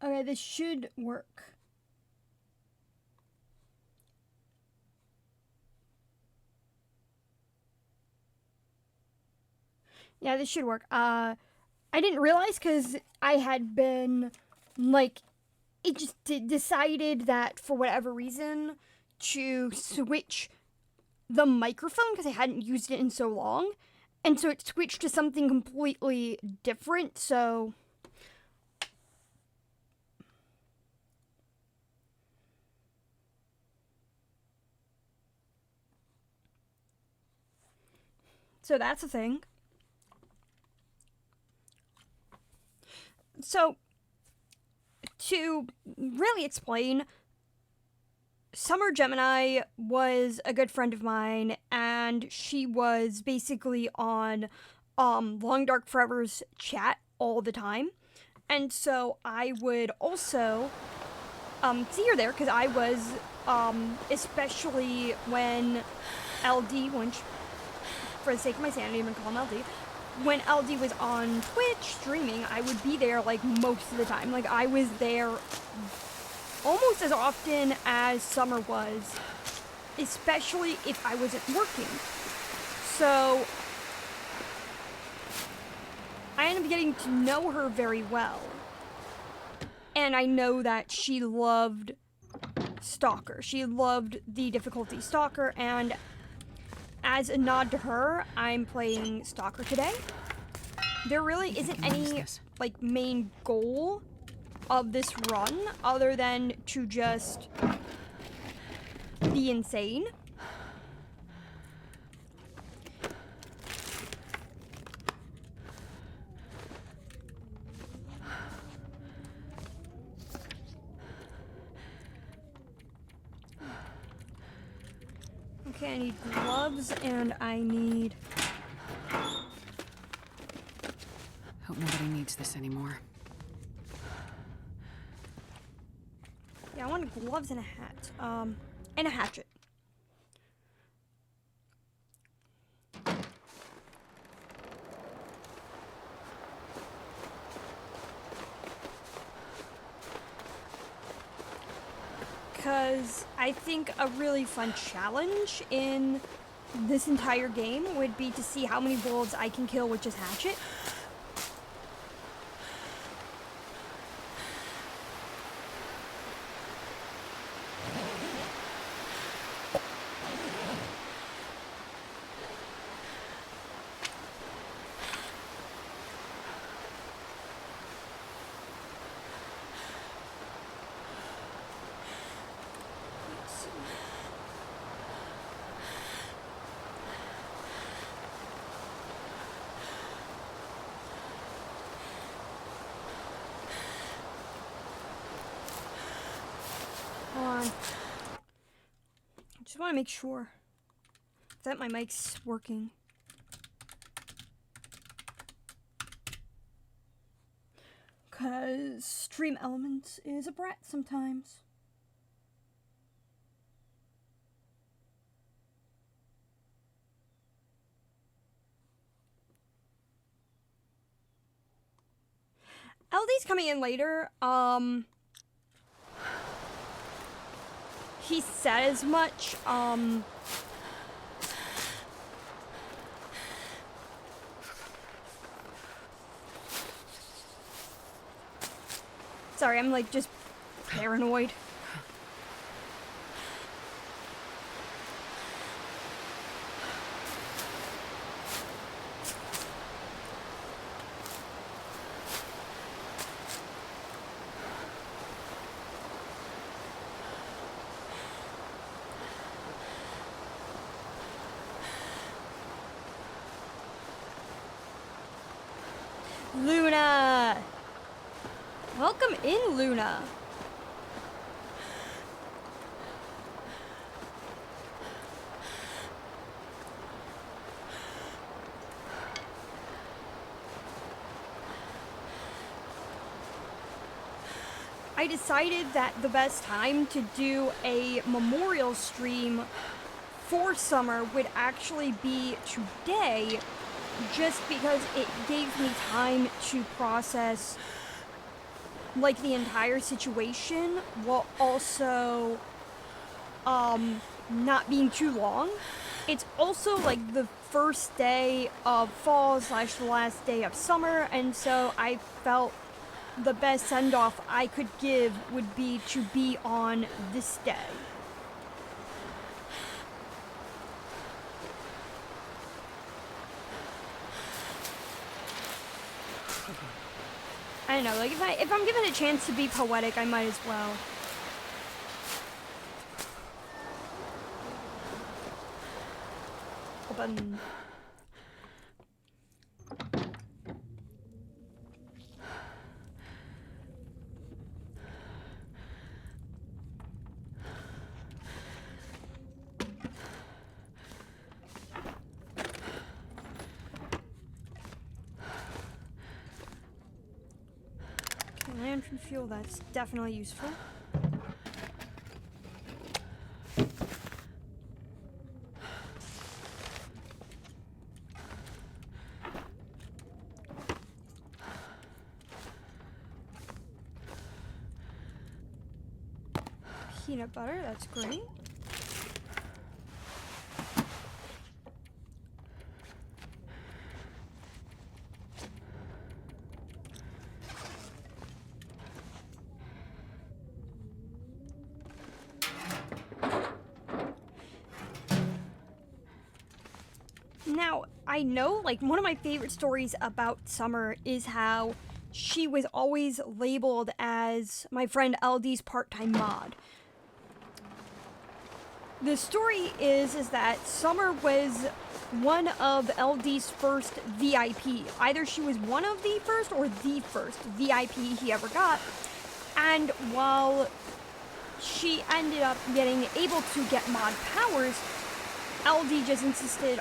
Okay, this should work. Yeah, this should work. I didn't realize because I had been, like, it just decided that for whatever reason to switch the microphone because I hadn't used it in so long. And so it switched to something completely different, so... So that's a thing. So, to really explain, Summer Gemini was a good friend of mine, and she was basically on Long Dark Forever's chat all the time. And so I would also see her there because I was, especially when LD, for the sake of my sanity, I'm gonna call him LD. When LD was on Twitch streaming, I would be there like most of the time. Like I was there almost as often as Summer was, especially if I wasn't working. So I ended up getting to know her very well. And I know that she loved Stalker. She loved the difficulty Stalker, and as a nod to her, I'm playing Stalker today. There really isn't any, like, main goal of this run other than to just be insane. Okay, I need gloves and I need... Hope nobody needs this anymore. Yeah, I want gloves and a hat. And a hatchet. Because I think a really fun challenge in this entire game would be to see how many wolves I can kill with just hatchet. Hold on. I just want to make sure that my mic's working. Because Stream Elements is a brat sometimes. LD's coming in later. He said as much. Sorry, I'm like just paranoid. Luna! Welcome in, Luna. I decided that the best time to do a memorial stream for Summer would actually be today, just because it gave me time to process like the entire situation while also not being too long. It's also like the first day of fall / the last day of summer, and so I felt the best send-off I could give would be to be on this day. I don't know, like if I'm given a chance to be poetic, I might as well. Button. Lantern fuel, that's definitely useful. Peanut butter, that's great. Now, I know, like, one of my favorite stories about Summer is how she was always labeled as my friend LD's part-time mod. The story is that Summer was one of LD's first VIP. Either she was one of the first or the first VIP he ever got. And while she ended up getting able to get mod powers, LD just insisted,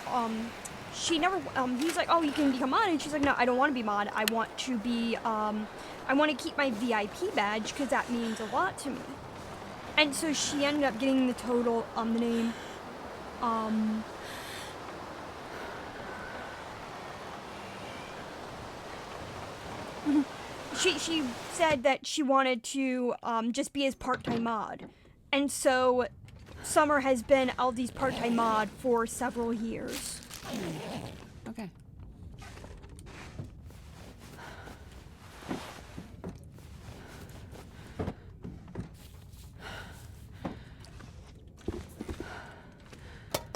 she never, he's like, oh, you can become mod, and she's like, no, I don't want to be mod, I want to be, I want to keep my VIP badge, because that means a lot to me. And so she ended up getting the total, the name, she said that she wanted to, just be his part-time mod. And so Summer has been LD's part-time mod for several years. Okay.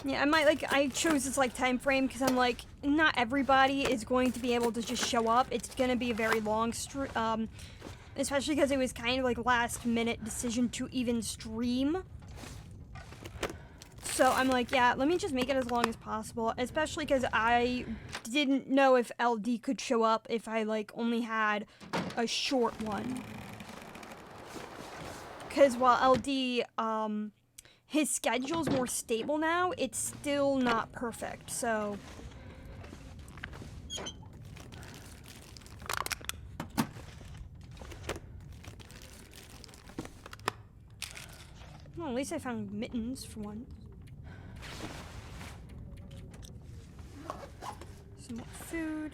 Yeah, I chose this, like, time frame because I'm like, not everybody is going to be able to just show up. It's going to be a very long especially because it was kind of like last-minute decision to even stream. So I'm like, yeah, let me just make it as long as possible, especially because I didn't know if LD could show up if I, like, only had a short one. Because while LD, his schedule's more stable now, it's still not perfect, so... Well, at least I found mittens for once. Some more food.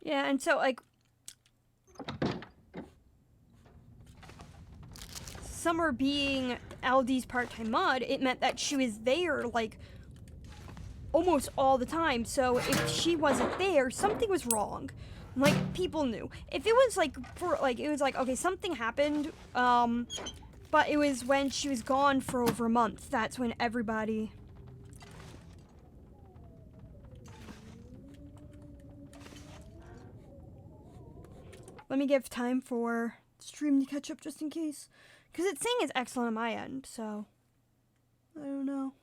Yeah, and so, like, Summer being LD's part-time mod, it meant that she was there, like, almost all the time. So if she wasn't there, something was wrong. Like, people knew. If it was, like, it was like, okay, something happened, but it was when she was gone for over a month. That's when everybody... Let me give time for stream to catch up just in case. Because it's saying it's excellent on my end, so... I don't know.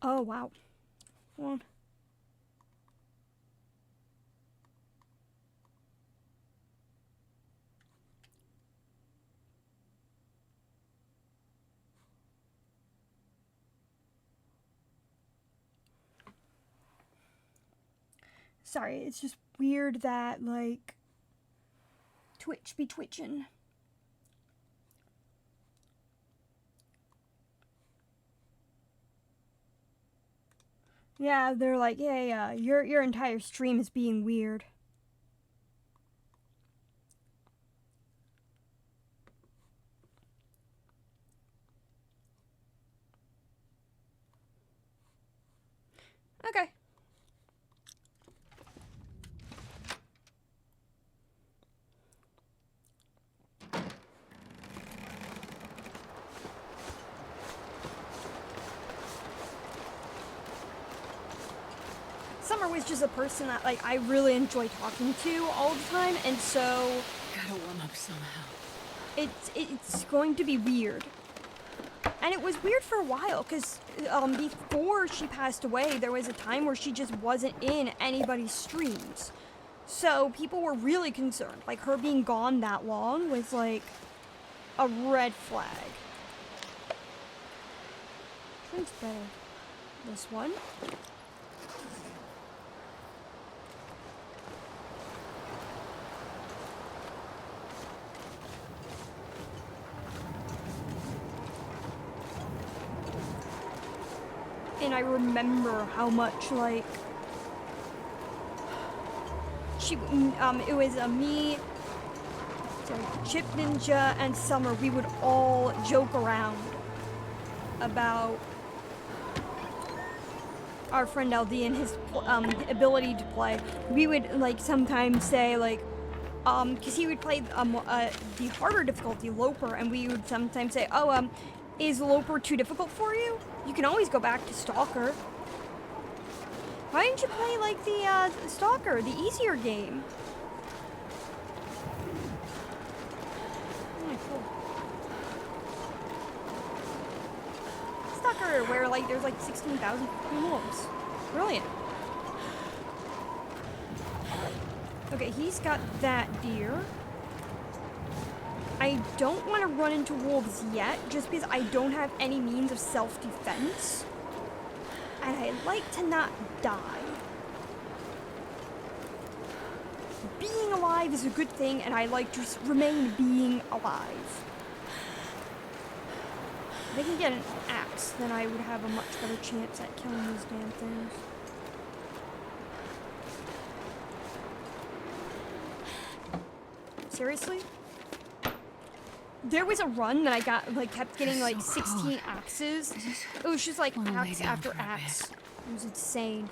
Oh, wow. Hold on. Sorry, it's just weird that, like, Twitch be twitching. Yeah, they're like, yeah, your entire stream is being weird. Okay. Summer was just a person that, like, I really enjoy talking to all the time, and so Gotta warm up somehow. it's going to be weird. And it was weird for a while, because before she passed away, there was a time where she just wasn't in anybody's streams. So people were really concerned. Like, her being gone that long was, like, a red flag. Which one's better? This one? And I remember how much, like, it was me, Chip Ninja, and Summer. We would all joke around about our friend LD and his ability to play. We would, like, sometimes say, like, because he would play the harder difficulty, Loper, and we would sometimes say, oh, is Loper too difficult for you? You can always go back to Stalker. Why didn't you play, like, the Stalker, the easier game? Oh, cool. Stalker, where, like, there's, like, 16,000 wolves. Brilliant. Okay, he's got that deer. I don't want to run into wolves yet, just because I don't have any means of self-defense. And I like to not die. Being alive is a good thing, and I like to just remain being alive. If I can get an axe, then I would have a much better chance at killing these damn things. Seriously? There was a run that I got, like, kept getting, like, 16 axes. It was just, like, axe after axe. It was insane.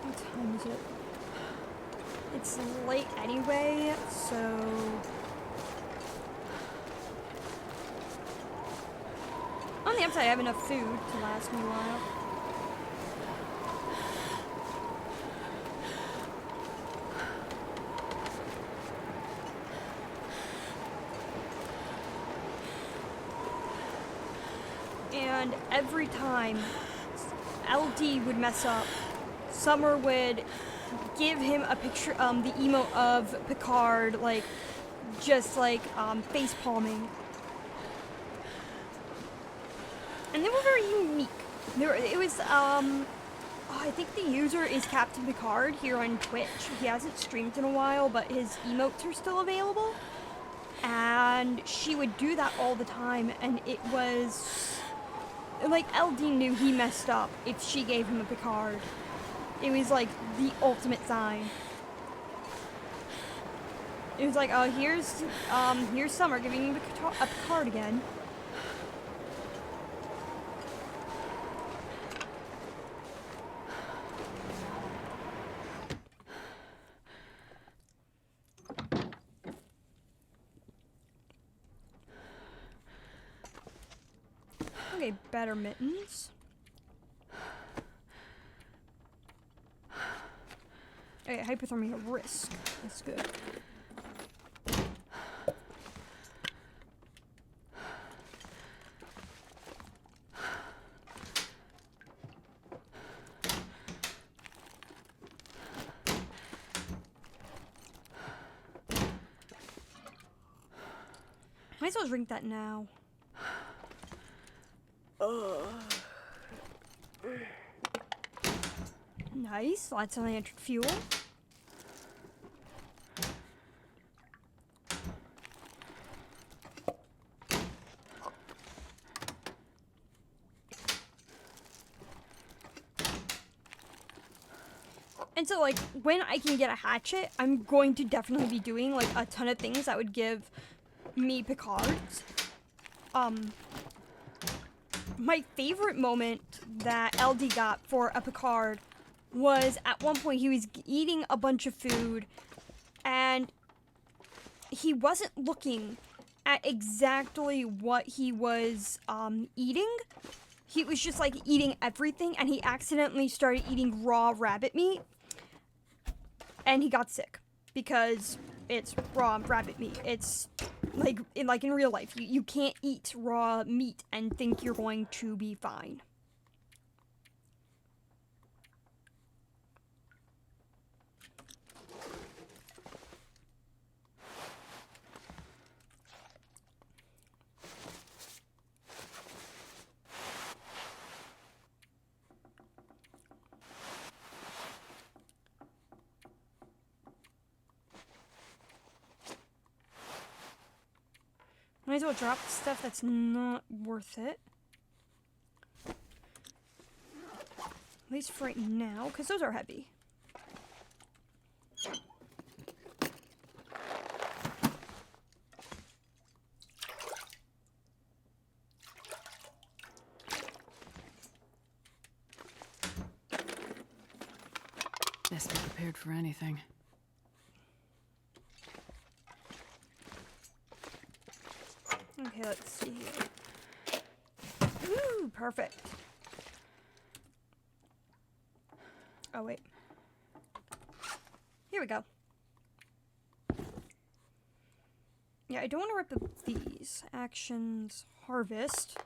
What time is it? It's late anyway, so... On the upside, I have enough food to last me a while. And every time LD would mess up, Summer would give him a picture, the emote of Picard, like, just like, face palming. And they were very unique. It was, I think the user is Captain Picard here on Twitch. He hasn't streamed in a while, but his emotes are still available. And she would do that all the time, and it was, like, LD knew he messed up if she gave him a Picard. It was, like, the ultimate sign. It was like, oh, here's Summer giving him a Picard again. Okay, better mittens. Okay, hypothermia risk. That's good. Might as well drink that now. Nice. Lots of lantern fuel. And so, like, when I can get a hatchet, I'm going to definitely be doing, like, a ton of things that would give me Picards. My favorite moment that LD got for a Picard was at one point he was eating a bunch of food and he wasn't looking at exactly what he was eating. He was just like eating everything and he accidentally started eating raw rabbit meat and he got sick because it's raw rabbit meat. It's like in real life, you can't eat raw meat and think you're going to be fine. Might as well drop the stuff that's not worth it. At least for right now, because those are heavy. Best be prepared for anything. Okay, let's see here. Ooh, perfect. Oh, wait. Here we go. Yeah, I don't want to rip up these. Actions, harvest.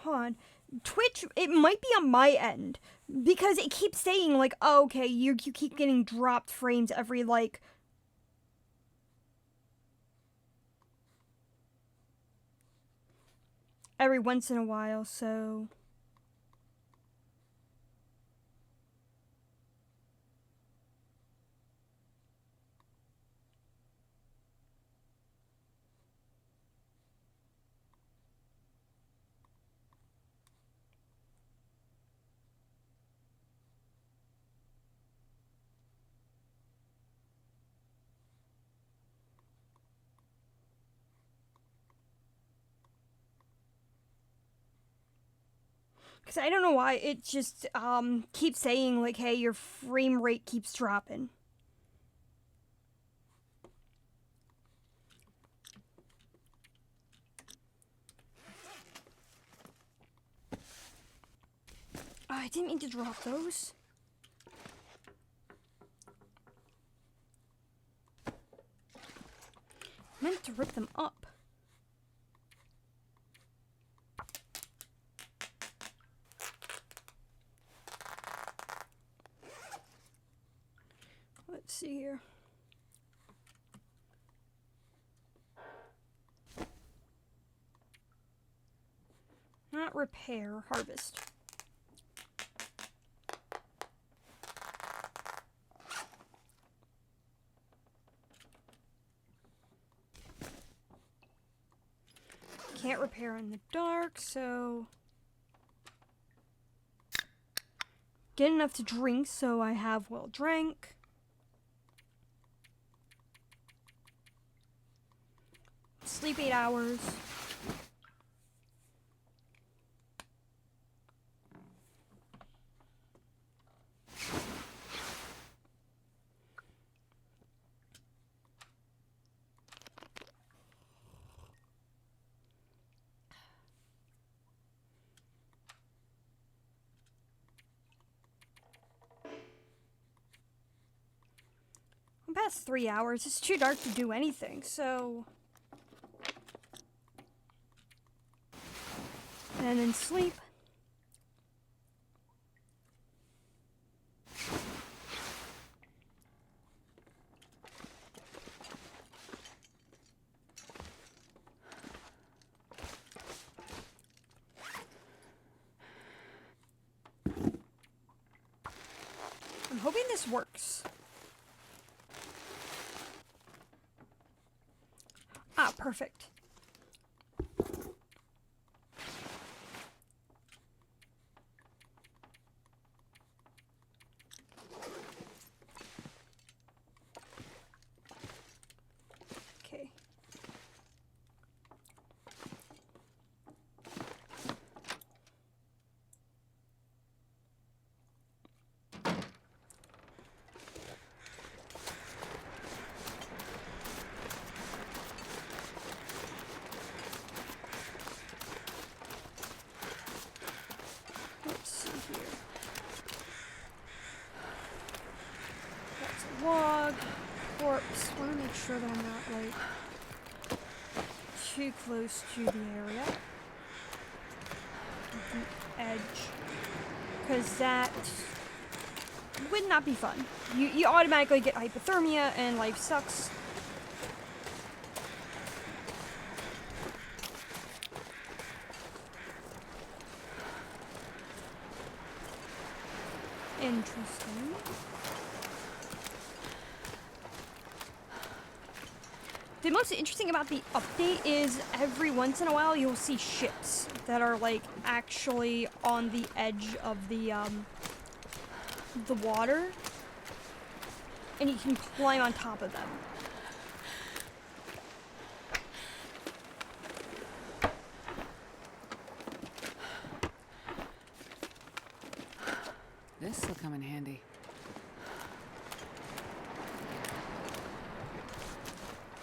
Hold on. Twitch, it might be on my end because it keeps saying like, oh, okay, you keep getting dropped frames every once in a while, so because I don't know why it just keeps saying like, hey, your frame rate keeps dropping. Oh, I didn't mean to drop those. I meant to rip them up. Let's see here. Not repair, harvest. Can't repair in the dark, so get enough to drink so I have well drank. Sleep 8 hours. Past 3 hours. It's too dark to do anything, so and then sleep. I'm hoping this works. Ah, perfect. Okay. Let's see here. That's a log. Corpse. Want to make sure that I'm not, like, too close to the area. The edge. Because that would not be fun. You automatically get hypothermia and life sucks. Interesting. The most interesting about the update is every once in a while you'll see ships that are like actually on the edge of the water, and you can climb on top of them. This'll come in handy.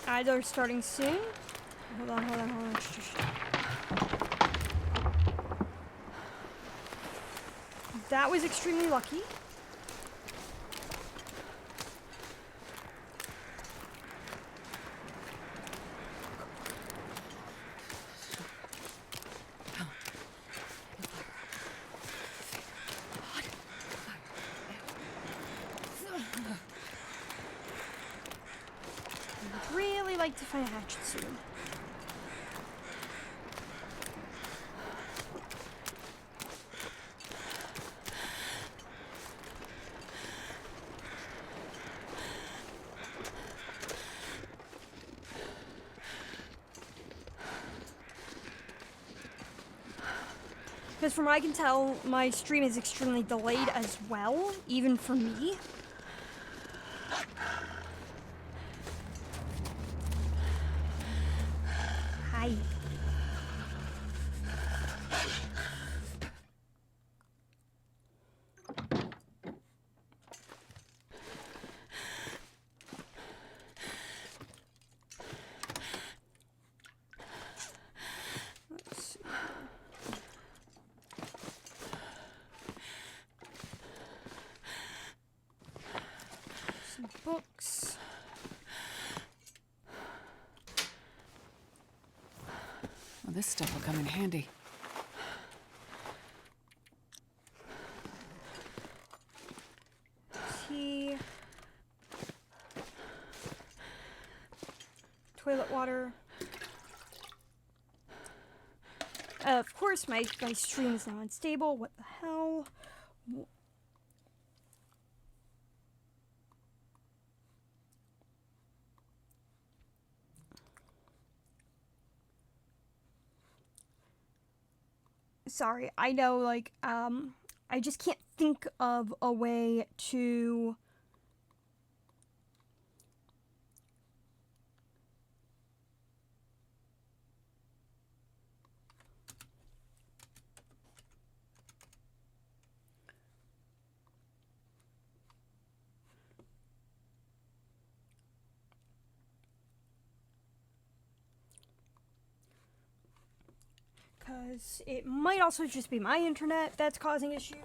Either starting soon. Hold on. That was extremely lucky. I'd really like to find a hatchet soon. Because from what I can tell, my stream is extremely delayed as well, even for me. Hi. Let's see. Some books. Well, this stuff will come in handy. Tea. Toilet water. Of course, my stream is now unstable. What the hell? Sorry, I know, like, I just can't think of a way to... Because it might also just be my internet that's causing issues.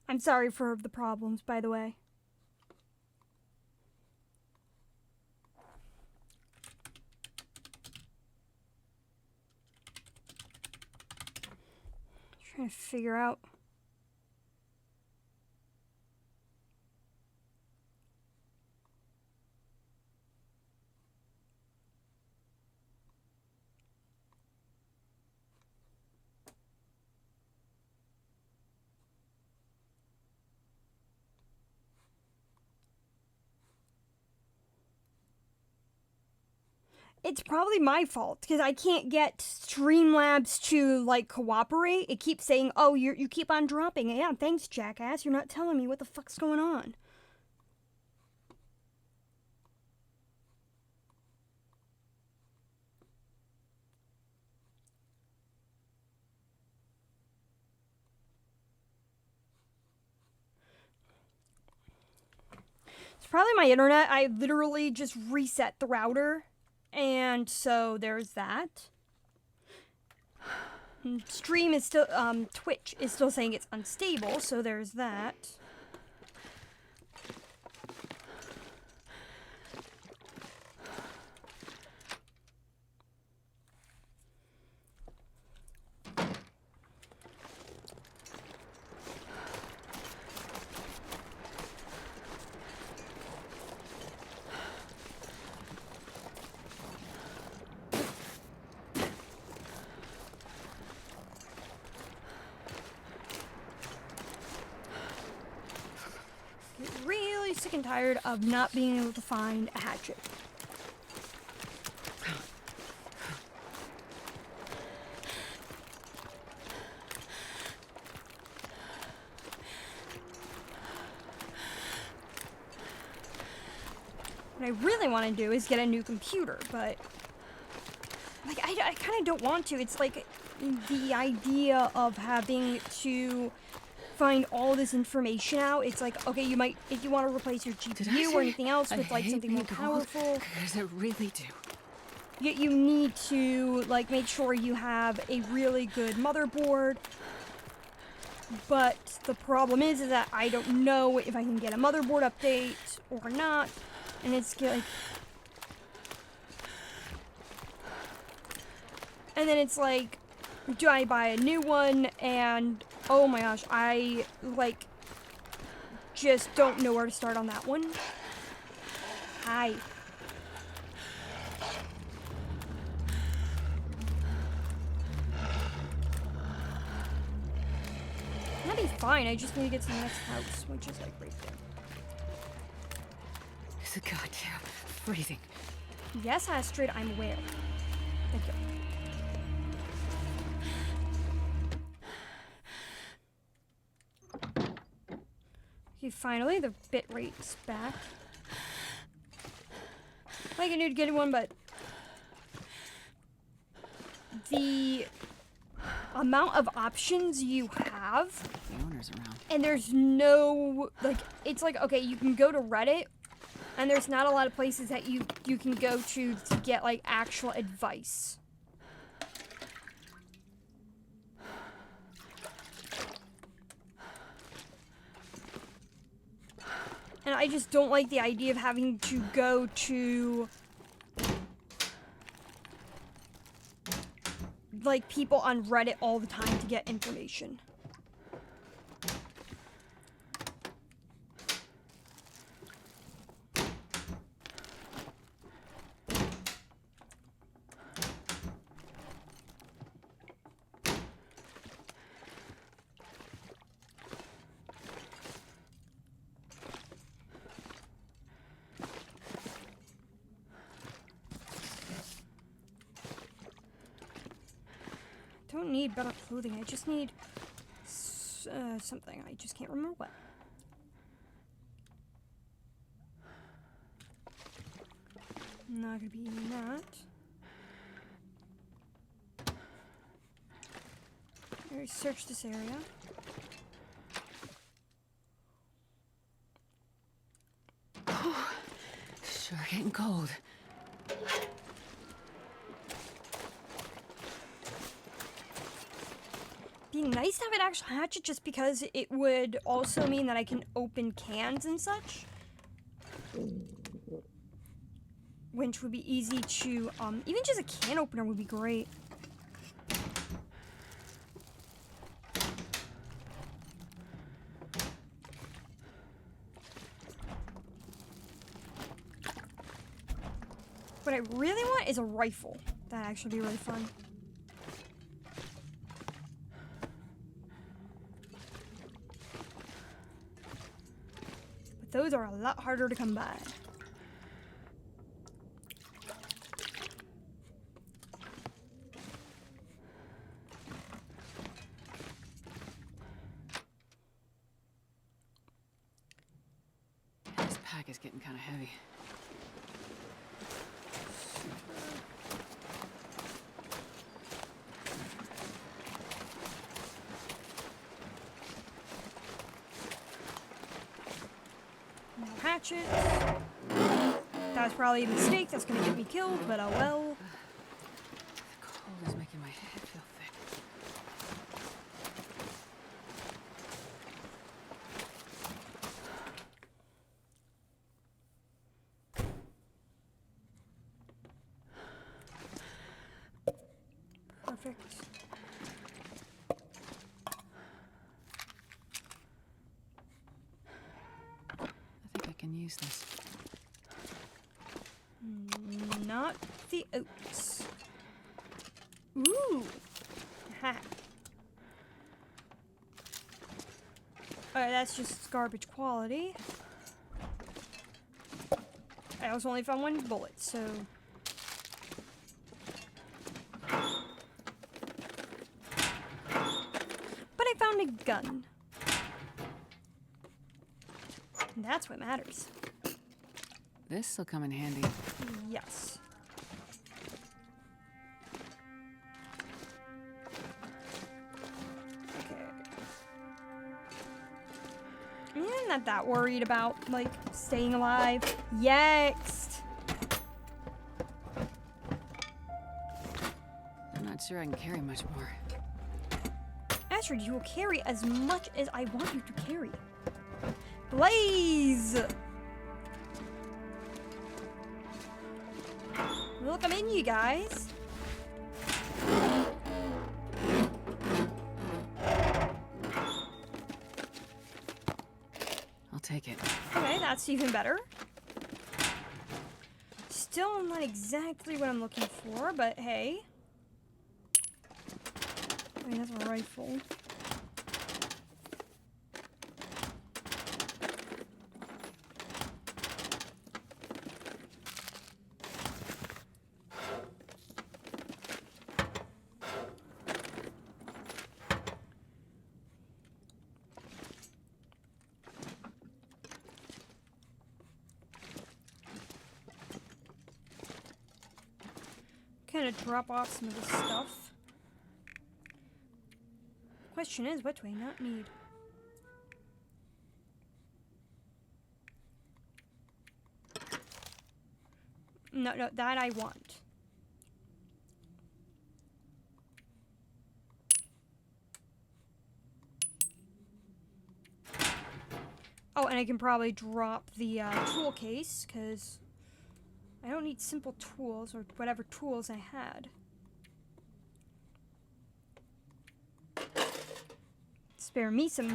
I'm sorry for the problems, by the way. Trying to figure out. It's probably my fault because I can't get Streamlabs to like cooperate. It keeps saying, "Oh, you keep on dropping." Yeah, thanks, jackass. You're not telling me what the fuck's going on. It's probably my internet. I literally just reset the router, and so there's that. Stream is still, Twitch is still saying it's unstable, so there's that. Really sick and tired of not being able to find a hatchet. What I really want to do is get a new computer, but like I kind of don't want to. It's like the idea of having to find all this information out. It's like, okay, you might, if you want to replace your GPU or anything else with like something more powerful, Because I really do. you need to like make sure you have a really good motherboard. But the problem is that I don't know if I can get a motherboard update or not, and it's like, and then it's like, do I buy a new one? And oh my gosh, I like just don't know where to start on that one. Hi. That'd be fine. I just need to get to the next house, which is like right there. It's a goddamn freezing. Yes, Astrid, I'm aware. Thank you. Okay, finally, the bit rate's back. Like I knew to get one, but the amount of options you have, The owner's around. and there's no, like, it's like, okay, you can go to Reddit, and there's not a lot of places that you can go to get, like, actual advice. And I just don't like the idea of having to go to, like, people on Reddit all the time to get information. I don't need better clothing. I just need something. I just can't remember what. I'm not gonna be eating that. I already searched this area. Sure getting cold. be nice to have an actual hatchet just because it would also mean that I can open cans and such. Which would be easy to, even just a can opener would be great. What I really want is a rifle. That'd actually be really fun. But those are a lot harder to come by. This pack is getting kind of heavy. No hatchets. That was probably a mistake. That's gonna get me killed, but oh well. The cold is making my head feel thick. Perfect. I think I can use this. Not the oats. Ooh. Ha. Alright, that's just garbage quality. I also only found one bullet, so... But I found a gun. And that's what matters. This'll come in handy. Yes. Okay. I'm not that worried about, like, staying alive. Next! I'm not sure I can carry much more. Astrid, you will carry as much as I want you to carry. Blaze! Look, I'm in, you guys. I'll take it. Okay, that's even better. Still not exactly what I'm looking for, but hey. I mean, that's a rifle. Kind of drop off some of this stuff. Question is, what do I not need? No, that I want. Oh, and I can probably drop the tool case, because I don't need simple tools, or whatever tools I had. Spare me some...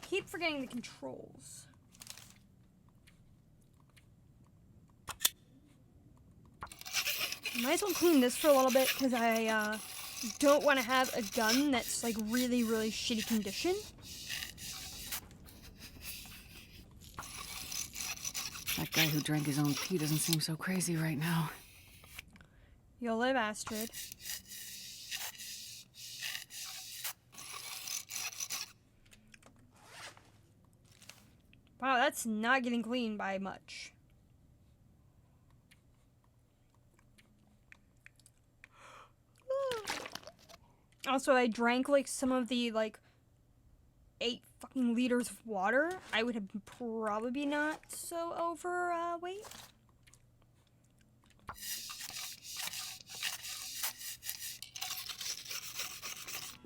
Keep forgetting the controls. Might as well clean this for a little bit, because I don't want to have a gun that's like really, really shitty condition. That guy who drank his own pee doesn't seem so crazy right now. You'll live, Astrid. Wow, that's not getting clean by much. Also, I drank like some of the like 8 fucking liters of water. I would have probably not so overweight.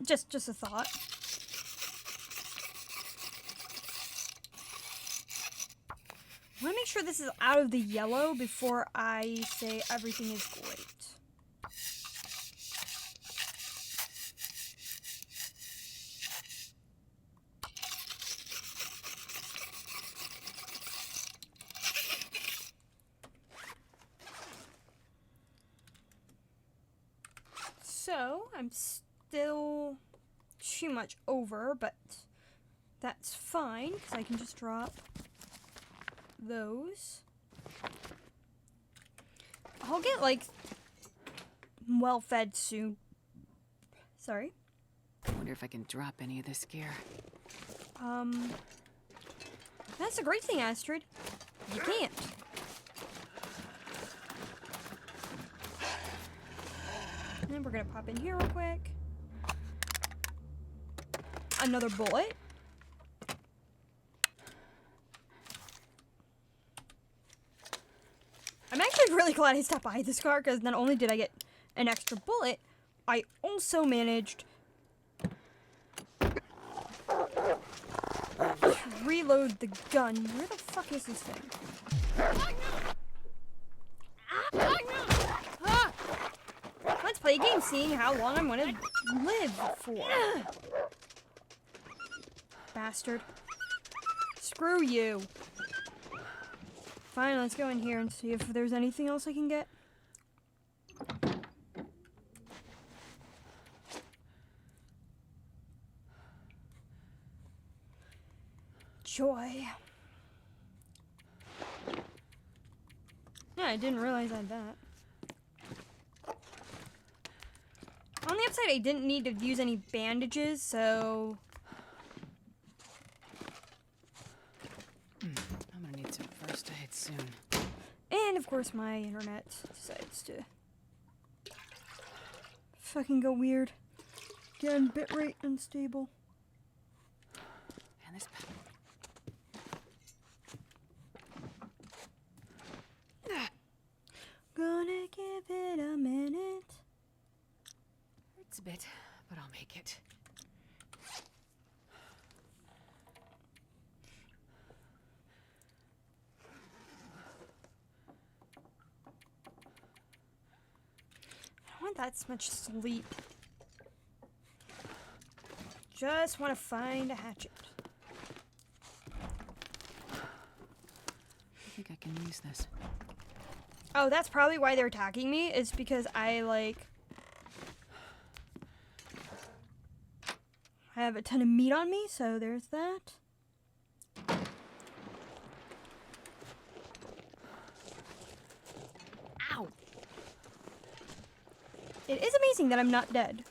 Just a thought. I want to make sure this is out of the yellow before I say everything is great. So, I'm still too much over, but that's fine, because I can just drop those. I'll get, like, well fed soon. Sorry. I wonder if I can drop any of this gear. That's a great thing, Astrid. You can't. And we're gonna pop in here real quick. Another bullet. I'm actually really glad I stopped by this car, because not only did I get an extra bullet, I also managed to reload the gun. Where the fuck is this thing? Let's play a game, seeing how long I'm gonna live for. Bastard. Screw you. Fine, let's go in here and see if there's anything else I can get. Joy. Yeah, I didn't realize I had that. On the upside, I didn't need to use any bandages, so... I'm gonna need some first aid soon. And, of course, my internet decides to fucking go weird. Again, bitrate unstable. And this... Gonna give it a minute. Hurts a bit, but I'll make it. I don't want that much sleep. Just want to find a hatchet. I think I can use this. Oh, that's probably why they're attacking me, is because I, like... I have a ton of meat on me, so there's that. Ow! It is amazing that I'm not dead.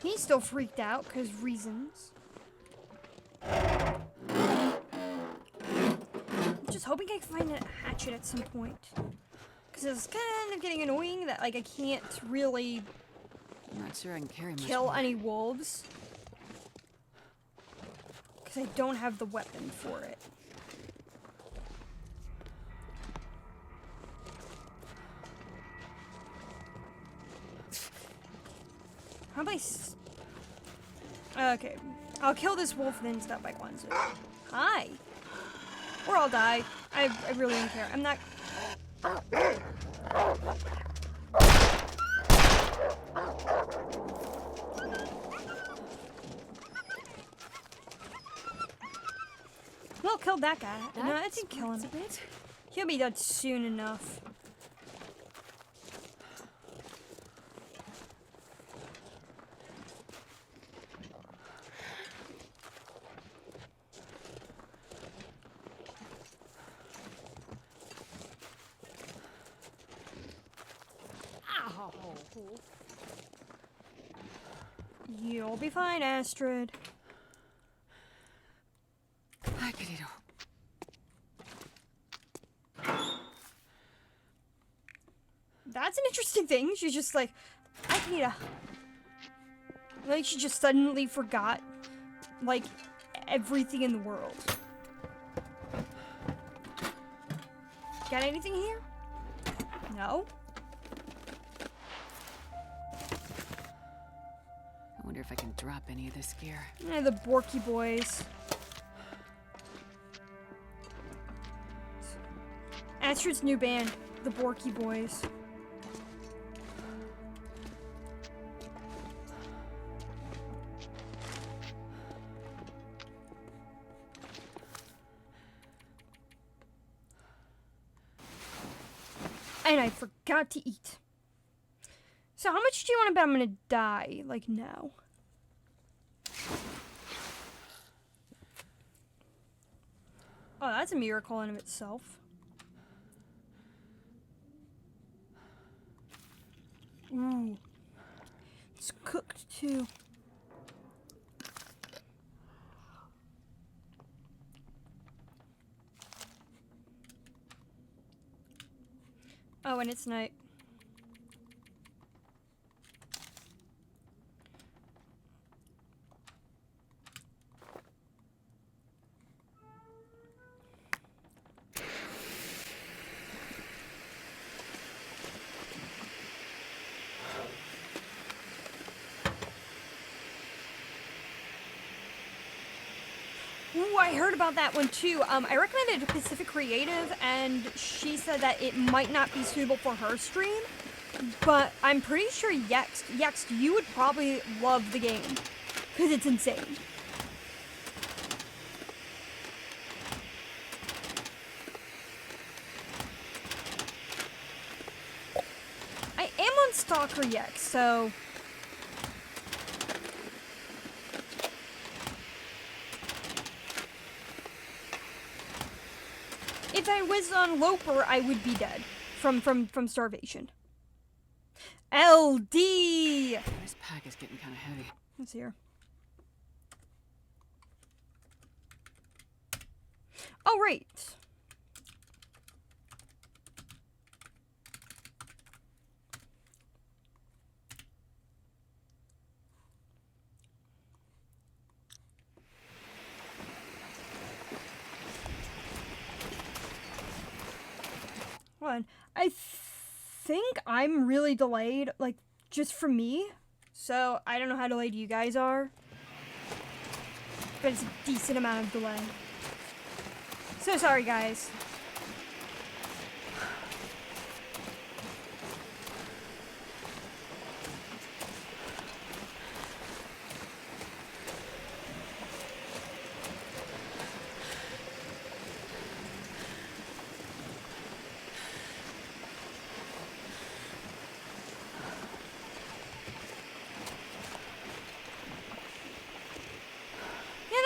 He's still freaked out, because reasons. I'm just hoping I can find a hatchet at some point. Because it's kind of getting annoying that, like, I can't really I'm not sure I can carry much kill more. any wolves. Because I don't have the weapon for it. How about okay. I'll kill this wolf and then stop by Kwanzaa. Hi. Or I'll die. I really don't care. I'm not... Well, killed that guy. No, that didn't kill him. He'll be dead soon enough. cool. You'll be fine, Astrid. Hi, Petito. That's an interesting thing. She's just like, I need a... Like, she just suddenly forgot, like, everything in the world. Got anything here? No? I wonder if I can drop any of this gear. The Borky boys. Astrid's new band, the Borky Boys. And I forgot to eat. So how much do you want to bet I'm gonna die, like, now? Oh, that's a miracle in of itself. Ooh. It's cooked, too. Oh, and it's night. Ooh, I heard about that one too. I recommended it to Pacific Creative, and she said that it might not be suitable for her stream, but I'm pretty sure Yext, you would probably love the game, because it's insane. I am on Stalker Yext, so... If I was on Loper, I would be dead from starvation. LD! This pack is getting kind of heavy. Let's see here. Oh, right. I think I'm really delayed, like, just for me. So, I don't know how delayed you guys are. But it's a decent amount of delay. So sorry, guys.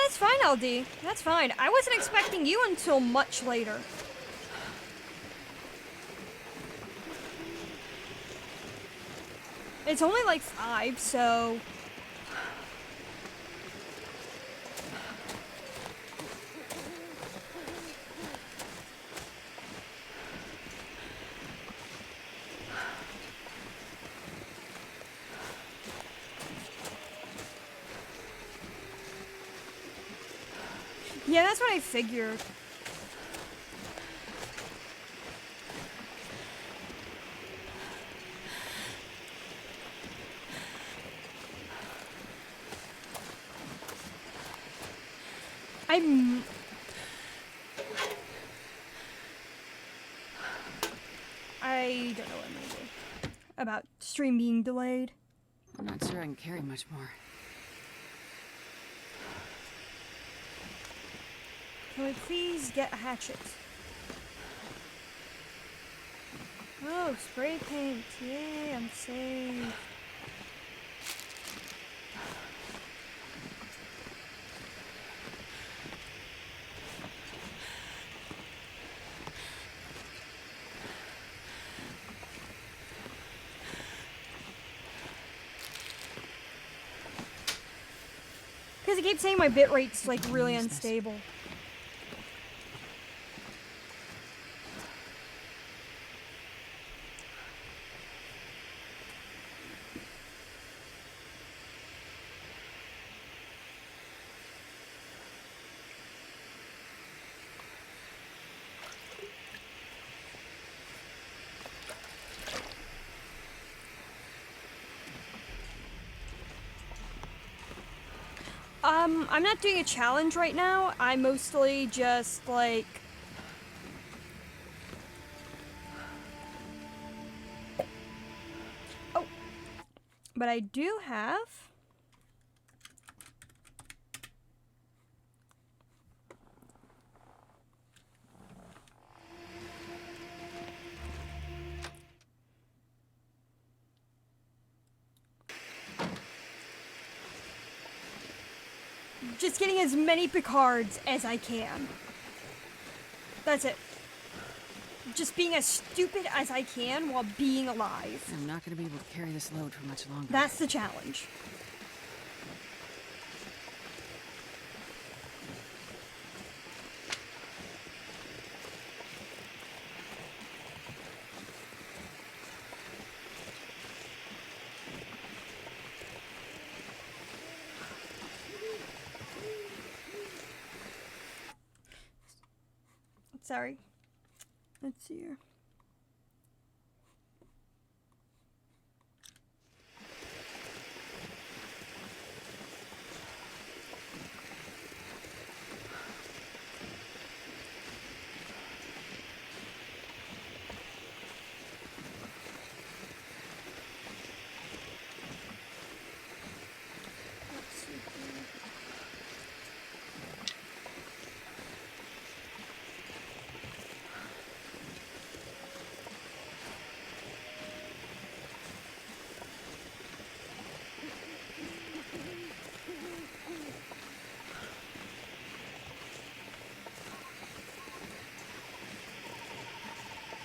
That's fine, LD. That's fine. I wasn't expecting you until much later. It's only like 5, so... Yeah, that's what I figured. I don't know what I'm gonna do about stream being delayed. I'm not sure I can carry much more. Can we please get a hatchet? Oh, spray paint. Yay, I'm safe. it keeps saying my bitrate's like really Use this. unstable. I'm not doing a challenge right now. I'm mostly just like... Oh. But I do have... just getting as many Picards as I can. That's it. Just being as stupid as I can while being alive. I'm not gonna be able to carry this load for much longer. That's the challenge. Sorry. Let's see here.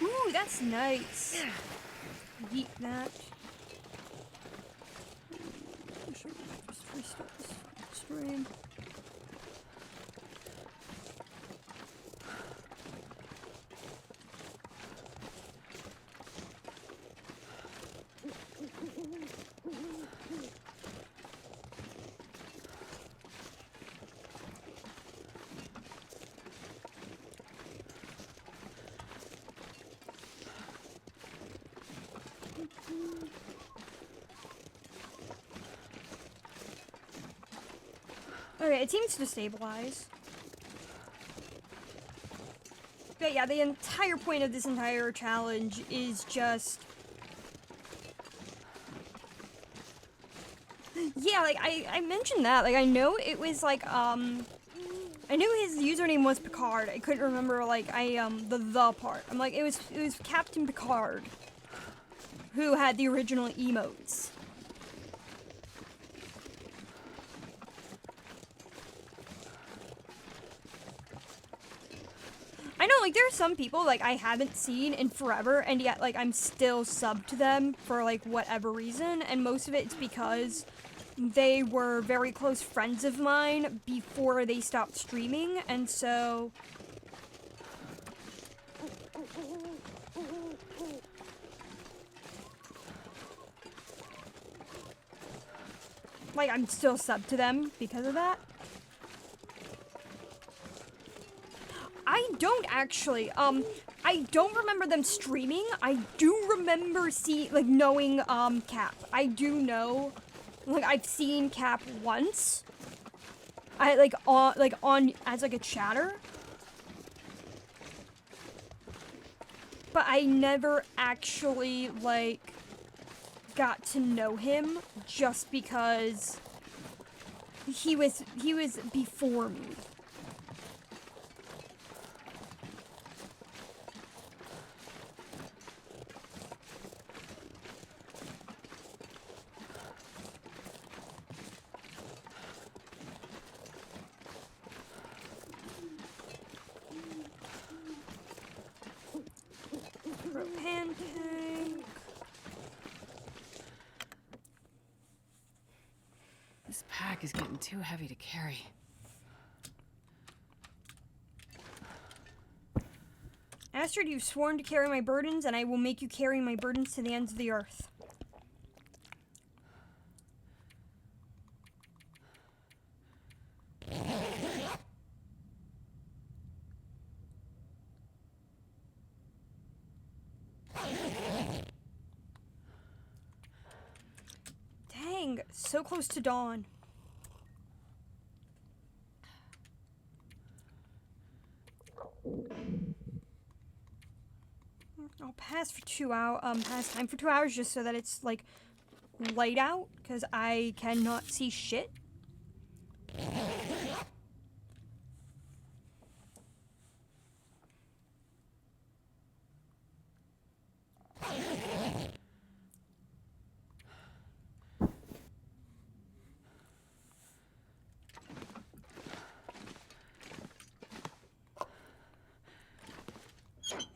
Ooh, that's nice. Yeet that. Just restart this stream. Okay, it seems to stabilize. But yeah, the entire point of this entire challenge is just... Yeah, like, I mentioned that. Like, I know it was, like, I knew his username was Picard. I couldn't remember, like, the part. I'm like, it was Captain Picard who had the original emotes. I know, like, there are some people, like, I haven't seen in forever, and yet, like, I'm still subbed to them for, like, whatever reason, and most of it's because they were very close friends of mine before they stopped streaming, and so... like, I'm still subbed to them because of that. I don't actually, I don't remember them streaming. I do remember knowing, Cap. I do know, like, I've seen Cap once. On, as, like, a chatter. But I never actually, like, got to know him just because he was before me. Propane tank. This pack is getting too heavy to carry. Astrid, you've sworn to carry my burdens, and I will make you carry my burdens to the ends of the earth. Dang, so close to dawn. I'll pass for 2 hours, pass time for 2 hours just so that it's, like, light out, because I cannot see shit.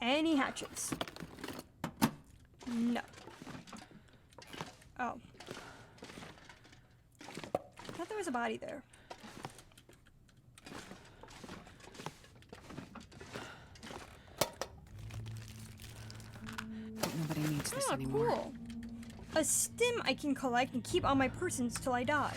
Any hatchets? No. Oh. I thought there was a body there. But nobody needs this anymore. Cool. A stim I can collect and keep on my persons till I die.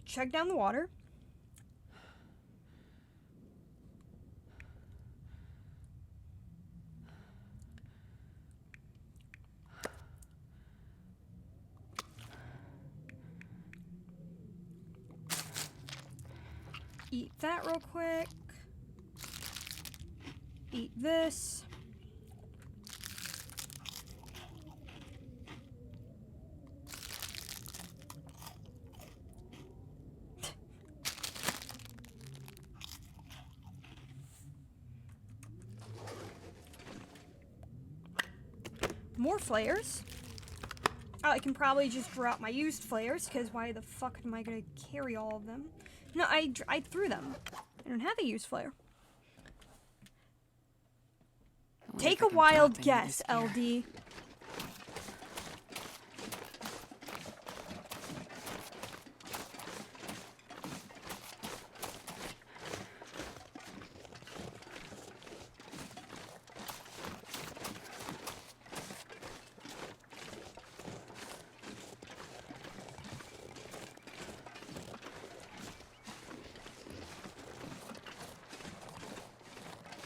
Check down the water. Eat that real quick. Eat this. More flares. Oh, I can probably just drop my used flares, because why the fuck am I gonna carry all of them? No, I threw them. I don't have a used flare. Take a wild guess, LD.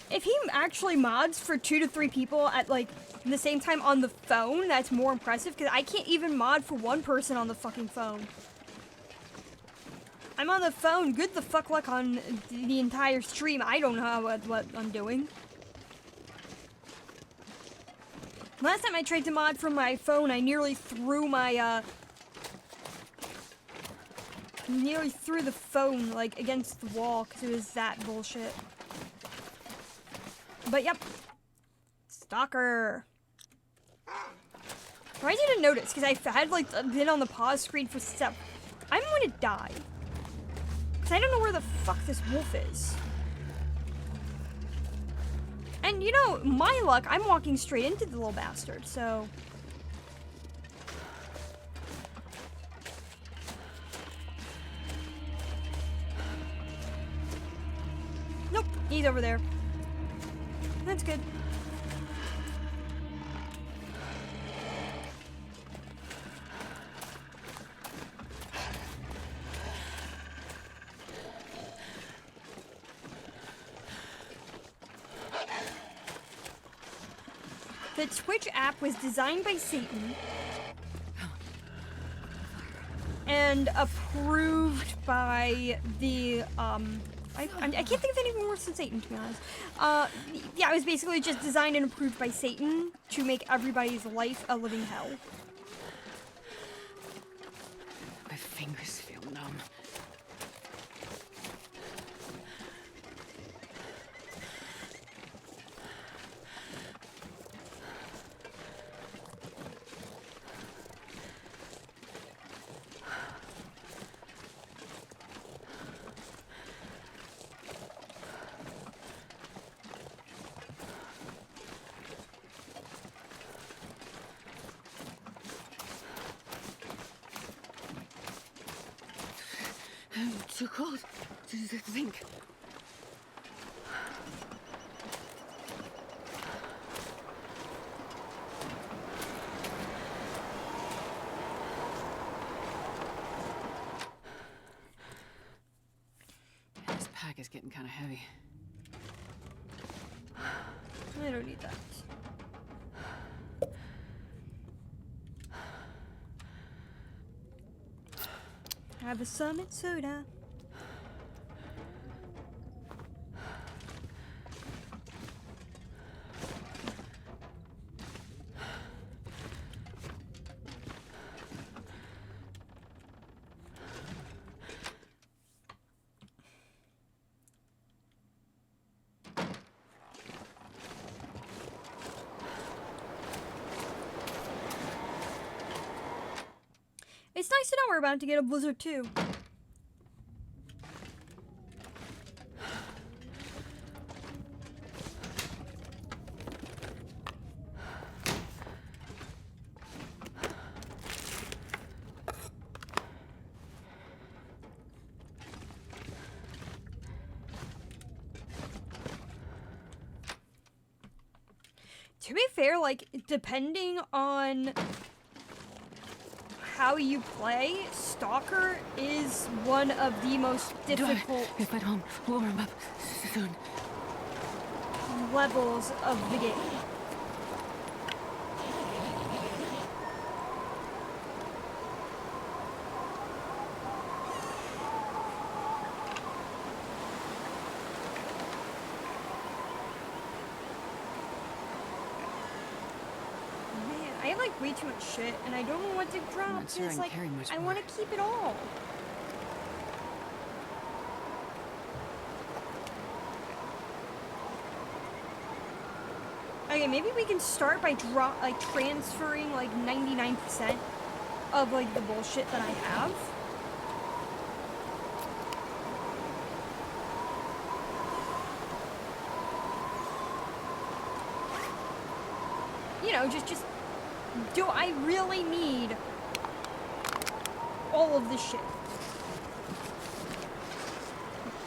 If he actually mods for 2 to 3 people at, like, the same time on the phone, that's more impressive, because I can't even mod for 1 person on the fucking phone. I'm on the phone, good the fuck luck on the entire stream. I don't know what I'm doing. Last time I tried to mod from my phone, I nearly threw my, nearly threw the phone, like, against the wall, because it was that bullshit. But yep, stalker. I didn't notice because I had like been on the pause screen for stuff. I'm going to die because I don't know where the fuck this wolf is. And you know, my luck, I'm walking straight into the little bastard. So nope, he's over there. That's good. The Twitch app was designed by Satan and approved by the I can't think of anything worse than Satan, to be honest. Yeah, it was basically just designed and approved by Satan to make everybody's life a living hell. My fingers feel numb. I'm too cold to think. This pack is getting kind of heavy. I don't need that. Have a Summit soda. It's nice to know we're about to get a blizzard too. To be fair, like, depending on how you play, Stalker is one of the most difficult If I don't warm up soon. levels of the game. I have like way too much shit, and I don't know what to drop. not sure I It's can like carry much I more. want to keep it all. Okay, maybe we can start by transferring like 99% of like the bullshit that I have. You know, just do I really need all of this shit?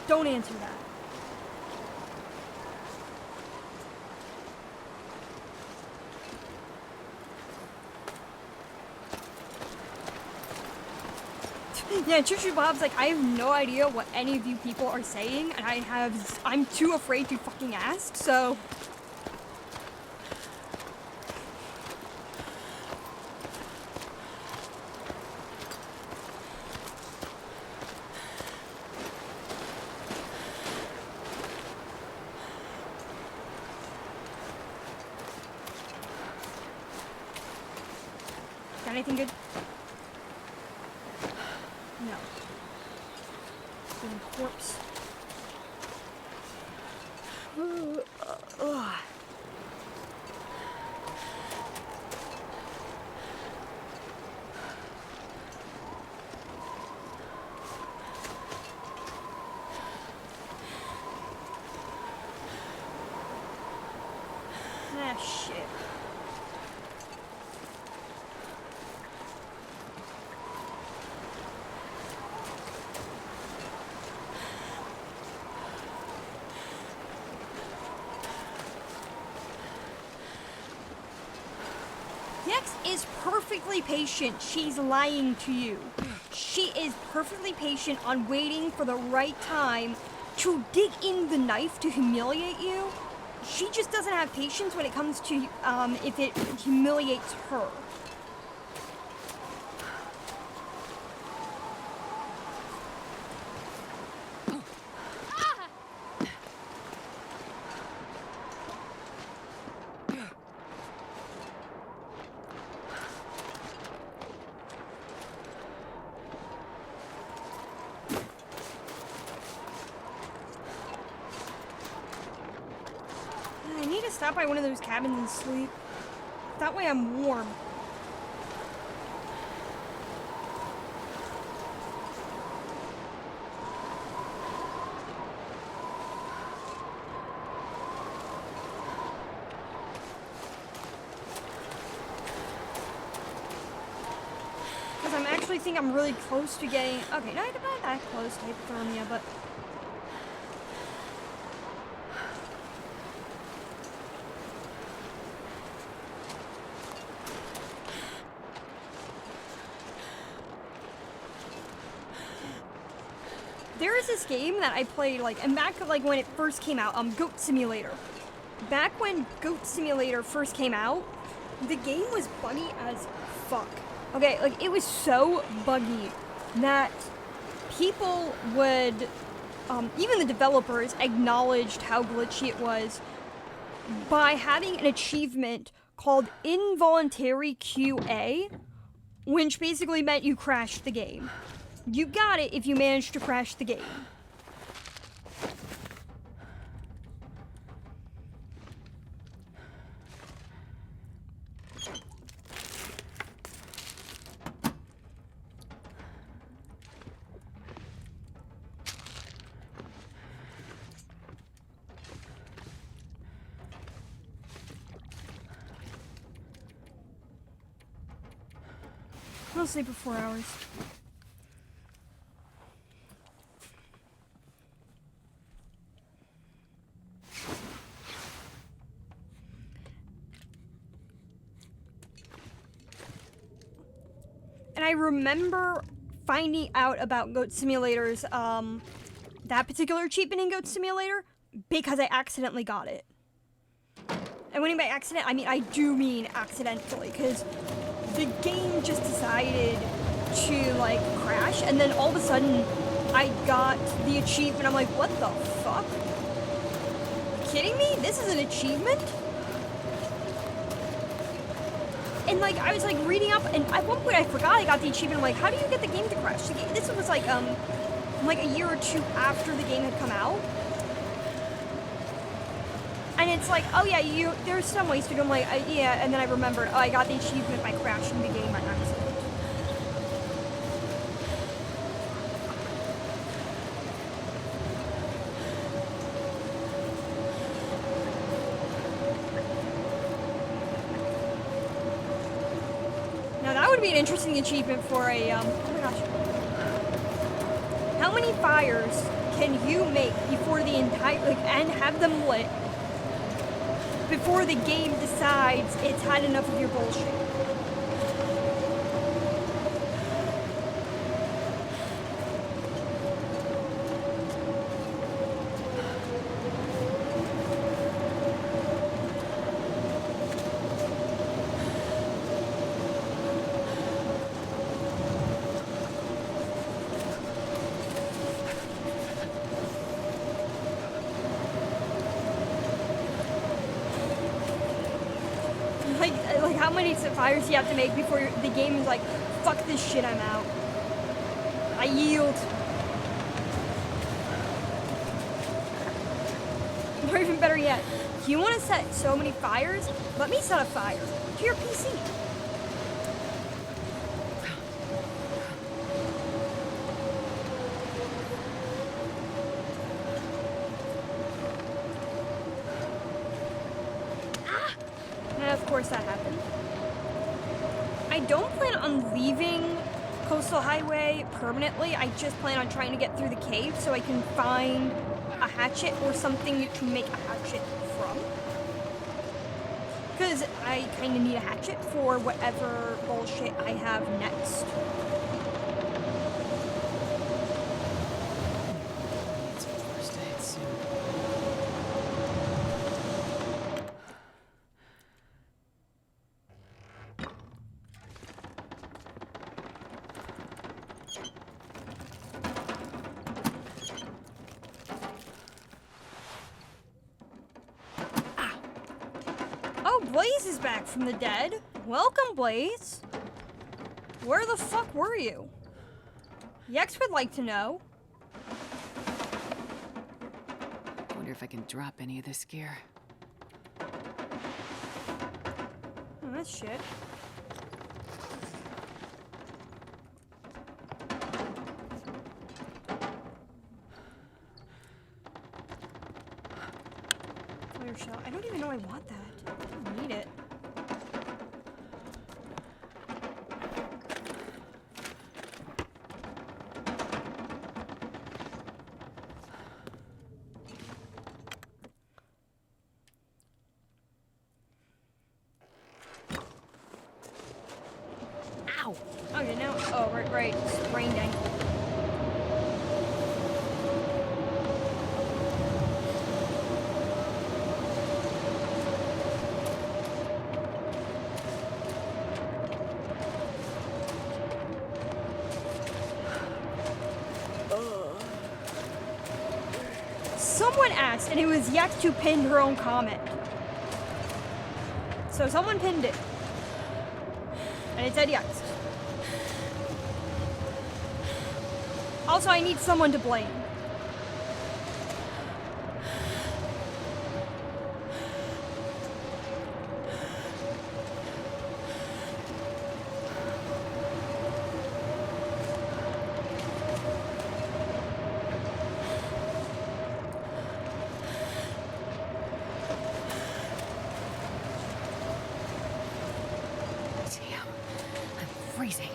Don't answer that. Yeah, Choo Bob's like, I have no idea what any of you people are saying, and I'm too afraid to fucking ask, so. Got anything good? No. Fucking corpse. Ugh. Ah, shit. Dex is perfectly patient. She's lying to you. She is perfectly patient on waiting for the right time to dig in the knife to humiliate you. She just doesn't have patience when it comes to if it humiliates her. I need to stop by one of those cabins and sleep. That way I'm warm. Because I'm actually actually think I'm really close to getting... Okay, not that close to hypothermia, but... There is this game that I played, like, and back, like, when it first came out, Goat Simulator. Back when Goat Simulator first came out, the game was buggy as fuck. Okay, like, it was so buggy that people would, even the developers acknowledged how glitchy it was by having an achievement called Involuntary QA, which basically meant you crashed the game. You got it if you managed to crash the game. I'll sleep for 4 hours. And I remember finding out about Goat Simulator's, that particular achievement in Goat Simulator because I accidentally got it. And when I mean by accident, I mean, I do mean accidentally, because the game just decided to, like, crash, and then all of a sudden, I got the achievement. I'm like, what the fuck? Are you kidding me? This is an achievement? And, like, I was, like, reading up, and at one point I forgot I got the achievement. I'm like, how do you get the game to crash? This was, like a year or two after the game had come out. And it's like, oh yeah, there's some ways to do it. I'm like, yeah, and then I remembered, oh, I got the achievement by crashing the game by accident. Now that would be an interesting achievement for a, oh my gosh. How many fires can you make before the entire, like, and have them lit before the game decides it's had enough of your bullshit? Like how many fires do you have to make before the game is like, fuck this shit, I'm out. I yield. Or even better yet, you want to set so many fires? Let me set a fire to your PC. Of course that happened. I don't plan on leaving Coastal Highway permanently. I just plan on trying to get through the cave so I can find a hatchet or something to make a hatchet from. Because I kind of need a hatchet for whatever bullshit I have next. It's first aid soon. Blaze is back from the dead. Welcome, Blaze. Where the fuck were you? Yex would like to know. Wonder if I can drop any of this gear. Oh, that's shit. Flare shell. I don't even know I want that. I don't need it. Okay, now. Oh, right. Sprained ankle. Someone asked, and it was Yex who pinned her own comment. So someone pinned it. And it said Yex. Also, I need someone to blame. Damn. I'm freezing.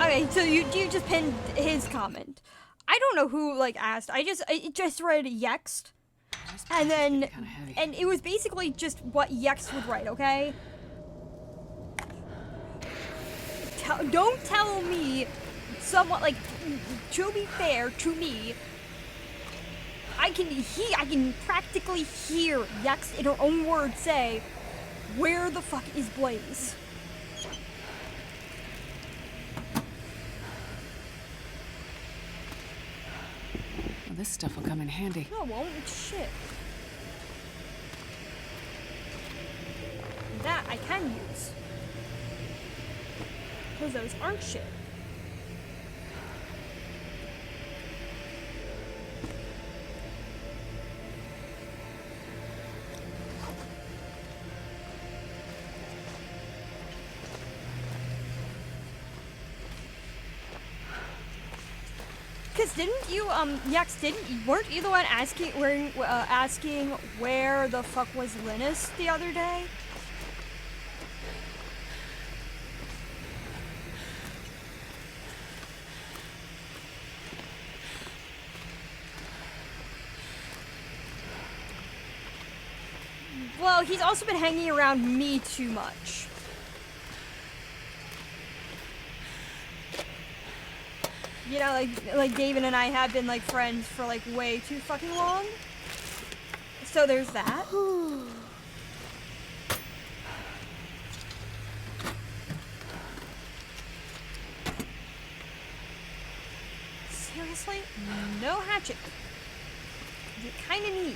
Okay, so you just pinned his comment. I don't know who like asked. It just read Yext, and then Kinda heavy. and it was basically just what Yext would write. Okay. Don't tell me, somewhat like, to be fair to me, I can practically hear Yext in her own words say, "Where the fuck is Blaze?" Well, this stuff will come in handy. No, it won't. It's shit. That I can use. Because those aren't shit. Cause didn't you, Yex, weren't you the one asking where the fuck was Linus the other day? Well, he's also been hanging around me too much. You know, like David and I have been like friends for like way too fucking long. So there's that. Seriously? No hatchet. You kinda need.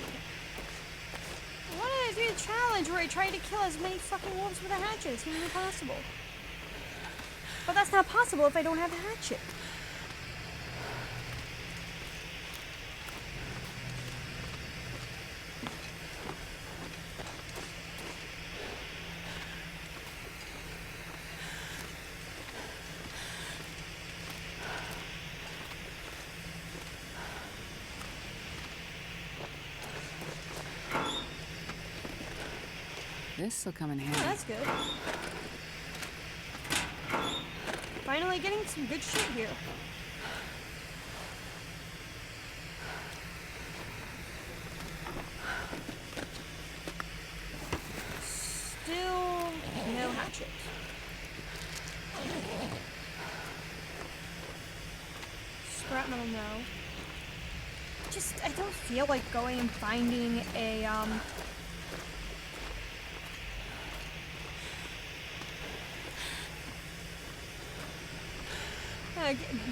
I wanted to do a challenge where I tried to kill as many fucking wolves with a hatchet as humanly possible. But that's not possible if I don't have a hatchet. This'll come in Oh, handy. that's good. Finally getting some good shit here. Still no hatchet. Scrap metal, no. I don't feel like going and finding a,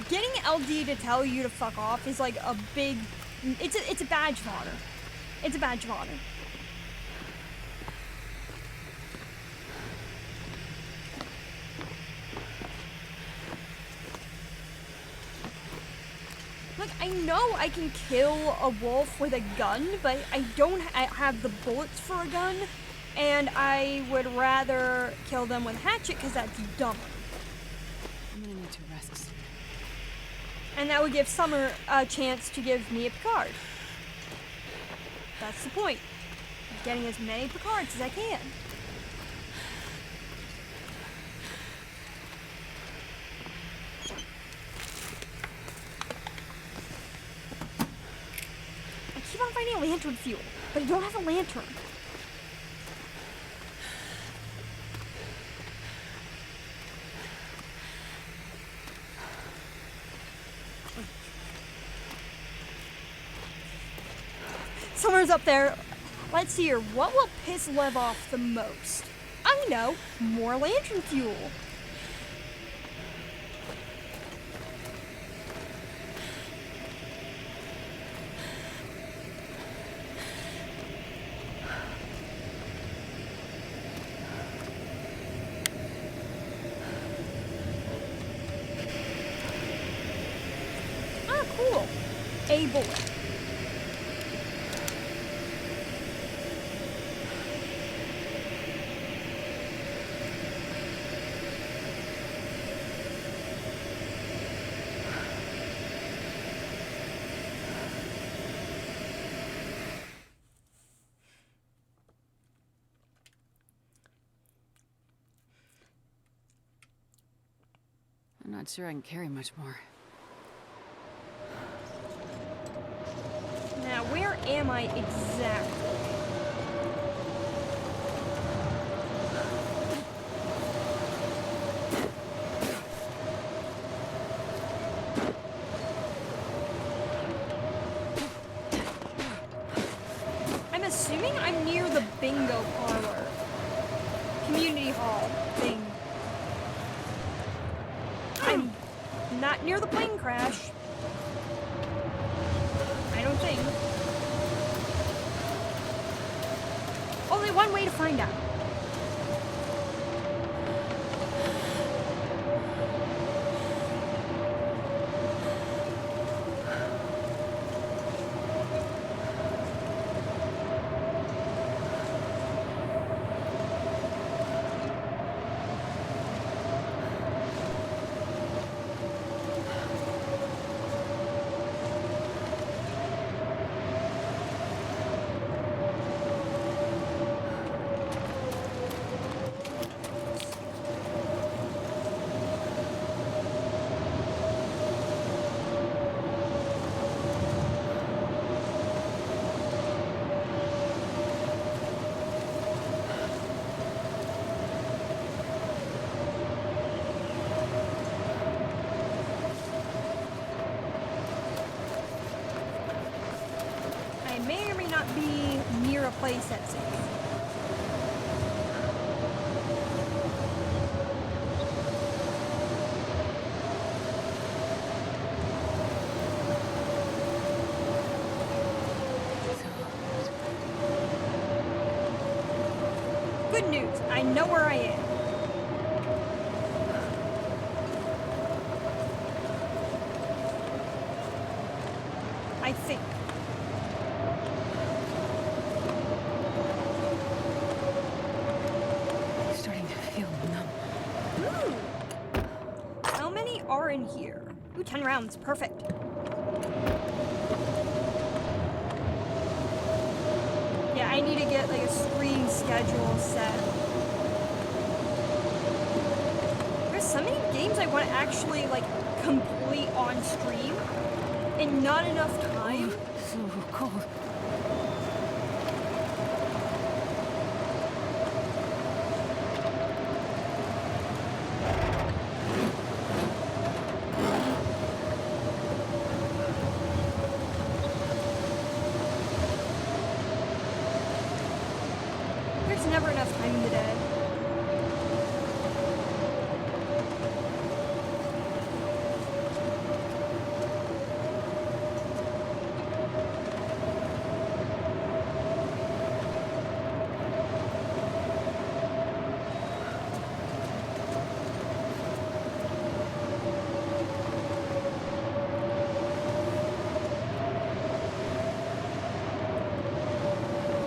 getting LD to tell you to fuck off is like a big, it's a badge of honor. It's a badge of honor. Look, I know I can kill a wolf with a gun, but I don't have the bullets for a gun, and I would rather kill them with a hatchet because that's dumber. I'm gonna need to rest. And that would give Summer a chance to give me a Picard. That's the point. Getting as many Picards as I can. I keep on finding lantern fuel, but I don't have a lantern. Summer's up there. Let's hear, what will piss Lev off the most? I know, more lantern fuel. Ah, cool. A bullet. I'm not sure I can carry much more. Now, where am I exactly? I'm assuming I'm near the bingo parlor. Community hall thing. I'm not near the plane crash. I don't think. Only one way to find out. I may or may not be near a place that's safe. Good news, I know where I am. I think. I'm starting to feel numb. Ooh. How many are in here? Ooh, 10 rounds, perfect. Yeah, I need to get like a screen schedule set. There's so many games I want to actually like complete on stream and not enough time. So cold. There's never enough time in the day.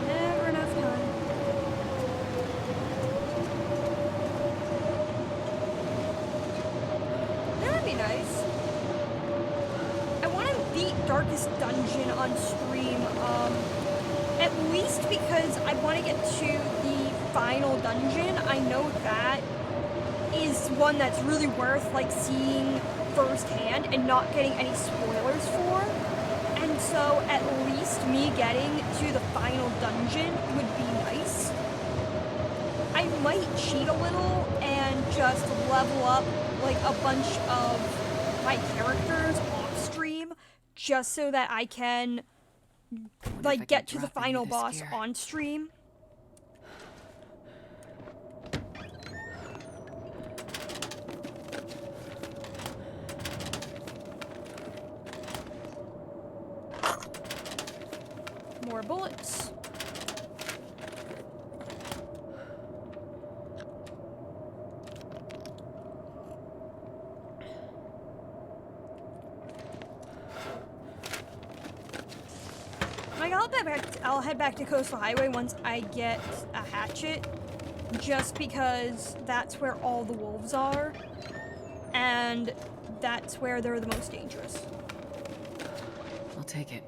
Never enough time. That'd be nice. I want to beat Darkest Dungeon on stream, at least because I want to get to the final dungeon. I know that is one that's really worth, like, seeing firsthand and not getting any spoilers for. And so, at least me getting to the final dungeon would be nice. I might cheat a little and just level up, like, a bunch of my characters off stream, just so that I can like get to the final boss on stream. More bullets. Like, I'll head back to Coastal Highway once I get a hatchet, just because that's where all the wolves are, and that's where they're the most dangerous. I'll take it.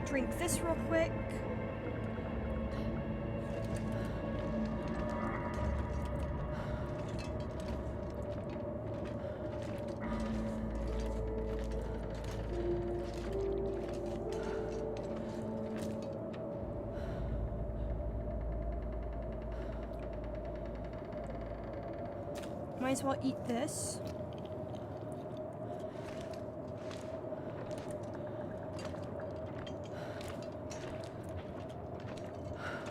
Drink this real quick. Might as well eat this.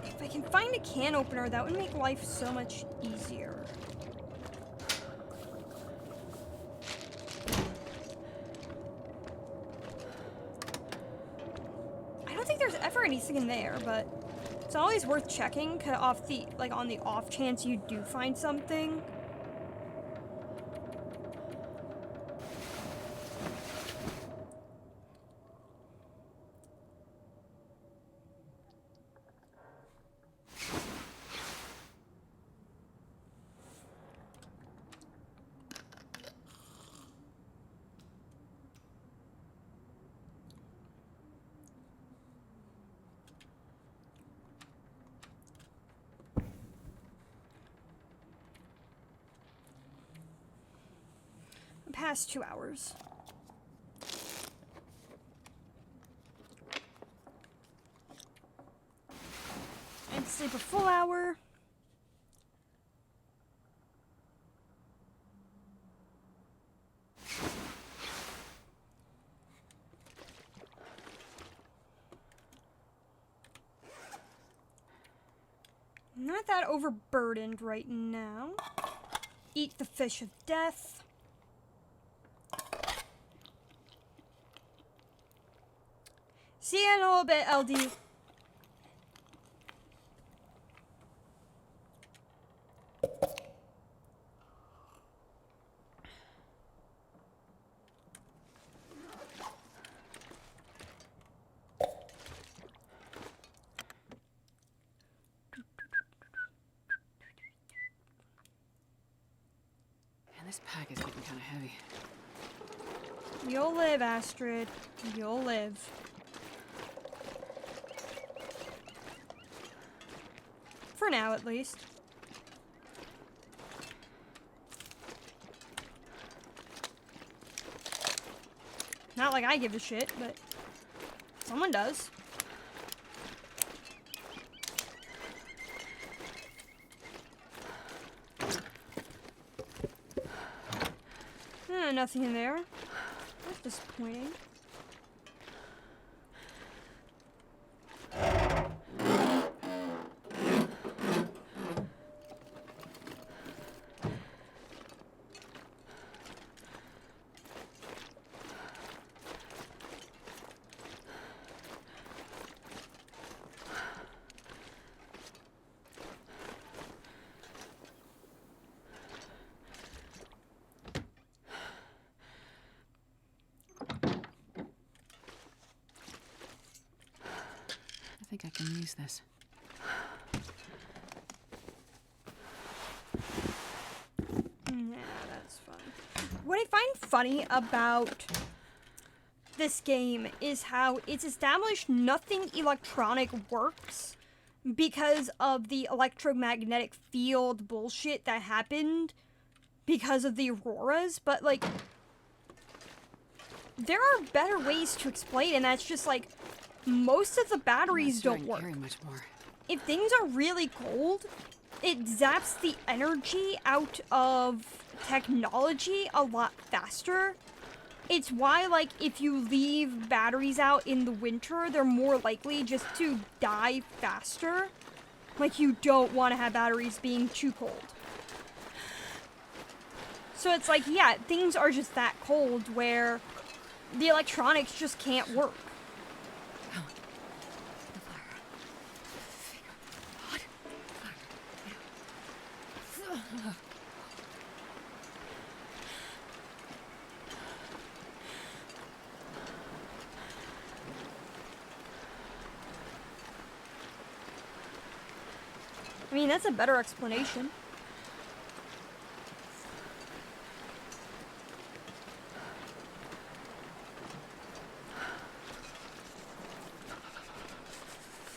If I can find a can opener, that would make life so much easier. I don't think there's ever anything in there, but it's always worth checking on the off chance you do find something. Past 2 hours. And sleep a full hour. Not that overburdened right now. Eat the fish of death. See you in a little bit, LD. Man, this pack is getting kind of heavy. You'll live, Astrid. You'll live. For now, at least. Not like I give a shit, but someone does. Nothing in there. That's disappointing. I think I can use this. Nah, that's fun. What I find funny about this game is how it's established nothing electronic works because of the electromagnetic field bullshit that happened because of the auroras, but like there are better ways to explain, and that's just like most of the batteries don't work. Carry much more. If things are really cold, it zaps the energy out of technology a lot faster. It's why, like, if you leave batteries out in the winter, they're more likely just to die faster. Like, you don't want to have batteries being too cold. So it's like, yeah, things are just that cold where the electronics just can't work. I mean, that's a better explanation.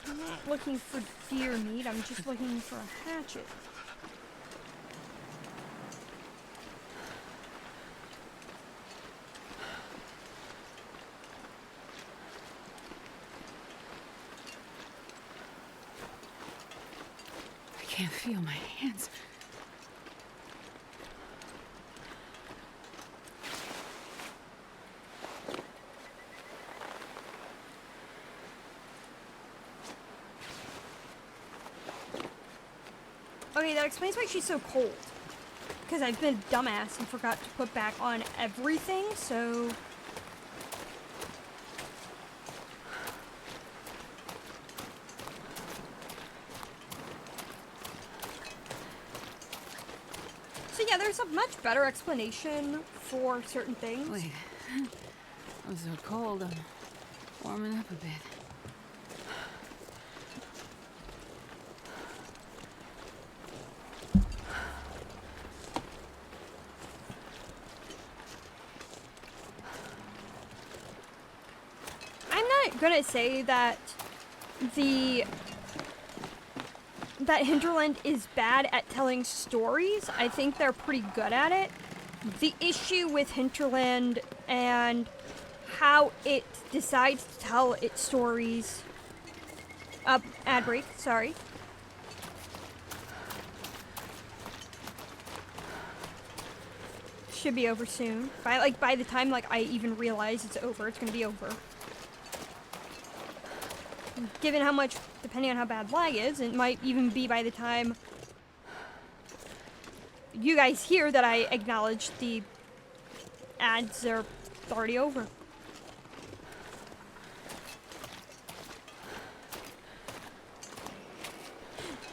I'm not looking for deer meat, I'm just looking for a hatchet. I can't feel my hands. Okay, that explains why she's so cold. Because I've been a dumbass and forgot to put back on everything, so... So yeah, there's a much better explanation for certain things. Wait. I'm so cold, I'm warming up a bit. I'm not gonna say that that Hinterland is bad at telling stories. I think they're pretty good at it. The issue with Hinterland and how it decides to tell its stories... ad break, sorry. Should be over soon. By the time I even realize it's over, it's gonna be over. Given how much, depending on how bad lag is, it might even be by the time you guys hear that I acknowledge the ads are already over.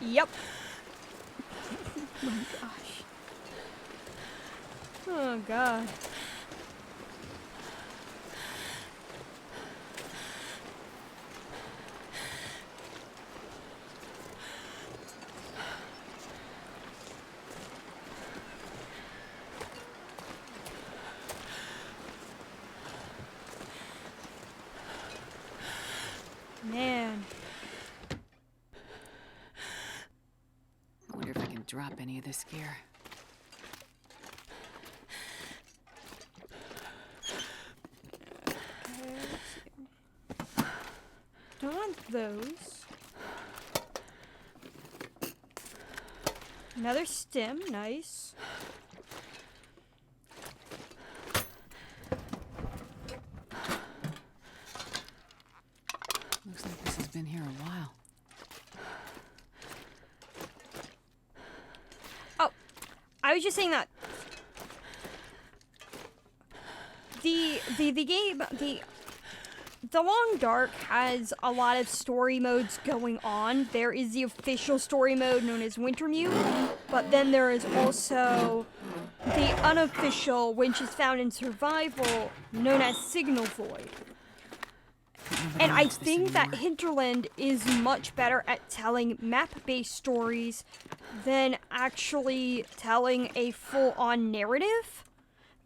Yep. Oh my gosh. Oh god. Man. I wonder if I can drop any of this gear. Okay, let's see. Don't want those. Another stem, nice. Looks like this has been here a while. Oh, I was just saying that the game, the Long Dark has a lot of story modes going on. There is the official story mode known as Wintermute, but then there is also the unofficial, which is found in Survival, known as Signal Void. And I think that Hinterland is much better at telling map-based stories than actually telling a full-on narrative.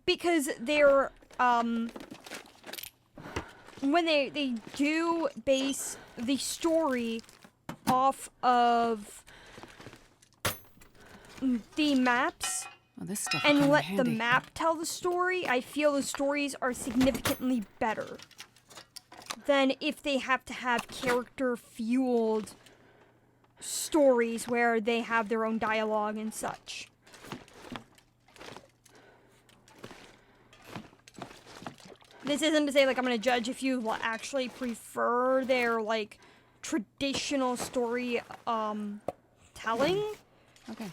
Because they're, when they do base the story off of the maps Well, this stuff and will come in let the handy. map tell the story, I feel the stories are significantly better than if they have to have character-fueled stories where they have their own dialogue and such. This isn't to say, like, I'm gonna judge if you actually prefer their, like, traditional story, telling. Okay.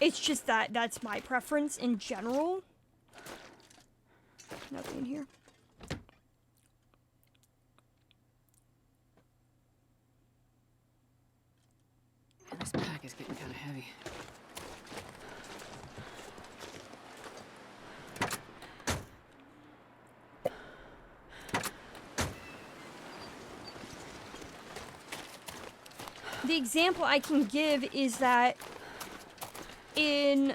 It's just that that's my preference in general. Nothing in here. And this pack is getting kind of heavy. The example I can give is that in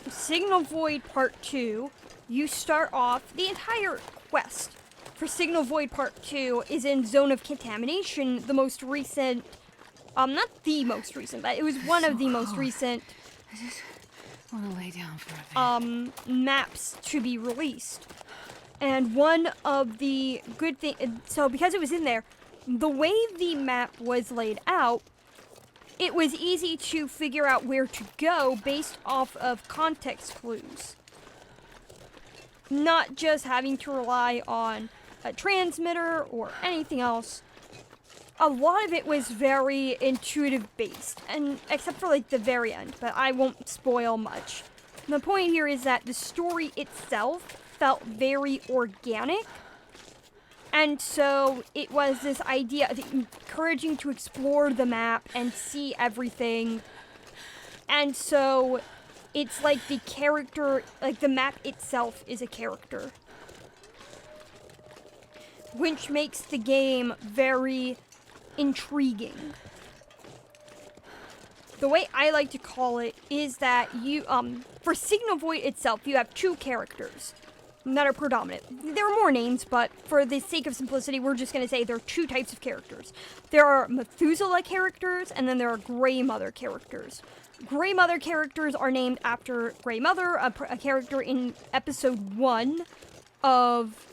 Signal Void Part 2, you start off the entire quest for Signal Void Part 2 is in Zone of Contamination, the most recent, not the most recent, but it was one of the most recent I just want to lay down for a bit. maps to be released. And one of the good things, so because it was in there, the way the map was laid out, it was easy to figure out where to go based off of context clues. Not just having to rely on a transmitter or anything else. A lot of it was very intuitive based, and except for like the very end, but I won't spoil much. The point here is that the story itself felt very organic. And so it was this idea of encouraging to explore the map and see everything. And so it's like the character, like the map itself is a character. Which makes the game very intriguing. The way I like to call it is that you, for Signal Void itself, you have two characters that are predominant. There are more names, but for the sake of simplicity, we're just going to say there are two types of characters. There are Methuselah characters, and then there are Grey Mother characters. Grey Mother characters are named after Grey Mother, a character in episode 1 of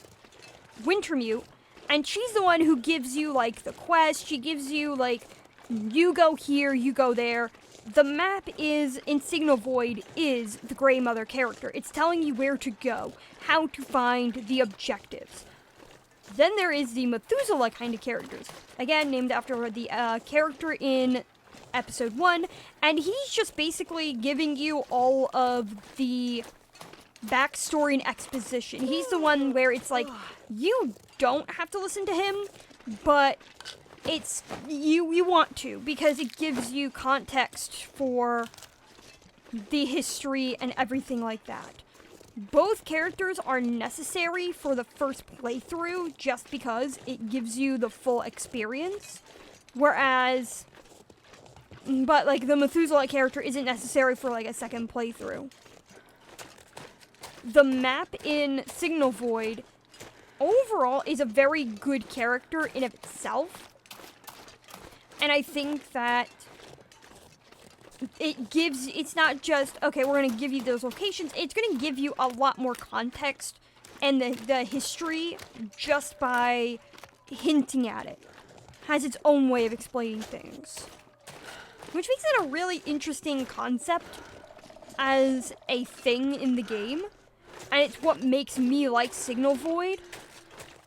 Wintermute, and she's the one who gives you, like, the quest. She gives you, like, you go here, you go there. The map is, in Signal Void, is the Grey Mother character. It's telling you where to go, how to find the objectives. Then there is the Methuselah kind of characters. Again, named after the character in episode 1. And he's just basically giving you all of the backstory and exposition. He's the one where it's like, you don't have to listen to him, but it's you want to, because it gives you context for the history and everything like that. Both characters are necessary for the first playthrough just because it gives you the full experience, whereas but like the Methuselah character isn't necessary for like a second playthrough. The map in Signal Void overall is a very good character in of itself. And I think that it's not just, okay, we're going to give you those locations. It's going to give you a lot more context and the history just by hinting at it. Has its own way of explaining things. Which makes it a really interesting concept as a thing in the game. And it's what makes me like Signal Void.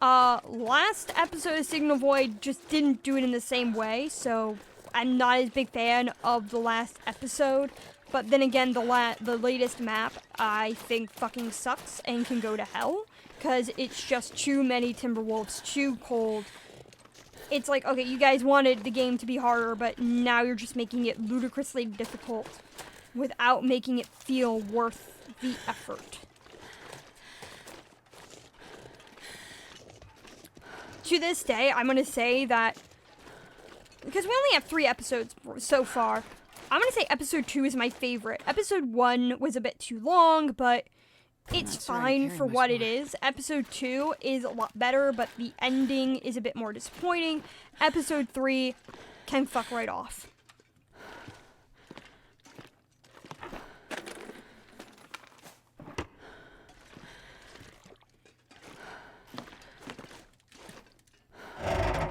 Last episode of Signal Void just didn't do it in the same way, so I'm not as big fan of the last episode. But then again, the latest map, I think fucking sucks and can go to hell, because it's just too many Timberwolves, too cold. It's like, okay, you guys wanted the game to be harder, but now you're just making it ludicrously difficult without making it feel worth the effort. To this day, I'm going to say that, because we only have 3 episodes so far, I'm going to say episode 2 is my favorite. Episode 1 was a bit too long, but it's fine for what it is. Episode 2 is a lot better, but the ending is a bit more disappointing. Episode 3 can fuck right off.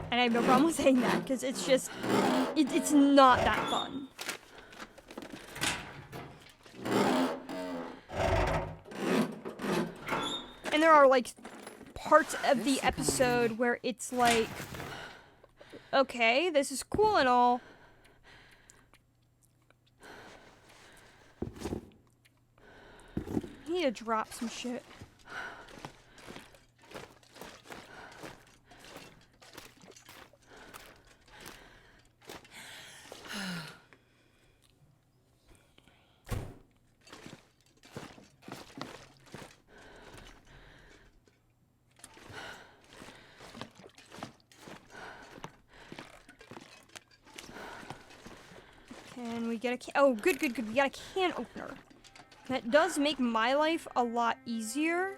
And I have no problem with saying that, because it's just, it's not that fun. And there are, like, parts of the episode where it's like, okay, this is cool and all. I need to drop some shit. Can we get a can? Oh, good. We got a can opener. That does make my life a lot easier.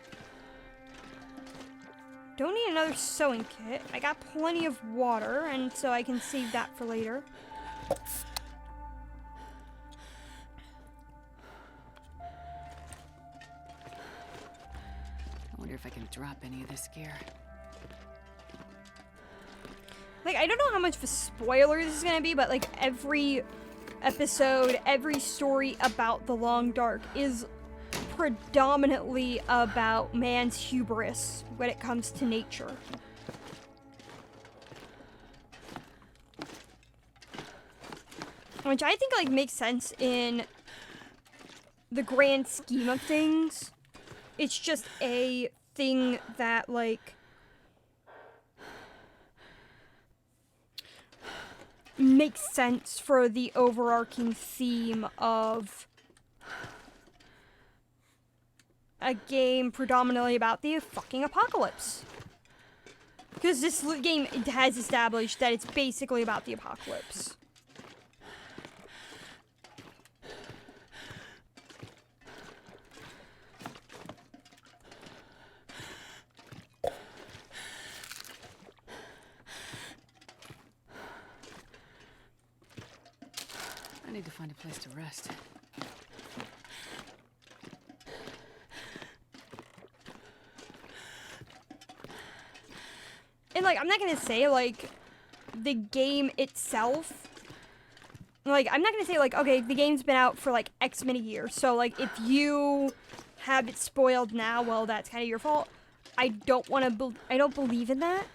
Don't need another sewing kit. I got plenty of water, and so I can save that for later. I wonder if I can drop any of this gear. Like, I don't know how much of a spoiler this is gonna be, but like every episode, every story about the Long Dark is predominantly about man's hubris when it comes to nature. Which I think, like, makes sense in the grand scheme of things. It's just a thing that, like, makes sense for the overarching theme of a game predominantly about the fucking apocalypse. Because this game has established that it's basically about the apocalypse. I need to find a place to rest. And, like, I'm not gonna say, like, the game itself, like, I'm not gonna say, like, okay, the game's been out for, like, X many years, so, like, if you have it spoiled now, well, that's kind of your fault. I don't believe in that.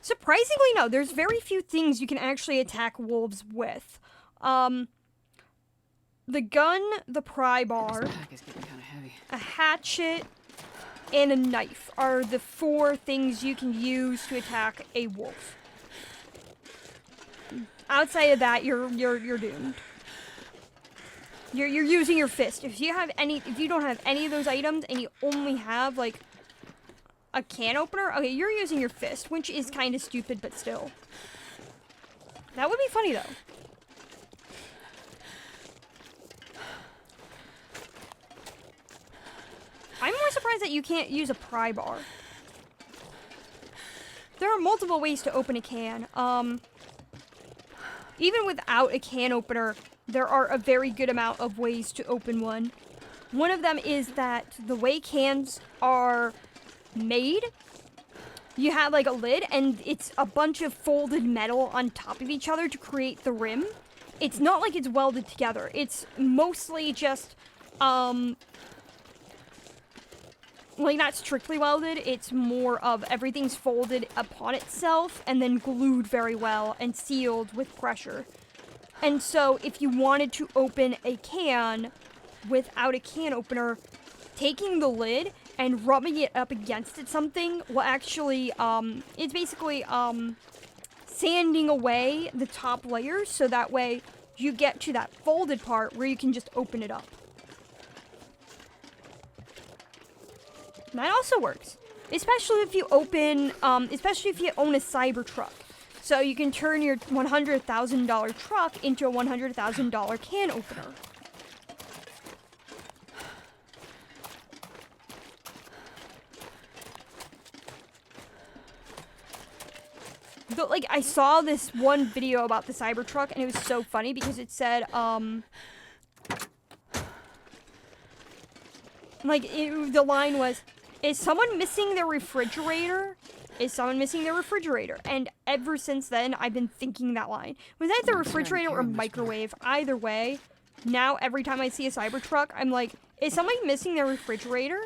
Surprisingly, no, there's very few things you can actually attack wolves with. The gun, the pry bar, This pack is getting kind of heavy. a hatchet, and a knife are the 4 things you can use to attack a wolf. Outside of that, you're doomed. You're using your fist. If you don't have any of those items and you only have, like, a can opener, okay, you're using your fist, which is kind of stupid, but still. That would be funny, though. I'm more surprised that you can't use a pry bar. There are multiple ways to open a can. Even without a can opener, there are a very good amount of ways to open one. One of them is that the way cans are made, you have like a lid and it's a bunch of folded metal on top of each other to create the rim. It's not like it's welded together. It's mostly just, like, not strictly welded. It's more of everything's folded upon itself and then glued very well and sealed with pressure. And so if you wanted to open a can without a can opener, taking the lid and rubbing it up against something will actually, it's basically, sanding away the top layers so that way you get to that folded part where you can just open it up. And that also works, especially if you own a Cybertruck. So you can turn your $100,000 truck into a $100,000 can opener. like, I saw this one video about the Cybertruck, and it was so funny because it said, the line was, is someone missing their refrigerator? Is someone missing their refrigerator? And ever since then, I've been thinking that line. Was that the refrigerator or microwave? Either way, now every time I see a Cybertruck, I'm like, is somebody missing their refrigerator?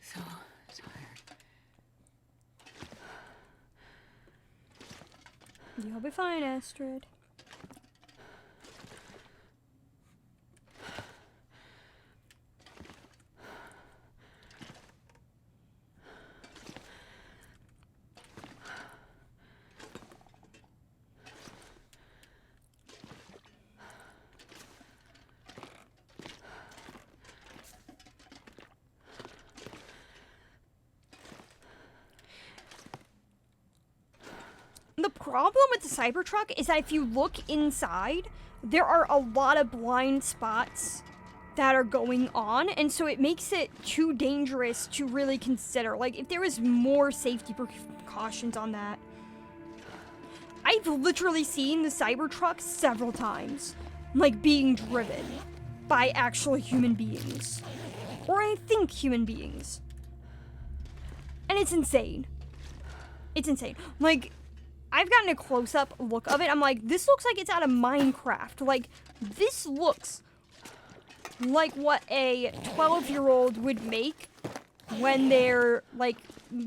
So tired. You'll be fine, Astrid. The problem with the Cybertruck is that if you look inside, there are a lot of blind spots that are going on, and so it makes it too dangerous to really consider. Like, if there was more safety precautions on that. I've literally seen the Cybertruck several times, like, being driven by actual human beings. Or I think human beings. And it's insane. It's insane. Like, I've gotten a close-up look of it. I'm like, this looks like it's out of Minecraft. Like, this looks like what a 12-year-old would make when they're, like,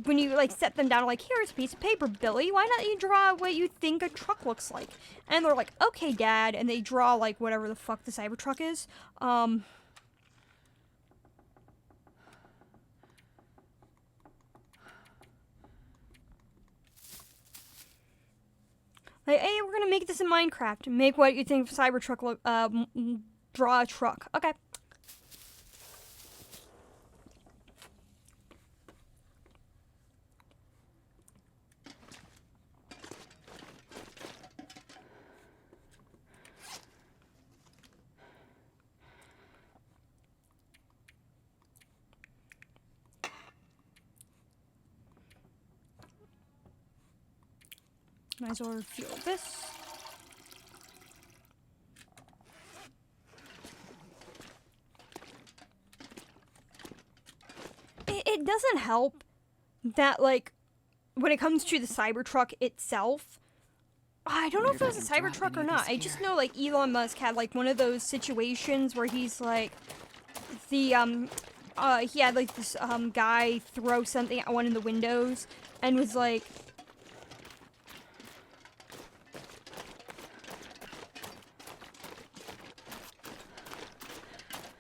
when you, like, set them down, like, here's a piece of paper, Billy. Why not you draw what you think a truck looks like? And they're like, okay, Dad. And they draw, like, whatever the fuck the Cybertruck is. Like, hey, we're gonna make this in Minecraft. Make what you think Cybertruck look, draw a truck. Okay. Might as well refuel this. It doesn't help that, like, when it comes to the Cybertruck itself, I don't know if it was a Cybertruck or not. I just know, like, Elon Musk had, like, one of those situations where he's, like, he had, like, this, guy throw something at one of the windows and was, like,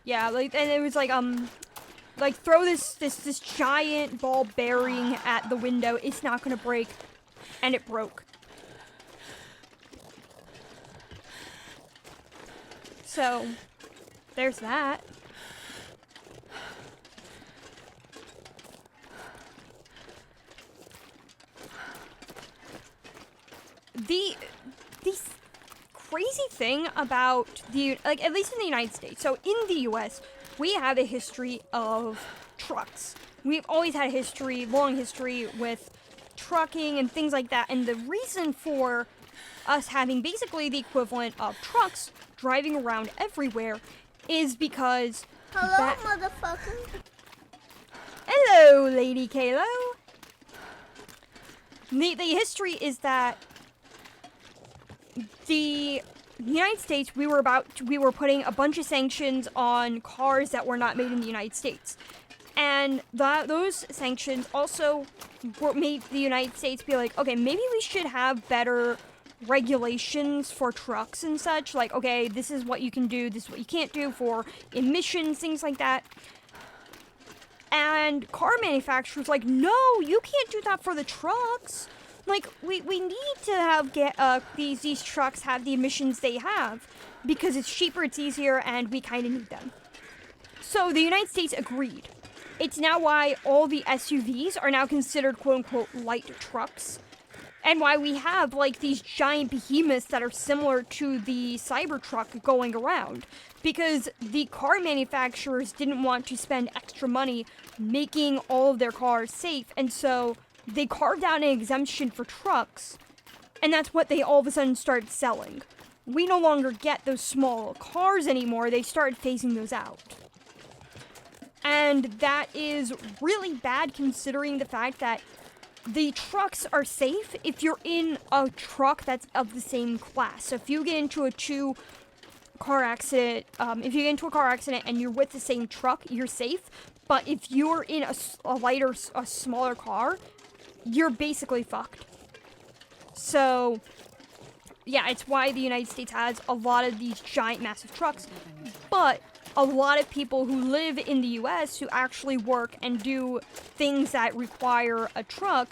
yeah, like, and it was like throw this giant ball bearing at the window. It's not gonna break, and it broke. So, there's that. The crazy thing about like, at least in the United States, so in the US, we have a history of trucks. We've always had a history, long history with trucking and things like that, and the reason for us having basically the equivalent of trucks driving around everywhere is because Hello, motherfucker. Hello, Lady Kalo. The history is that the United States, we were putting a bunch of sanctions on cars that were not made in the United States. And those sanctions also made the United States be like, okay, maybe we should have better regulations for trucks and such. Like, okay, this is what you can do, this is what you can't do for emissions, things like that. And car manufacturers like, no, you can't do that for the trucks. Like, we need to have these trucks have the emissions they have because it's cheaper, it's easier, and we kind of need them. So the United States agreed. It's now why all the SUVs are now considered quote-unquote light trucks. And why we have, like, these giant behemoths that are similar to the Cybertruck going around. Because the car manufacturers didn't want to spend extra money making all of their cars safe, and so they carved out an exemption for trucks, and that's what they all of a sudden started selling. We no longer get those small cars anymore, they started phasing those out. And that is really bad considering the fact that the trucks are safe if you're in a truck that's of the same class. So if you get into a car accident, if you get into a car accident and you're with the same truck, you're safe. But if you're in a smaller car, you're basically fucked. So, yeah, it's why the United States has a lot of these giant, massive trucks. But a lot of people who live in the US who actually work and do things that require a truck,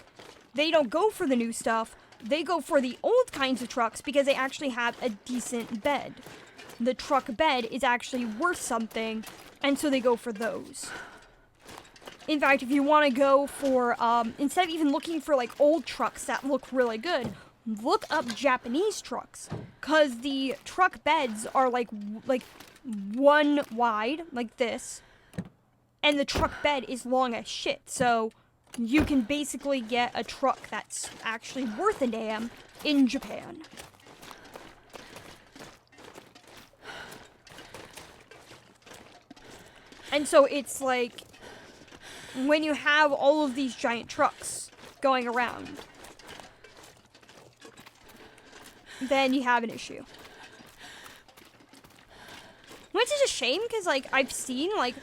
they don't go for the new stuff. They go for the old kinds of trucks because they actually have a decent bed. The truck bed is actually worth something, and so they go for those. In fact, if you want to go for, instead of even looking for, like, old trucks that look really good, look up Japanese trucks. Because the truck beds are, like, one wide, like this, and the truck bed is long as shit. So you can basically get a truck that's actually worth a damn in Japan. And so it's like, when you have all of these giant trucks going around, then you have an issue. Which is a shame, because, like, I've seen, like,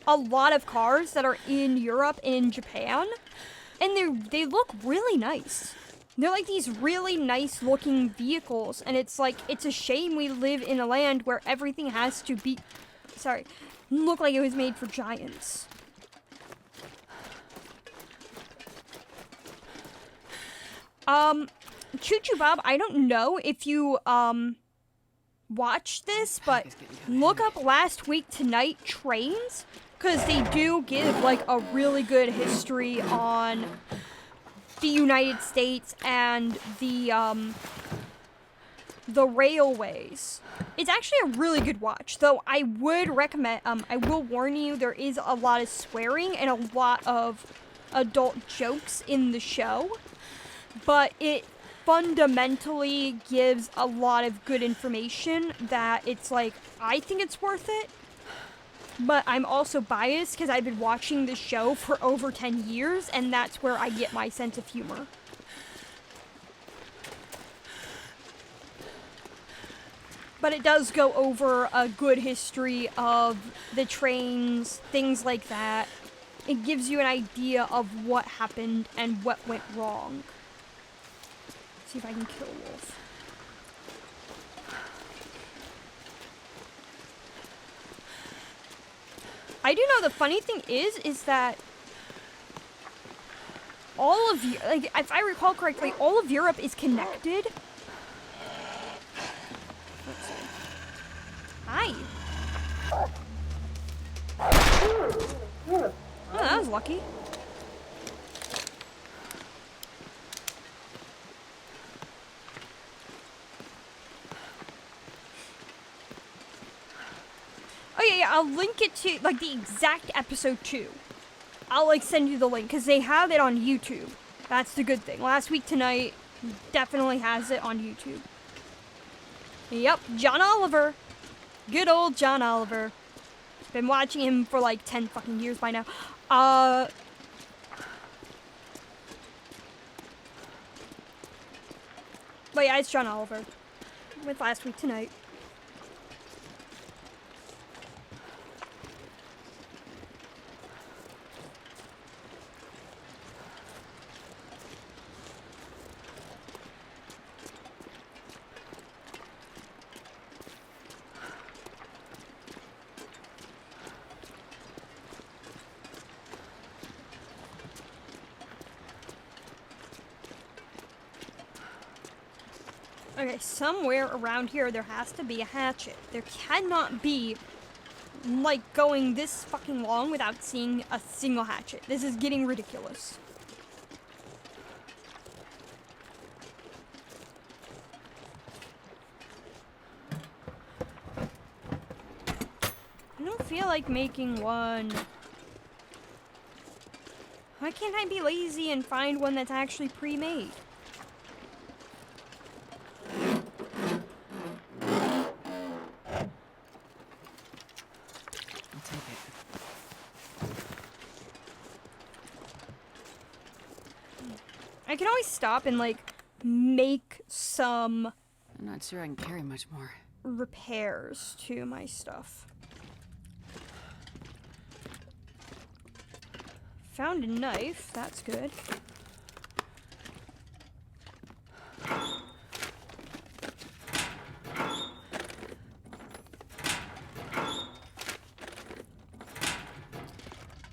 a lot of cars that are in Europe and in Japan, and they look really nice. They're, like, these really nice-looking vehicles, and it's, like, it's a shame we live in a land where everything has to be, look like it was made for giants. Choo Choo Bob, I don't know if you, watch this, but look up Last Week Tonight trains, because they do give, like, a really good history on the United States and the railways. It's actually a really good watch, though I would recommend, I will warn you, there is a lot of swearing and a lot of adult jokes in the show, but it fundamentally gives a lot of good information that it's like, I think it's worth it, but I'm also biased because I've been watching this show for over 10 years, and that's where I get my sense of humor. But it does go over a good history of the trains, things like that. It gives you an idea of what happened and what went wrong. See if I can kill Wolf. I do know the funny thing is that all of you, like, if I recall correctly, all of Europe is connected. Let's see. Hi. Oh, that was lucky. Oh yeah, I'll link it to, like, the exact episode 2. I'll, like, send you the link, because they have it on YouTube. That's the good thing. Last Week Tonight definitely has it on YouTube. Yep, John Oliver. Good old John Oliver. Been watching him for, like, 10 fucking years by now. But yeah, it's John Oliver. With Last Week Tonight. Okay, somewhere around here there has to be a hatchet. There cannot be, like, going this fucking long without seeing a single hatchet. This is getting ridiculous. feel like making one. Why can't I be lazy and find one that's actually pre-made? I'll take it. I can always stop and, like, make some I'm not sure I can carry much more. repairs to my stuff. Found a knife, that's good.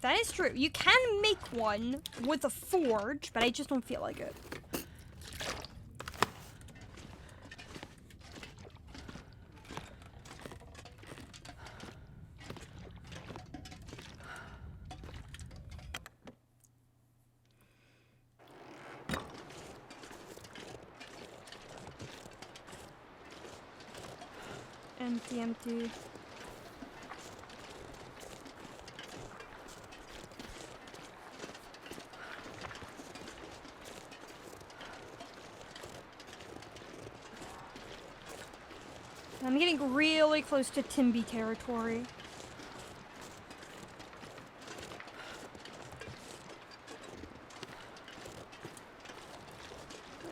That is true. You can make one with a forge, but I just don't feel like it. Empty, empty. I'm getting really close to Timby territory.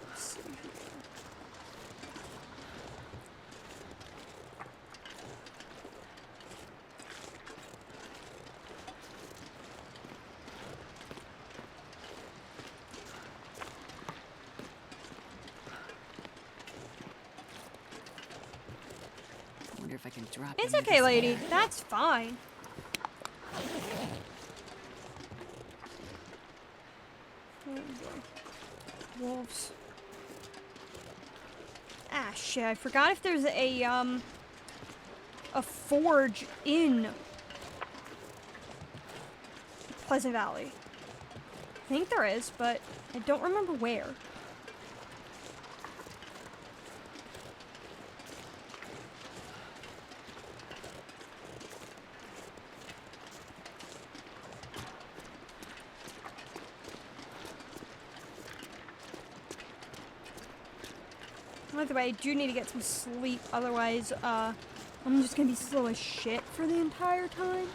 Let's see here. I wonder if I can drop It's into okay, this lady. air. That's fine. Oh boy. Wolves. Ah, shit. I forgot if there's a forge in Pleasant Valley. I think there is, but I don't remember where. By the way, I do need to get some sleep, otherwise, I'm just gonna be slow as shit for the entire time.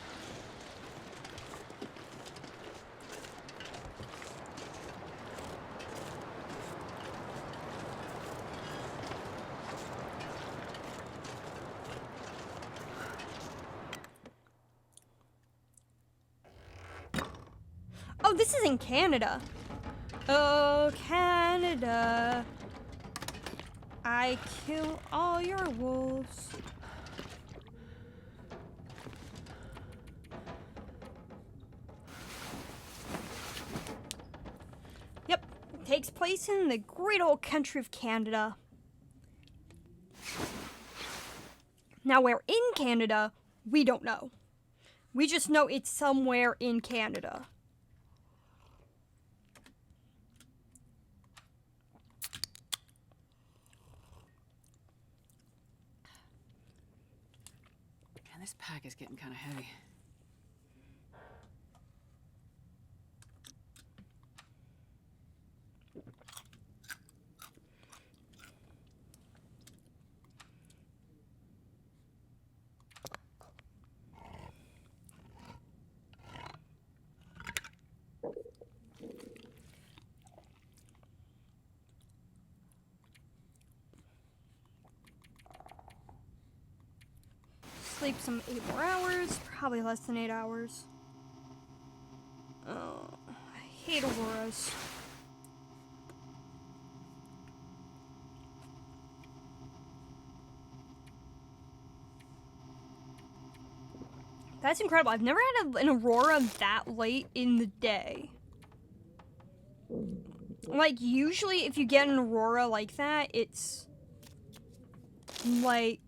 Oh, this is in Canada. Oh, Canada. I kill all your wolves. Yep, takes place in the great old country of Canada. Now, where in Canada, we don't know. We just know it's somewhere in Canada. Man, this pack is getting kind of heavy. Sleep some 8 more hours, probably less than 8 hours. Oh, I hate auroras. That's incredible. I've never had an aurora that late in the day. Like, usually if you get an aurora like that, it's like...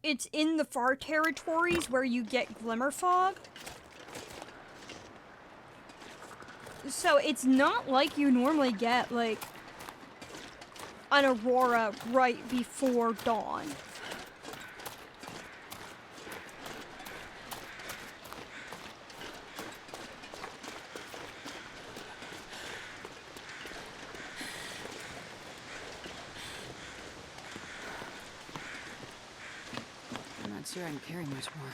It's in the far territories where you get glimmer fog. So it's not like you normally get, like, an aurora right before dawn. sure I can carry much more.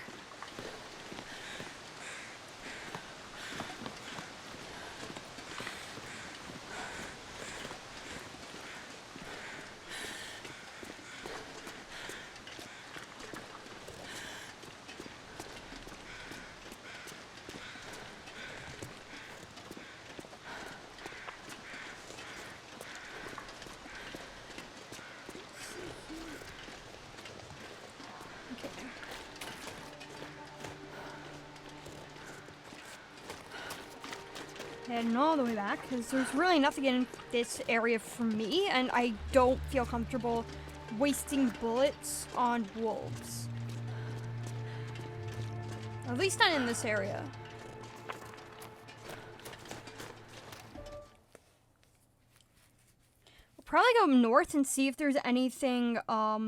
Heading all the way back because there's really nothing in this area for me, and I don't feel comfortable wasting bullets on wolves. At least not in this area. We'll probably go north and see if there's anything up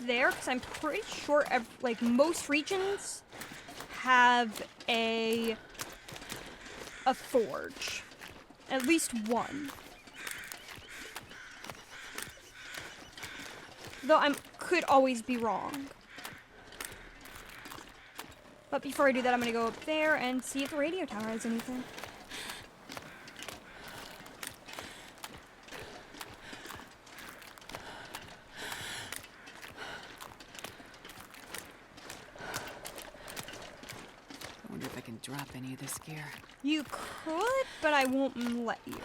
there, because I'm pretty sure like most regions have a forge. At least one. Though I could always be wrong. But before I do that, I'm gonna go up there and see if the radio tower has anything. I wonder if I can drop any of this gear. You could, but I won't let you.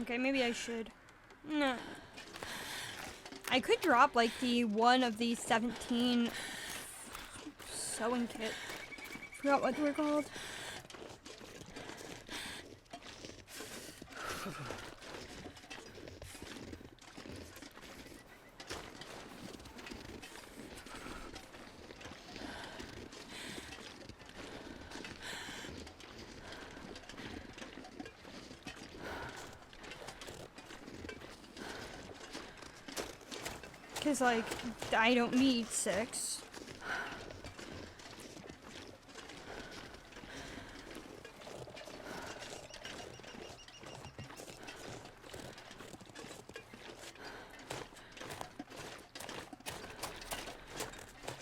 Okay, maybe I should. No. I could drop like the one of these 17 sewing kit. Forgot what they were called. Because, like, I don't need 6.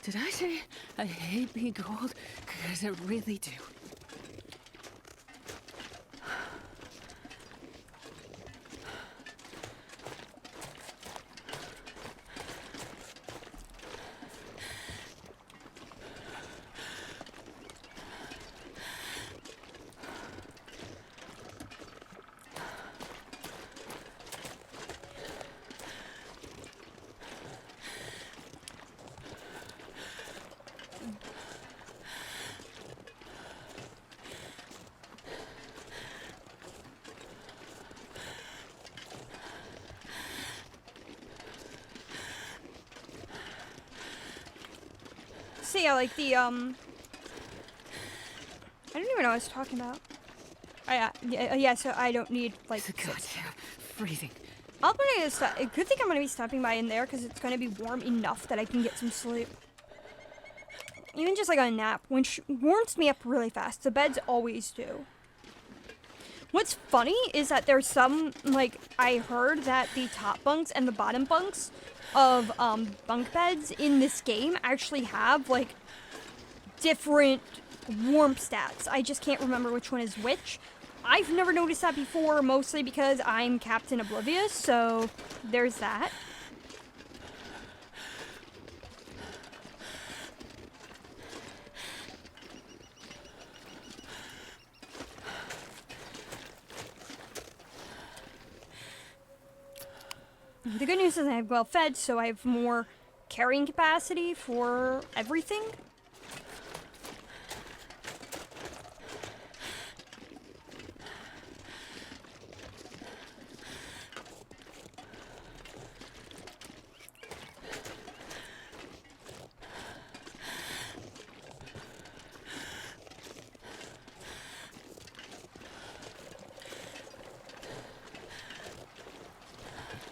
Did I say I hate being cold? Because I really do. So yeah, like the, I don't even know what I was talking about. Yeah, so I don't need, like, God, yeah, freezing. I'm gonna good thing I'm gonna be stopping by in there, because it's gonna be warm enough that I can get some sleep. Even just, like, a nap, which warms me up really fast. The beds always do. What's funny is that there's some, like, I heard that the top bunks and the bottom bunks of, bunk beds in this game actually have, like, different warmth stats. I just can't remember which one is which. I've never noticed that before, mostly because I'm Captain Oblivious, so there's that. The good news is I'm well fed, so I have more carrying capacity for everything.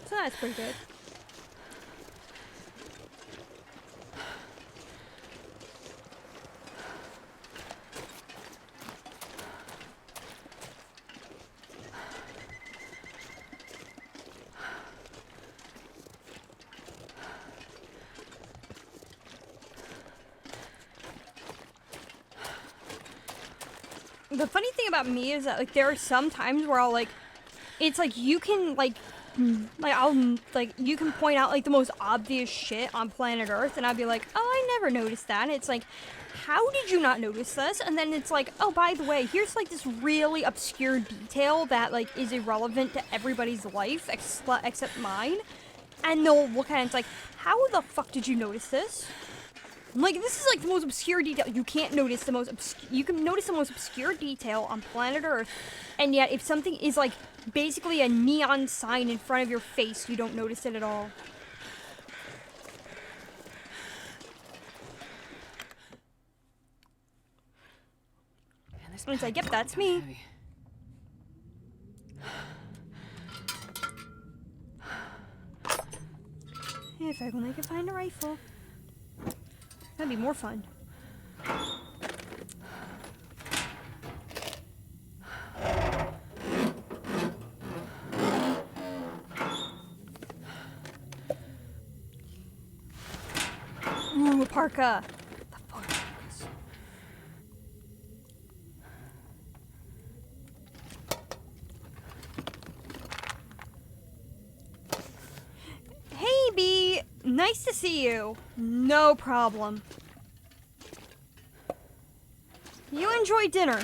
So that's pretty good. The funny thing about me is that, like, there are some times where I'll, like, it's like you can, like, you can point out, like, the most obvious shit on planet Earth, and I'll be like, oh, I never noticed that. And it's like, how did you not notice this? And then it's like, oh, by the way, here's, like, this really obscure detail that, like, is irrelevant to everybody's life except mine. And they'll look at it and it's like, how the fuck did you notice this? Like, this is, like, the most obscure detail. You can't notice the most you can notice the most obscure detail on planet Earth, and yet if something is, like, basically a neon sign in front of your face, you don't notice it at all. Man, this And it's like, yep, pack's that's kinda me. heavy. If I only could find a rifle. That'd be more fun. Ooh, a parka. The fuck is this? Hey, B. Nice to see you. No problem. You enjoy dinner.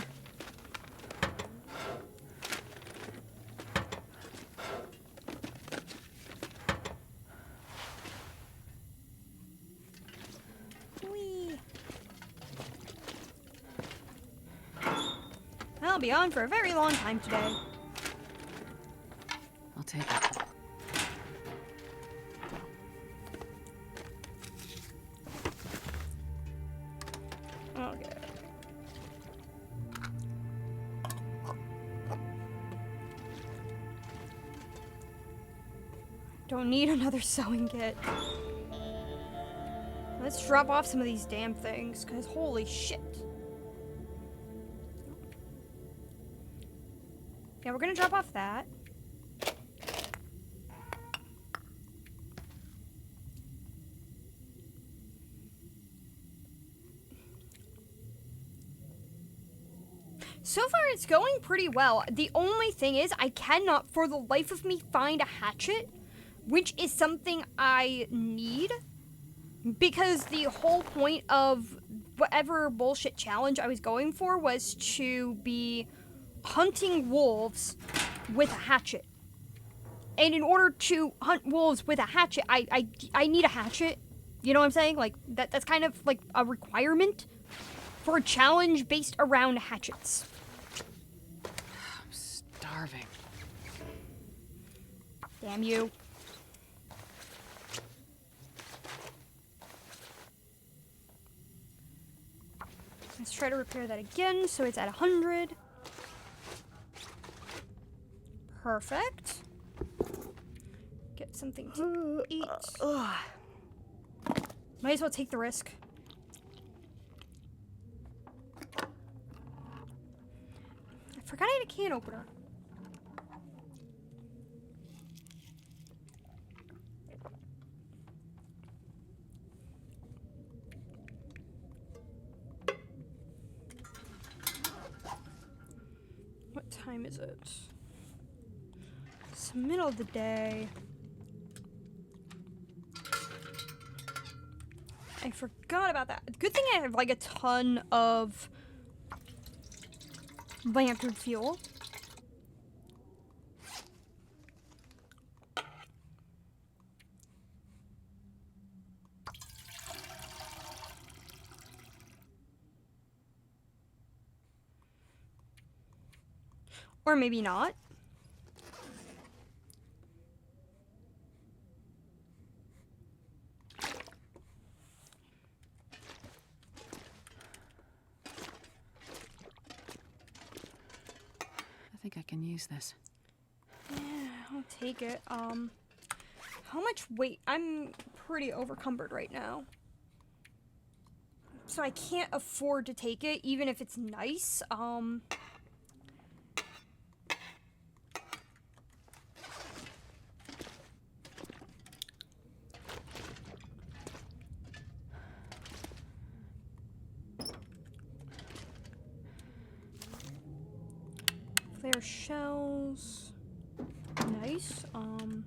Whee. I'll be on for a very long time today. I'll take it. Okay. Don't need another sewing kit. Let's drop off some of these damn things, because holy shit. Yeah, we're gonna drop off that. So far, it's going pretty well. The only thing is, I cannot, for the life of me, find a hatchet, which is something I need. Because the whole point of whatever bullshit challenge I was going for was to be hunting wolves with a hatchet. And in order to hunt wolves with a hatchet, I need a hatchet. You know what I'm saying? Like, that's kind of like a requirement for a challenge based around hatchets. I'm starving. Damn you. Let's try to repair that again, so it's at 100. Perfect. Get something to eat. Might as well take the risk. I forgot I had a can opener. What time is it? It's the middle of the day. I forgot about that. Good thing I have like a ton of lantern fuel. Or maybe not. I think I can use this. Yeah, I'll take it. How much weight? I'm pretty overcumbered right now. So I can't afford to take it, even if it's nice. Clear shells. Nice. I'm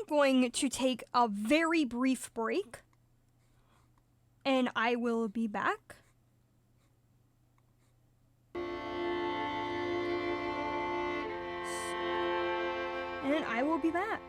going to take a very brief break, and I will be back. And I will be back.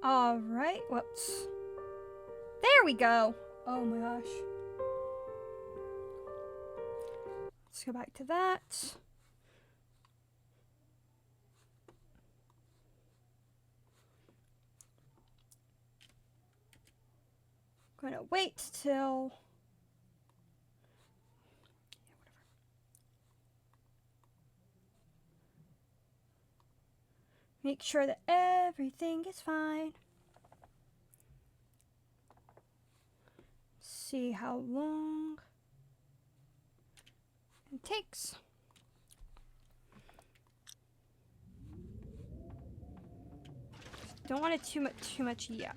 Alright, whoops. There we go! Oh my gosh. Let's go back to that. I'm gonna wait till... Make sure that everything is fine. See how long it takes. Don't want it too much yet.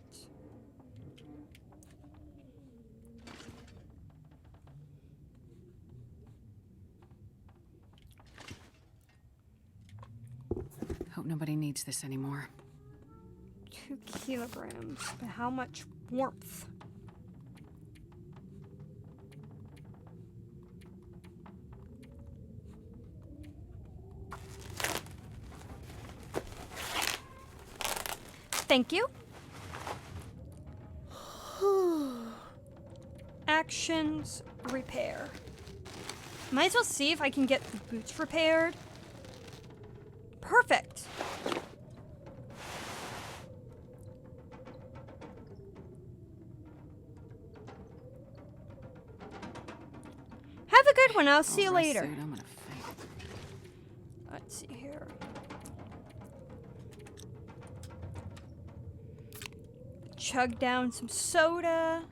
Hope nobody needs this anymore. 2 kilograms, but how much warmth? Thank you. Actions, repair. Might as well see if I can get the boots repaired. Perfect. Have a good one. I'll see you later. I'm gonna faint. Let's see here. Chug down some soda.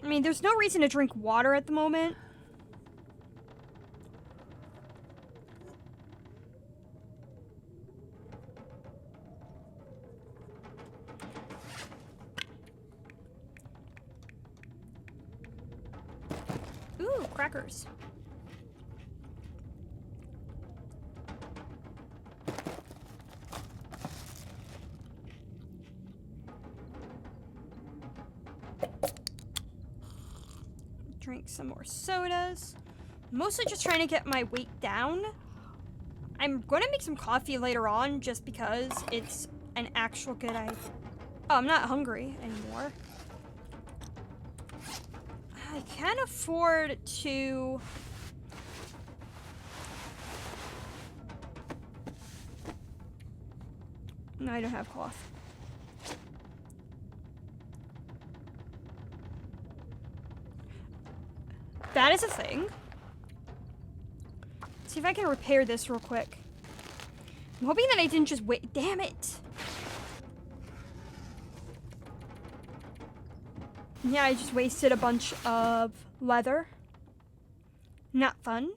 I mean, there's no reason to drink water at the moment. Ooh, crackers. Drink some more sodas. Mostly just trying to get my weight down. I'm going to make some coffee later on just because it's an actual good idea. Oh, I'm not hungry anymore. I can't afford to... No, I don't have cloth. That is a thing. Let's see if I can repair this real quick. I'm hoping that I didn't just wait. Damn it! Yeah, I just wasted a bunch of leather. Not fun.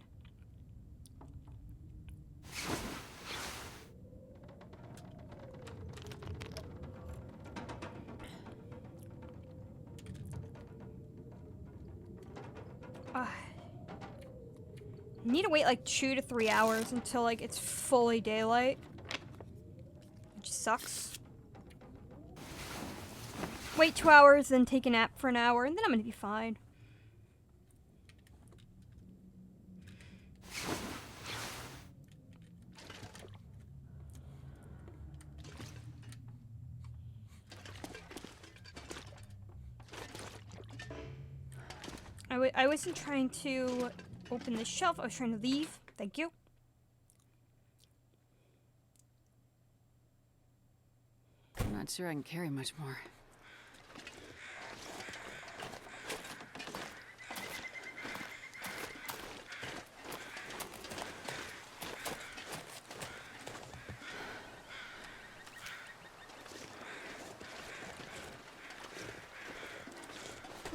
Need to wait like 2 to 3 hours until like it's fully daylight. Which sucks. Wait 2 hours, then take a nap for an hour, and then I'm gonna be fine. I wasn't trying to open the shelf. I was trying to leave. Thank you. I'm not sure I can carry much more.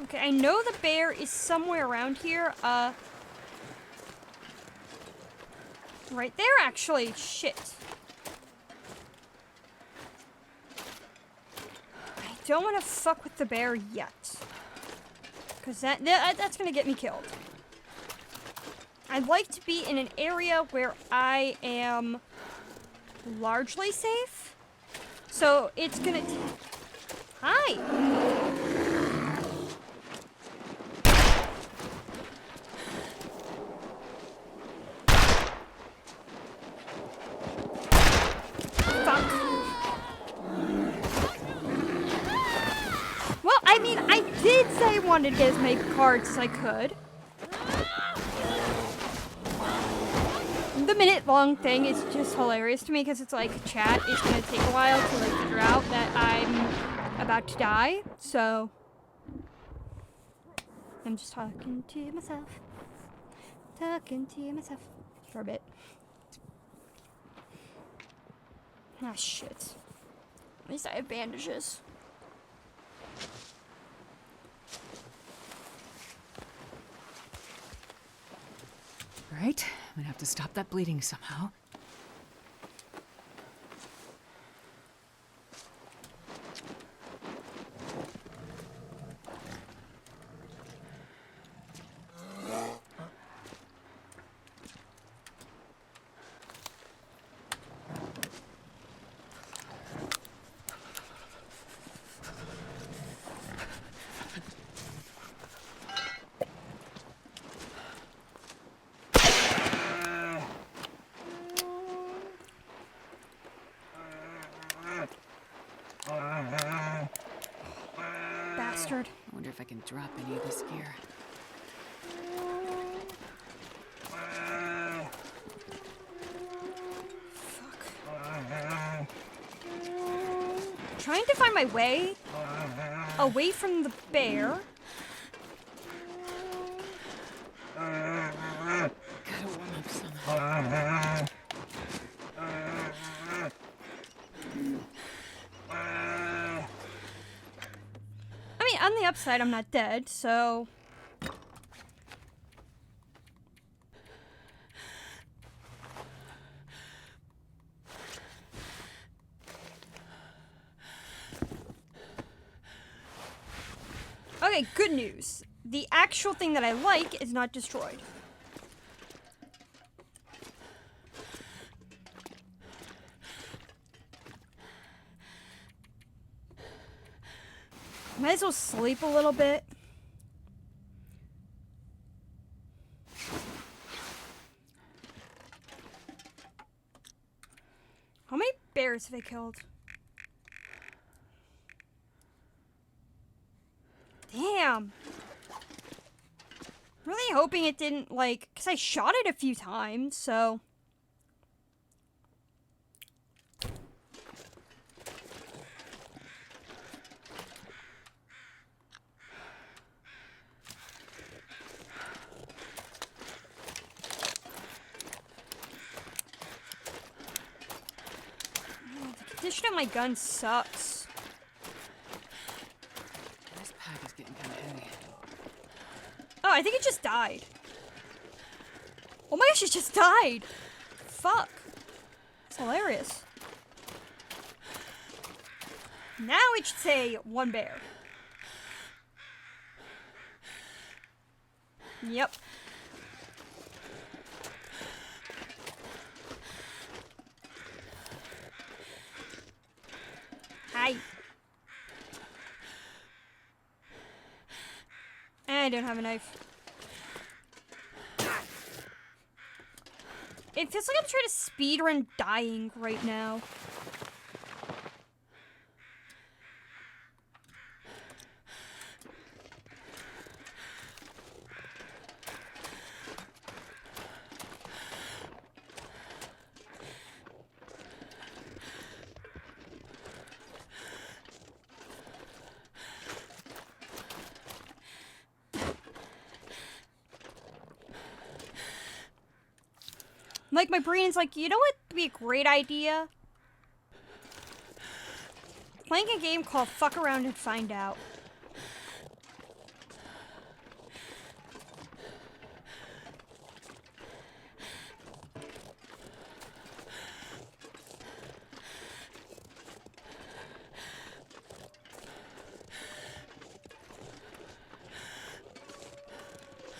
Okay, I know the bear is somewhere around here. Right there, actually. Shit. I don't want to fuck with the bear yet. Because that's going to get me killed. I'd like to be in an area where I am largely safe. So it's going to... Hi! I wanted to get as many cards as I could. The minute-long thing is just hilarious to me because it's like chat is going to take a while to like figure out that I'm about to die. So I'm just talking to myself. Talking to myself for a bit. Ah, shit. At least I have bandages. Right, I'm gonna have to stop that bleeding somehow. Bastard. I wonder if I can drop any of this gear. Fuck. Trying to find my way away from the bear. Gotta warm up somehow. on the upside, I'm not dead, so... Okay, good news. The actual thing that I like is not destroyed. Might as well sleep a little bit. How many bears have I killed? Damn. Really hoping it didn't, like, because I shot it a few times, so... The condition of my gun sucks. This pack is getting kind of heavy. Oh, I think it just died. Oh my gosh, it just died. Fuck. It's hilarious. Now it should say 1 bear. Yep. Hi. I don't have a knife. It feels like I'm trying to speedrun dying right now. Like, my brain's like, you know what would be a great idea? Playing a game called Fuck Around and Find Out.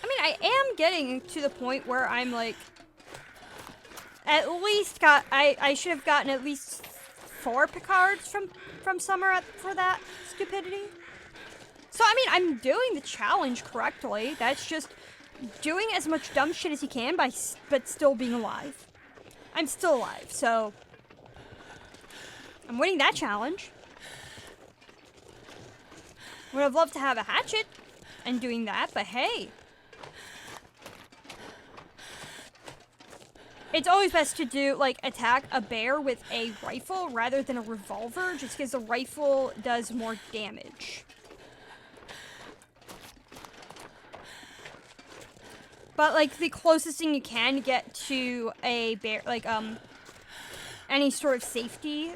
I mean, I am getting to the point where I'm like, at least I should have gotten at least 4 Picards from Summer for that stupidity. So, I mean, I'm doing the challenge correctly. That's just doing as much dumb shit as you can but still being alive. I'm still alive, so I'm winning that challenge. Would have loved to have a hatchet and doing that, but hey. It's always best to do, like, attack a bear with a rifle rather than a revolver, just because the rifle does more damage. But, like, the closest thing you can get to a bear, like, any sort of safety.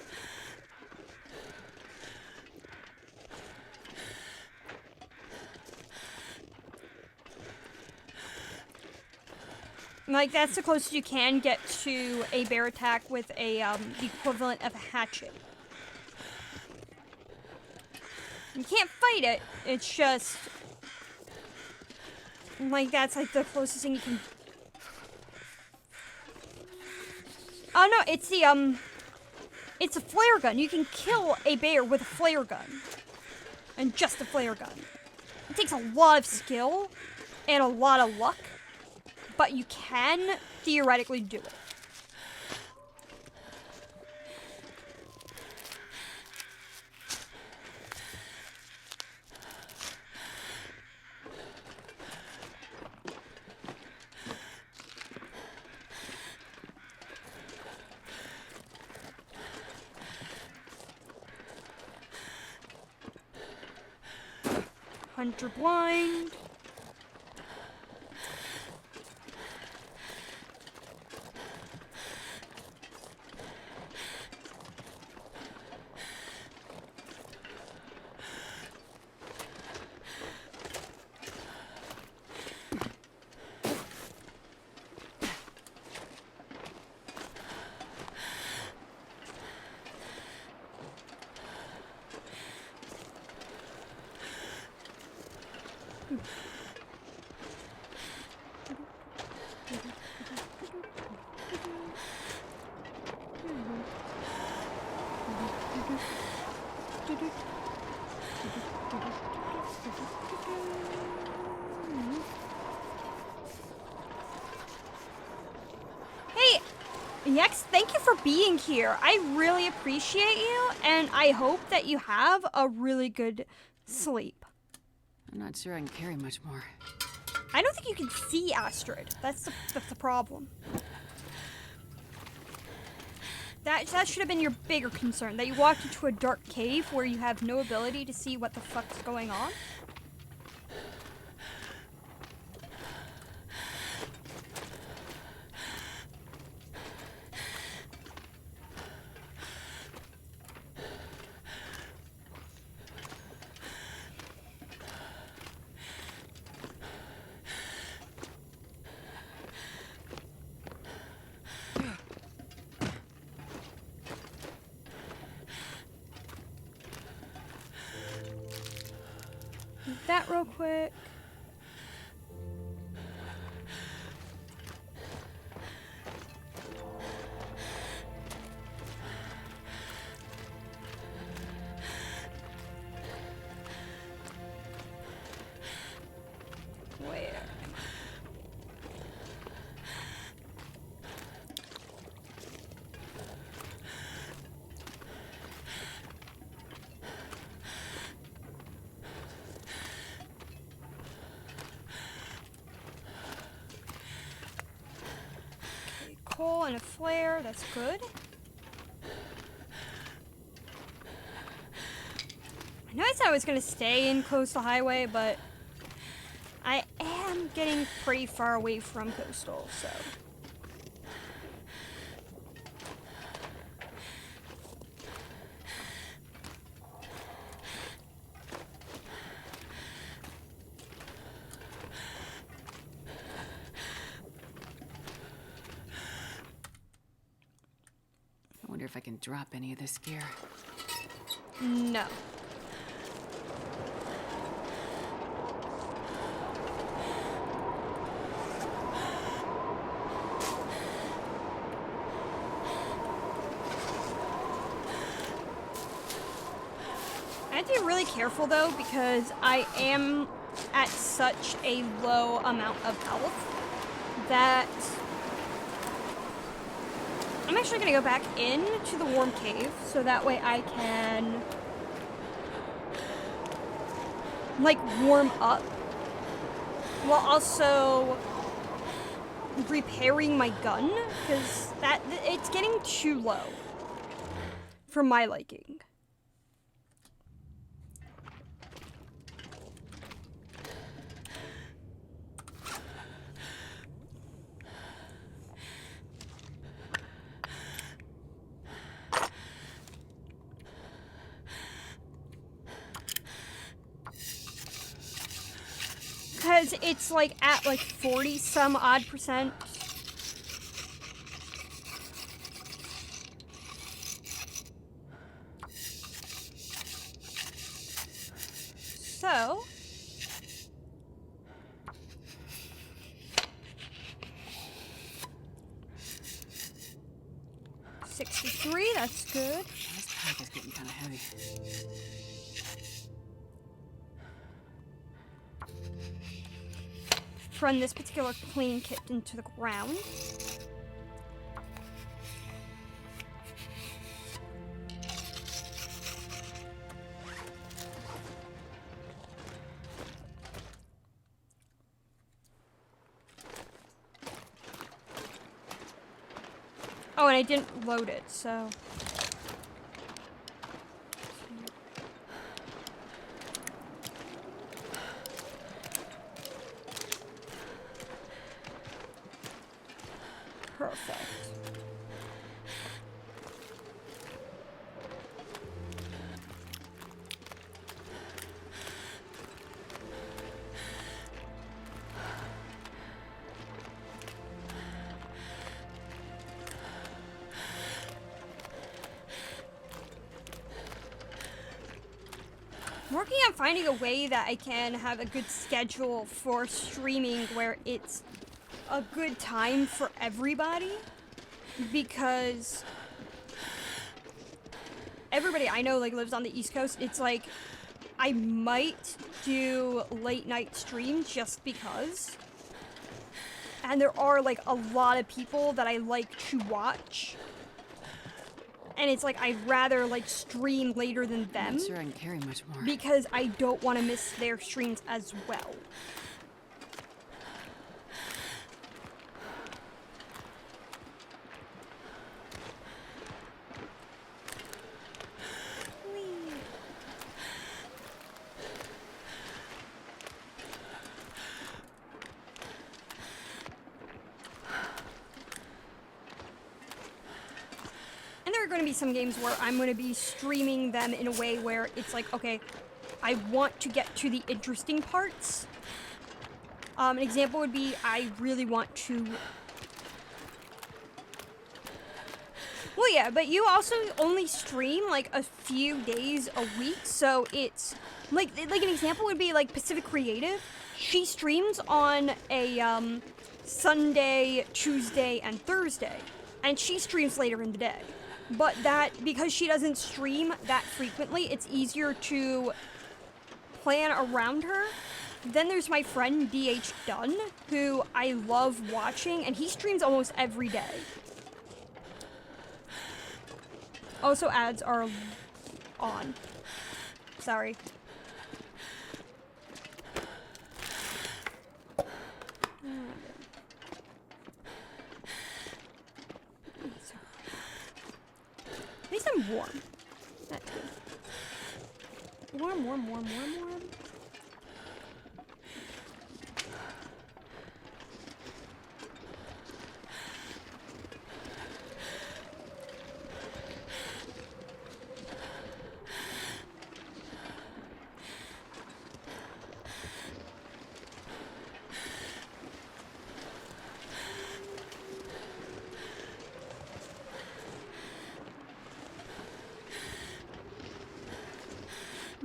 Like, that's the closest you can get to a bear attack with a, the equivalent of a hatchet. You can't fight it, it's just... like, that's, like, the closest thing you can... Oh, no, it's the, it's a flare gun. You can kill a bear with a flare gun. And just a flare gun. It takes a lot of skill and a lot of luck. But you can theoretically do it. Hunter blind. Hey, Yex, thank you for being here. I really appreciate you, and I hope that you have a really good sleep. I'm not sure I can carry much more. I don't think you can see Astrid. That's the problem. That should have been your bigger concern, that you walked into a dark cave where you have no ability to see what the fuck's going on. Do that real quick. Where? Okay, coal and a flare, that's good. I know I said I was gonna stay in Coastal Highway, but I am getting pretty far away from Coastal, so. I wonder if I can drop any of this gear. No. I have to be really careful though, because I am at such a low amount of health that I'm actually gonna go back into the warm cave so that way I can like warm up while also repairing my gun, because it's getting too low for my liking. Because it's like at like 40 some odd %. So, $63, that's good. This pack is getting kind of heavy. Run this particular cleaning kit into the ground. Oh, and I didn't load it, so. Perfect. I'm working on finding a way that I can have a good schedule for streaming where it's a good time for everybody, because everybody I know like lives on the East Coast. It's like I might do late night streams just because, and there are like a lot of people that I like to watch, and it's like I'd rather like stream later than them. I'm not sure I can carry much more. Because I don't want to miss their streams as well. And there are going to be some games where I'm going to be streaming them in a way where it's like, okay, I want to get to the interesting parts. An example would be I really want to... Well, yeah, but you also only stream like a few days a week, so it's... Like an example would be like Pacific Creative. She streams on a Sunday, Tuesday, and Thursday. And she streams later in the day. But that, because she doesn't stream that frequently, it's easier to plan around her. Then there's my friend DH Dunn, who I love watching, and he streams almost every day. Also, ads are on. Sorry. At least I'm warm. That's good. Warm, warm, warm, warm, warm.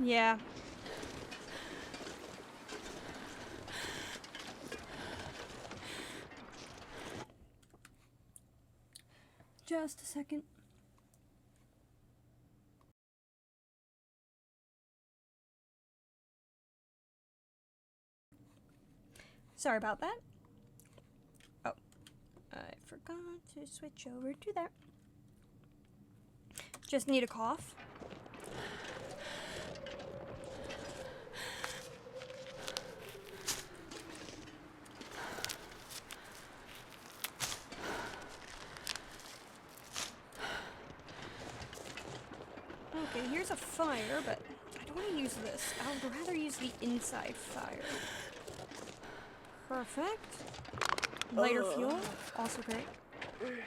Yeah. Just a second. Sorry about that. Oh, I forgot to switch over to that. Just need a cough. Okay, here's a fire, but I don't want to use this. I would rather use the inside fire. Perfect. Lighter fuel, also great.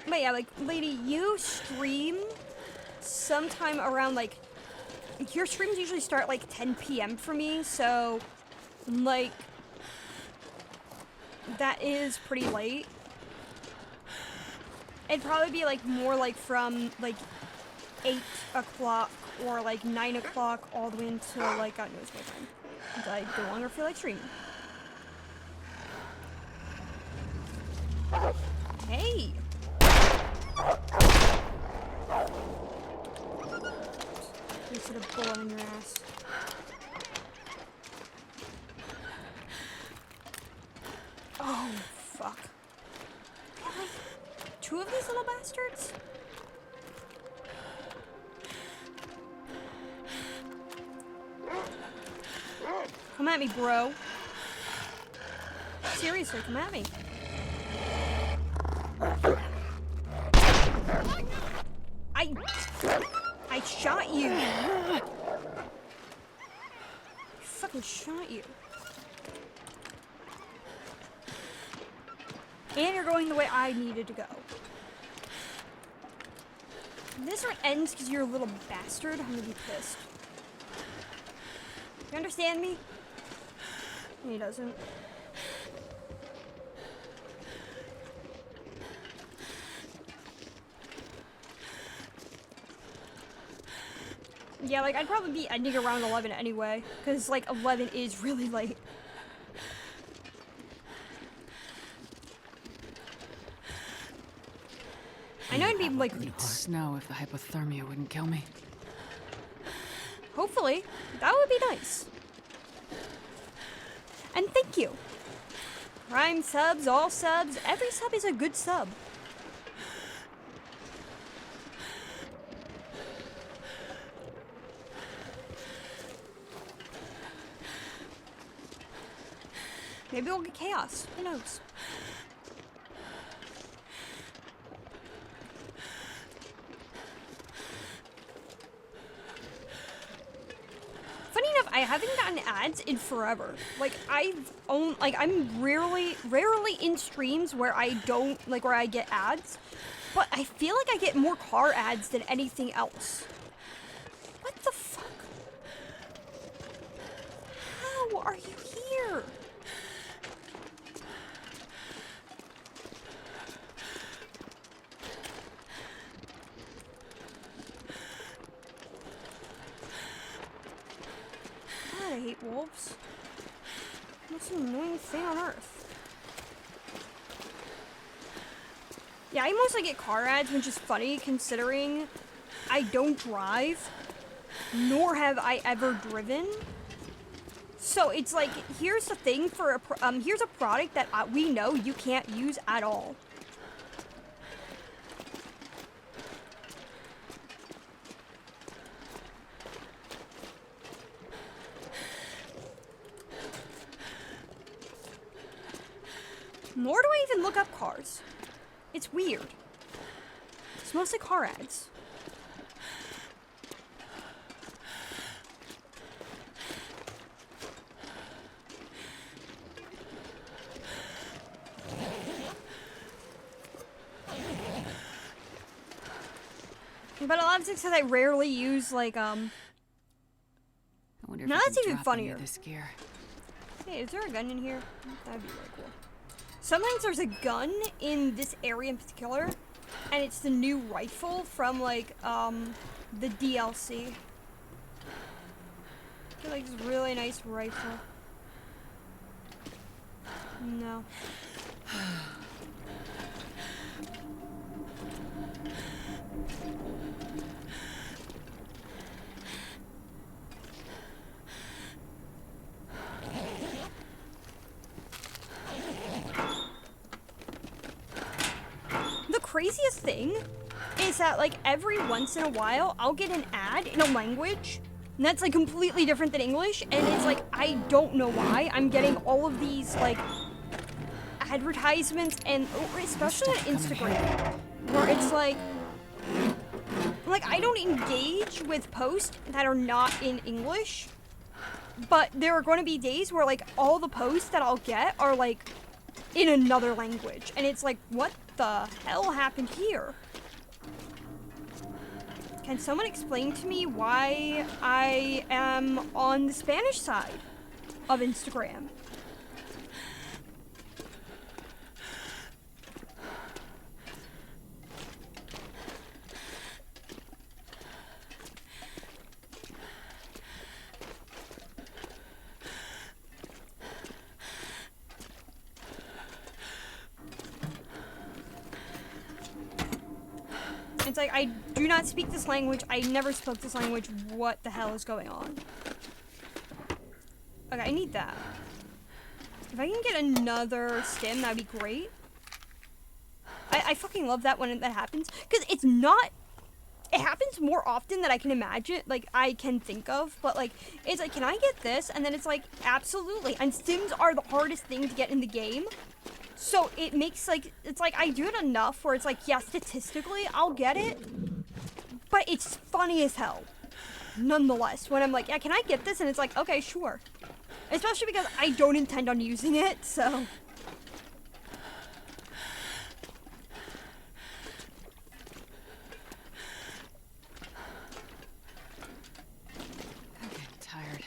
But yeah, like, lady, you stream sometime around, like, your streams usually start, like, 10 p.m. for me, so, like, that is pretty late. It'd probably be, like, more, like, from, like, 8 o'clock or, like, 9 o'clock all the way until, like, God knows what time. Until I no longer feel like streaming. Hey! You should have bullet in your ass. Oh, fuck. Really? 2 of these little bastards? Come at me, bro. Seriously, come at me. I shot you. I fucking shot you. And you're going the way I needed to go. If this one ends because you're a little bastard, I'm gonna be pissed. You understand me? He doesn't. Yeah, like, I'd probably be ending around 11 anyway, because, like, 11 is really late. I know I'd be, like, snow if the hypothermia wouldn't kill me. hopefully, that would be nice. And thank you. Prime subs, all subs, every sub is a good sub. Maybe we'll get chaos. Who knows? Funny enough, I haven't gotten ads in forever. Like, I'm rarely in streams where I don't, like, where I get ads. But I feel like I get more car ads than anything else. What the fuck? How are you here? God, I hate wolves. Most annoying thing on earth. Yeah, I mostly get car ads, which is funny considering I don't drive, nor have I ever driven. So it's like, here's the thing for here's a product that we know you can't use at all. Nor do I even look up cars. It's weird. It's mostly car ads. But a lot of things that I rarely use, like, I wonder if now I that's can even drop funnier. any of this gear. Hey, is there a gun in here? That'd be really cool. Sometimes there's a gun in this area in particular, and it's the new rifle from, like, the DLC. I feel like it's a really nice rifle. No. The craziest thing is that, like, every once in a while, I'll get an ad in a language, and that's, like, completely different than English, and it's, like, I don't know why I'm getting all of these, like, advertisements, and especially on Instagram, where it's, like, I don't engage with posts that are not in English, but there are going to be days where, like, all the posts that I'll get are, like, in another language, and it's like, what the hell happened here? Can someone explain to me why I am on the Spanish side of Instagram? It's like, I do not speak this language. I never spoke this language. What the hell is going on? Okay, I need that. If I can get another stim, that'd be great. I fucking love that when that happens. Because it's not... It happens more often than I can imagine, like, I can think of. But, like, it's like, can I get this? And then it's like, absolutely. And stims are the hardest thing to get in the game. So it makes, like, it's like I do it enough where it's like, yeah, statistically, I'll get it. But it's funny as hell. Nonetheless, when I'm like, yeah, can I get this? And it's like, okay, sure. Especially because I don't intend on using it, so. I'm getting tired.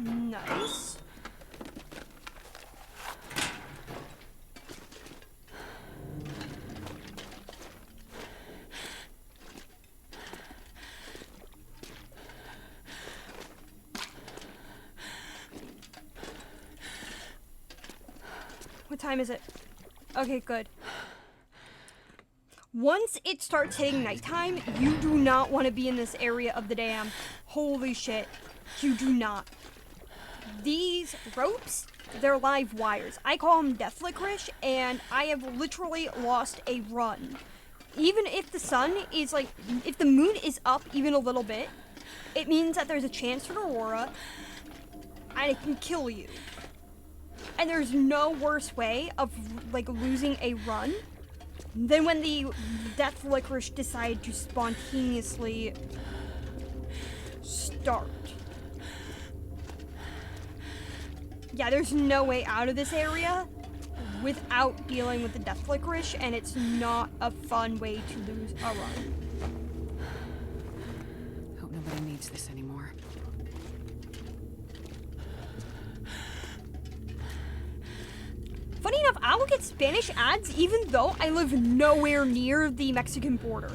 Nice. What time is it? Okay, good. Once it starts hitting nighttime, you do not want to be in this area of the dam. Holy shit. You do not. These ropes, they're live wires. I call them death licorice, and I have literally lost a run. Even if the sun is like, if the moon is up even a little bit, it means that there's a chance for an aurora, and it can kill you. And there's no worse way of like losing a run than when the death licorice decide to spontaneously start. Yeah, there's no way out of this area without dealing with the death licorice, and it's not a fun way to lose a run. Hope nobody needs this anymore. Funny enough, I will get Spanish ads even though I live nowhere near the Mexican border.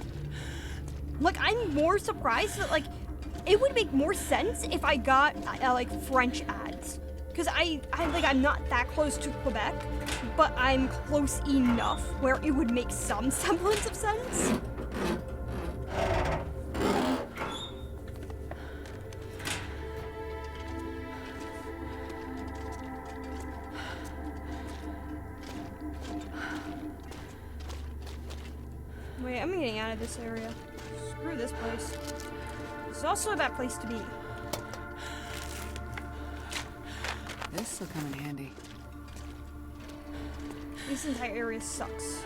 Like, I'm more surprised that, like, it would make more sense if I got, like, French ads. Because I'm not that close to Quebec, but I'm close enough where it would make some semblance of sense. Wait, I'm getting out of this area. Screw this place. It's also a bad place to be. This will come in handy. This entire area sucks.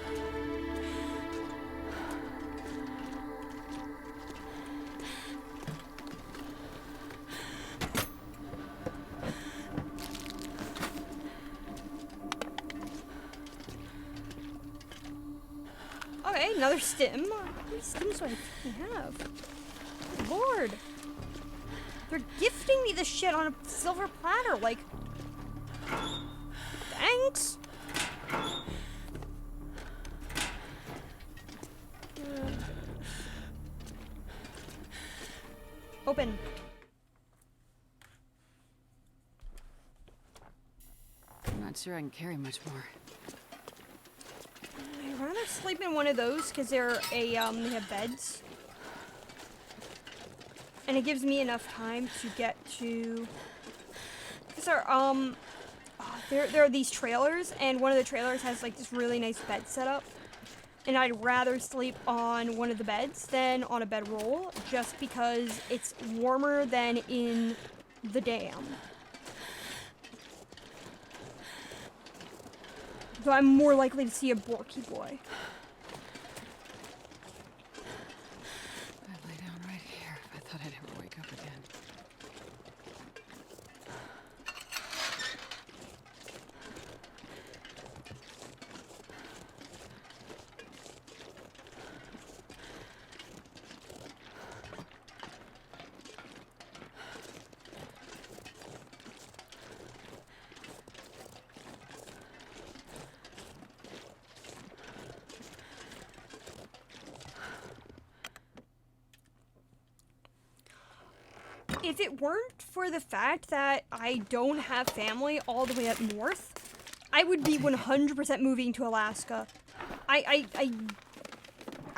Okay, another stim. How many stims do I fucking have? Good Lord. They're gifting me this shit on a silver platter, like... Thanks. Open. I'm not sure I can carry much more. I'd rather sleep in one of those because they're they have beds. And it gives me enough time to get to... Because there are these trailers, and one of the trailers has like this really nice bed setup. And I'd rather sleep on one of the beds than on a bedroll, just because it's warmer than in the dam. So I'm more likely to see a Borky boy. I'd lay down right here if I thought I'd ever wake up again. If it weren't for the fact that I don't have family all the way up north, I would be 100% moving to Alaska. I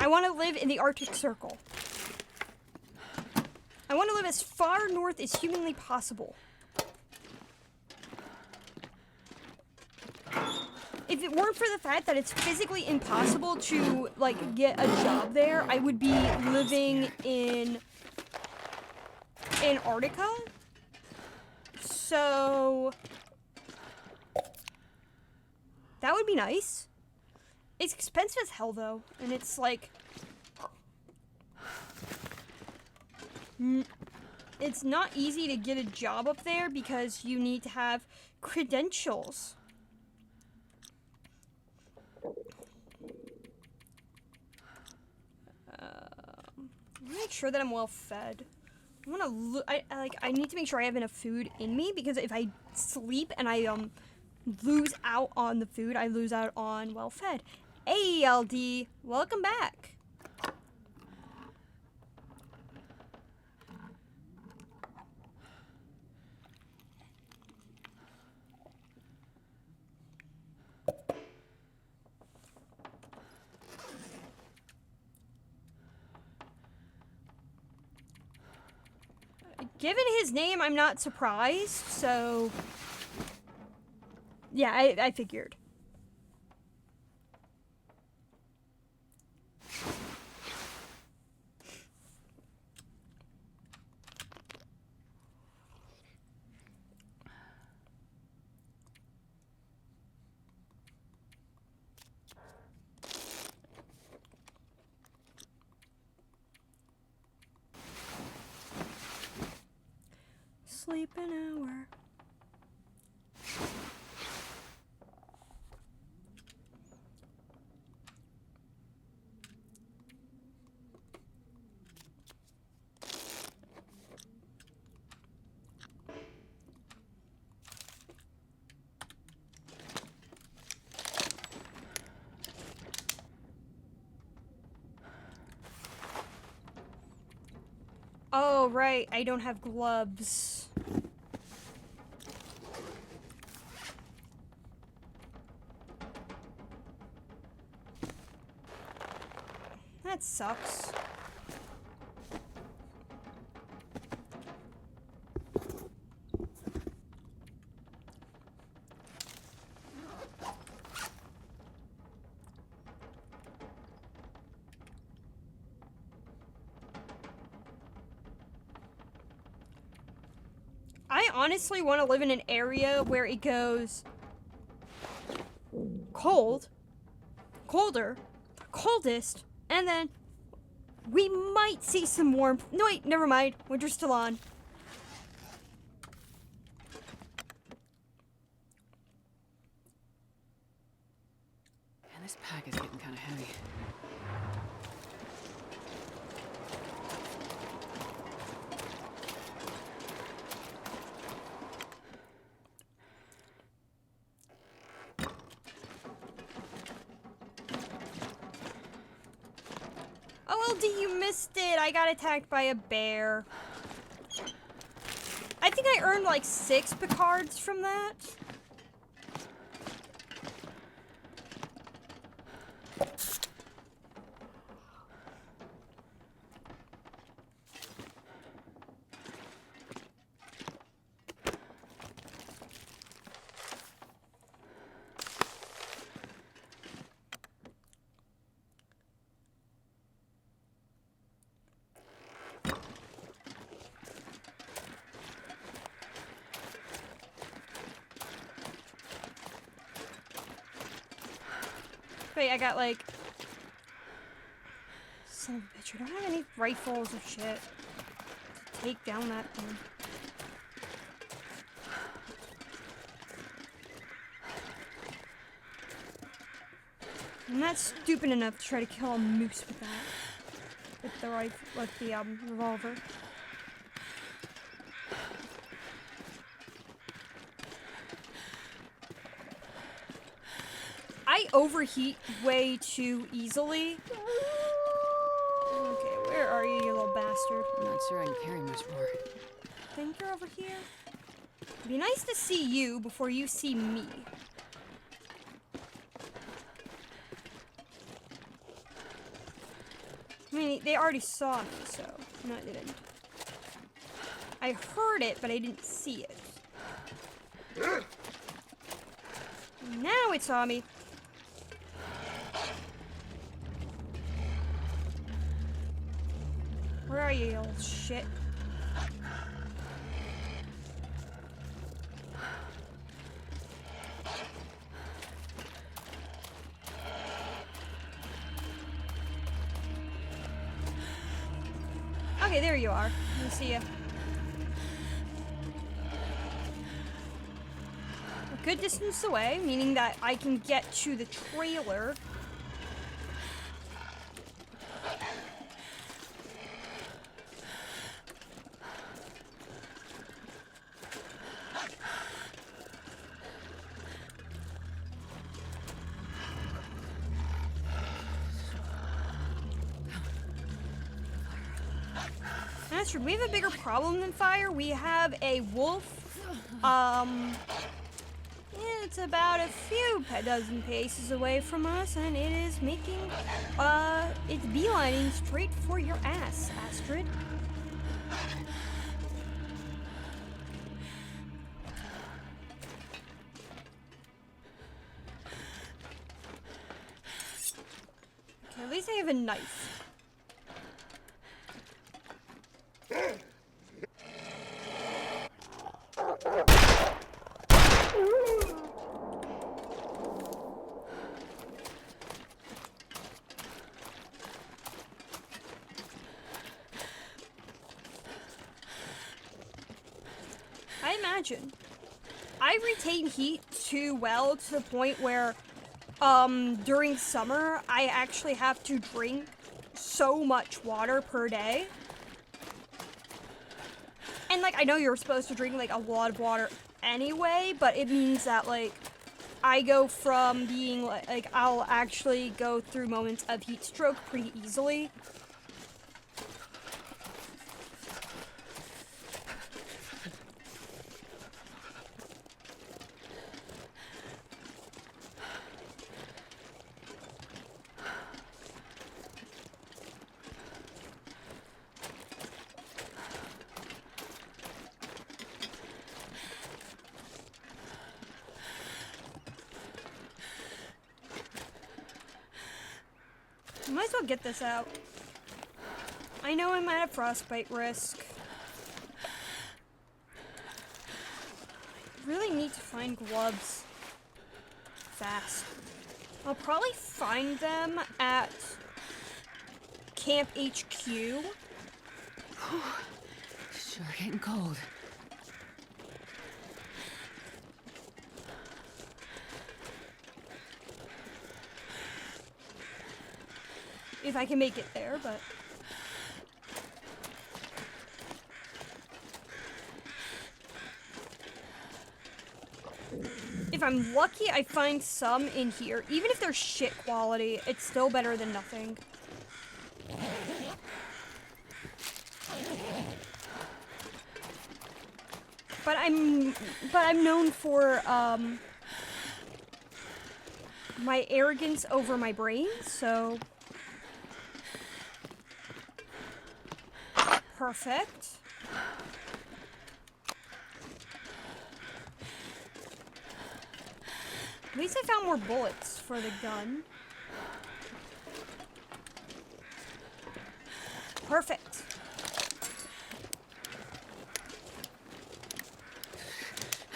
want to live in the Arctic Circle. I want to live as far north as humanly possible. If it weren't for the fact that it's physically impossible to, like, get a job there, I would be living in Antarctica. So that would be nice. It's expensive as hell though, and it's like it's not easy to get a job up there because you need to have credentials. Make sure that I'm well fed. I want to I need to make sure I have enough food in me, because if I sleep and I lose out on the food, I lose out on well fed. Hey LD, welcome back. Given his name, I'm not surprised, so... Yeah, I figured. Sleep an hour. Oh, right, I don't have gloves. That sucks. I honestly want to live in an area where it goes cold, colder, coldest, and then we might see some warmth. No, wait, never mind. Winter's still on. Man, this pack is getting kind of heavy. Oh, LD, you missed it. I got attacked by a bear. I think I earned like 6 Picards from that. Wait, I got like... Son of a bitch, I don't have any rifles or shit to take down that thing. I'm not stupid enough to try to kill a moose with that. With the revolver. I overheat way too easily. Okay, where are you, you little bastard? I'm not sure I can carry much more. I think you're over here. It'd be nice to see you before you see me. I mean, they already saw me, so... No, they didn't. I heard it, but I didn't see it. Now it saw me. Where are you, you old shit? Okay, there you are. I see you. A good distance away, meaning that I can get to the trailer. That's true. We have a bigger problem than fire. We have a wolf. It's about a few dozen paces away from us, and it is making, it's beelining straight for your ass, Astrid. At least I have a knife. I imagine I retain heat too well to the point where during summer I actually have to drink so much water per day. And like I know you're supposed to drink like a lot of water anyway, but it means that like I go from being like I'll actually go through moments of heat stroke pretty easily. Might as well get this out. I know I'm at a frostbite risk. I really need to find gloves fast. I'll probably find them at Camp HQ. Sure getting cold. If I can make it there, but... If I'm lucky, I find some in here. Even if they're shit quality, it's still better than nothing. But I'm known for, my arrogance over my brain, so... Perfect. At least I found more bullets for the gun. Perfect.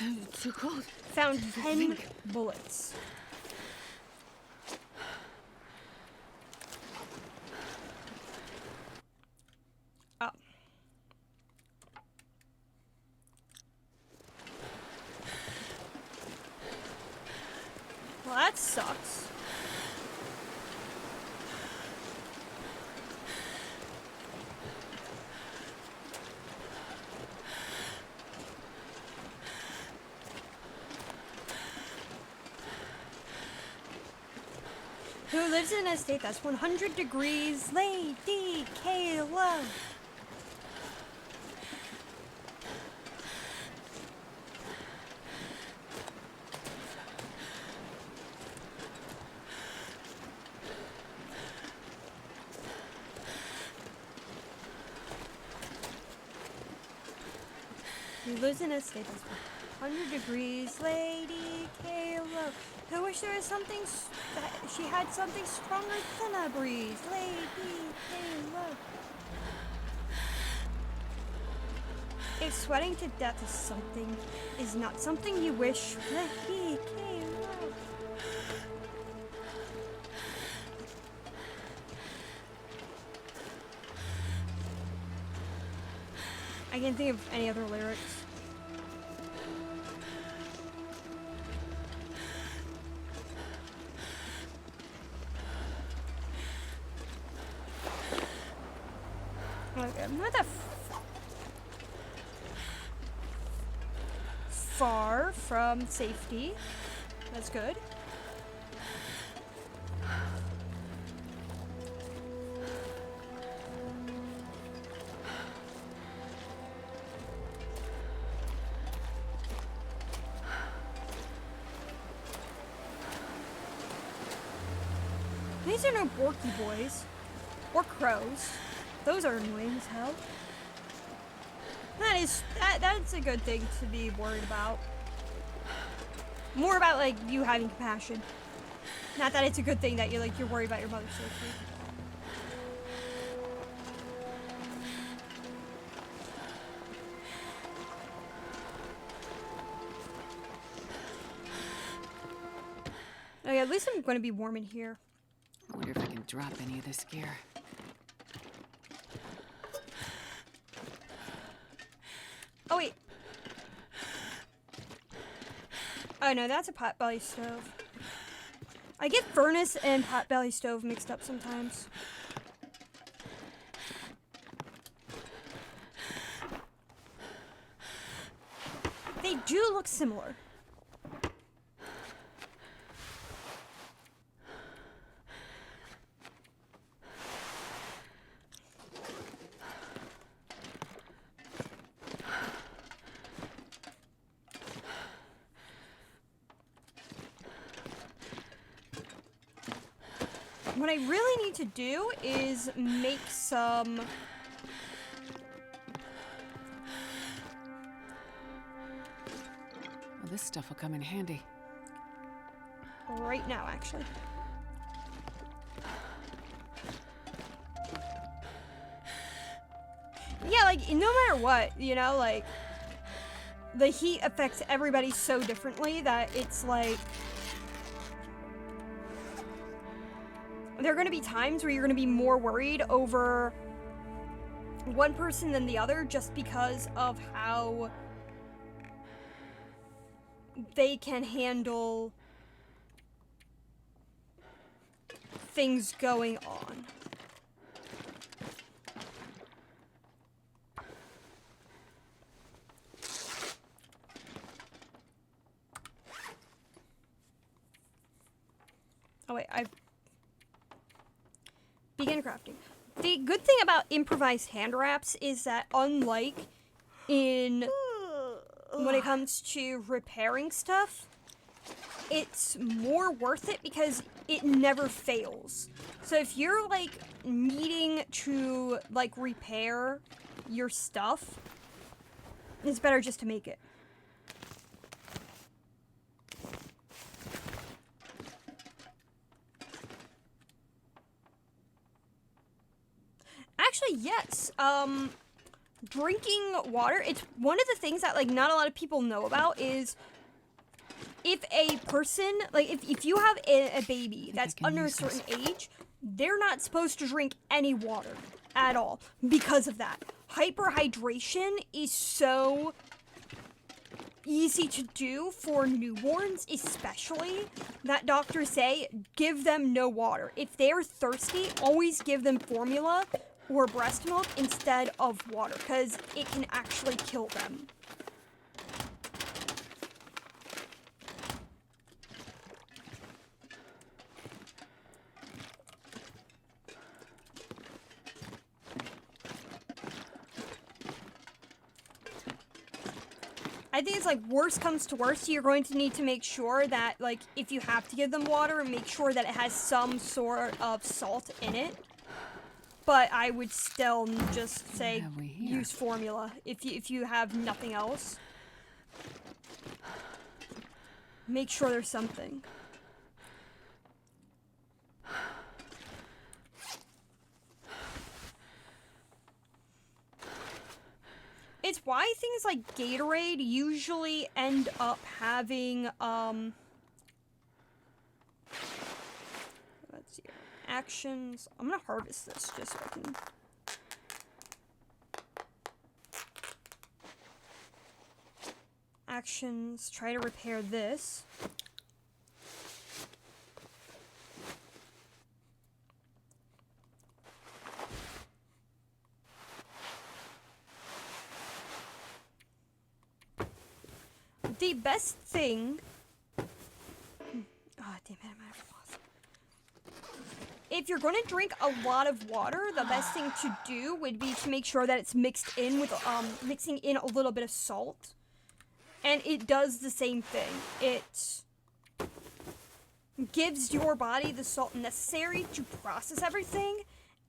It's too cold. Found 10 bullets. Oh. Well, that sucks. Who lives in a state that's 100 degrees? Lady Kayla. Who lives in a state that's 100 degrees? Lady Kayla. Who wish there was something that she had something stronger than a breeze? Lady Kayla. If sweating to death is not something you wish, Lady Kayla. I can't think of any other lyrics. Okay, I'm not that far from safety. That's good. These are no Borky boys. Or crows. Those are annoying as hell. That's a good thing to be worried about. More about like you having compassion. Not that it's a good thing that you're worried about your mother's safety. Okay, at least I'm going to be warm in here. I wonder if I can drop any of this gear. Oh, wait. Oh, no, that's a potbelly stove. I get furnace and potbelly stove mixed up sometimes. They do look similar. What I really need to do is make some... Well, this stuff will come in handy. right now, actually. Yeah, like, no matter what, you know, like, the heat affects everybody so differently that it's like... There are going to be times where you're going to be more worried over one person than the other just because of how they can handle things going on. Oh wait, I've... Begin crafting. The good thing about improvised hand wraps is that unlike in... when it comes to repairing stuff, it's more worth it because it never fails. So if you're, like, needing to, like, repair your stuff, it's better just to make it. Actually, yes. Drinking water, it's one of the things that, like, not a lot of people know about is if a person, like, if you have a baby that's under a certain age, they're not supposed to drink any water at all because of that. Hyperhydration is so easy to do for newborns, especially, that doctors say give them no water. If they're thirsty, always give them formula or breast milk instead of water, because it can actually kill them. I think it's like worst comes to worst, you're going to need to make sure that, like, if you have to give them water, make sure that it has some sort of salt in it. But I would still just say use formula if you have nothing else. Make sure there's something. It's why things like Gatorade usually end up having, let's see, actions. I'm gonna harvest this just so I can. Actions, try to repair this. The best thing... Oh, damn it, I'm out of cloth. If you're going to drink a lot of water, the best thing to do would be to make sure that it's mixed in with, mixing in a little bit of salt. And it does the same thing. It gives your body the salt necessary to process everything,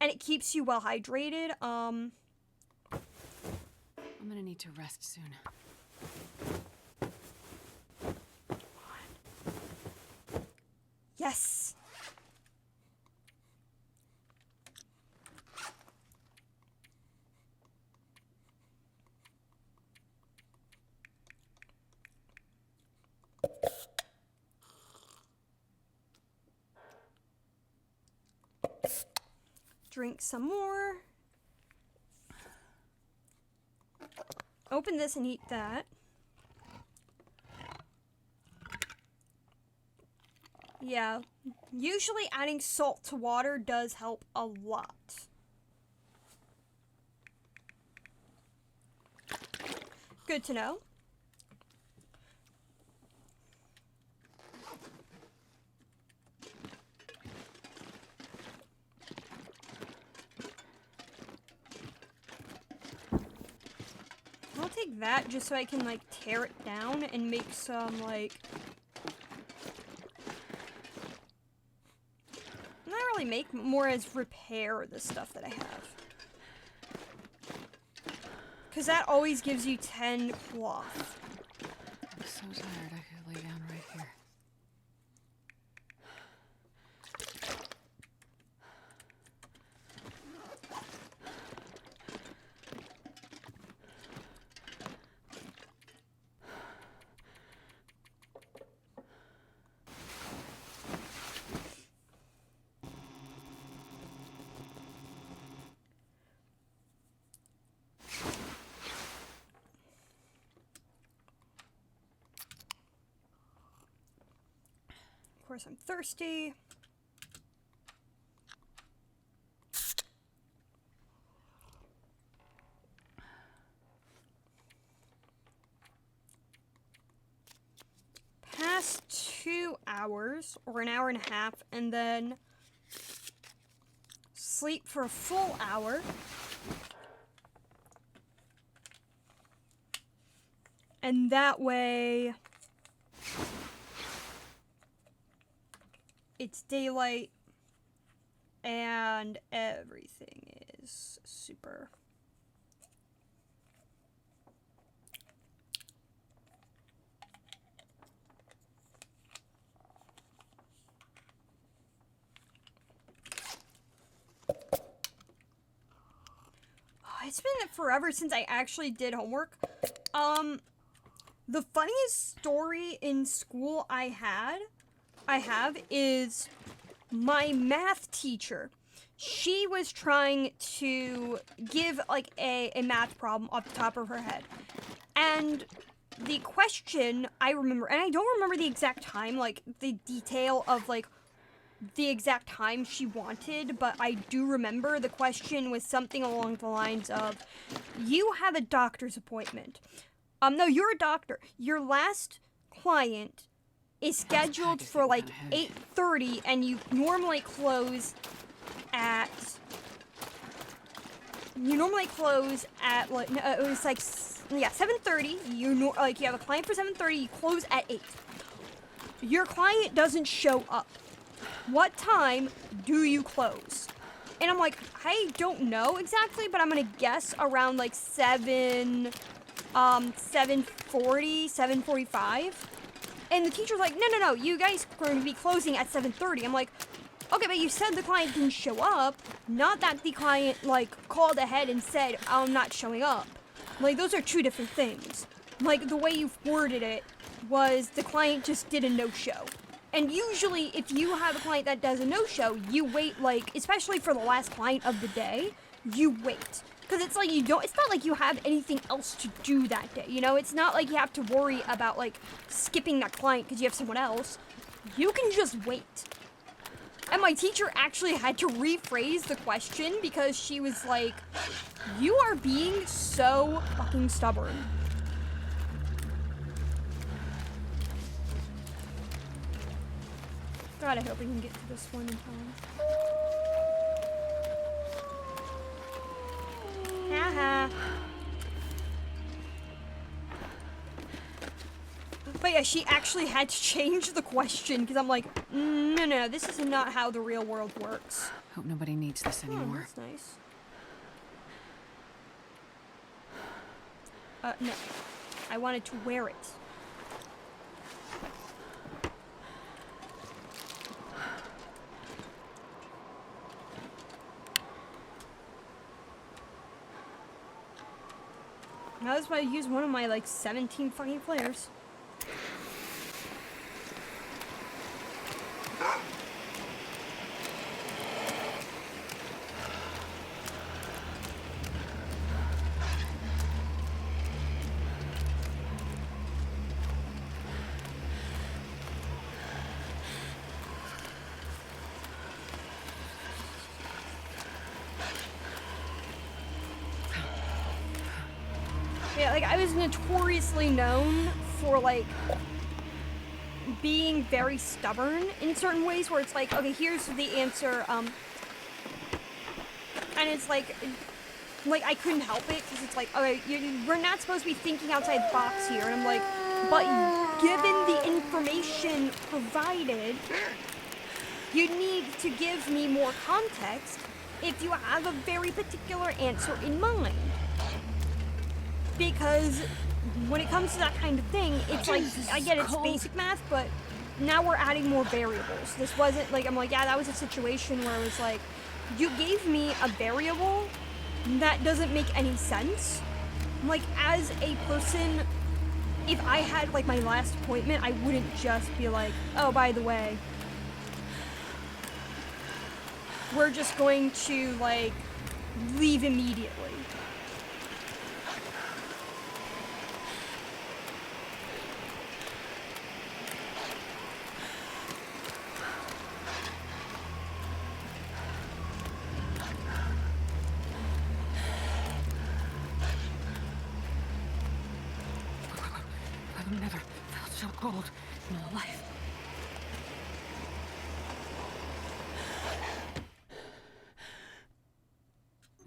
and it keeps you well hydrated. I'm gonna need to rest soon. Yes. drink some more. Open this and eat that. Yeah, usually adding salt to water does help a lot. Good to know. I'll take that just so I can, like, tear it down and make some, like... Not really make, more as repair the stuff that I have. Because that always gives you 10 cloth. I'm so tired, I could lay down right here. Of course, I'm thirsty. Past 2 hours, or an hour and a half, and then sleep for a full hour. And that way, it's daylight and everything is super. It's been forever since I actually did homework. The funniest story in school I have is my math teacher. She was trying to give like a math problem off the top of her head. And the question I remember, and I don't remember the exact time, like the detail of like the exact time she wanted, but I do remember the question was something along the lines of, you have a doctor's appointment. No, you're a doctor. Your last client is scheduled for like 8:30 and you normally close at like it was like 7:30. You have a client for 7:30, you close at 8. Your client doesn't show up. What time do you close? And I'm like, I don't know exactly, but I'm gonna guess around like 7:40, 7:45. And the teacher's like, no, you guys are going to be closing at 7:30. I'm like, okay, but you said the client didn't show up, not that the client like called ahead and said, I'm not showing up. Like, those are two different things. Like, the way you've worded it was the client just did a no-show. And usually, if you have a client that does a no-show, you wait, like, especially for the last client of the day, you wait. Because it's like it's not like you have anything else to do that day, you know? It's not like you have to worry about, like, skipping that client because you have someone else. You can just wait. And my teacher actually had to rephrase the question because she was like, you are being so fucking stubborn. God, I hope we can get to this one in time. Haha. But yeah, she actually had to change the question because I'm like, no, this is not how the real world works. Hope nobody needs this anymore. That's nice. No. I wanted to wear it. Now that's why I use one of my, like, 17 fucking flares. like, I was notoriously known for, like, being very stubborn in certain ways, where it's like, okay, here's the answer, and it's like I couldn't help it, because it's like, okay, we're not supposed to be thinking outside the box here, and I'm like, but given the information provided, you need to give me more context if you have a very particular answer in mind. Because when it comes to that kind of thing, it's like, I get it's basic math, but now we're adding more variables. This wasn't like, I'm like, yeah, that was a situation where it was like, you gave me a variable that doesn't make any sense. Like, as a person, if I had like my last appointment, I wouldn't just be like, oh, by the way, we're just going to like leave immediately. I've never felt so cold in my life.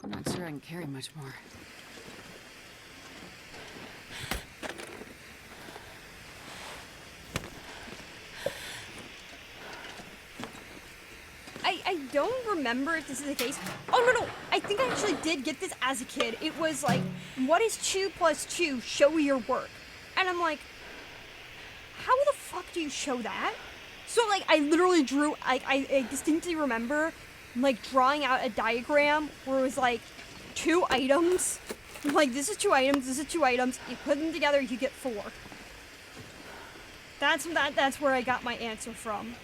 I'm not sure I can carry much more. I don't remember if this is the case. Oh, no, I think I actually did get this as a kid. It was like, what is 2 plus 2? Show your work. And I'm like, how the fuck do you show that? So, like, I literally drew, I distinctly remember, like, drawing out a diagram where it was, like, 2 items. Like, this is 2 items, this is 2 items. You put them together, you get 4. That's where I got my answer from.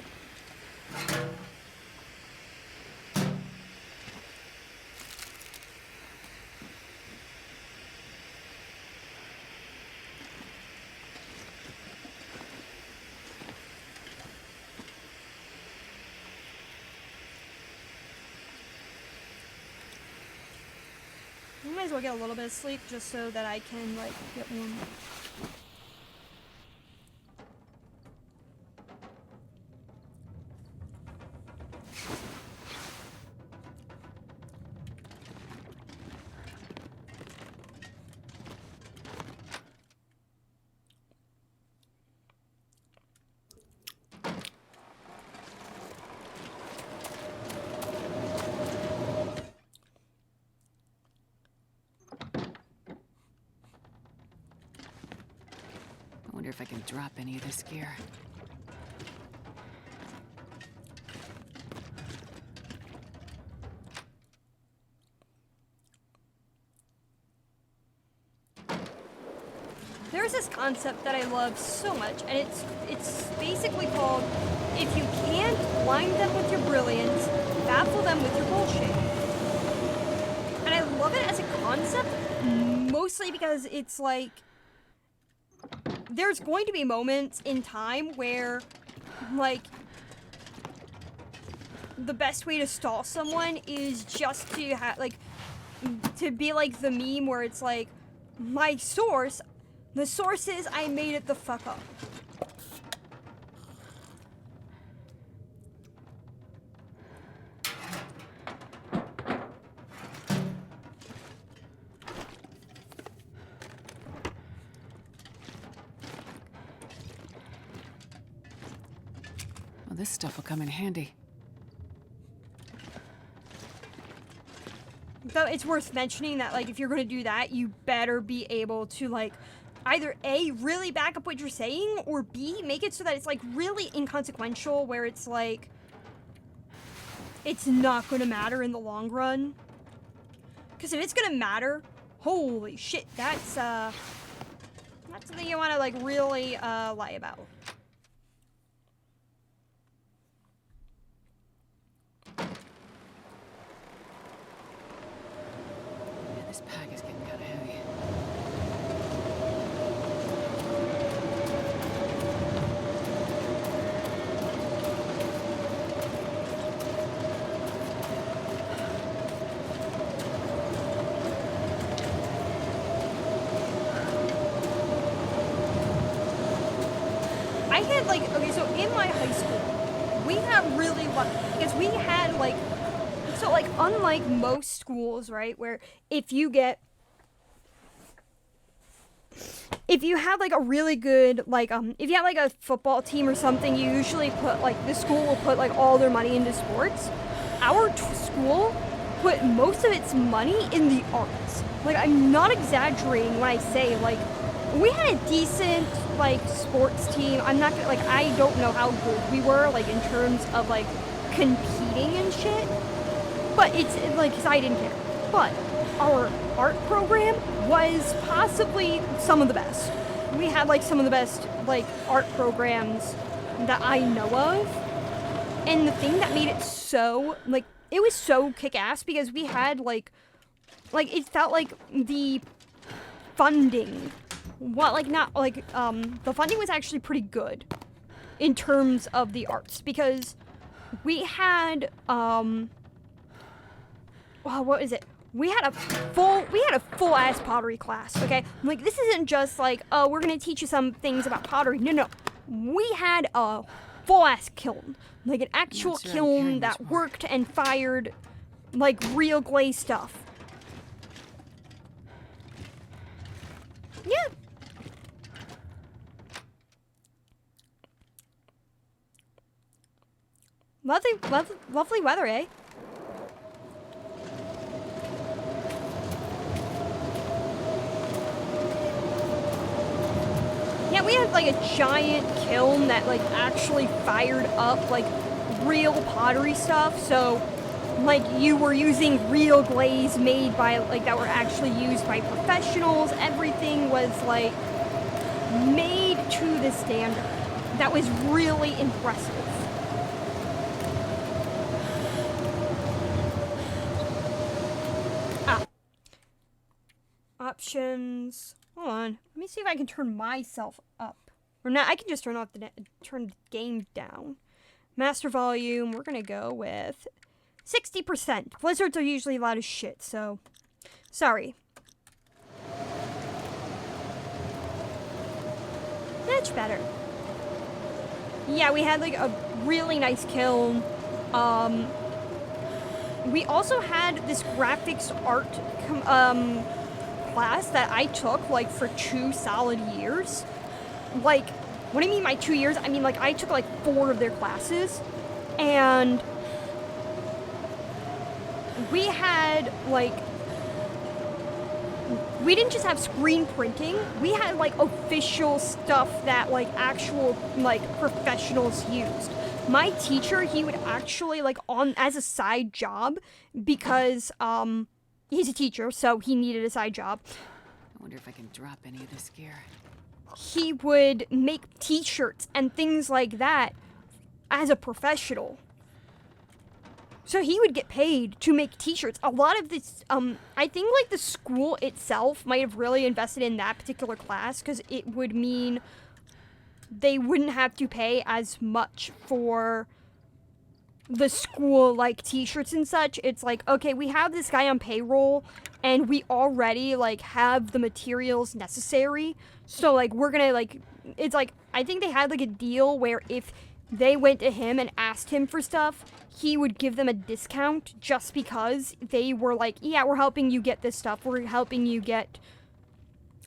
I might as well get a little bit of sleep just so that I can, like, get warm. I wonder if I can drop any of this gear. There's this concept that I love so much, and it's basically called, if you can't blind them with your brilliance, baffle them with your bullshit. And I love it as a concept, mostly because it's like, there's going to be moments in time where, like, the best way to stall someone is just to have, like, to be like the meme where it's like, my source, the source is I made it the fuck up. Well, this stuff will come in handy. Though it's worth mentioning that, like, if you're gonna do that, you better be able to, like, either A, really back up what you're saying, or B, make it so that it's, like, really inconsequential, where it's, like, it's not gonna matter in the long run. Because if it's gonna matter, holy shit, that's something you wanna, like, really, lie about. Yeah, this pack is getting kind of heavy. like, okay, so in my high school, we had really, because we had, like, so, like, unlike most schools, right, where if you had, like, a really good, like, if you had, like, a football team or something, you usually put, like, the school will put, like, all their money into sports. Our school put most of its money in the arts. Like, I'm not exaggerating when I say, like, we had a decent, like, sports team. I'm not gonna, like, I don't know how good we were, like, in terms of, like, competing and shit. But it's, like, because I didn't care. But our art program was possibly some of the best. We had, like, some of the best, like, art programs that I know of. And the thing that made it so, like, it was so kick-ass because we had, like, it felt like the funding, the funding was actually pretty good in terms of the arts because we had, what is it? We had a full ass pottery class, okay? Like, this isn't just like, oh, we're gonna teach you some things about pottery. No. We had a full ass kiln. Like, an actual kiln that worked and fired, like, real glaze stuff. Yeah. Lovely weather, eh? Yeah, we had, like, a giant kiln that, like, actually fired up, like, real pottery stuff, so, like, you were using real glaze made by, like, that were actually used by professionals. Everything was, like, made to the standard. That was really impressive. Options. Hold on. Let me see if I can turn myself up. Or not, I can just turn the game down. Master volume, we're gonna go with 60%. Blizzards are usually loud as shit, so sorry. Much better. Yeah, we had, like, a really nice kiln. We also had this graphics art class that I took, like, for 2 solid years. Like, what do I mean by 2 years? I mean, like, I took, like, 4 of their classes, and we had, like, we didn't just have screen printing, we had, like, official stuff that, like, actual, like, professionals used. My teacher, he would actually, like, as a side job, because, he's a teacher, so he needed a side job. I wonder if I can drop any of this gear. He would make t-shirts and things like that as a professional. So he would get paid to make t-shirts. A lot of this, I think, like, the school itself might have really invested in that particular class because it would mean they wouldn't have to pay as much for the school, like, t-shirts and such. It's like, okay, we have this guy on payroll and we already, like, have the materials necessary. So, like, we're gonna, like, it's like, I think they had, like, a deal where if they went to him and asked him for stuff, he would give them a discount just because they were like, yeah, we're helping you get this stuff. We're helping you get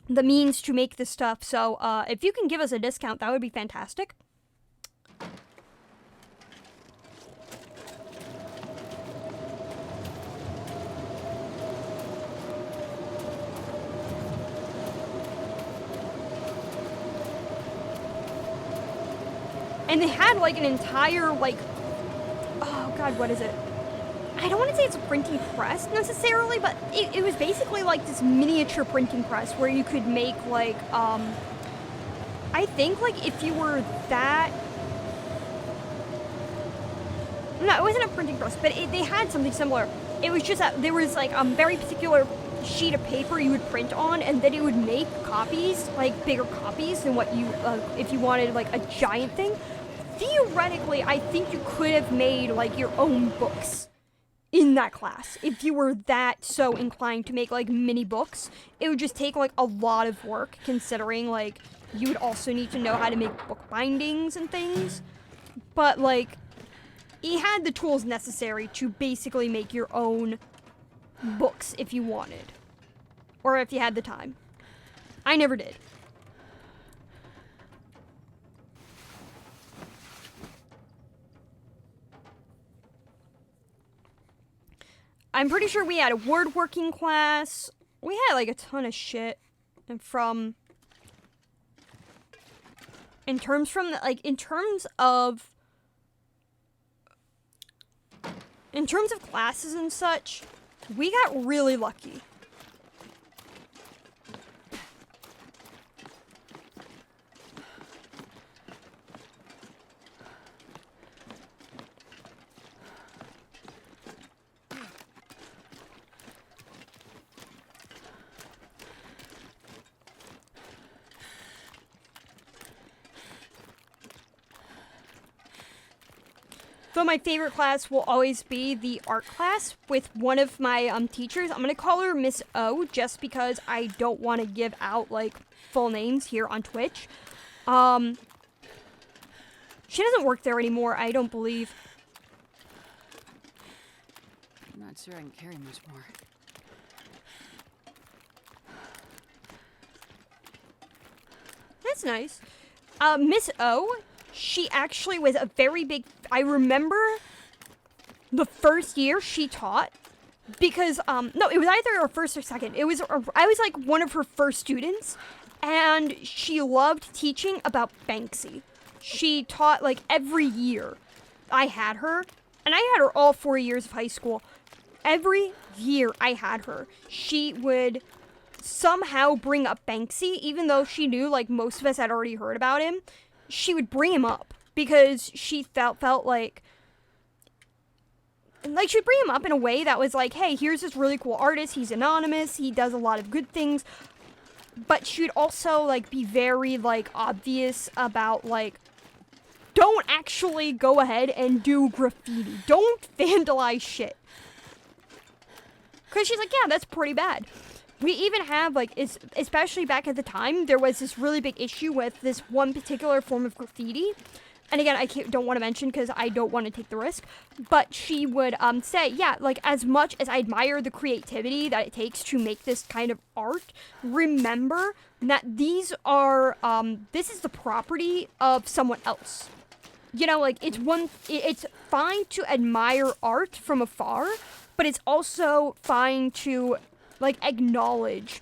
the means to make this stuff. So, if you can give us a discount, that would be fantastic. And they had, like, an entire, like, oh god, what is it? I don't want to say it's a printing press necessarily, but it was basically like this miniature printing press where you could make, like, I think, like, if you were that, no, it wasn't a printing press, but they had something similar. It was just that there was, like, a very particular sheet of paper you would print on, and then it would make copies, like, bigger copies than what you, if you wanted, like, a giant thing. Theoretically, I think you could have made, like, your own books in that class. If you were that so inclined to make, like, mini books, it would just take, like, a lot of work, considering, like, you would also need to know how to make book bindings and things. But, like, he had the tools necessary to basically make your own books if you wanted. Or if you had the time. I never did. I'm pretty sure we had a word-working class. We had, like, a ton of shit. And from... In terms of classes and such, we got really lucky. Though my favorite class will always be the art class with one of my teachers. I'm going to call her Miss O just because I don't want to give out, like, full names here on Twitch. She doesn't work there anymore, I don't believe. I'm not sure I can carry much more. That's nice. Miss O, she actually was a very big... I remember the first year she taught because, no, it was either her first or second. I was like one of her first students, and she loved teaching about Banksy. She taught, like, every year I had her, and I had her all 4 years of high school. Every year I had her, she would somehow bring up Banksy, even though she knew, like, most of us had already heard about him. She would bring him up because she felt like she'd bring him up in a way that was like, hey, here's this really cool artist, he's anonymous, he does a lot of good things, but she'd also, like, be very, like, obvious about, like, don't actually go ahead and do graffiti, don't vandalize shit, because she's like, yeah, that's pretty bad. We even have, like, especially back at the time, there was this really big issue with this one particular form of graffiti. And again, don't want to mention because I don't want to take the risk. But she would say, yeah, like, as much as I admire the creativity that it takes to make this kind of art, remember that these are, this is the property of someone else. You know, like, it's fine to admire art from afar, but it's also fine to, like, acknowledge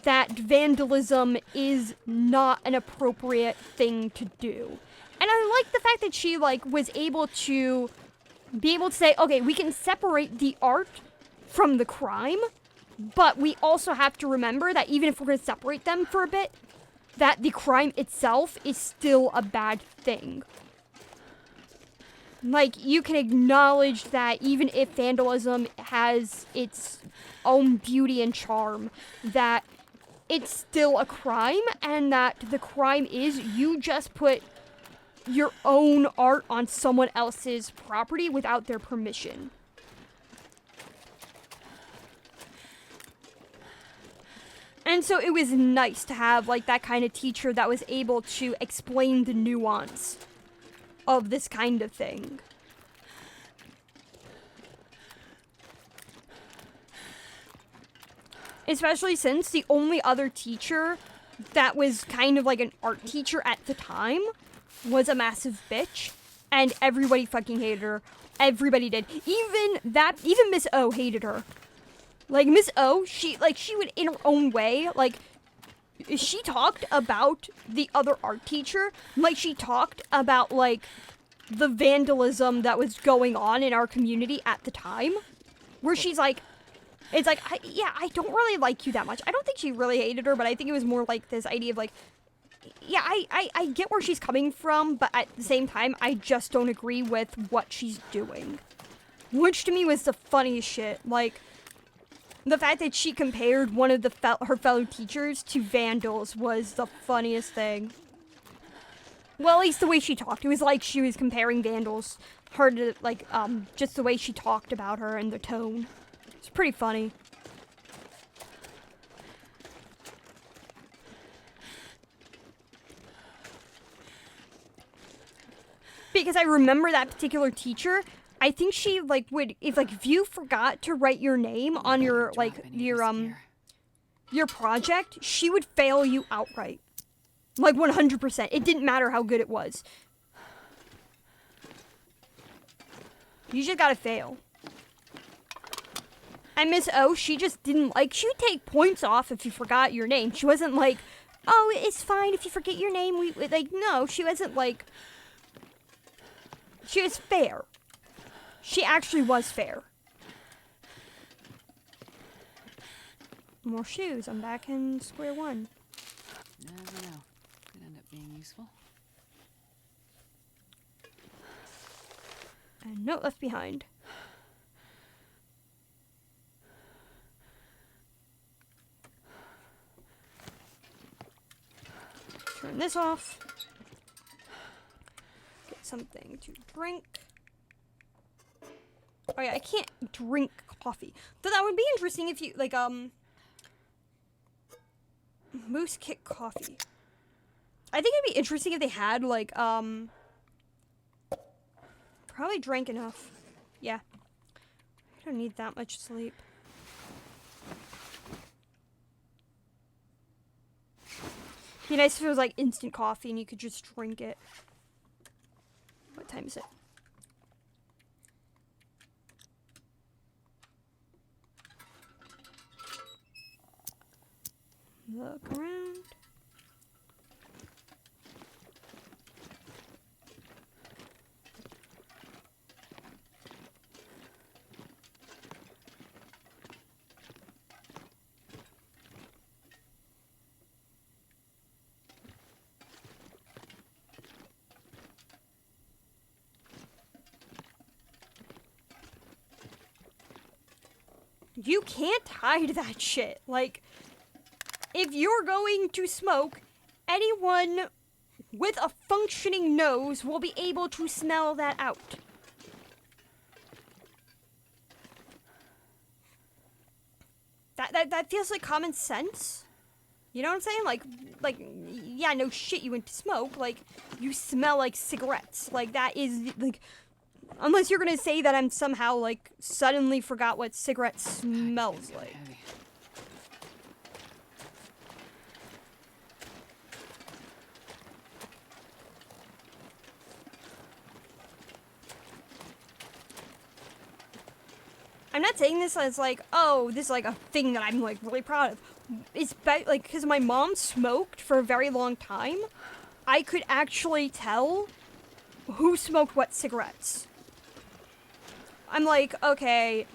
that vandalism is not an appropriate thing to do. And I like the fact that she, like, was able to say, okay, we can separate the art from the crime, but we also have to remember that even if we're going to separate them for a bit, that the crime itself is still a bad thing. Like, you can acknowledge that even if vandalism has its own beauty and charm, that it's still a crime, and that the crime is you just put your own art on someone else's property without their permission. And so it was nice to have, like, that kind of teacher that was able to explain the nuance of this kind of thing. Especially since the only other teacher that was kind of like an art teacher at the time was a massive bitch, and everybody fucking hated her. Everybody did. Even Miss O hated her. Like, Miss O, she would, in her own way, like, she talked about the other art teacher, like, she talked about, like, the vandalism that was going on in our community at the time, where she's like, it's like, I don't really like you that much. I don't think she really hated her, but I think it was more like this idea of, like, yeah, I get where she's coming from, but at the same time, I just don't agree with what she's doing. Which to me was the funniest shit. Like, the fact that she compared one of her fellow teachers to vandals was the funniest thing. Well, at least the way she talked. It was like she was comparing vandals. Her to, like, just the way she talked about her and the tone. It's pretty funny. because I remember that particular teacher. I think she like would if you forgot to write your name on your your project, she would fail you outright. Like 100%. It didn't matter how good it was. You just gotta fail. And Miss O, she just didn't like, she would take points off if you forgot your name. She wasn't like, oh, it's fine if you forget your name. We like, no, she wasn't like, she was fair. She actually was fair. More shoes. I'm back in square one. Never know. Could end up being useful. And note left behind. Turn this off. Get something to drink. Oh yeah, I can't drink coffee. Though that would be interesting if you, like, Moose Kick Coffee. I think it'd be interesting if they had, like, probably drank enough. Yeah. I don't need that much sleep. Be nice if it was, like, instant coffee and you could just drink it. What time is it? Look around. You can't hide that shit. Like, if you're going to smoke, anyone with a functioning nose will be able to smell that out. That feels like common sense. You know what I'm saying? Like, yeah, no shit, you went to smoke. Like, you smell like cigarettes. Like, that is, like, unless you're gonna say that I'm somehow, like, suddenly forgot what cigarette smells like. Heavy. I'm not saying this as like, oh, this is like a thing that I'm like really proud of. It's like, because my mom smoked for a very long time, I could actually tell who smoked what cigarettes. I'm like, okay,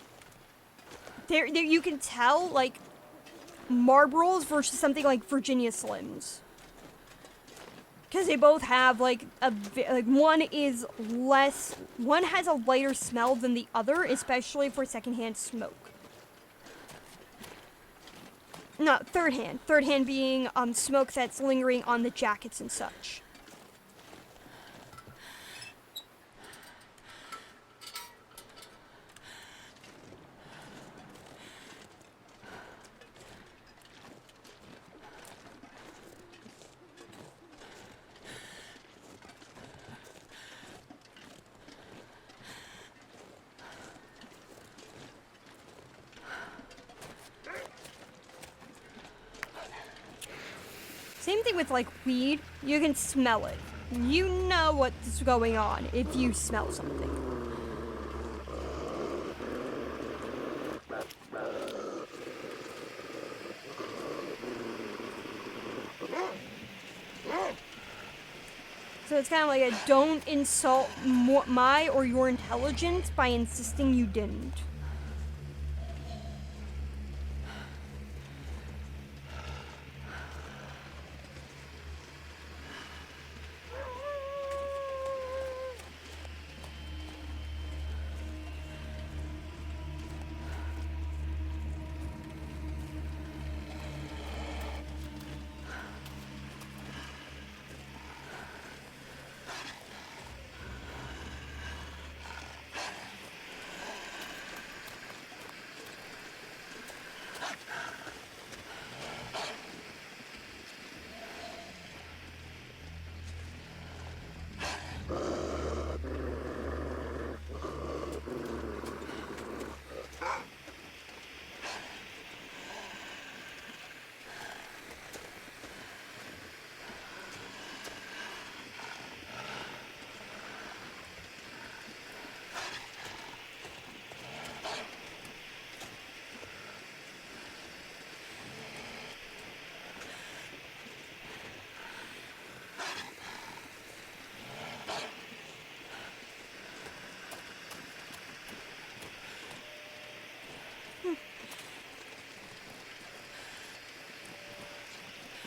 there you can tell, like, Marlboros versus something like Virginia Slims. Because they both have, like, one has a lighter smell than the other, especially for secondhand smoke. No, third hand. Third hand being, smoke that's lingering on the jackets and such. Same thing with, like, weed. You can smell it. You know what's going on if you smell something. So it's kind of like a don't insult my or your intelligence by insisting you didn't.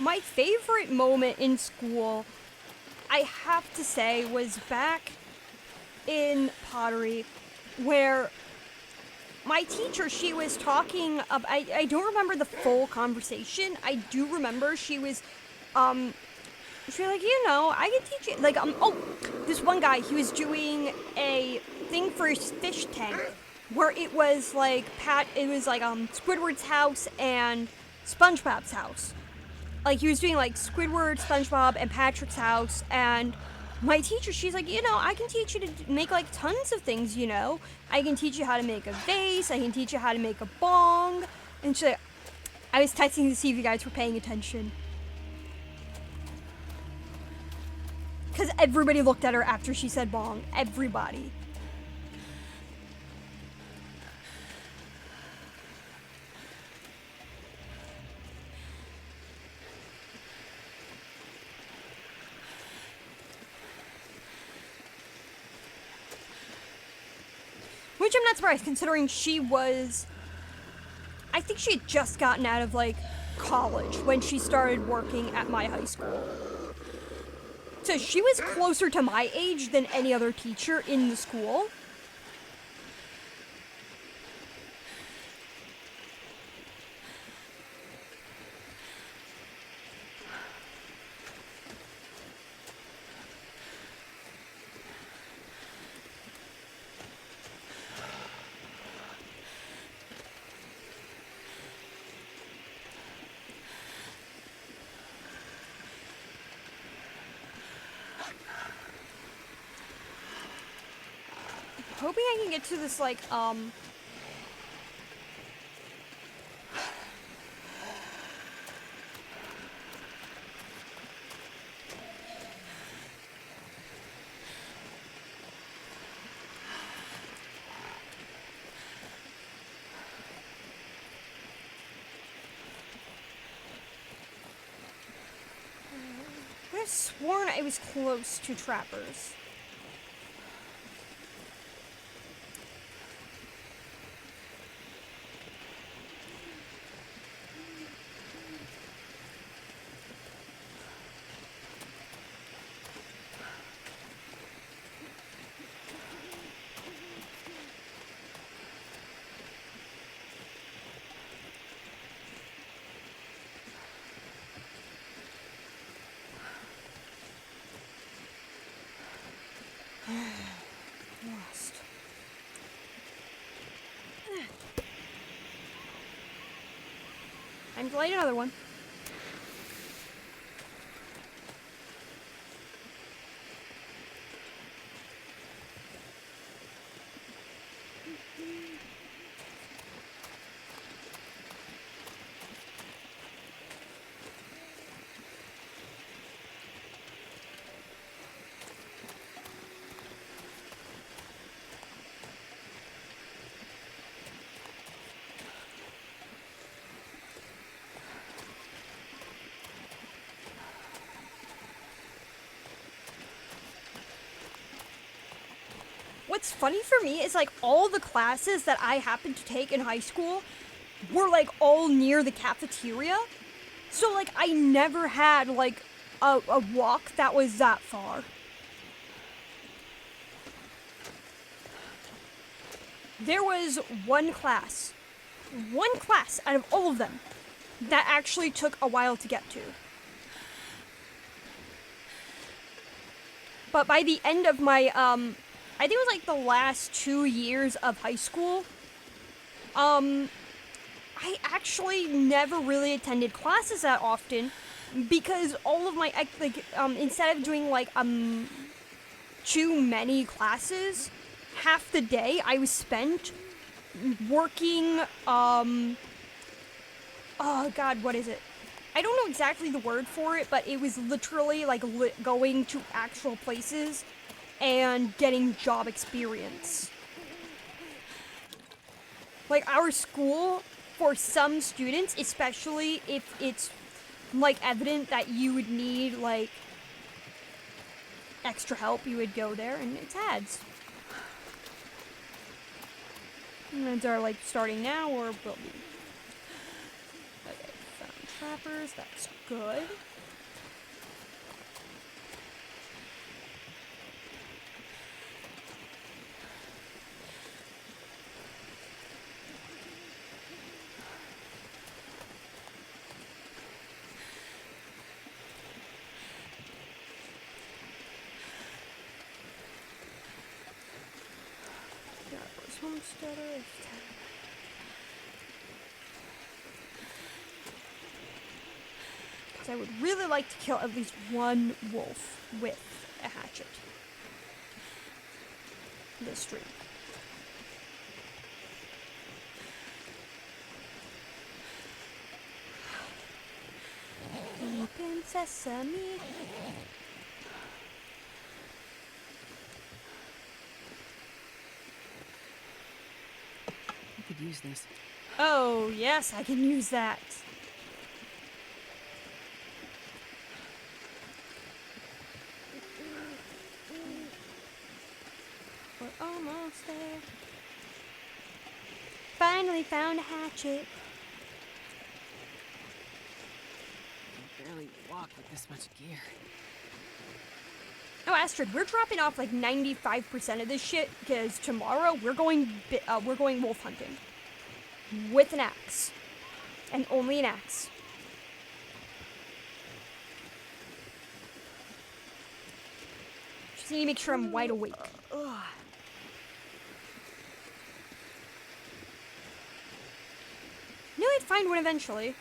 my favorite moment in school, I have to say, was back in pottery, where my teacher, she was talking about, I don't remember the full conversation. I do remember she was like, I can teach you, like, this one guy, he was doing a thing for his fish tank, where it was like, Squidward's house and SpongeBob's house. Like, he was doing, like, Squidward, SpongeBob, and Patrick's house, and my teacher, she's like, I can teach you to make, like, tons of things, I can teach you how to make a vase, I can teach you how to make a bong, and she's like, I was texting to see if you guys were paying attention. Because everybody looked at her after she said bong. Everybody. Which I'm not surprised, considering I think she had just gotten out of, like, college when she started working at my high school. So she was closer to my age than any other teacher in the school. Hoping I can get to this, like, I would have sworn I was close to trappers. Lost. I'm delayed another one. What's funny for me is, like, all the classes that I happened to take in high school were, like, all near the cafeteria. So, like, I never had, like, a walk that was that far. There was one class out of all of them that actually took a while to get to. But by the end of my, I think it was like the last 2 years of high school, I actually never really attended classes that often because all of my, instead of doing like, too many classes, half the day I was spent working, oh god, what is it? I don't know exactly the word for it, but it was literally like going to actual places and getting job experience. Like, our school, for some students, especially if it's like evident that you would need like extra help, you would go there, and it's ads. And ads are like starting now or will be. Okay, found. trappers. That's good. Homesteader. Because I would really like to kill at least one wolf with a hatchet this stream. Open sesame. Use this. Oh, yes, I can use that. We're almost there. Finally found a hatchet. I can barely walk with this much gear. Oh, Astrid, we're dropping off like 95% of this shit because tomorrow we're going wolf hunting with an axe, and only an axe. Just need to make sure I'm wide awake. Knew I'd find one eventually.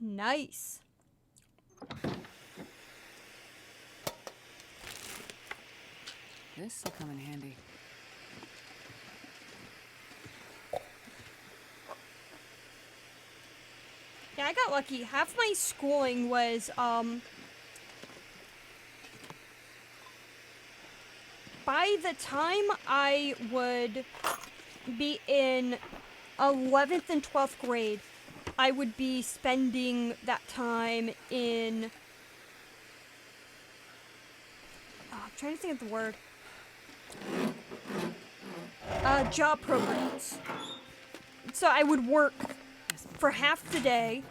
Nice. This will come in handy. Yeah, I got lucky. Half my schooling was, by the time I would be in 11th and 12th grade, I would be spending that time in, I'm trying to think of the word, job programs. So I would work for half the day,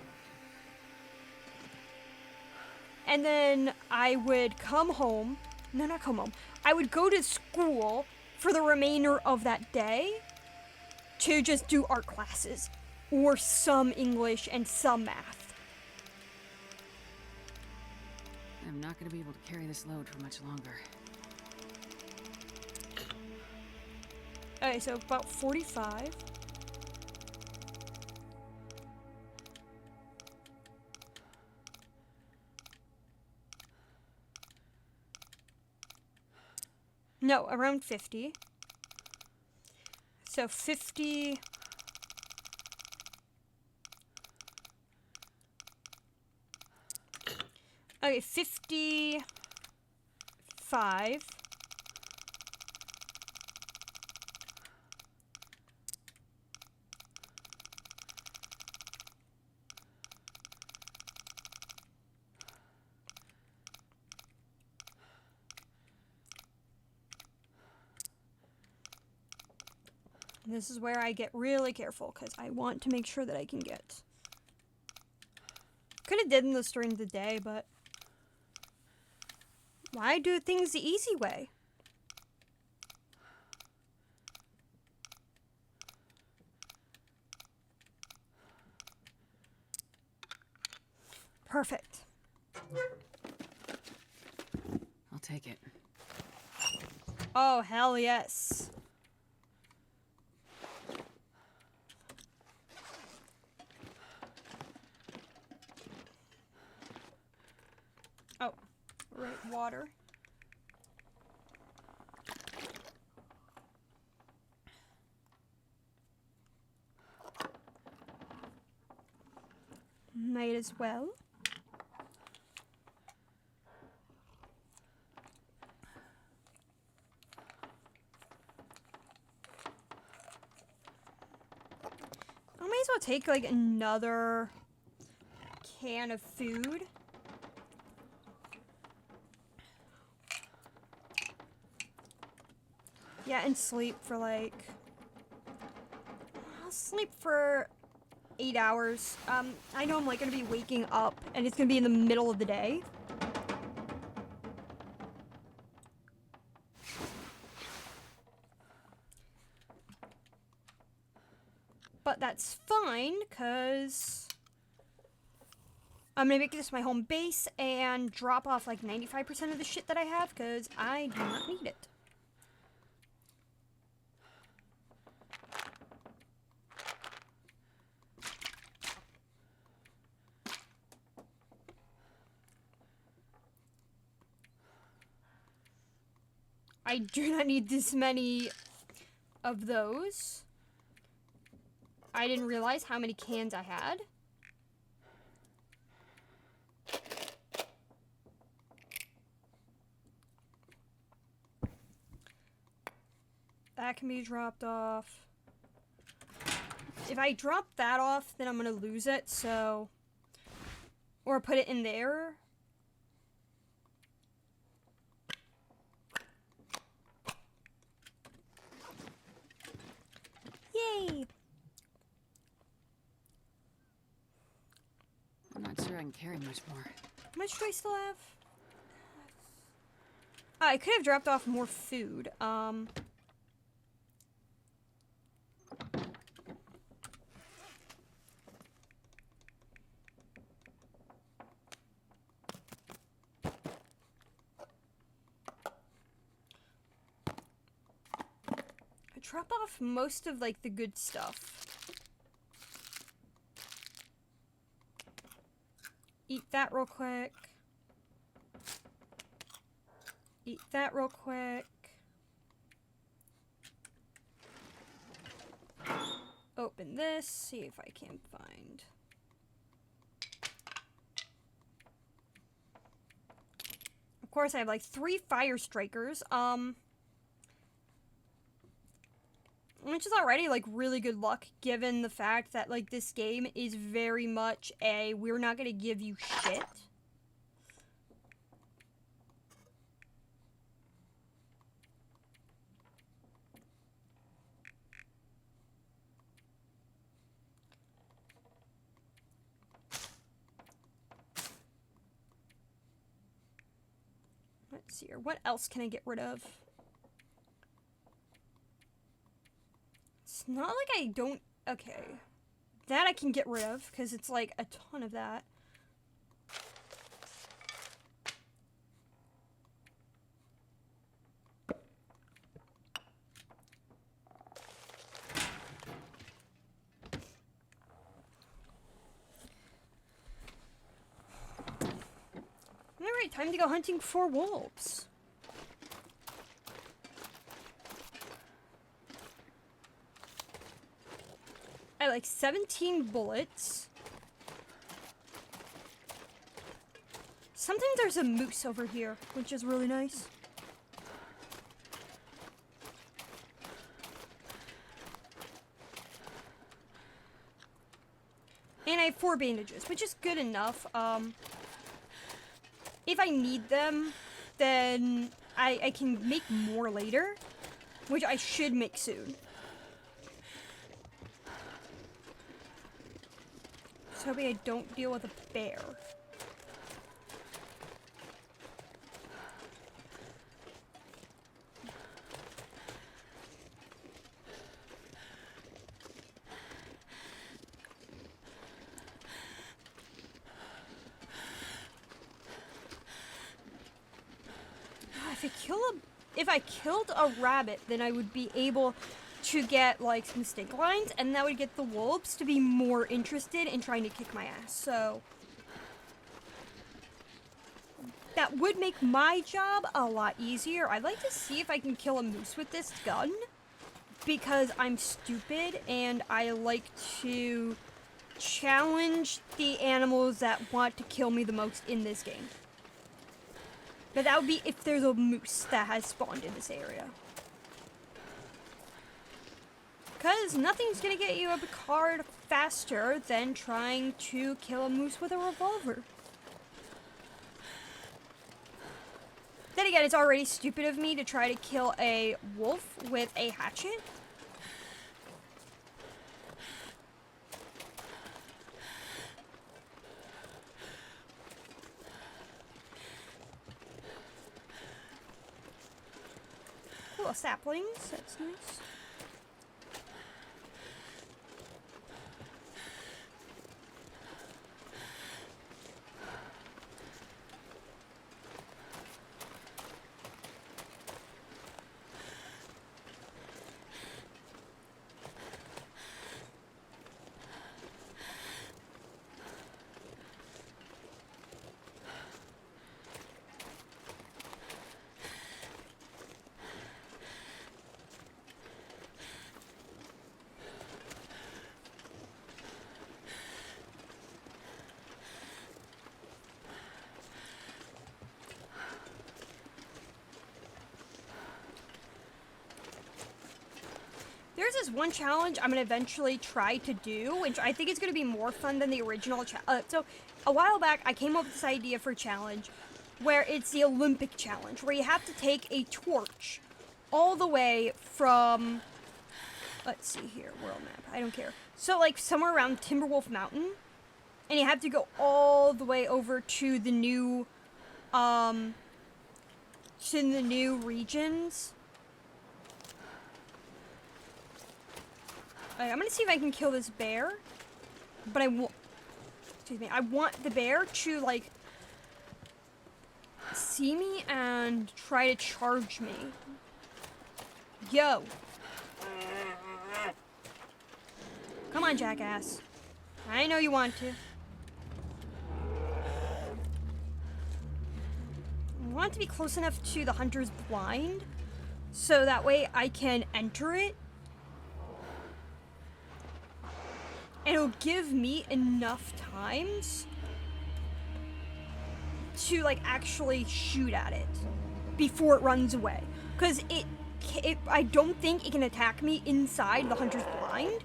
and then I would come home, no, not come home, I would go to school for the remainder of that day to just do art classes, or some English and some math. I'm not going to be able to carry this load for much longer. Okay, so about 45. No, around 50. So 50. Okay, 55. This is where I get really careful because I want to make sure that I can get. Could have done this during the day, but why do things the easy way? Perfect. I'll take it. Oh, hell yes. Oh, right, water. Might as well. I might as well take like another can of food. Yeah, and sleep for like... I'll sleep for 8 hours. I know I'm like gonna be waking up and it's gonna be in the middle of the day. But that's fine, because I'm gonna make this my home base and drop off like 95% of the shit that I have, because I do not need it. I do not need this many of those. I didn't realize how many cans I had. That can be dropped off. If I drop that off, then I'm gonna lose it, so... Or put it in there. Yay! I'm not sure I can carry much more. How much do I still have? I could have dropped off more food. I drop off most of like the good stuff. Eat that real quick. Eat that real quick. Open this, see if I can find. Of course, I have like 3 fire strikers, which is already like really good luck given the fact that like this game is very much a we're not gonna give you shit. Let's see here. What else can I get rid of? It's not like I don't... Okay. That I can get rid of, because it's like a ton of that. Alright, time to go hunting for wolves. I have like 17 bullets. Sometimes there's a moose over here, which is really nice. And I have 4 bandages, which is good enough. If I need them, then I can make more later, which I should make soon. Just hoping I don't deal with a bear. If I killed a rabbit, then I would be able to get like some stink lines, and that would get the wolves to be more interested in trying to kick my ass. So that would make my job a lot easier. I'd like to see if I can kill a moose with this gun, because I'm stupid and I like to challenge the animals that want to kill me the most in this game. But that would be if there's a moose that has spawned in this area. Because nothing's going to get you a card faster than trying to kill a moose with a revolver. Then again, it's already stupid of me to try to kill a wolf with a hatchet. Cool, saplings, that's nice. There's this one challenge I'm gonna eventually try to do, which I think is gonna be more fun than the original so a while back, I came up with this idea for a challenge where it's the Olympic challenge, where you have to take a torch all the way from, let's see here, world map, I don't care. So like somewhere around Timberwolf Mountain, and you have to go all the way over to the new regions. I'm gonna see if I can kill this bear, but I want the bear to, like, see me and try to charge me. Yo. Come on, jackass. I know you want to. I want it to be close enough to the hunter's blind, so that way I can enter it. And it'll give me enough times to, like, actually shoot at it before it runs away. Because I don't think it can attack me inside the hunter's blind.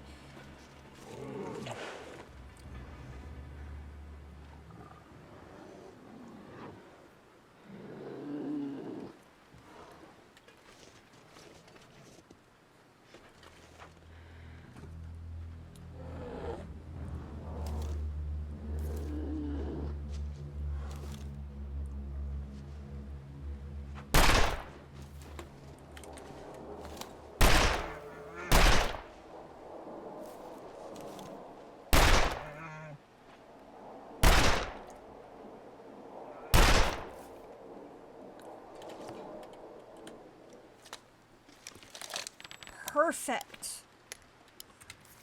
Perfect.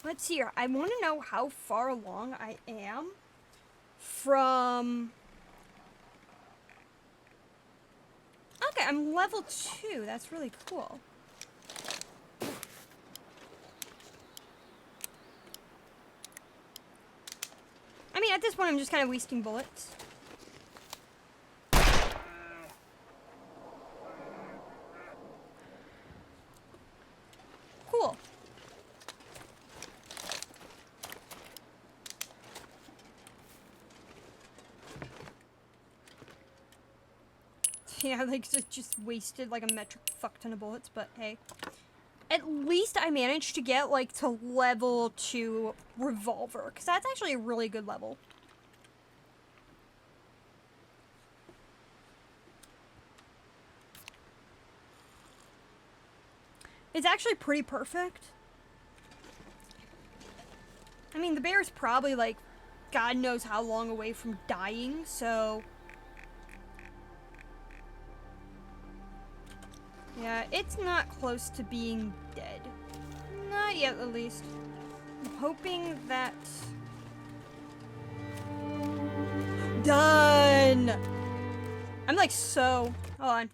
Let's see here. I want to know how far along I am from... Okay, I'm level 2. That's really cool. I mean, at this point, I'm just kind of wasting bullets. Cool. Yeah, like, just wasted, like, a metric fuck ton of bullets, but hey. At least I managed to get, like, to level 2 revolver, because that's actually a really good level. It's actually pretty perfect. I mean, the bear's probably, like, God knows how long away from dying, so... Yeah, it's not close to being dead. Not yet, at least. I'm hoping that... Done! I'm, like, so... Hold on.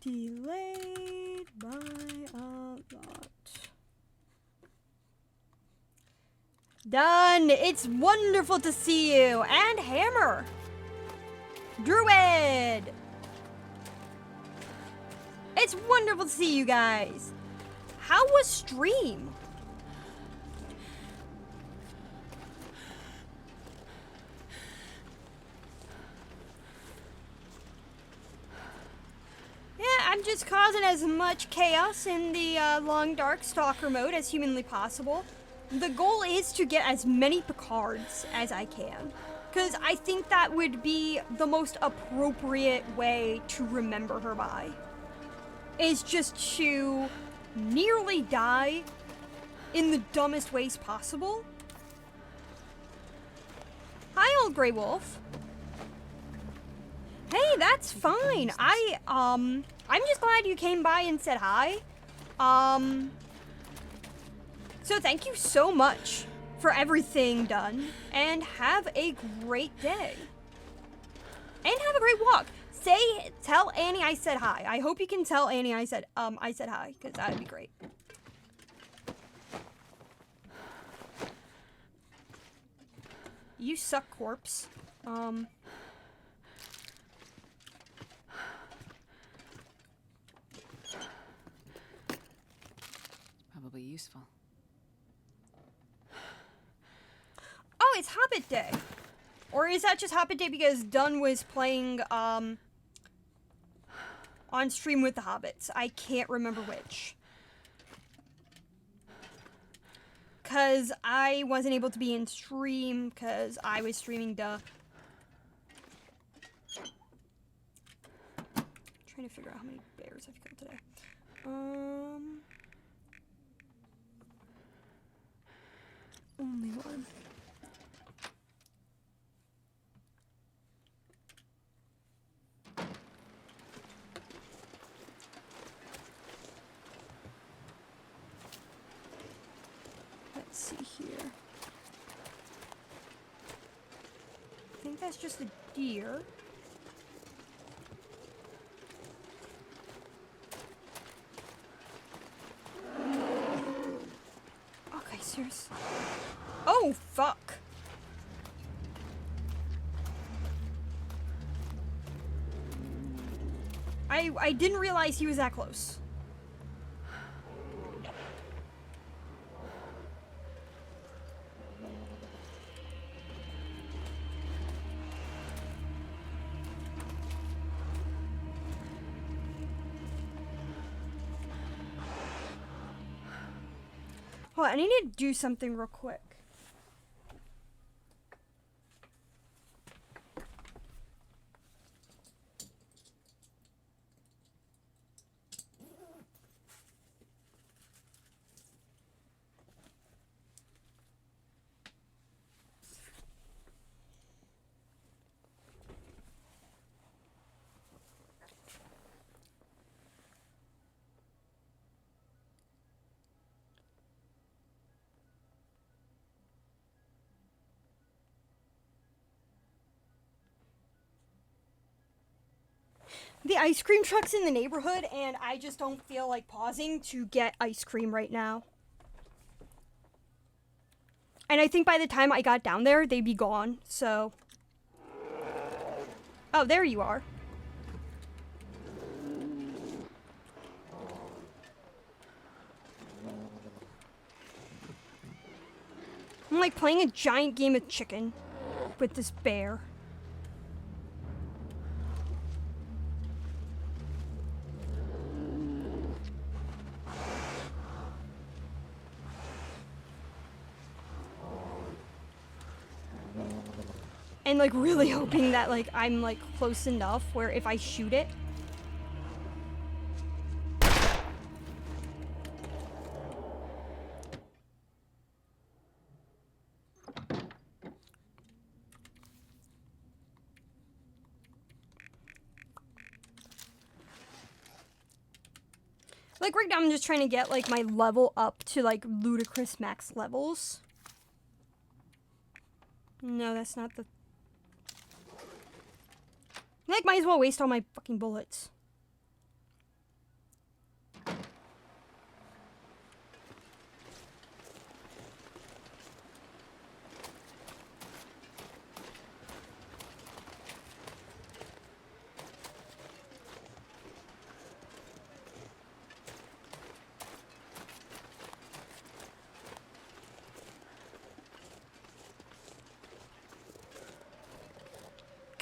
Delayed by a lot. Done! It's wonderful to see you! And Hammer! Druid! It's wonderful to see you guys! How was stream? Yeah, I'm just causing as much chaos in the long dark stalker mode as humanly possible. The goal is to get as many Picards as I can, because I think that would be the most appropriate way to remember her by. Is just to nearly die in the dumbest ways possible. Hi, old Grey Wolf. Hey, that's fine. I'm just glad you came by and said hi. So thank you so much for everything done, and have a great day. And have a great walk. Tell Annie I said hi. I hope you can tell Annie I said hi, because that'd be great. You suck, corpse. Probably useful. Oh, it's Hobbit Day. Or is that just Hobbit Day because Dunn was playing, on stream with the Hobbits? I can't remember which. Because I wasn't able to be in stream because I was streaming, duh. Trying to figure out how many bears I've killed today. Only one. Let's see here. I think that's just a deer. Okay, seriously. Oh, fuck. I didn't realize he was that close. Hold on, I need to do something real quick. The ice cream truck's in the neighborhood, and I just don't feel like pausing to get ice cream right now. And I think by the time I got down there, they'd be gone, so... Oh, there you are. I'm like playing a giant game of chicken with this bear. And like really hoping that like I'm like close enough where if I shoot it. Like right now I'm just trying to get like my level up to like ludicrous max levels. No, that's not the... Like, might as well waste all my fucking bullets.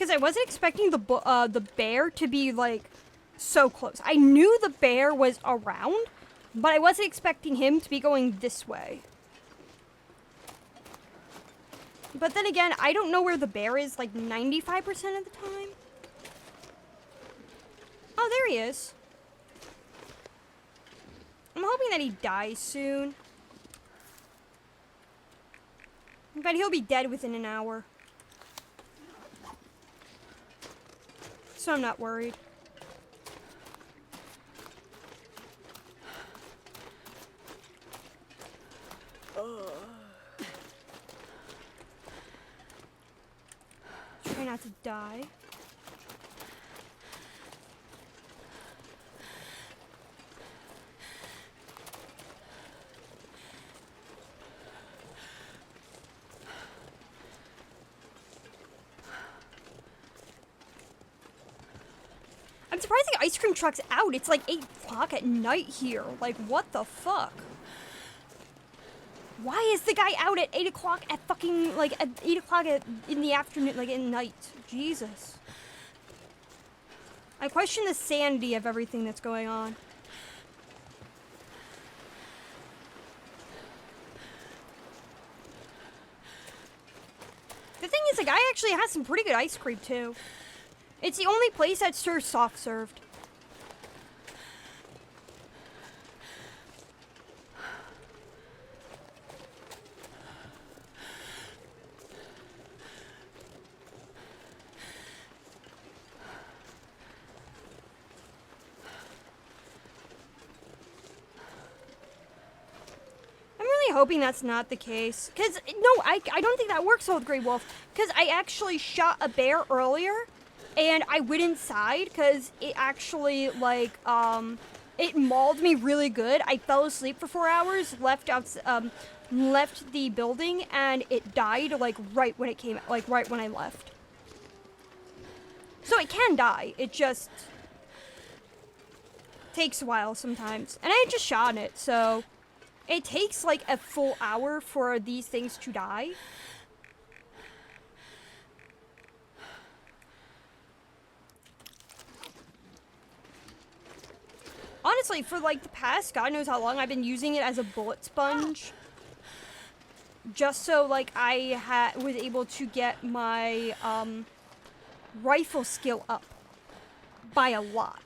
because I wasn't expecting the bear to be, like, so close. I knew the bear was around, but I wasn't expecting him to be going this way. But then again, I don't know where the bear is, like, 95% of the time. Oh, there he is. I'm hoping that he dies soon. But he'll be dead within an hour. So I'm not worried. Try not to die. I'm surprised the ice cream truck's out. It's like 8 o'clock at night here. Like, what the fuck? Why is the guy out at 8 o'clock at fucking, like, at 8 o'clock in the afternoon, like, at night? Jesus. I question the sanity of everything that's going on. The thing is, the guy actually has some pretty good ice cream, too. It's the only place that serves soft served. I'm really hoping that's not the case. Because, no, I don't think that works with Grey Wolf. Because I actually shot a bear earlier. And I went inside because it actually, like, it mauled me really good. I fell asleep for 4 hours, left the building, and it died, like, right when it came, like, right when I left. So it can die. It just takes a while sometimes. And I just shot it, so it takes, like, a full hour for these things to die. Honestly, for, like, the past God knows how long, I've been using it as a bullet sponge. Just so, like, I was able to get my, rifle skill up by a lot.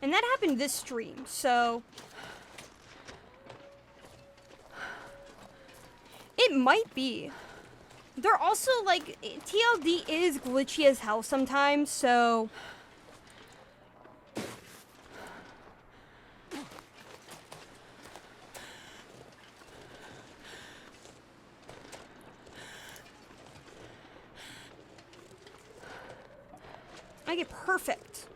And that happened this stream, so it might be. They're also, like, TLD is glitchy as hell sometimes, so I get perfect.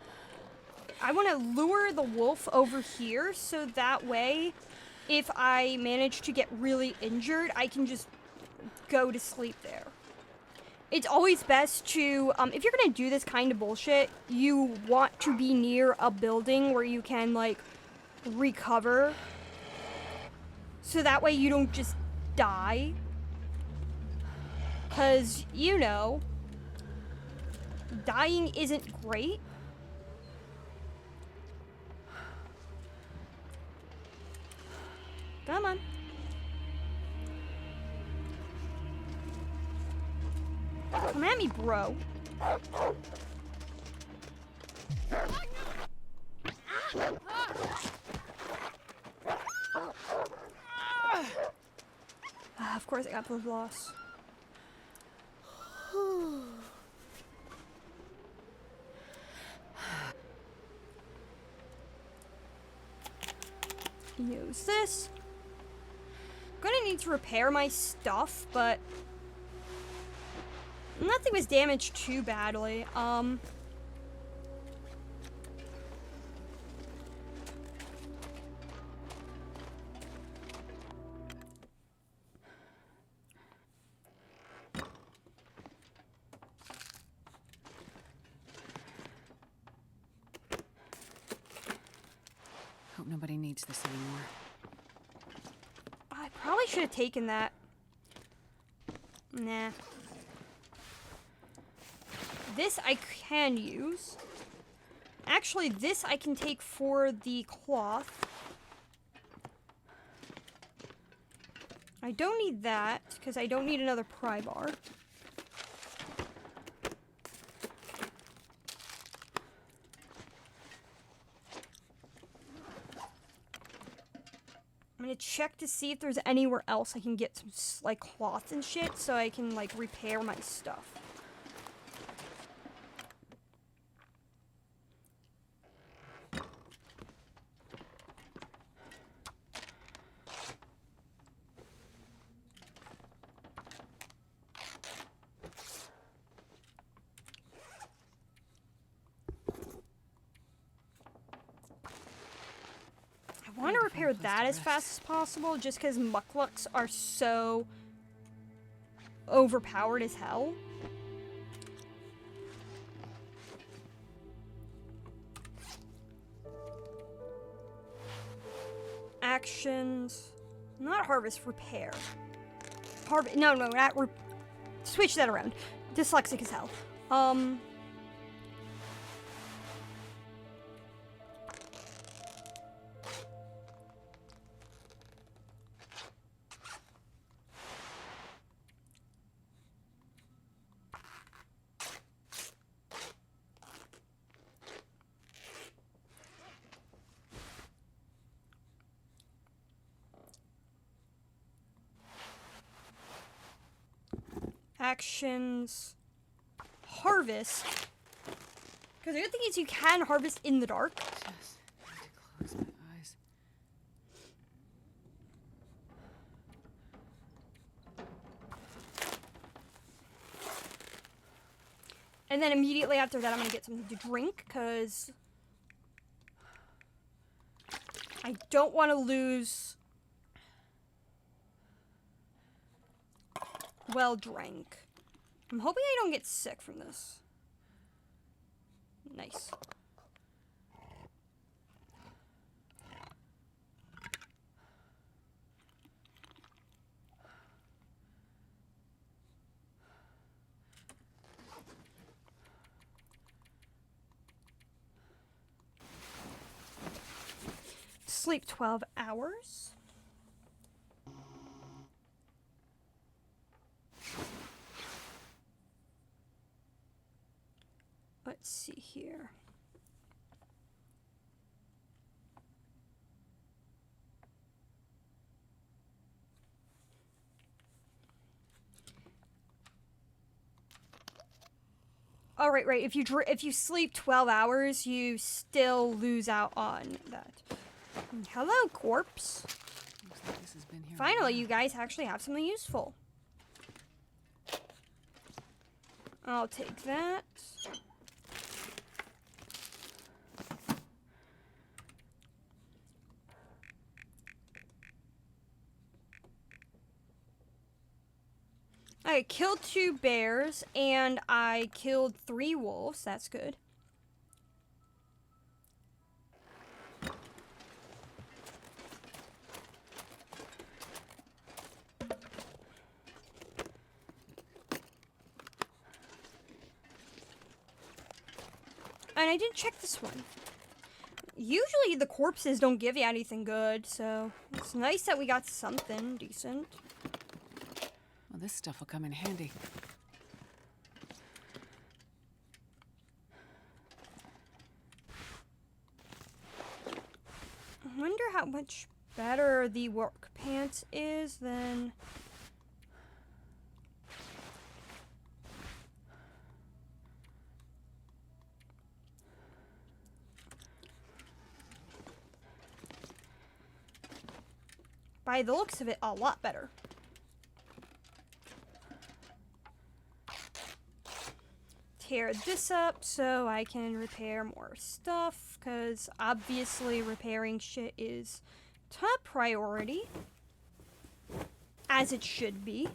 I want to lure the wolf over here so that way if I manage to get really injured, I can just go to sleep there. It's always best to, if you're gonna do this kind of bullshit, you want to be near a building where you can, like, recover. So that way you don't just die. 'Cause, you know, dying isn't great. Come on. Come at me, bro. Of course I got blood loss. Use this. Gonna need to repair my stuff, but nothing was damaged too badly. Hope nobody needs this anymore. should have taken that. Nah. This I can use. Actually, this I can take for the cloth. I don't need that, because I don't need another pry bar. I'm gonna check to see if there's anywhere else I can get some, like, cloth and shit, so I can, like, repair my stuff. I want to repair that as fast as possible, just because mucklucks are so overpowered as hell. Actions, not harvest, repair. No, not switch that around. Dyslexic as hell. Actions, harvest. Because the good thing is you can harvest in the dark. Just need to close my eyes. And then immediately after that, I'm going to get something to drink, because I don't want to lose well drank. I'm hoping I don't get sick from this. Nice. Sleep 12 hours. Let's see here. Oh, right. If you sleep 12 hours, you still lose out on that. Hello, corpse. Looks like this has been here. Finally, you guys actually have something useful. I'll take that. I killed 2 bears, and I killed 3 wolves. That's good. And I didn't check this one. Usually the corpses don't give you anything good, so it's nice that we got something decent. Well, this stuff will come in handy. I wonder how much better the work pants is than... By the looks of it, a lot better. Tear this up so I can repair more stuff, because obviously repairing shit is top priority, as it should be.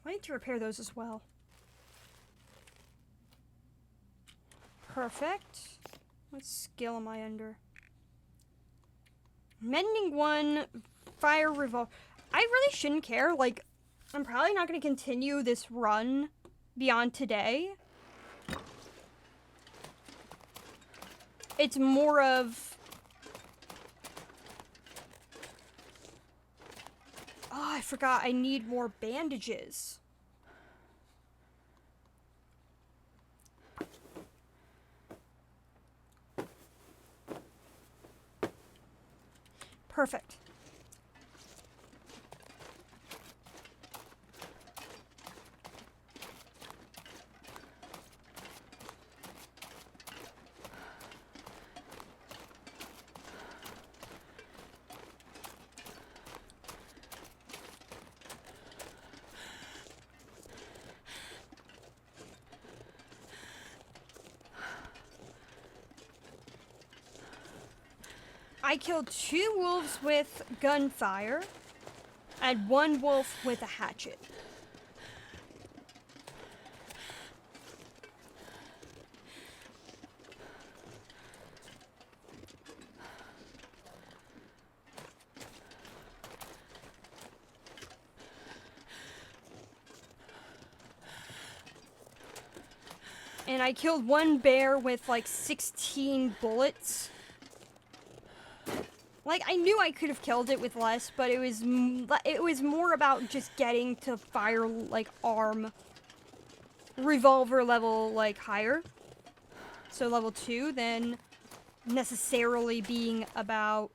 I need to repair those as well. Perfect. What skill am I under? Mending 1, fire revolver. I really shouldn't care. Like, I'm probably not going to continue this run beyond today. It's more of... Oh, I forgot. I need more bandages. Perfect. I killed 2 wolves with gunfire and 1 wolf with a hatchet. And I killed 1 bear with like 16 bullets. Like, I knew I could have killed it with less, but it was more about just getting to fire, like, arm revolver level, like, higher. So level 2, than necessarily being about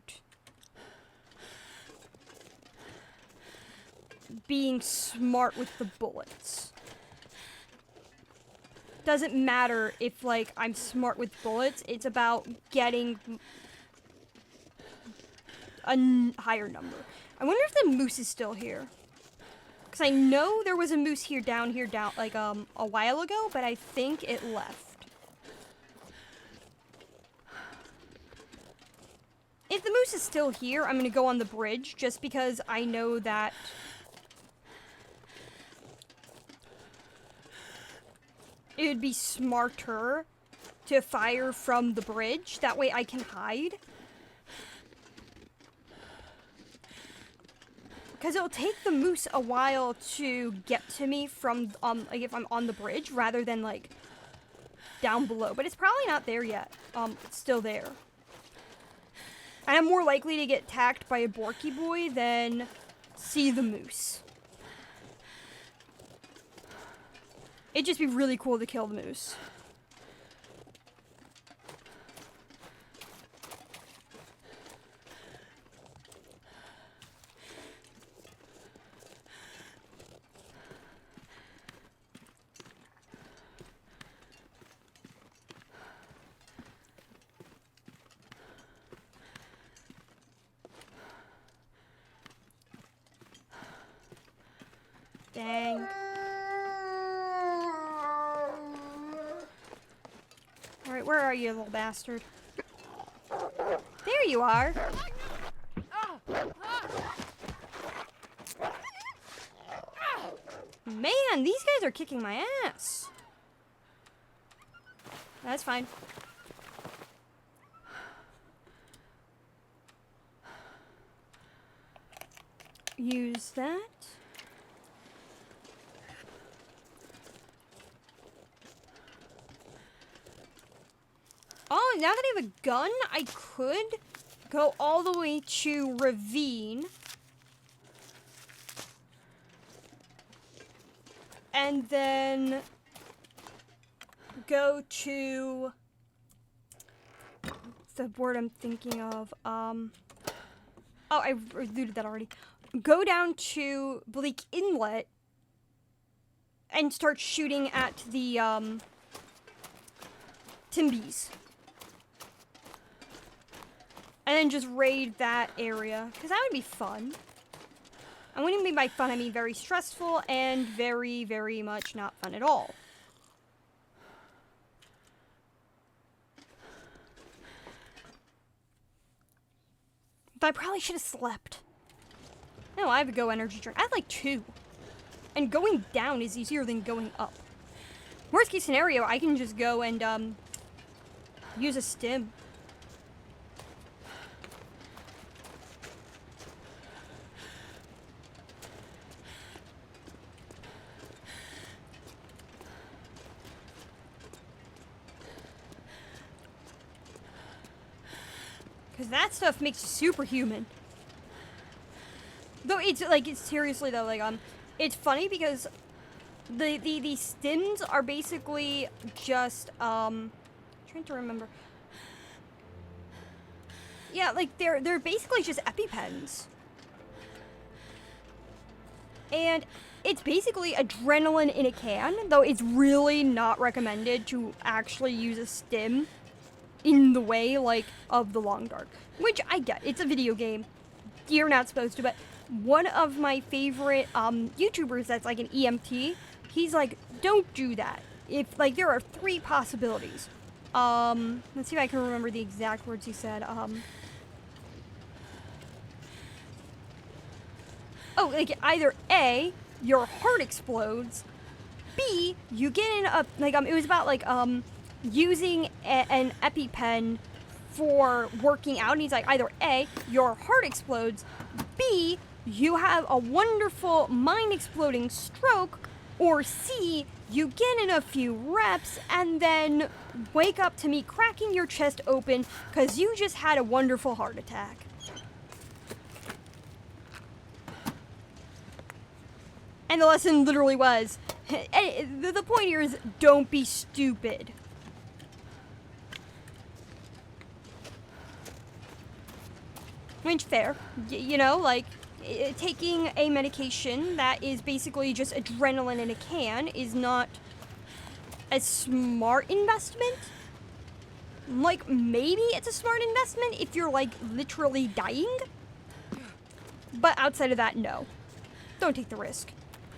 being smart with the bullets. Doesn't matter if, like, I'm smart with bullets, it's about getting a higher number. I wonder if the moose is still here. Because I know there was a moose here, down, like, a while ago, but I think it left. If the moose is still here, I'm gonna go on the bridge, just because I know that it would be smarter to fire from the bridge. That way I can hide. Because it'll take the moose a while to get to me from, like, if I'm on the bridge, rather than, like, down below. But it's probably not there yet. It's still there. And I'm more likely to get attacked by a Borky boy than see the moose. It'd just be really cool to kill the moose. Dang. Alright, where are you, little bastard? There you are. Man, these guys are kicking my ass. That's fine. Use that. Oh, now that I have a gun, I could go all the way to Ravine. And then go to the word I'm thinking of. Oh, I looted that already. Go down to Bleak Inlet and start shooting at the Timbies. And then just raid that area, because that would be fun. And when I mean by fun, I mean very stressful and very, very much not fun at all. But I probably should have slept. No, I have a Go energy drink. I have like 2. And going down is easier than going up. Worst case scenario, I can just go and Use a stim. Because that stuff makes you superhuman. Though it's like, it's seriously though, like, it's funny because the stims are basically just, trying to remember. Yeah, like, they're basically just EpiPens. And it's basically adrenaline in a can, though it's really not recommended to actually use a stim in the way, like, of the Long Dark. Which I get, it's a video game. You're not supposed to, but one of my favorite YouTubers that's like an EMT, he's like, don't do that. If, like, there are 3 possibilities. Let's see if I can remember the exact words he said. Oh, like, either A, your heart explodes, B, you get in a, like, it was about, like, using an EpiPen for working out, and he's like, either A, your heart explodes, B, you have a wonderful mind-exploding stroke, or C, you get in a few reps and then wake up to me cracking your chest open because you just had a wonderful heart attack. And the lesson literally was, the point here is, don't be stupid. Which, fair. You know, like, taking a medication that is basically just adrenaline in a can is not a smart investment. Like, maybe it's a smart investment if you're, like, literally dying. But outside of that, no. Don't take the risk.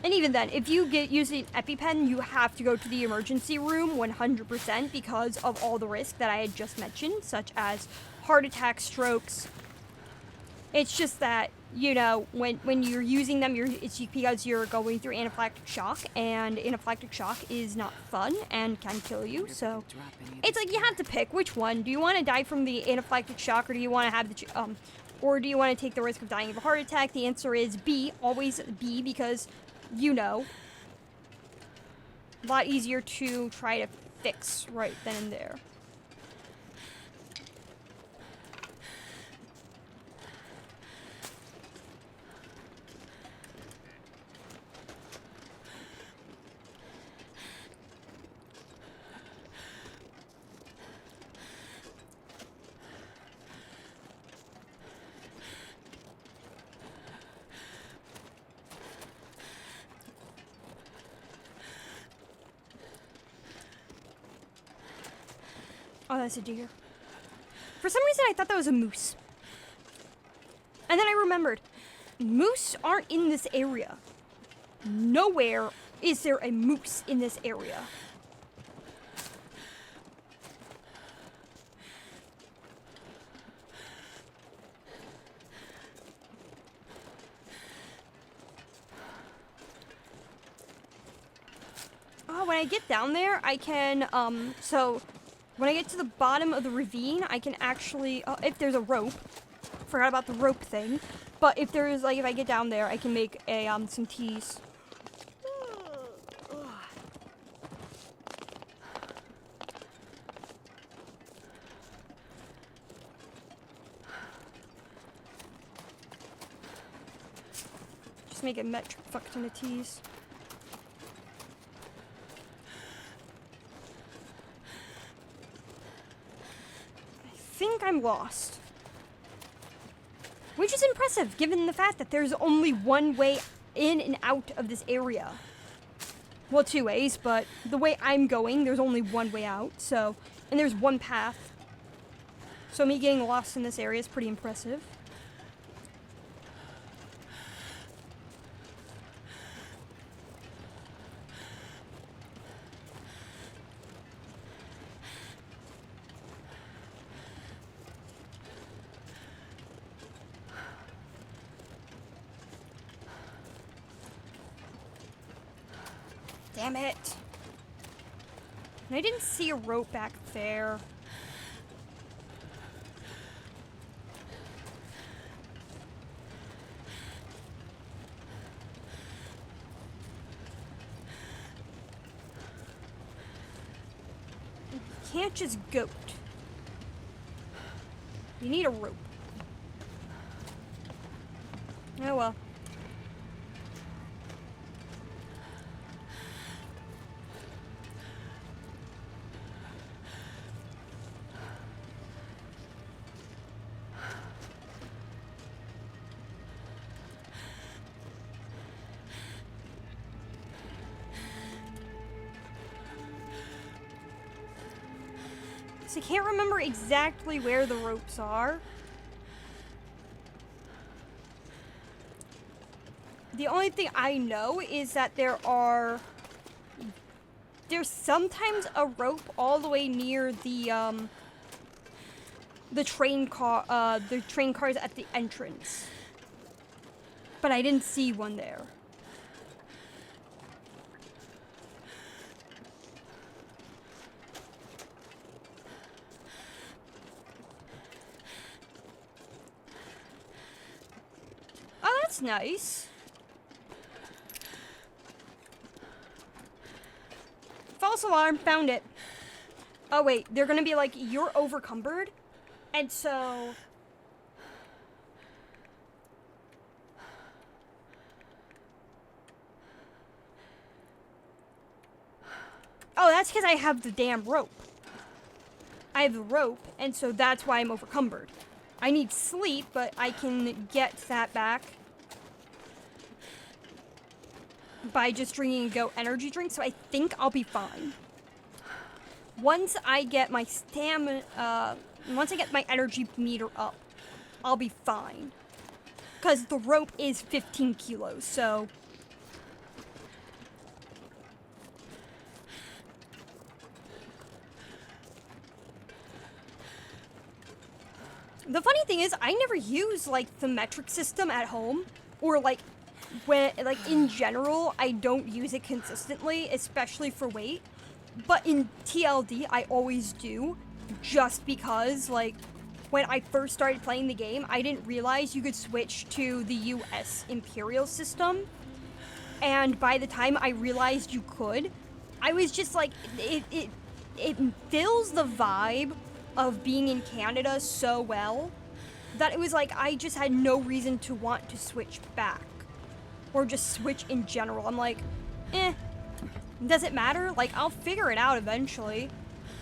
And even then, if you get using EpiPen, you have to go to the emergency room 100% because of all the risks that I had just mentioned, such as heart attacks, strokes. It's just that, you know, when you're using them, it's because you're going through anaphylactic shock, and anaphylactic shock is not fun and can kill you. So it's like you have to pick which one. Do you want to die from the anaphylactic shock, or do you want to have the or do you want to take the risk of dying of a heart attack? The answer is B, always B, because, you know, a lot easier to try to fix right then and there. Oh, that's a deer. For some reason, I thought that was a moose. And then I remembered, moose aren't in this area. Nowhere is there a moose in this area. Oh, when I get down there, I can, so when I get to the bottom of the ravine, I can actually, if there's a rope, forgot about the rope thing, but if there is, like, if I get down there, I can make a, some teas. Just make a metric fuck ton of teas. I think I'm lost. Which is impressive, given the fact that there's only one way in and out of this area. Well, 2 ways, but the way I'm going, there's only one way out, so... And there's one path. So me getting lost in this area is pretty impressive. Damn it. And I didn't see a rope back there. can't just goat. You need a rope. Oh well. So I can't remember exactly where the ropes are. The only thing I know is that there's sometimes a rope all the way near the train cars at the entrance. But I didn't see one there. Oh, that's nice. False alarm, found it. Oh wait, they're gonna be like, you're overcumbered, and so... Oh, that's because I have the damn rope. I have the rope, and so that's why I'm overcumbered. I need sleep, but I can get that back by just drinking a Go energy drink, so I think I'll be fine. Once I get my once I get my energy meter up, I'll be fine. Because the rope is 15 kilos, so... The funny thing is, I never use, like, the metric system at home, or, like, in general, I don't use it consistently, especially for weight. But in TLD, I always do, just because, like, when I first started playing the game, I didn't realize you could switch to the US Imperial system. And by the time I realized you could, I was just like, it fills the vibe of being in Canada so well that it was like I just had no reason to want to switch back. Or just switch in general. I'm like, does it matter? Like, I'll figure it out eventually.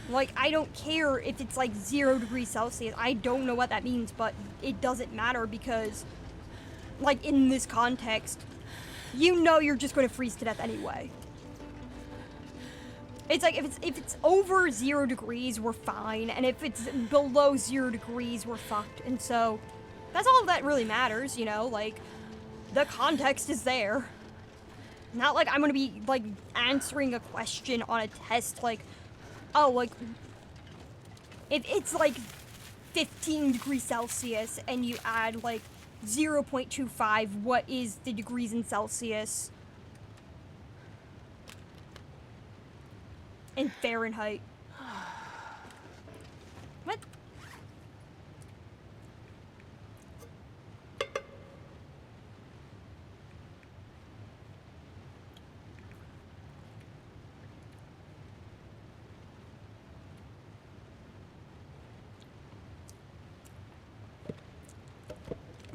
Like, I don't care if it's like 0 degrees Celsius. I don't know what that means, but it doesn't matter because, like, in this context, you know you're just going to freeze to death anyway. It's like, if it's over 0 degrees, we're fine. And if it's below 0 degrees, we're fucked. And so, that's all that really matters, you know? Like, the context is there. Not like I'm gonna be, like, answering a question on a test, like, oh, like, if it's, like, 15 degrees Celsius and you add, like, 0.25, what is the degrees in Celsius? In Fahrenheit. What?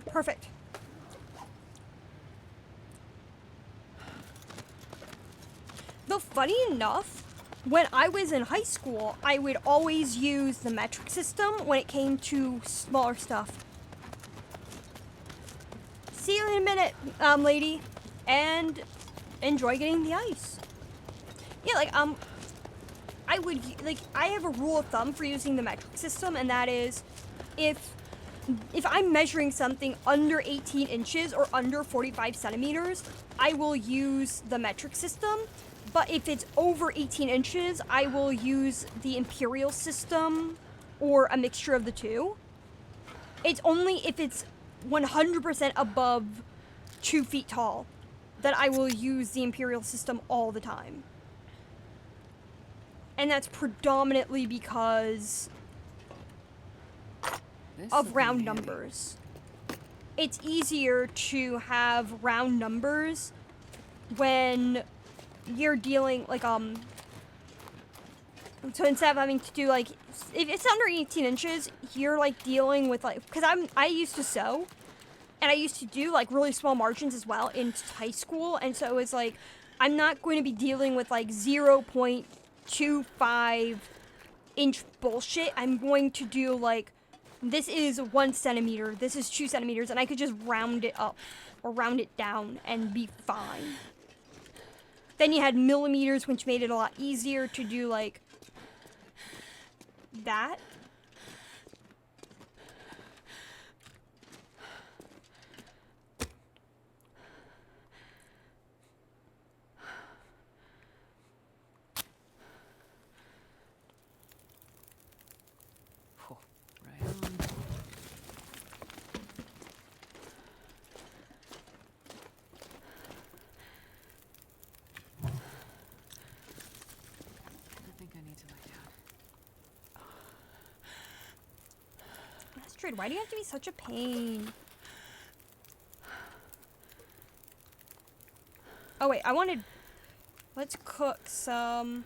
Perfect. Though funny enough, when I was in high school, I would always use the metric system when it came to smaller stuff. See you in a minute, lady. And enjoy getting the ice. Yeah, like, I have a rule of thumb for using the metric system, and that is, if I'm measuring something under 18 inches or under 45 centimeters, I will use the metric system. But if it's over 18 inches, I will use the imperial system or a mixture of the two. It's only if it's 100% above 2 feet tall that I will use the imperial system all the time. And that's predominantly because of round numbers. It's easier to have round numbers when you're dealing, like, So instead of having to do like, if it's under 18 inches, you're like dealing with like, because I used to sew, and I used to do like really small margins as well in high school, and so it was like, I'm not going to be dealing with like 0.25 inch bullshit. I'm going to do like, this is 1 centimeter, this is 2 centimeters, and I could just round it up or round it down and be fine. Then you had millimeters, which made it a lot easier to do like that. Right on. I think I need to lie down. Astrid, why do you have to be such a pain? Oh wait, let's cook some.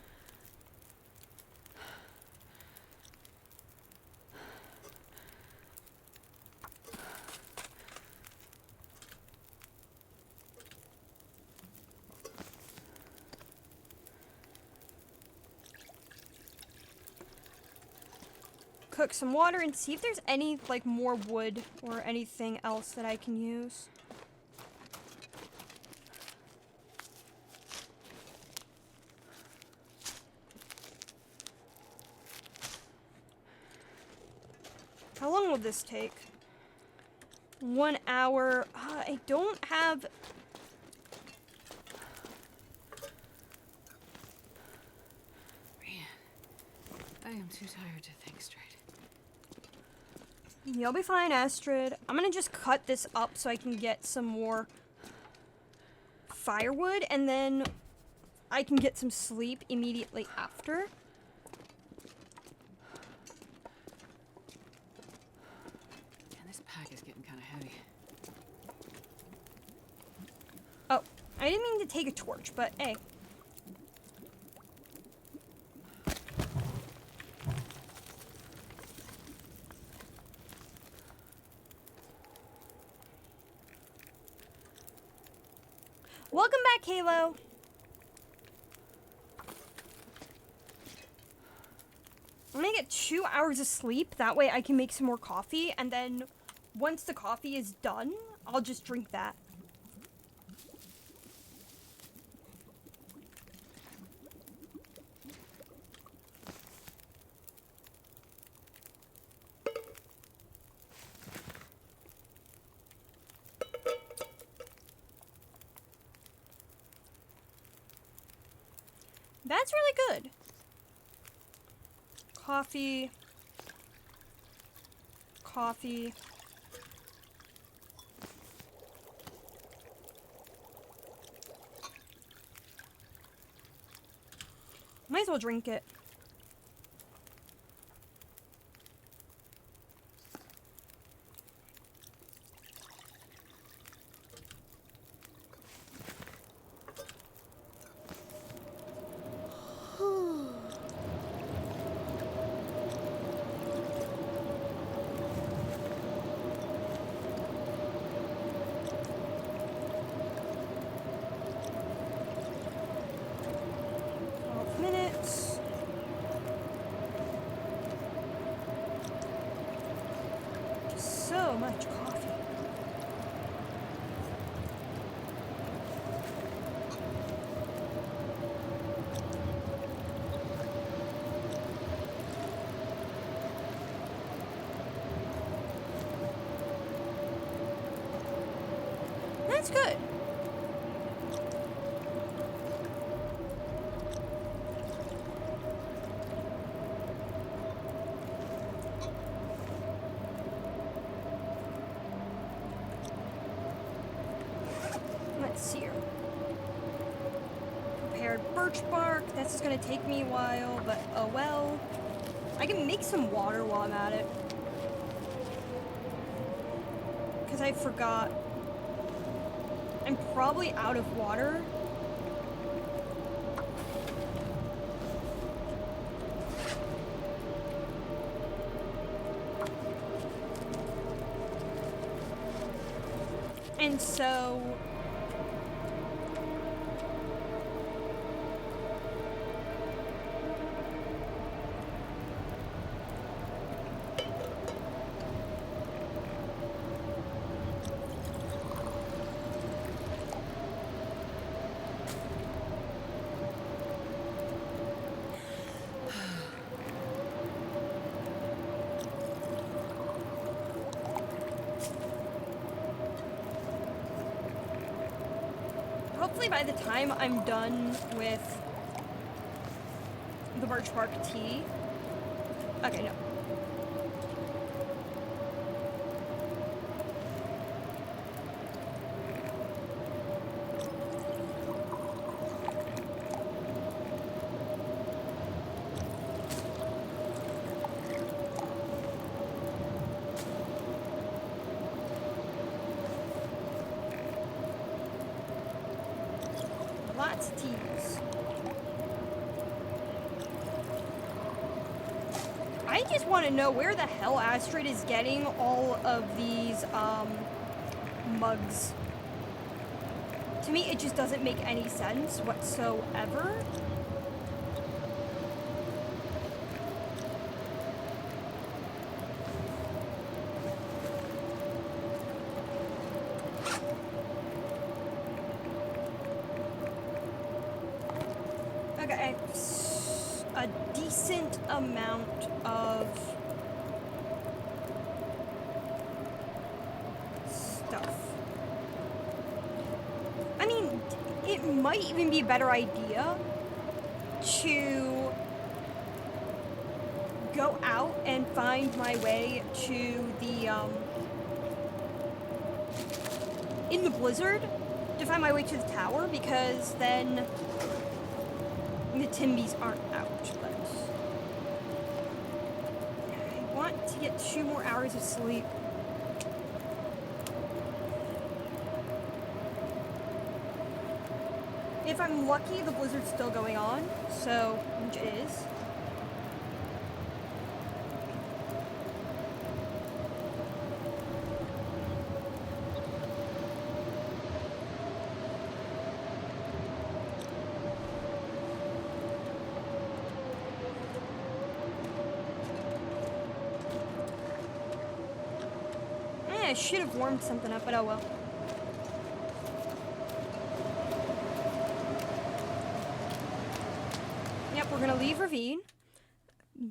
Cook some water and see if there's any like more wood or anything else that I can use. How long will this take? 1 hour. I don't have. Man, I am too tired to think straight. You'll be fine, Astrid. I'm gonna just cut this up so I can get some more firewood, and then I can get some sleep immediately after. Man, this pack is getting kind of heavy. Oh, I didn't mean to take a torch, but hey. Welcome back, Halo. I'm gonna get 2 hours of sleep. That way I can make some more coffee. And then once the coffee is done, I'll just drink that. That's really good. Coffee. Coffee. Might as well drink it. So much coffee. That's good. Let's see here. Prepared birch bark. That's just gonna take me a while, but oh well. I can make some water while I'm at it. Because I forgot. I'm probably out of water. And so... Hopefully by the time I'm done with the Birch Bark tea... Okay, no. Lots of teas. I just want to know where the hell Astrid is getting all of these, mugs. To me, it just doesn't make any sense whatsoever. Okay, a decent amount of stuff. I mean, it might even be a better idea to go out and find my way to the, in the blizzard, to find my way to the tower, because then the Timbies aren't out, but I want to get 2 more hours of sleep. If I'm lucky, the blizzard's still going on, so, which it is. I should have warmed something up, but oh well. Yep, we're gonna leave Ravine.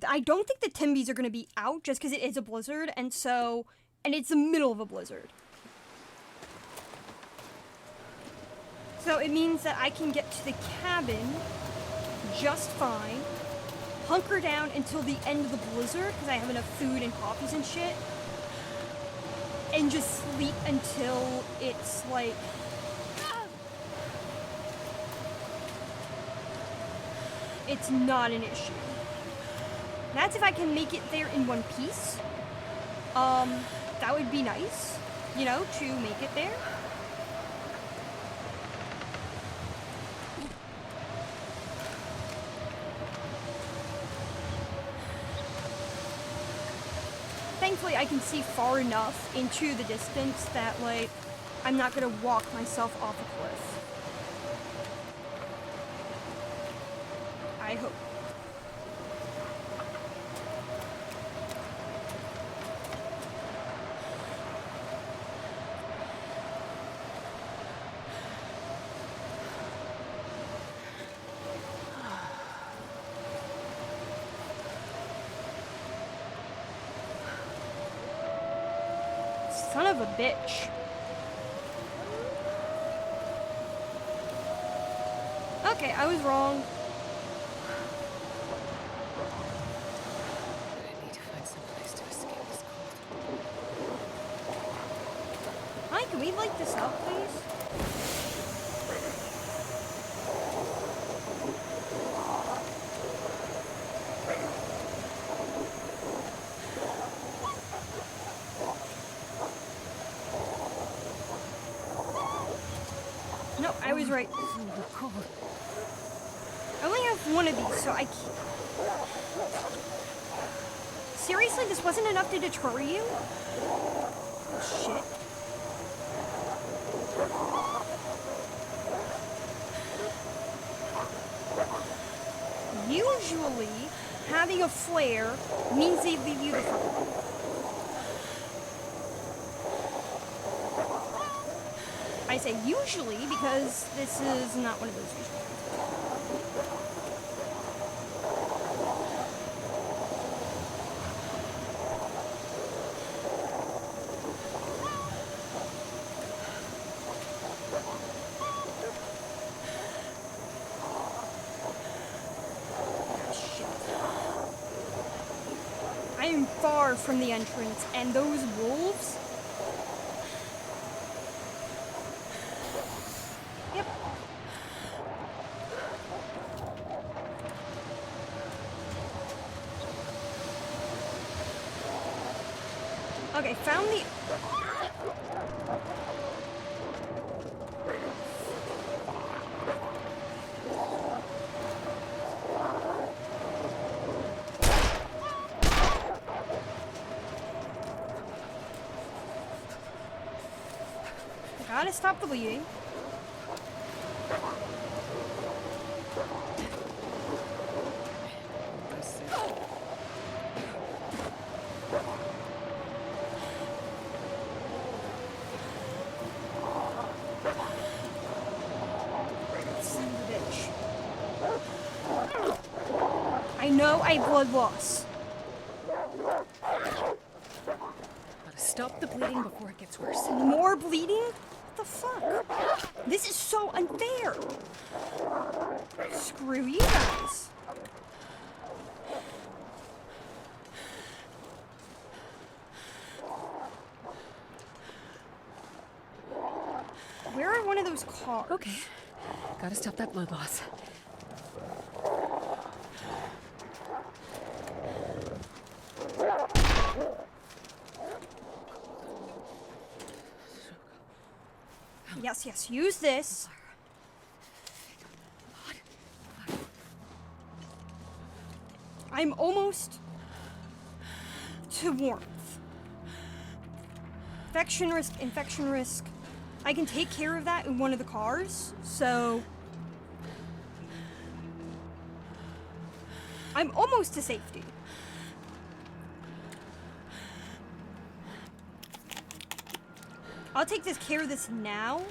I don't think the Timbies are gonna be out just because it is a blizzard, and it's the middle of a blizzard. So it means that I can get to the cabin just fine, hunker down until the end of the blizzard because I have enough food and coffees and shit, and just sleep until it's like... it's not an issue. That's if I can make it there in one piece. That would be nice, you know, to make it there. Thankfully, I can see far enough into the distance that, like, I'm not gonna walk myself off a cliff. I hope. Son of a bitch. Okay, I was wrong. I need to find some place to escape this cold. Hi, can we light this up, please? No, I was right. Cold. I only have one of these, so I can't... Seriously, this wasn't enough to deter you? Oh, shit. Usually, having a flare means they leave you the fuck. I say usually because this is not one of those usual. I am far from the entrance, and those wolves. Yep. Okay, found the. Gotta stop the bleeding. Son of a bitch. I know I have blood loss. Gotta stop the bleeding before it gets worse. More bleeding? What the fuck? This is so unfair. Screw you guys. Where are one of those cars? Okay. Gotta stop that blood loss. Yes, yes, use this. I'm almost to warmth. Infection risk, infection risk. I can take care of that in one of the cars, so I'm almost to safety. I'll take care of this now.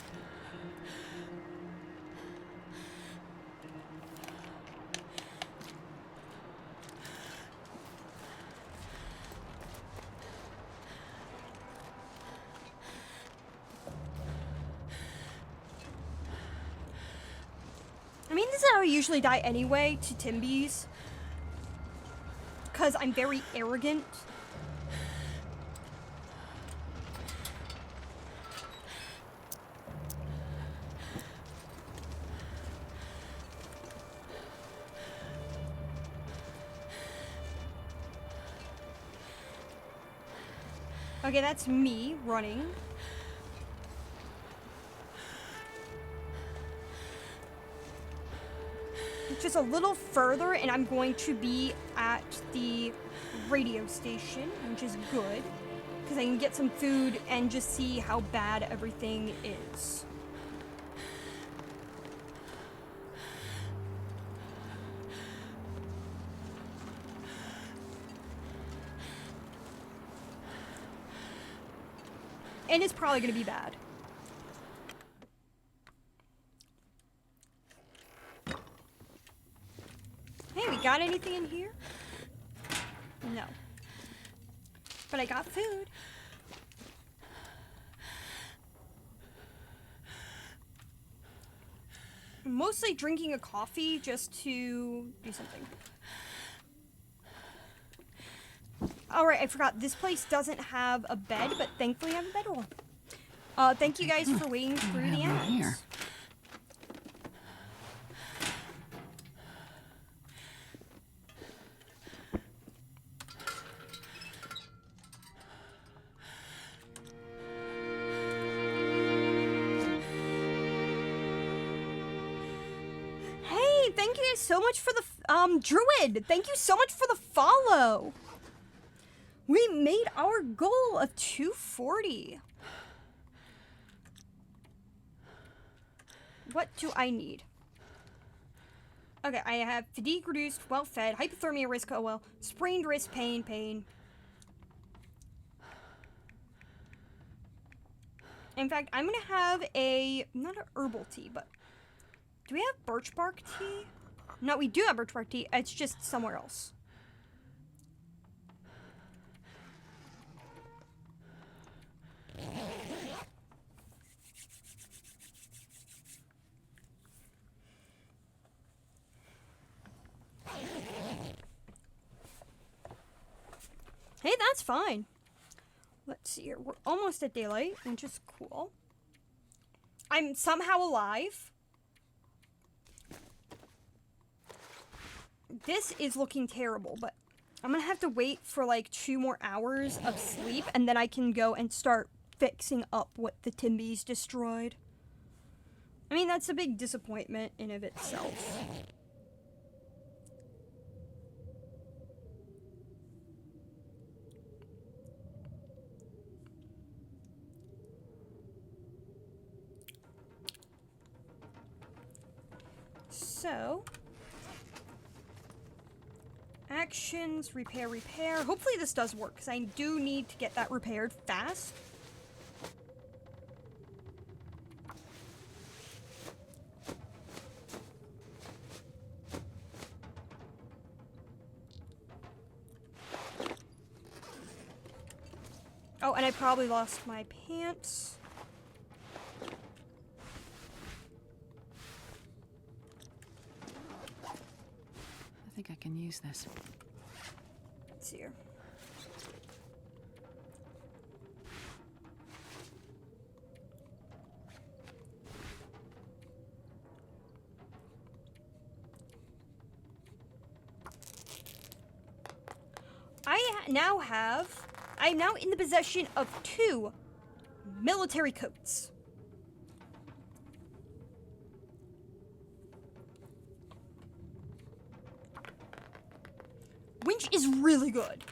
I mean, this is how I usually die anyway, to Timbies. Because I'm very arrogant. Okay, that's me running. Just a little further and I'm going to be at the radio station, which is good because I can get some food and just see how bad everything is. And it's probably going to be bad. Hey, we got anything in here? No. But I got food. I'm mostly drinking a coffee just to do something. Alright, I forgot. This place doesn't have a bed, but thankfully I have a bedroll. Thank you guys for waiting through the ads. Here. Hey, thank you guys so much for the Druid. Thank you so much for the follow. We made our goal of 240. what do I need? Okay, I have fatigue reduced, well fed, hypothermia risk, oh well, sprained wrist, pain. In fact, I'm gonna have not an herbal tea, but do we have birch bark tea? No, we do have birch bark tea, it's just somewhere else. Hey, that's fine. Let's see here. We're almost at daylight, which is cool. I'm somehow alive. This is looking terrible, but I'm gonna have to wait for like 2 more hours of sleep, and then I can go and start fixing up what the Timbies destroyed. I mean, that's a big disappointment in of itself. So, actions, repair. Hopefully this does work, because I do need to get that repaired fast. Oh, and I probably lost my pants. I think I can use this. Let's see here. I'm now in the possession of 2 military coats. Which is really good.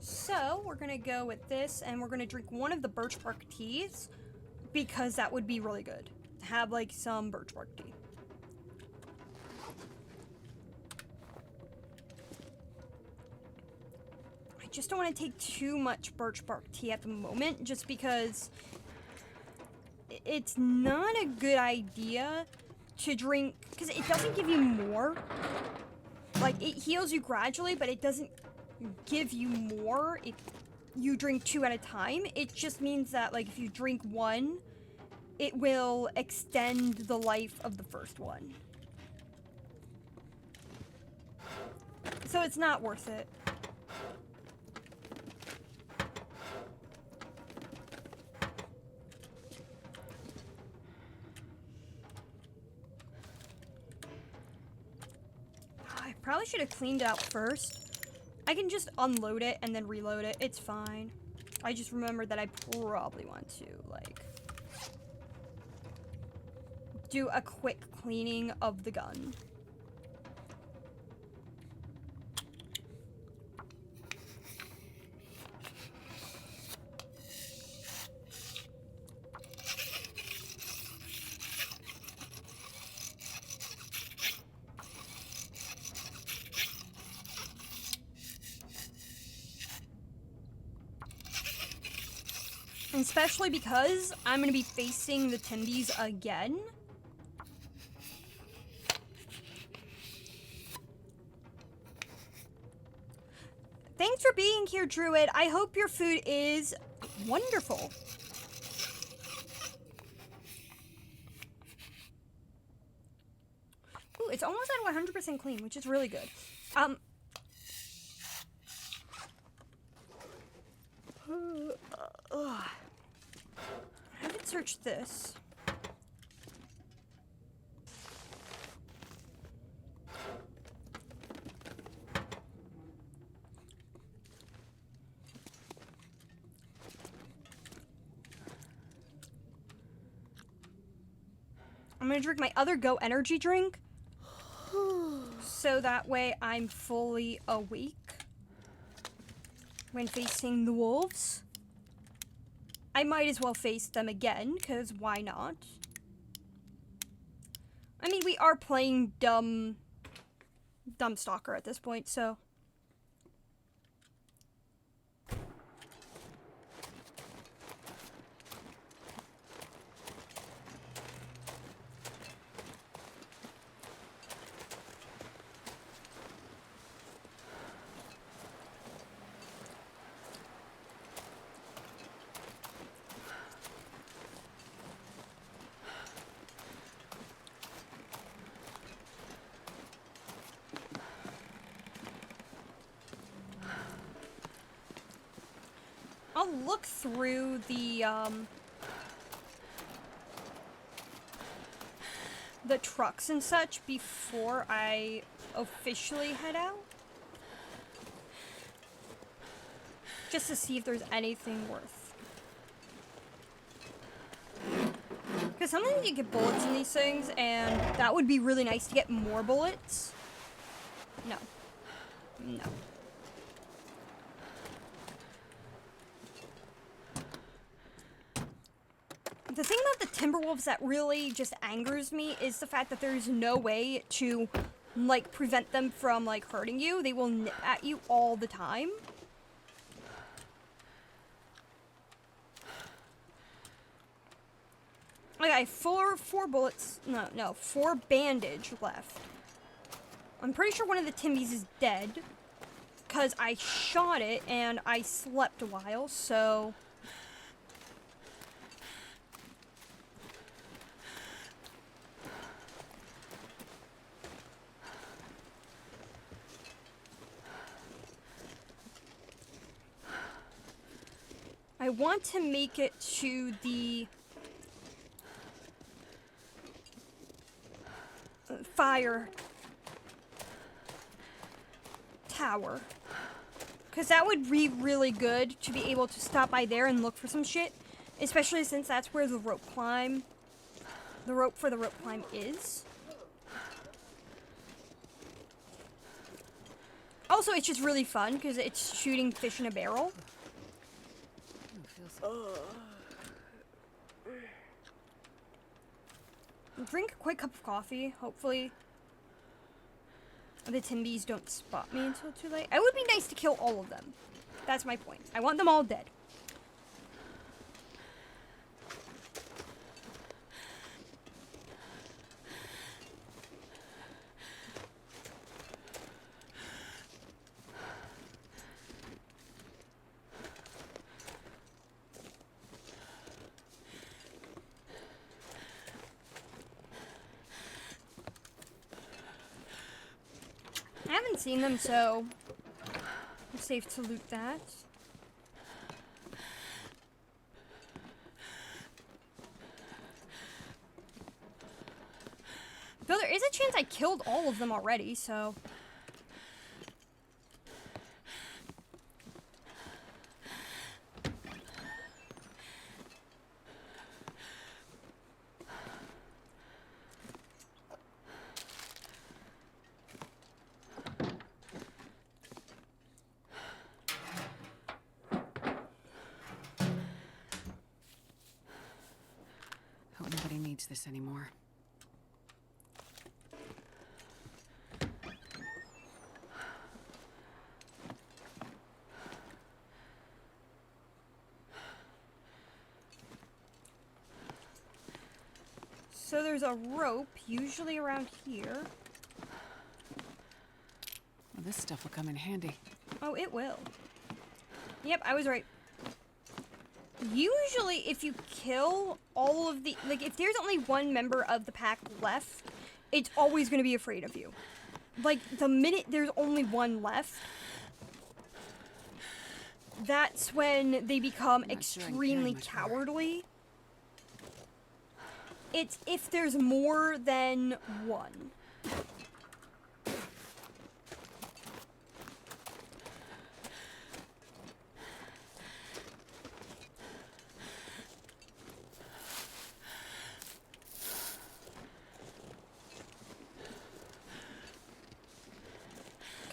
So, we're gonna go with this, and we're gonna drink one of the birch bark teas, because that would be really good. Have, like, some birch bark tea. I just don't want to take too much birch bark tea at the moment, just because it's not a good idea to drink, because it doesn't give you more. Like, it heals you gradually, but it doesn't give you more if you drink 2 at a time. It just means that, like, if you drink 1, it will extend the life of the first one. So it's not worth it. I probably should have cleaned it out first. I can just unload it and then reload it. It's fine. I just remembered that I probably want to, like, do a quick cleaning of the gun. Especially because I'm going to be facing the Timbies again. Thanks for being here, Druid. I hope your food is wonderful. Ooh, it's almost at 100% clean, which is really good. I did search this. I'm gonna drink my other Go energy drink. So that way I'm fully awake when facing the wolves. I might as well face them again, because why not? I mean, we are playing dumb stalker at this point, so. I'll look through the trucks and such before I officially head out. Just to see if there's anything worth. Because sometimes you get bullets in these things, and that would be really nice to get more bullets. No. No. The thing about the Timberwolves that really just angers me is the fact that there's no way to, like, prevent them from, like, hurting you. They will nip at you all the time. Okay, four bullets, no, 4 bandage left. I'm pretty sure one of the Timbies is dead, because I shot it and I slept a while, so... I want to make it to the fire tower, because that would be really good to be able to stop by there and look for some shit, especially since that's where the rope for the rope climb is. Also, it's just really fun because it's shooting fish in a barrel. Drink a quick cup of coffee. Hopefully the Timbies don't spot me until too late. It would be nice to kill all of them. That's my point. I want them all dead. I haven't seen them, so I'm safe to loot that. Though there is a chance I killed all of them already, so... Hope nobody needs this anymore. So there's a rope, usually around here. Well, this stuff will come in handy. Oh, it will. Yep, I was right. Usually, if you kill all of the... Like, if there's only one member of the pack left, it's always going to be afraid of you. Like, the minute there's only one left, that's when they become extremely cowardly. It's if there's more than one.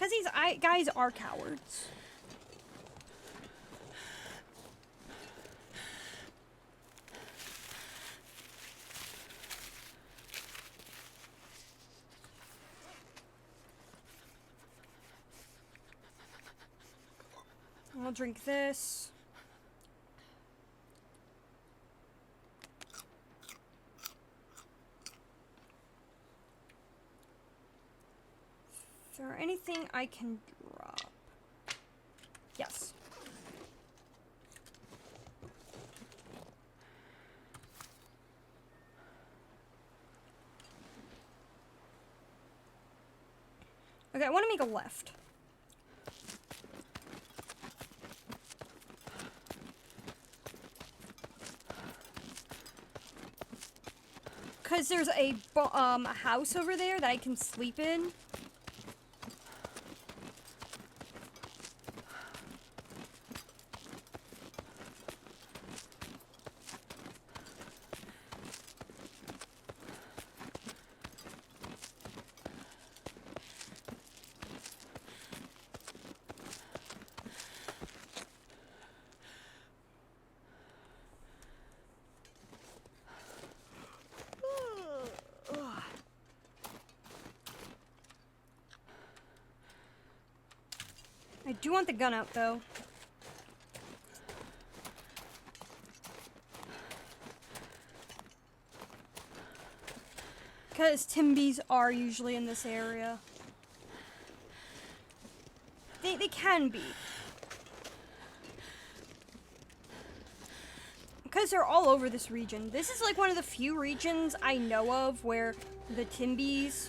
Because these guys are cowards. I'll drink this. Is there anything I can drop? Yes. Okay, I want to make a left. Because there's a house over there that I can sleep in. I do want the gun out, though. Because Timbies are usually in this area. They can be. Because they're all over this region. This is like one of the few regions I know of where the Timbies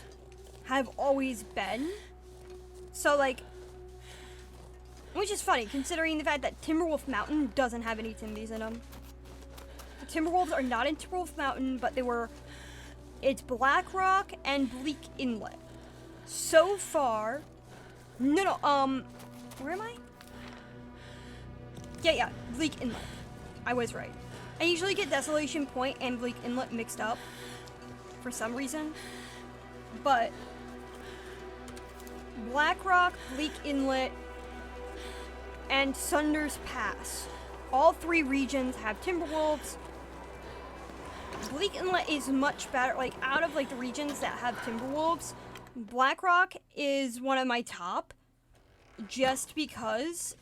have always been. So, like, which is funny, considering the fact that Timberwolf Mountain doesn't have any Timbies in them. The Timberwolves are not in Timberwolf Mountain, but it's Black Rock and Bleak Inlet. So far, where am I? Yeah, Bleak Inlet. I was right. I usually get Desolation Point and Bleak Inlet mixed up, for some reason. But, Black Rock, Bleak Inlet, and Sunder's Pass. All three regions have Timberwolves. Bleak Inlet is much better. Like, out of like the regions that have Timberwolves, Black Rock is one of my top. Just because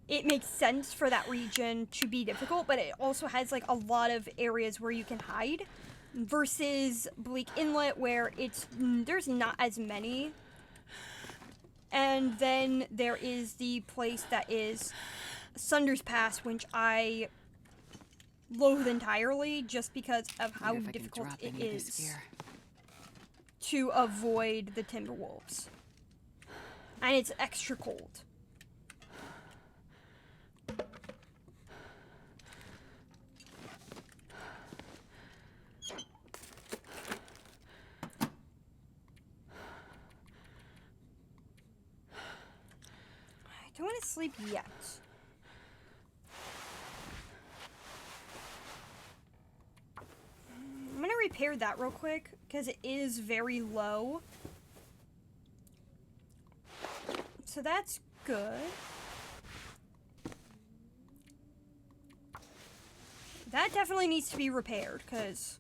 it makes sense for that region to be difficult, but it also has like a lot of areas where you can hide. Versus Bleak Inlet, where there's not as many. And then there is the place that is Sunder's Pass, which I loathe entirely just because of how difficult it is to avoid the Timberwolves. And it's extra cold. I don't want to sleep yet. I'm going to repair that real quick because it is very low. So that's good. That definitely needs to be repaired because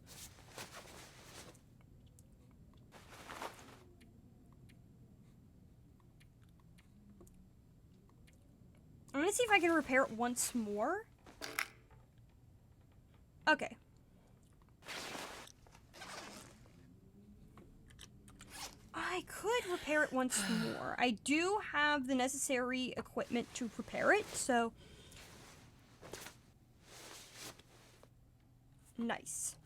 I'm gonna see if I can repair it once more. Okay. I could repair it once more. I do have the necessary equipment to repair it, so nice.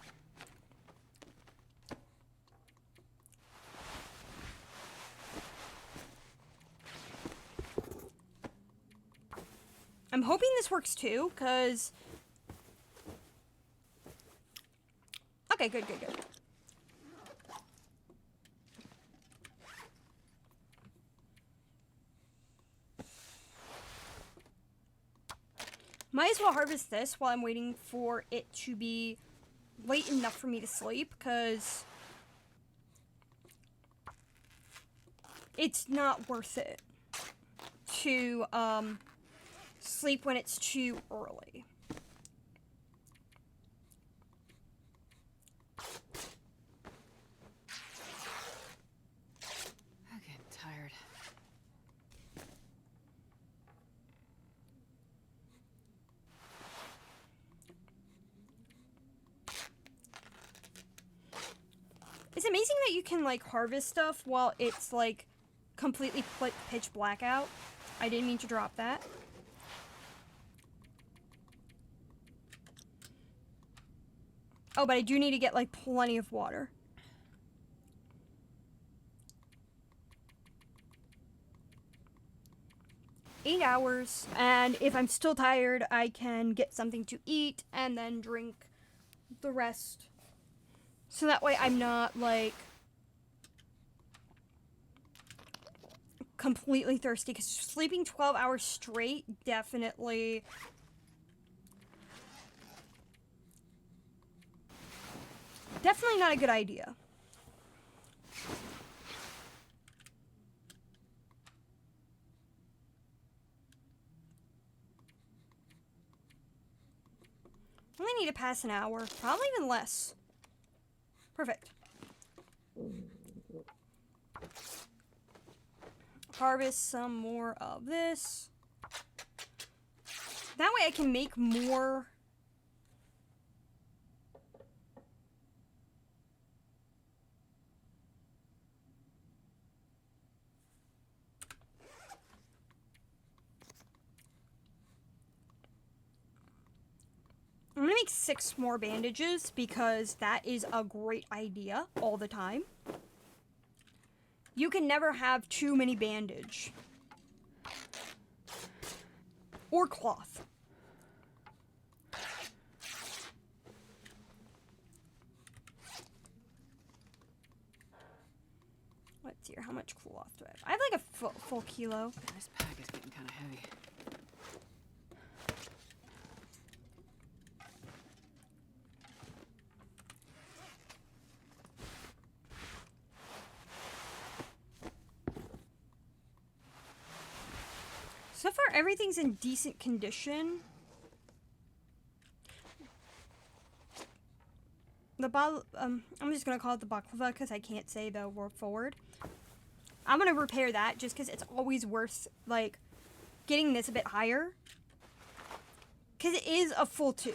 I'm hoping this works too, because okay, good. Might as well harvest this while I'm waiting for it to be late enough for me to sleep, because it's not worth it to sleep when it's too early. I'm getting tired. It's amazing that you can, like, harvest stuff while it's, like, completely pitch black out. I didn't mean to drop that. Oh, but I do need to get, like, plenty of water. Eight hours, and if I'm still tired, I can get something to eat and then drink the rest. So that way I'm not, like, completely thirsty, because sleeping 12 hours straight definitely not a good idea. Only need to pass an hour, probably even less. Perfect. Harvest some more of this. That way I can make more. I'm gonna make 6 more bandages because that is a great idea all the time. You can never have too many bandage. Or cloth. Let's see here, how much cloth do I have? I have like a full kilo. This pack is getting kind of heavy. So far, everything's in decent condition. I'm just gonna call it the baklava because I can't say the word forward. I'm gonna repair that just because it's always worth, like, getting this a bit higher. Because it is a full 2.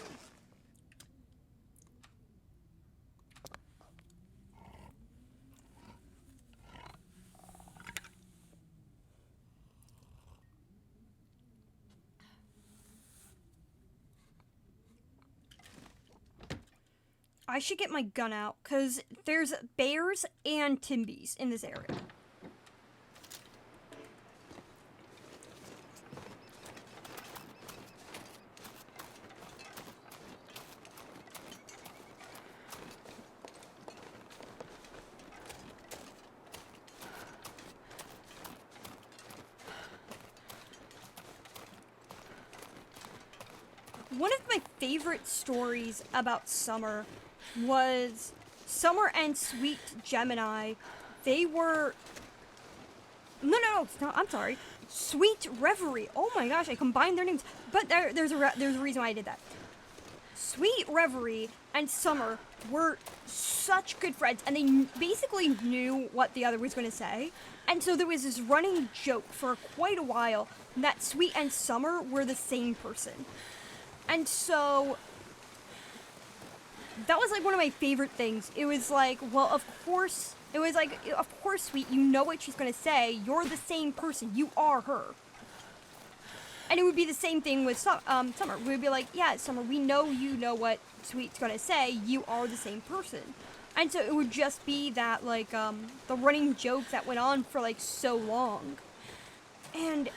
I should get my gun out, because there's bears and timbies in this area. One of my favorite stories about Summer was Summer and Sweet Gemini. They were... No, I'm sorry. Sweet Reverie. Oh my gosh, I combined their names. But there's a reason why I did that. Sweet Reverie and Summer were such good friends, and they basically knew what the other was going to say. And so there was this running joke for quite a while that Sweet and Summer were the same person. And so that was like one of my favorite things. It was like, well, of course, Sweet, you know what she's gonna say. You're the same person. You are her. And it would be the same thing with Summer. We'd be like, yeah, Summer, we know you know what Sweet's gonna say. You are the same person. And so it would just be that, like, the running joke that went on for, like, so long. And,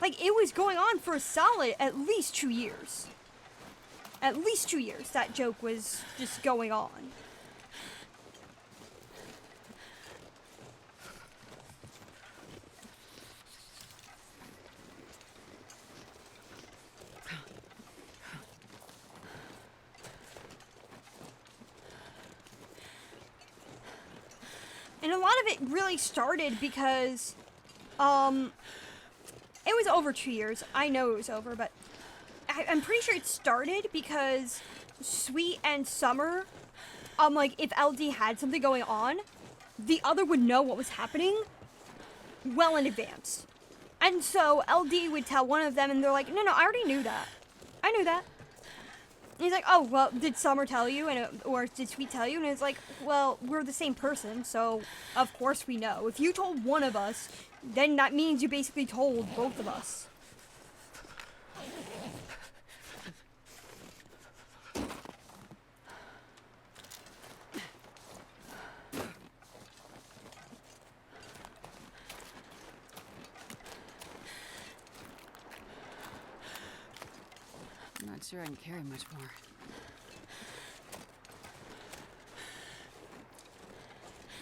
like, it was going on for a solid at least 2 years. At least 2 years, that joke was just going on. And a lot of it really started because, it was over 2 years. I know it was over, but I'm pretty sure it started because Sweet and Summer, like, if LD had something going on, the other would know what was happening well in advance. And so LD would tell one of them, and they're like, no, I already knew that. I knew that. And he's like, oh, well, did Summer tell you? Or did Sweet tell you? And it's like, well, we're the same person, so of course we know. If you told one of us, then that means you basically told both of us. I'm not sure I can carry much more.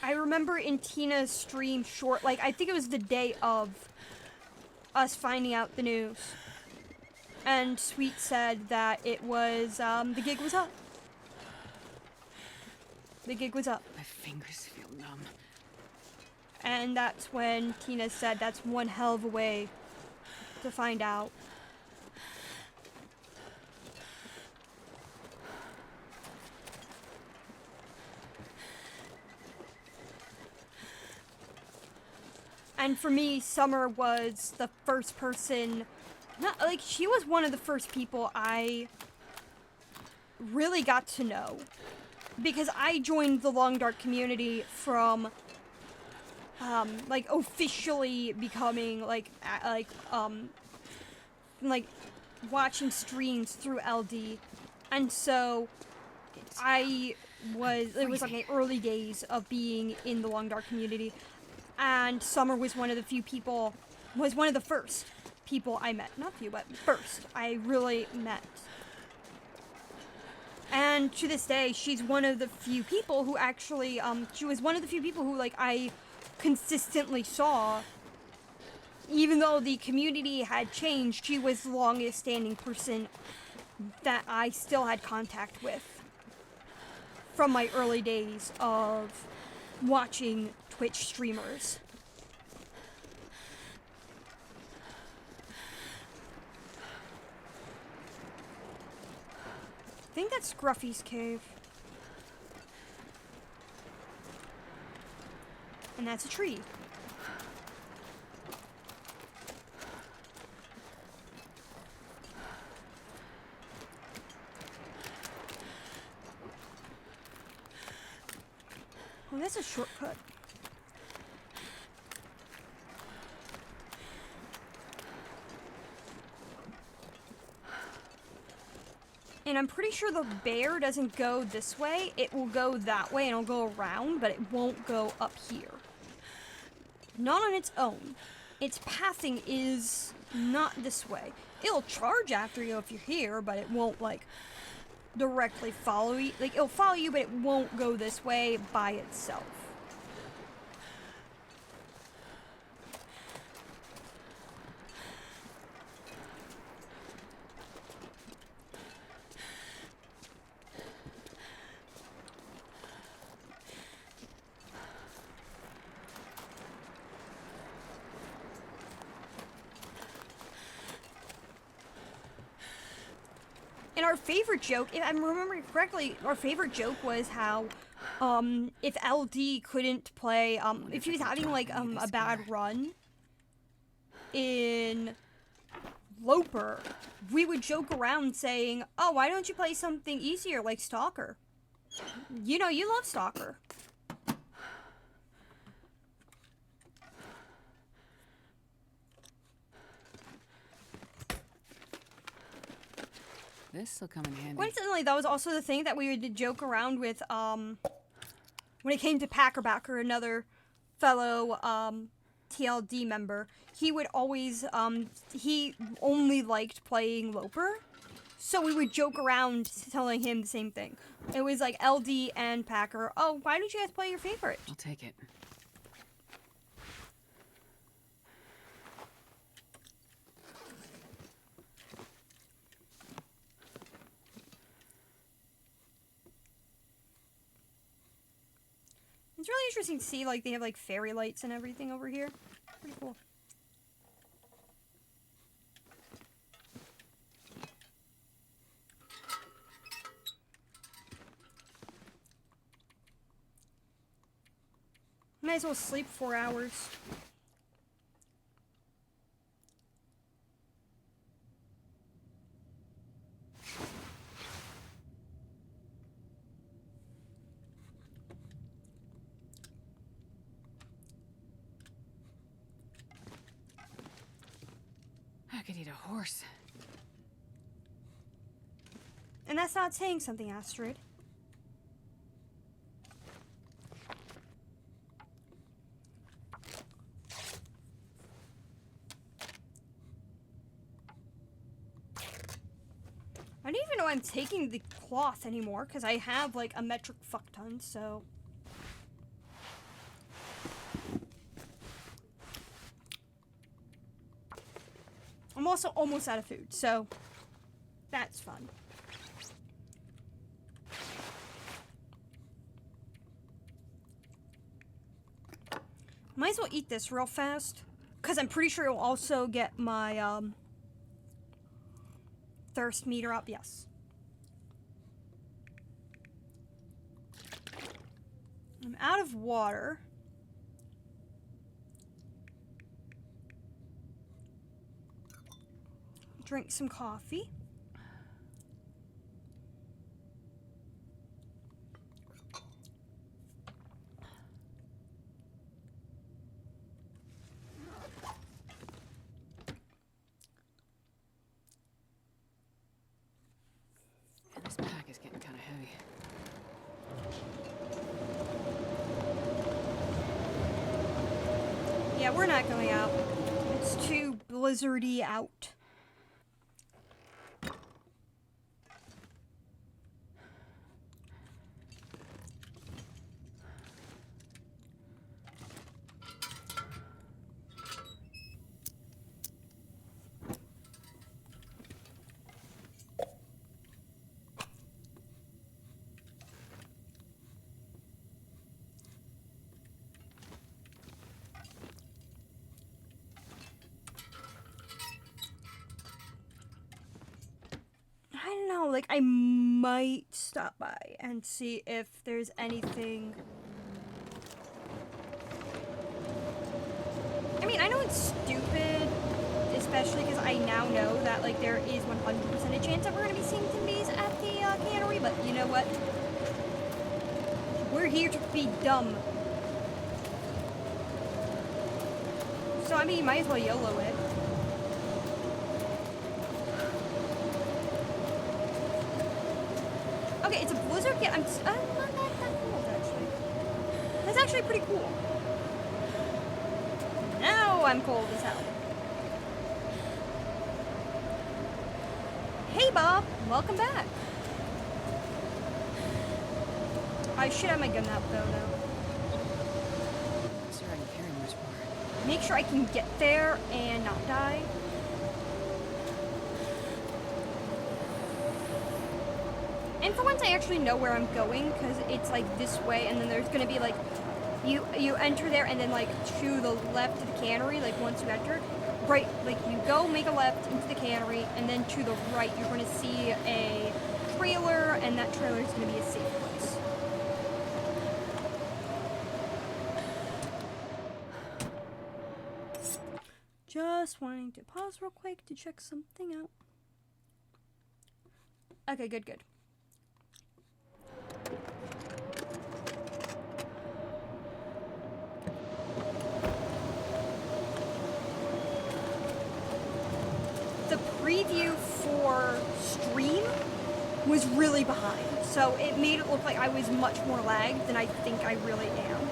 I remember in Tina's stream like, I think it was the day of us finding out the news. And Sweet said that it was, the gig was up. The gig was up. My fingers feel numb. And that's when Tina said that's one hell of a way to find out. And for me, Summer was the first person, she was one of the first people I really got to know. Because I joined the Long Dark community from, officially becoming, watching streams through LD. And so, it was like the early days of being in the Long Dark community. And Summer was one of the first people I met. Not few, but first I really met. And to this day, she's one of the few people who actually, she was one of the few people who, I consistently saw. Even though the community had changed, she was the longest standing person that I still had contact with. From my early days of watching Twitch streamers. I think that's Scruffy's cave. And that's a tree. Oh, that's a shortcut. And I'm pretty sure the bear doesn't go this way. It will go that way and it'll go around, but it won't go up here. Not on its own. Its pathing is not this way. It'll charge after you if you're here, but it won't, directly follow you. It'll follow you, but it won't go this way by itself. And our favorite joke, if I'm remembering correctly, our favorite joke was how, if LD couldn't play, if he was having, a bad run in Loper, we would joke around saying, oh, why don't you play something easier like Stalker? You know, you love Stalker. This will come in handy. Coincidentally, that was also the thing that we would joke around with, when it came to Packerbacker, another fellow, TLD member. He would always, he only liked playing Loper, so we would joke around telling him the same thing. It was like LD and Packer, oh, why don't you guys play your favorite? I'll take it. It's really interesting to see, like, they have, like, fairy lights and everything over here. Pretty cool. Might as well sleep 4 hours. I could eat a horse. And that's not saying something, Astrid. I don't even know I'm taking the cloth anymore, because I have, like, a metric fuck ton, so... I'm also almost out of food, so... That's fun. Might as well eat this real fast, because I'm pretty sure it'll also get my, thirst meter up, yes. I'm out of water. Drink some coffee. And this pack is getting kind of heavy. Yeah, we're not going out. It's too blizzardy out. I don't know, like, I might stop by and see if there's anything. I mean, I know it's stupid, especially because I now know that, like, there is 100% a chance that we're going to be seeing zombies at the cannery, but you know what? We're here to be dumb. So, I mean, you might as well YOLO it. Okay, it's a blizzard. Yeah, I'm not that cold, actually. That's actually pretty cool. Now I'm cold as hell. Hey, Bob. Welcome back. I should have my gun out, though, now. Sure, I can carry much more. Make sure I can get there and not die. And for once, I actually know where I'm going, because it's, like, this way, and then there's going to be, like, you enter there, and then, like, to the left of the cannery, like, once you enter, right, like, you go, make a left into the cannery, and then to the right, you're going to see a trailer, and that trailer is going to be a safe place. Just wanting to pause real quick to check something out. Okay, good, good. The preview for stream was really behind, so it made it look like I was much more lagged than I think I really am.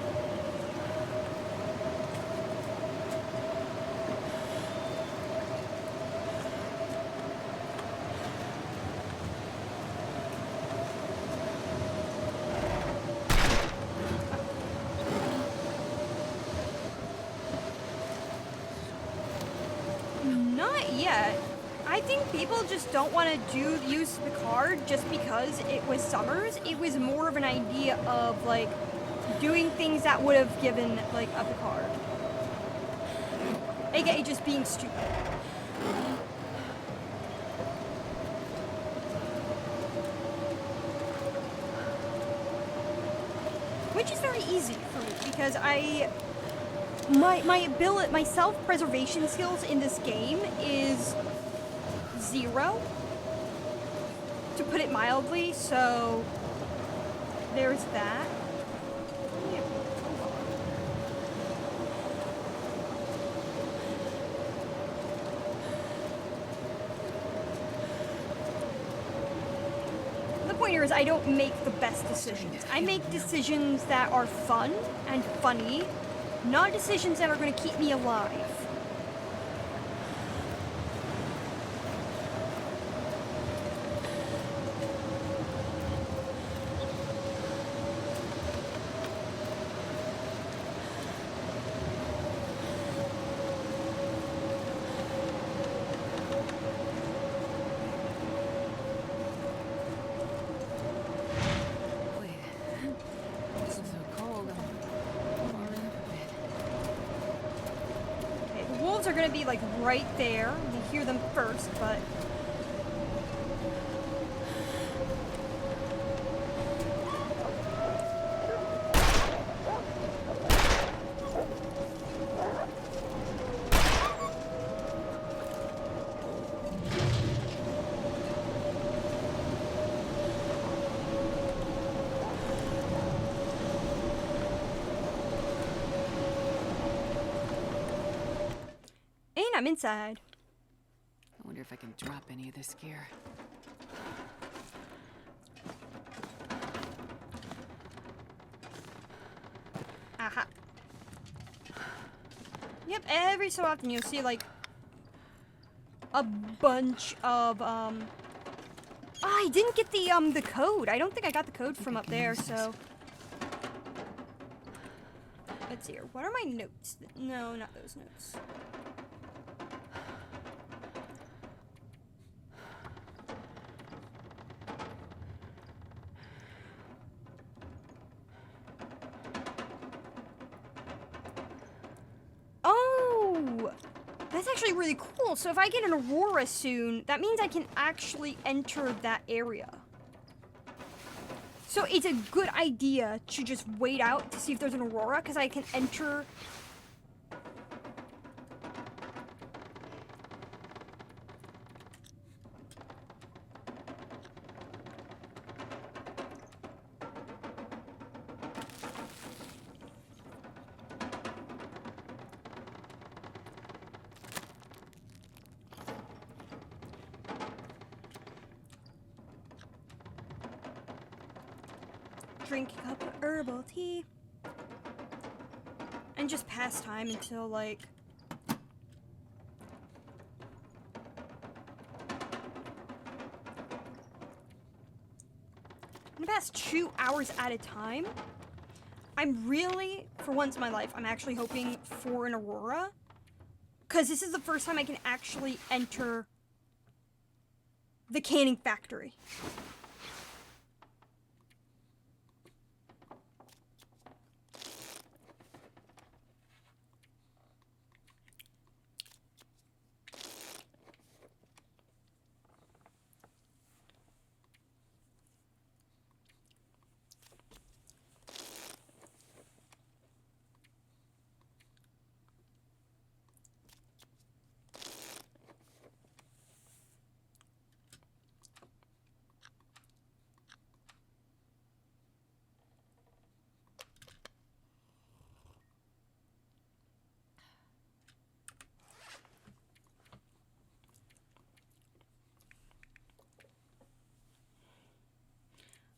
Not yet. I think people just don't want to use the card just because it was Summers. It was more of an idea of, like, doing things that would have given, like, a Picard. AKA just being stupid. Which is very easy for me, because my self-preservation skills in this game is 0, to put it mildly, so there's that. Yeah. The point here is I don't make the best decisions. I make decisions that are fun and funny, not decisions that are going to keep me alive. Are going to be like right there. You hear them first, but I'm inside. I wonder if I can drop any of this gear. Aha. Yep, every so often you'll see like a bunch of I didn't get the code. I don't think I got the code from up there, so let's see here. What are my notes? No, not those notes. That's actually really cool. So if I get an Aurora soon, that means I can actually enter that area. So it's a good idea to just wait out to see if there's an Aurora, because I can enter... drink a cup of herbal tea and just pass time until like in the past 2 hours at a time. I'm really, for once in my life, I'm actually hoping for an Aurora, because this is the first time I can actually enter the canning factory.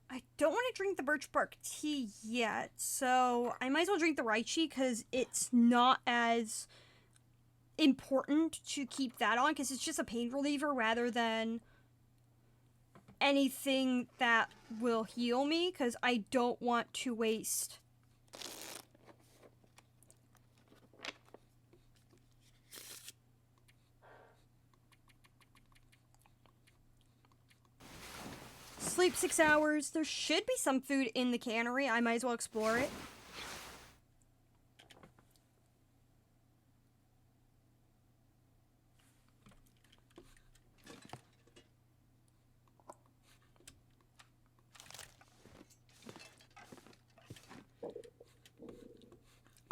I don't want to drink the birch bark tea yet, so I might as well drink the Raichi because it's not as important to keep that on, because it's just a pain reliever rather than anything that will heal me, because I don't want to waste. Sleep 6 hours. There should be some food in the cannery. I might as well explore it.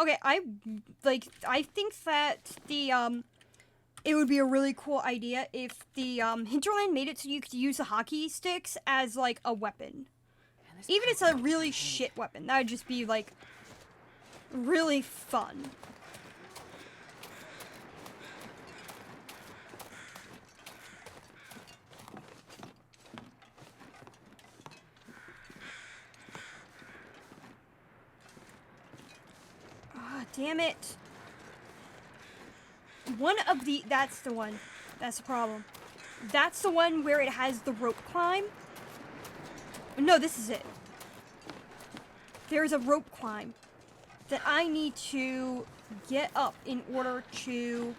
Okay, I think that the, it would be a really cool idea if the, hinterland made it so you could use the hockey sticks as, like, a weapon. Even if it's a really shit weapon. That would just be, like, really fun. Ah, damn it. That's the one. That's the problem. That's the one where it has the rope climb. No, this is it. There's a rope climb that I need to get up in order to...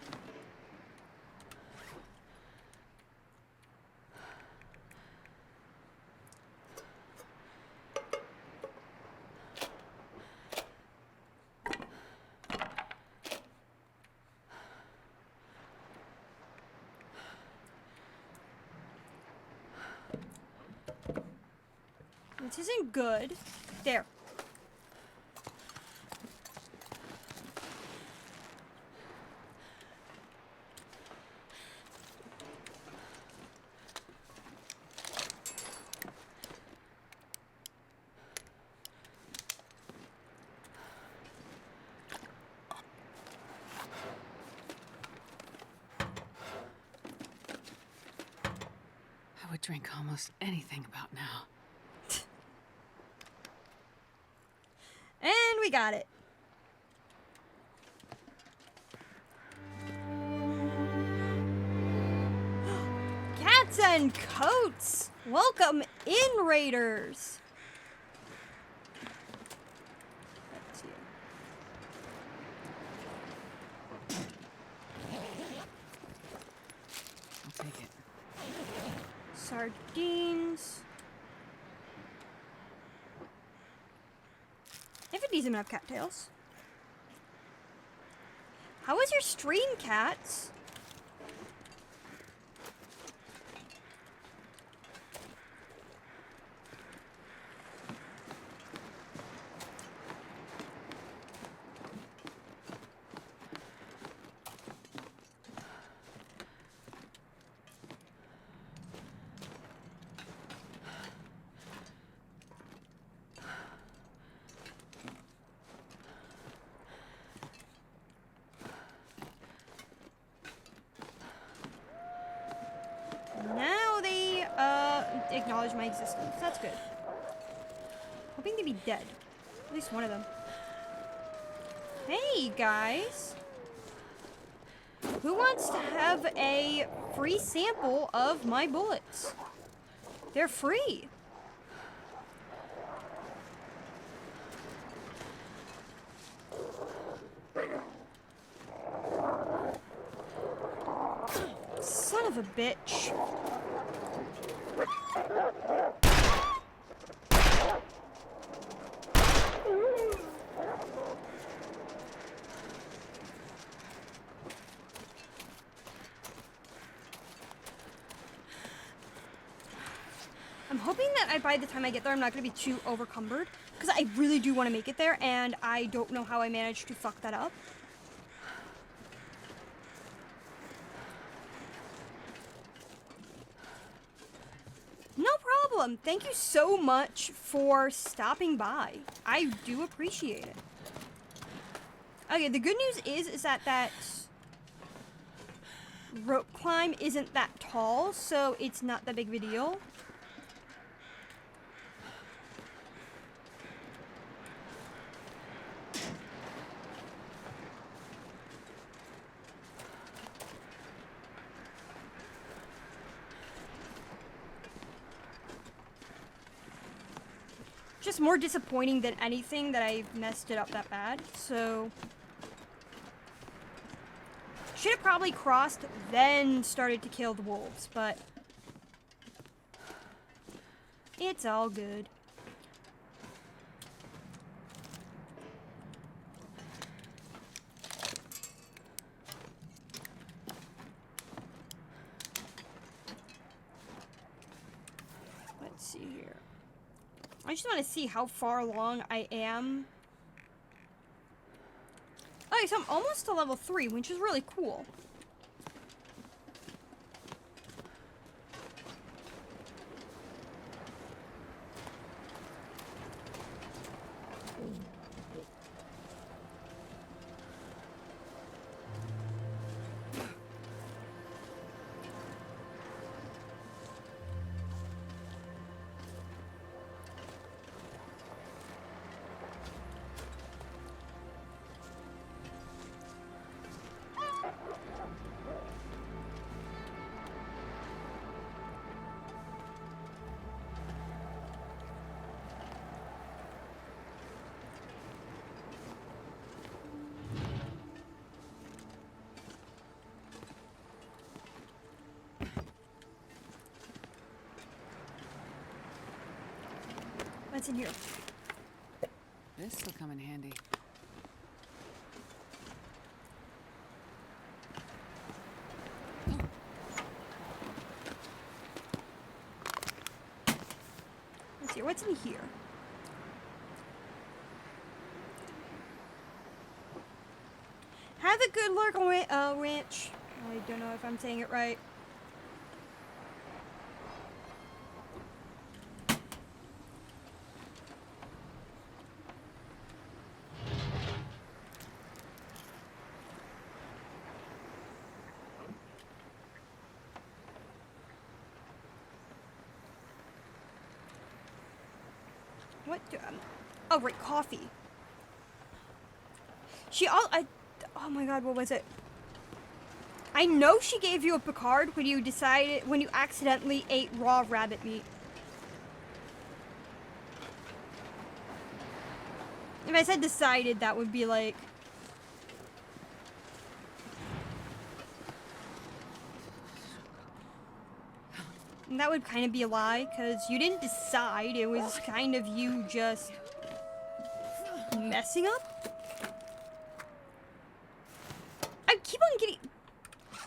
This isn't good. There. I would drink almost anything about now. And we got it. Cats and coats! Welcome in, Raiders! Let's see. I'll take it. Sardines. If a decent enough cattails. How was your stream, cats? Now they, acknowledge my existence. That's good. Hoping to be dead. At least one of them. Hey, guys. Who wants to have a free sample of my bullets? They're free. Son of a bitch. I'm hoping that by the time I get there, I'm not going to be too overcumbered. Because I really do want to make it there, and I don't know how I managed to fuck that up. No problem. Thank you so much for stopping by. I do appreciate it. Okay, the good news is that rope climb isn't that tall, so it's not that big of a deal. Just more disappointing than anything that I messed it up that bad, so... Should have probably crossed, then started to kill the wolves, but... It's all good. Let's see here. I just want to see how far along I am Okay, so I'm almost to level 3, which is really cool. What's in here? This will come in handy. Let's see, what's in here? Have a good look, Ranch. I don't know if I'm saying it right. What do oh, right, coffee. Oh my god, what was it? I know she gave you a Picard when you accidentally ate raw rabbit meat. If I said decided, that would be like... And that would kind of be a lie, because you didn't decide. It was kind of you just messing up. I keep on getting...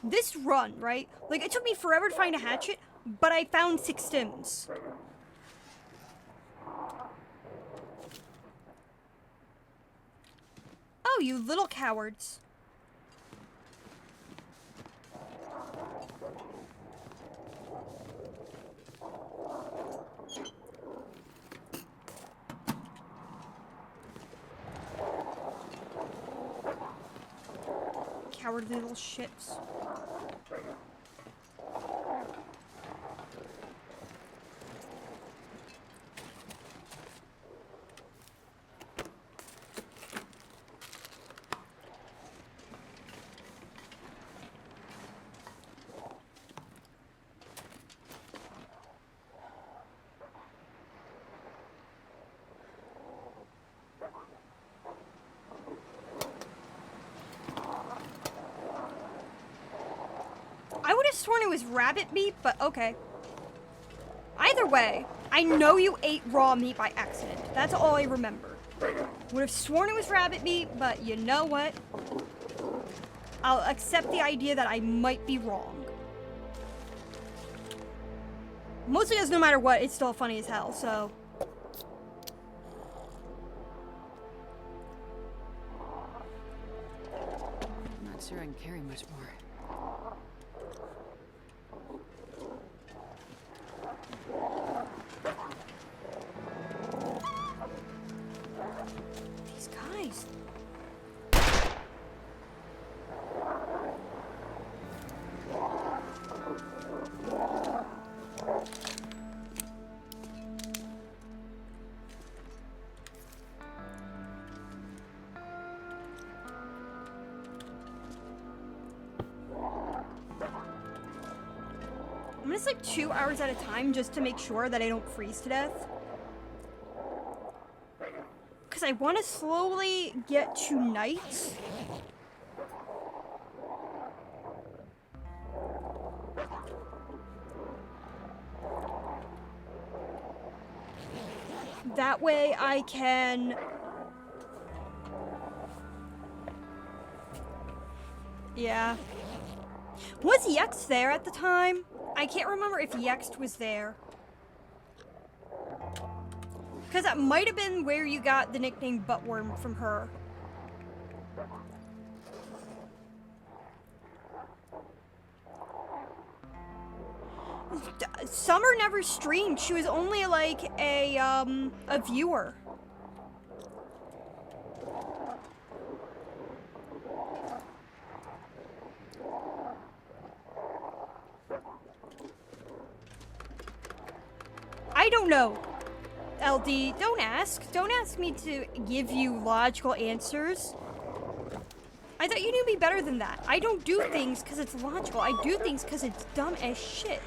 This run, right? Like, it took me forever to find a hatchet, but I found 6 stems. Oh, you little cowards. Cowardly little shits. I would have sworn it was rabbit meat, but okay. Either way, I know you ate raw meat by accident. That's all I remember. Would have sworn it was rabbit meat, but you know what? I'll accept the idea that I might be wrong. Mostly because no matter what, it's still funny as hell, so... I'm not sure I can carry much more. These guys. I'm gonna like 2 hours at a time just to make sure that I don't freeze to death. Because I want to slowly get to night. That way I can... Yeah. Was Yext there at the time? I can't remember if Yext was there. Because that might have been where you got the nickname Buttworm from her. Summer never streamed. She was only like a viewer. I don't know. LD, don't ask. Don't ask me to give you logical answers. I thought you knew me better than that. I don't do things because it's logical. I do things because it's dumb as shit.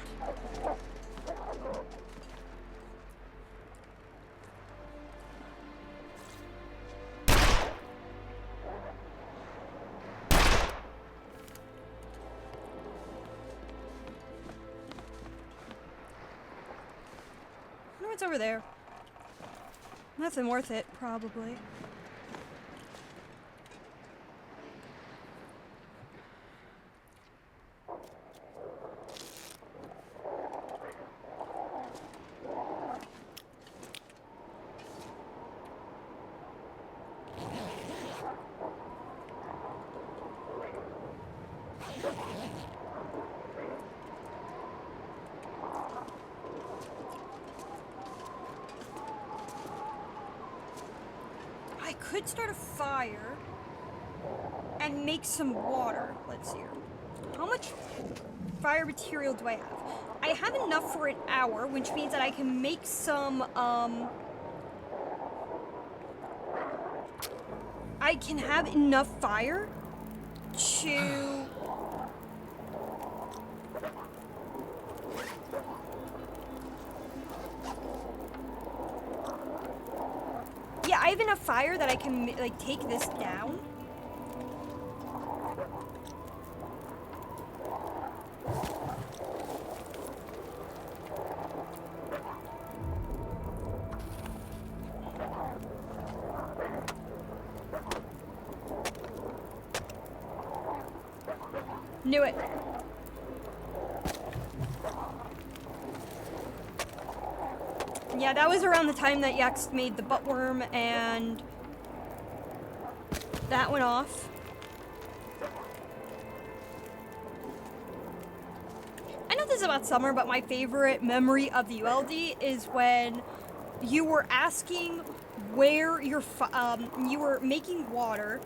What's over there? Nothing worth it, probably. I could start a fire and make some water. Let's see here. How much fire material do I have? I have enough for an hour, which means that I can make some, I can have enough fire to... Yeah, I have enough fire that I can, like, take this down. Knew it. Yeah, that was around the time that Yax made the buttworm and that went off. I know this is about Summer, but my favorite memory of the ULD is when you were asking where your you were making water.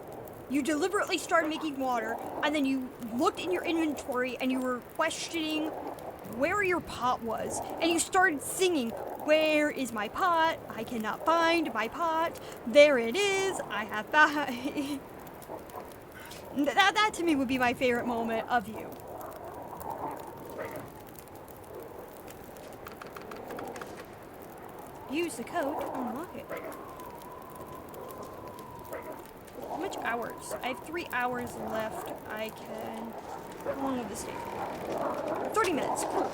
You deliberately started making water, and then you looked in your inventory and you were questioning where your pot was. And you started singing, "Where is my pot? I cannot find my pot. There it is. I have found." That to me would be my favorite moment of you. Use the code to unlock it. How much hours? I have 3 hours left. I can... How long will this take? 30 minutes. Cool.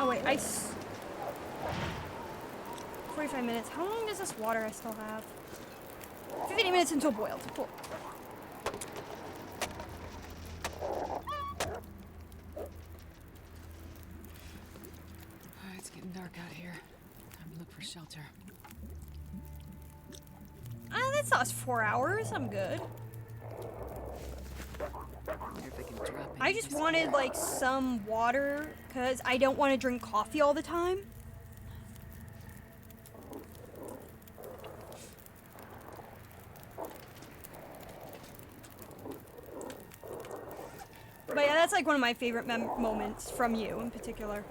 Oh wait, 45 minutes. How long does this water I still have? 15 minutes until boiled. Cool. It's getting dark out here. Time to look for shelter. That's not 4 hours. I'm good. Wonder if I can drop I just wanted like some water because I don't want to drink coffee all the time. But yeah, that's like one of my favorite moments from you in particular.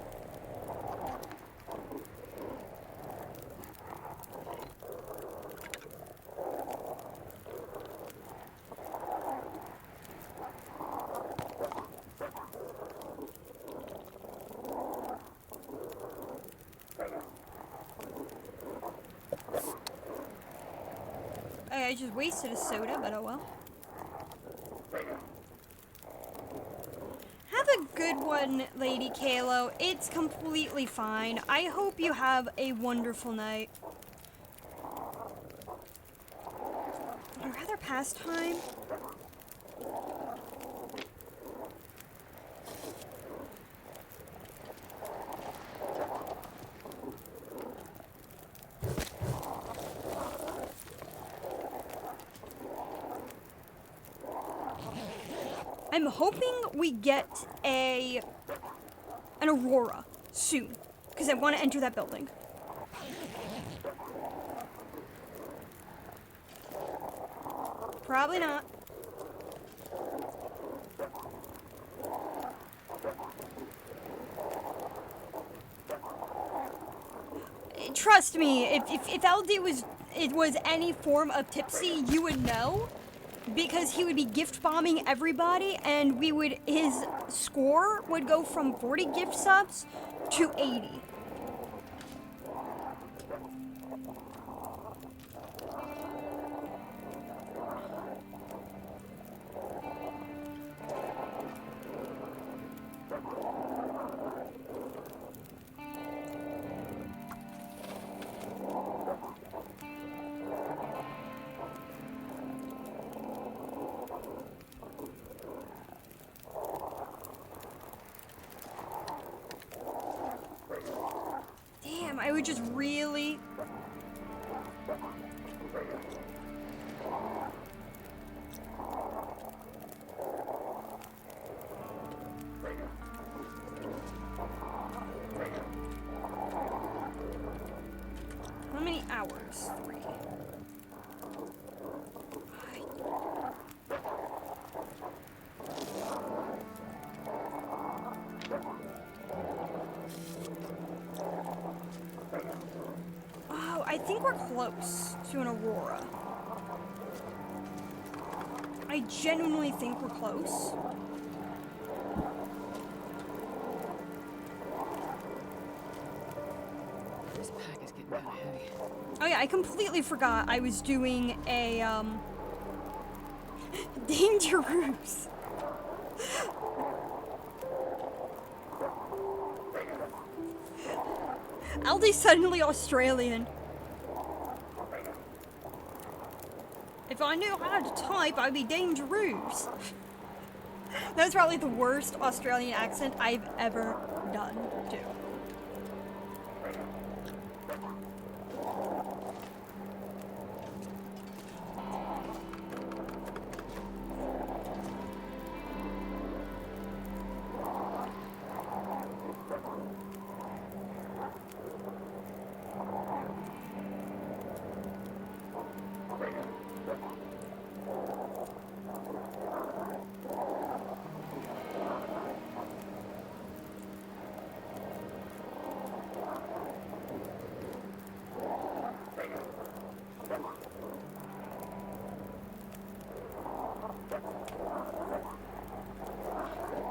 I just wasted a soda, but oh well. Have a good one, Lady Kalo. It's completely fine. I hope you have a wonderful night. I'd rather pass time. I'm hoping we get an Aurora soon, because I want to enter that building. Probably not. Trust me, if LD was any form of tipsy, you would know, because he would be gift bombing everybody, and his score would go from 40 gift subs to 80. Damn, I would just really... How many hours? 3. Oh, I think we're close to an Aurora. I genuinely think we're close. This pack is getting kind of heavy. Oh yeah, I completely forgot I was doing a, Dangerous. Aldi's suddenly Australian. If I knew how to type, I'd be dangerous. That's probably the worst Australian accent I've ever done, too.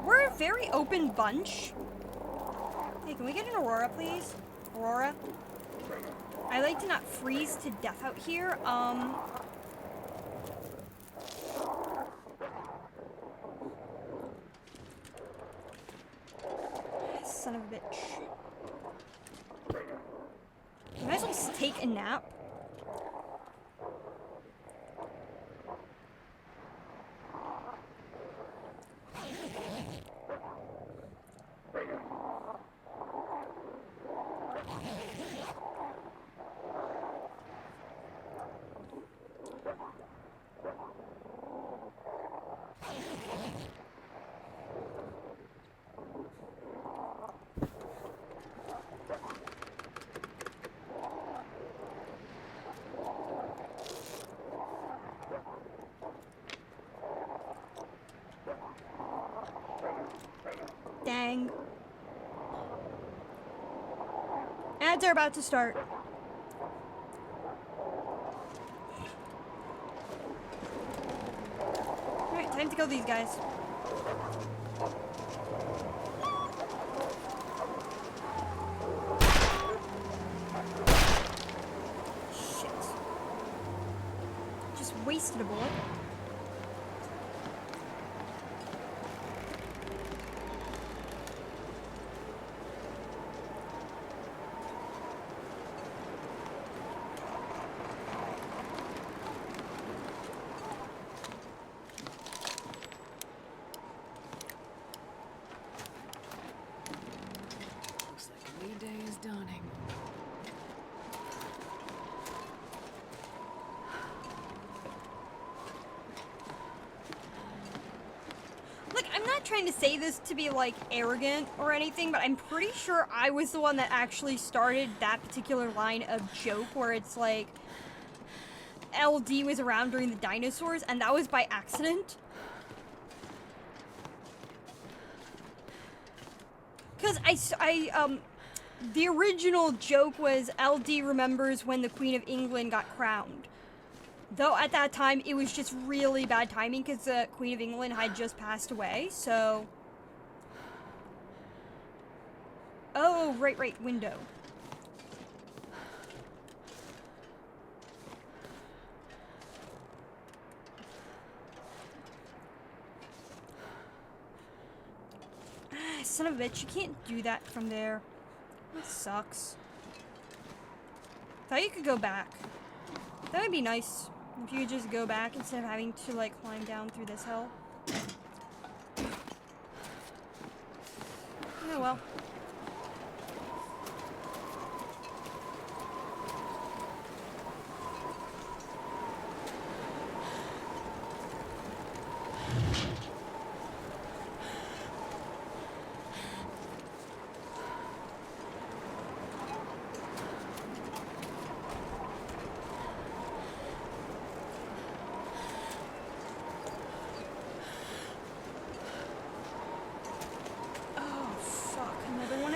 We're a very open bunch. Hey, can we get an Aurora, please? Aurora? I like to not freeze to death out here. Son of a bitch. Might as well just take a nap. Dang. Ads are about to start. Alright, time to kill these guys. Shit. Just wasted a bullet. Looks like a new day is dawning. not trying to say this to be, like, arrogant or anything, but I'm pretty sure I was the one that actually started that particular line of joke where it's like, LD was around during the dinosaurs, and that was by accident. Because the original joke was LD remembers when the Queen of England got crowned. Though at that time, it was just really bad timing because the Queen of England had just passed away, so... Oh, right, window. Ah, son of a bitch, you can't do that from there. That sucks. Thought you could go back. That would be nice. If you could just go back instead of having to, like, climb down through this hill. Oh well.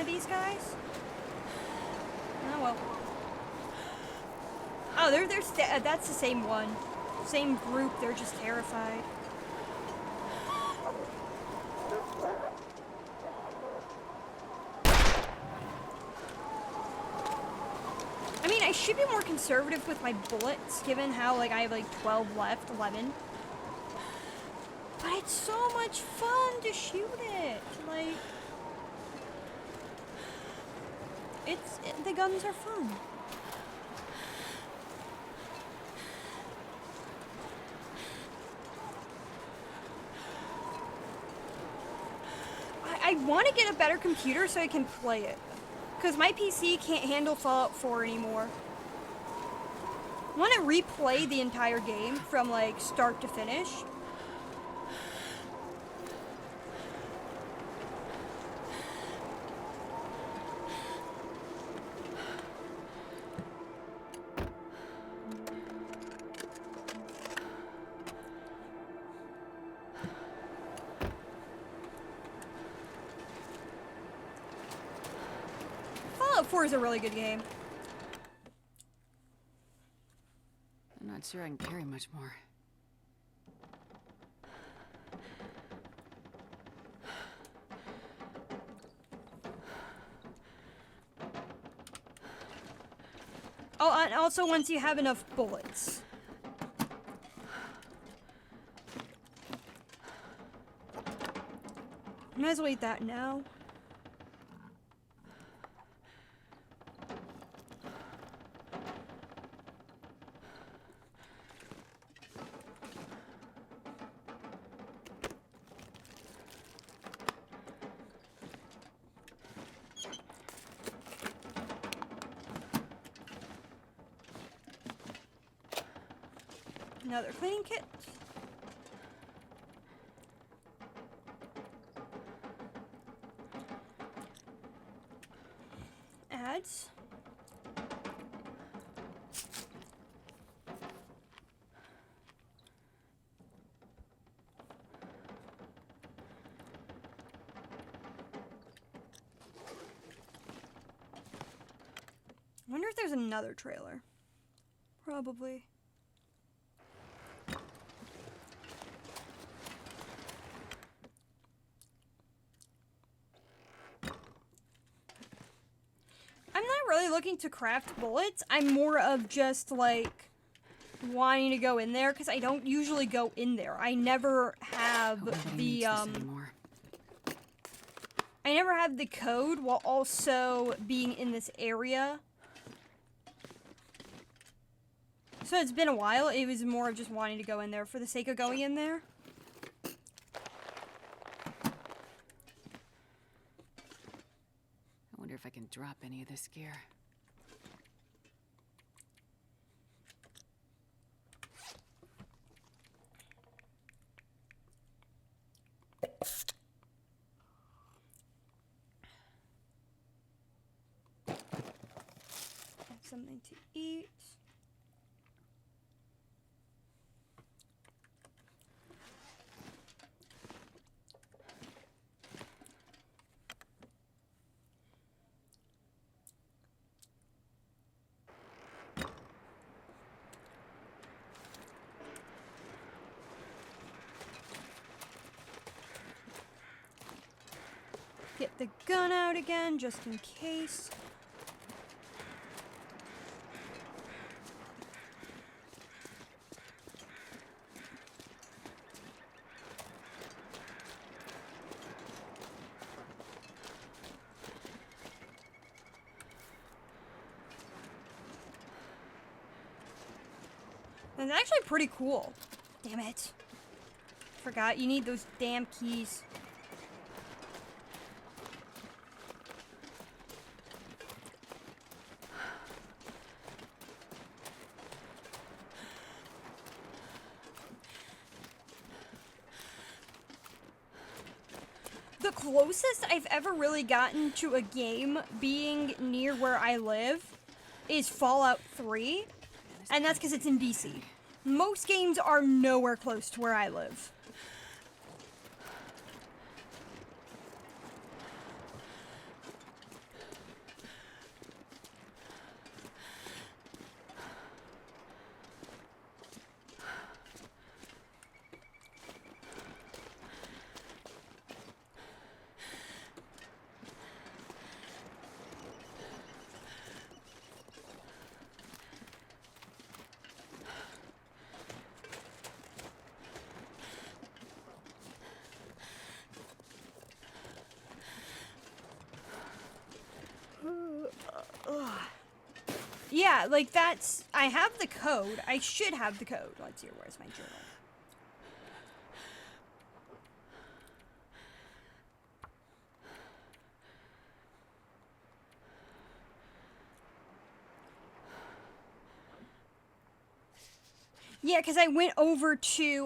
These guys? Oh well. Oh, that's the same one. Same group, they're just terrified. I mean, I should be more conservative with my bullets, given how, like, I have, like, 12 left, 11. But it's so much fun to shoot it, like... the guns are fun. I want to get a better computer so I can play it. Because my PC can't handle Fallout 4 anymore. I want to replay the entire game from, like, start to finish. Fallout 4 is a really good game. I'm not sure I can carry much more. Oh, and also once you have enough bullets. Might as well eat that now. Another cleaning kit. Ads. I wonder if there's another trailer. Probably. Looking to craft bullets. I'm more of just like wanting to go in there because I don't usually go in there. I never have the I never have the code while also being in this area. So it's been a while. It was more of just wanting to go in there for the sake of going in there. I wonder if I can drop any of this gear. something to eat. Get the gun out again, just in case. That's actually pretty cool. Damn it. Forgot, you need those damn keys. The closest I've ever really gotten to a game being near where I live is Fallout 3, and that's because it's in DC. Most games are nowhere close to where I live. Yeah, like that's... I have the code. I should have the code. Let's see, where's my journal? Yeah, because I went over to,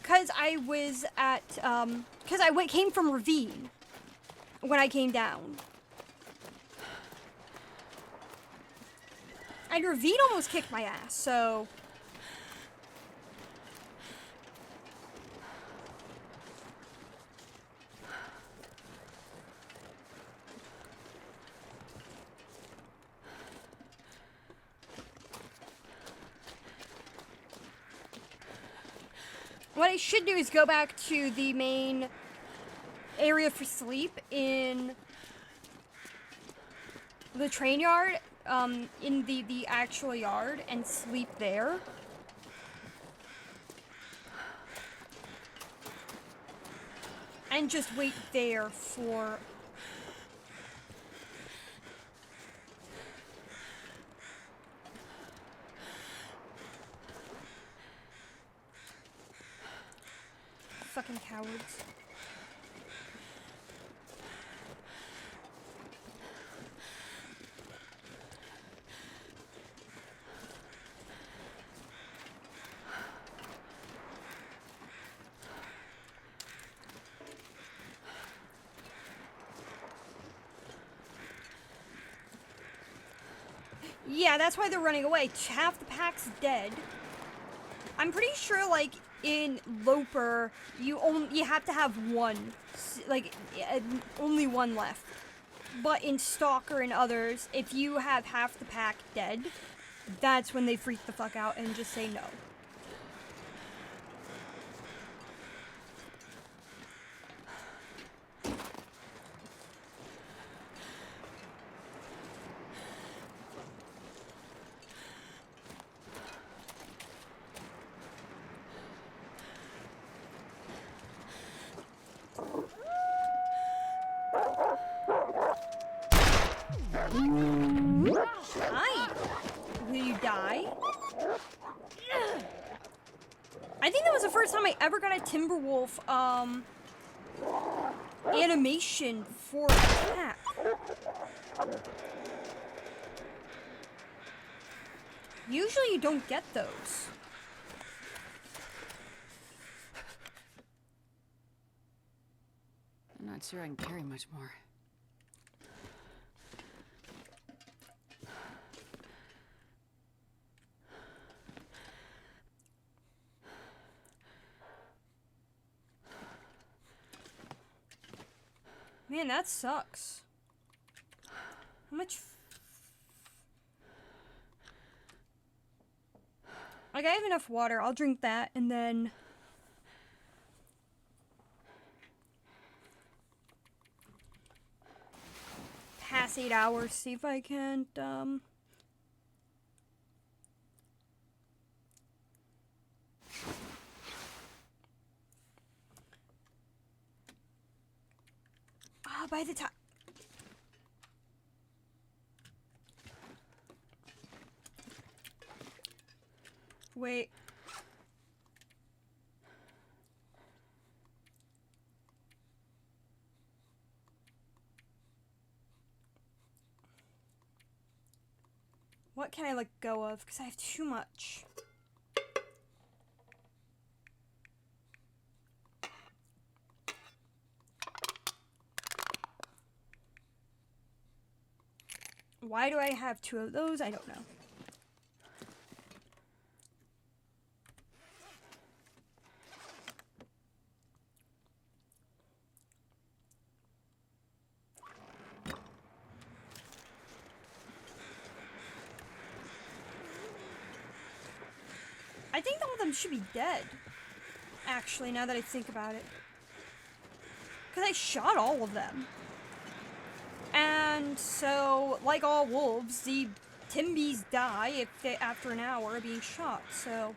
because I was at, because came from Ravine when I came down. And Ravine almost kicked my ass, so... What I should do is go back to the main area for sleep in the train yard, in the actual yard, and sleep there. And just wait there for... Fucking cowards. Yeah, that's why they're running away. Half the pack's dead. I'm pretty sure, like, in Loper, you have to have one, like, only one left. But in Stalker and others, if you have half the pack dead, that's when they freak the fuck out and just say no. Hi. Will you die? I think that was the first time I ever got a Timberwolf, animation for attack. Usually you don't get those. I'm not sure I can carry much more. Man, that sucks. How much... Like, I have enough water. I'll drink that, and then... Pass 8 hours, see if I can't, by the time... Wait. What can I let go of? Because I have too much. Why do I have 2 of those? I don't know. I think all of them should be dead. Actually, now that I think about it. Because I shot all of them. And so, like all wolves, the Timbies die if they, after an hour of being shot, so...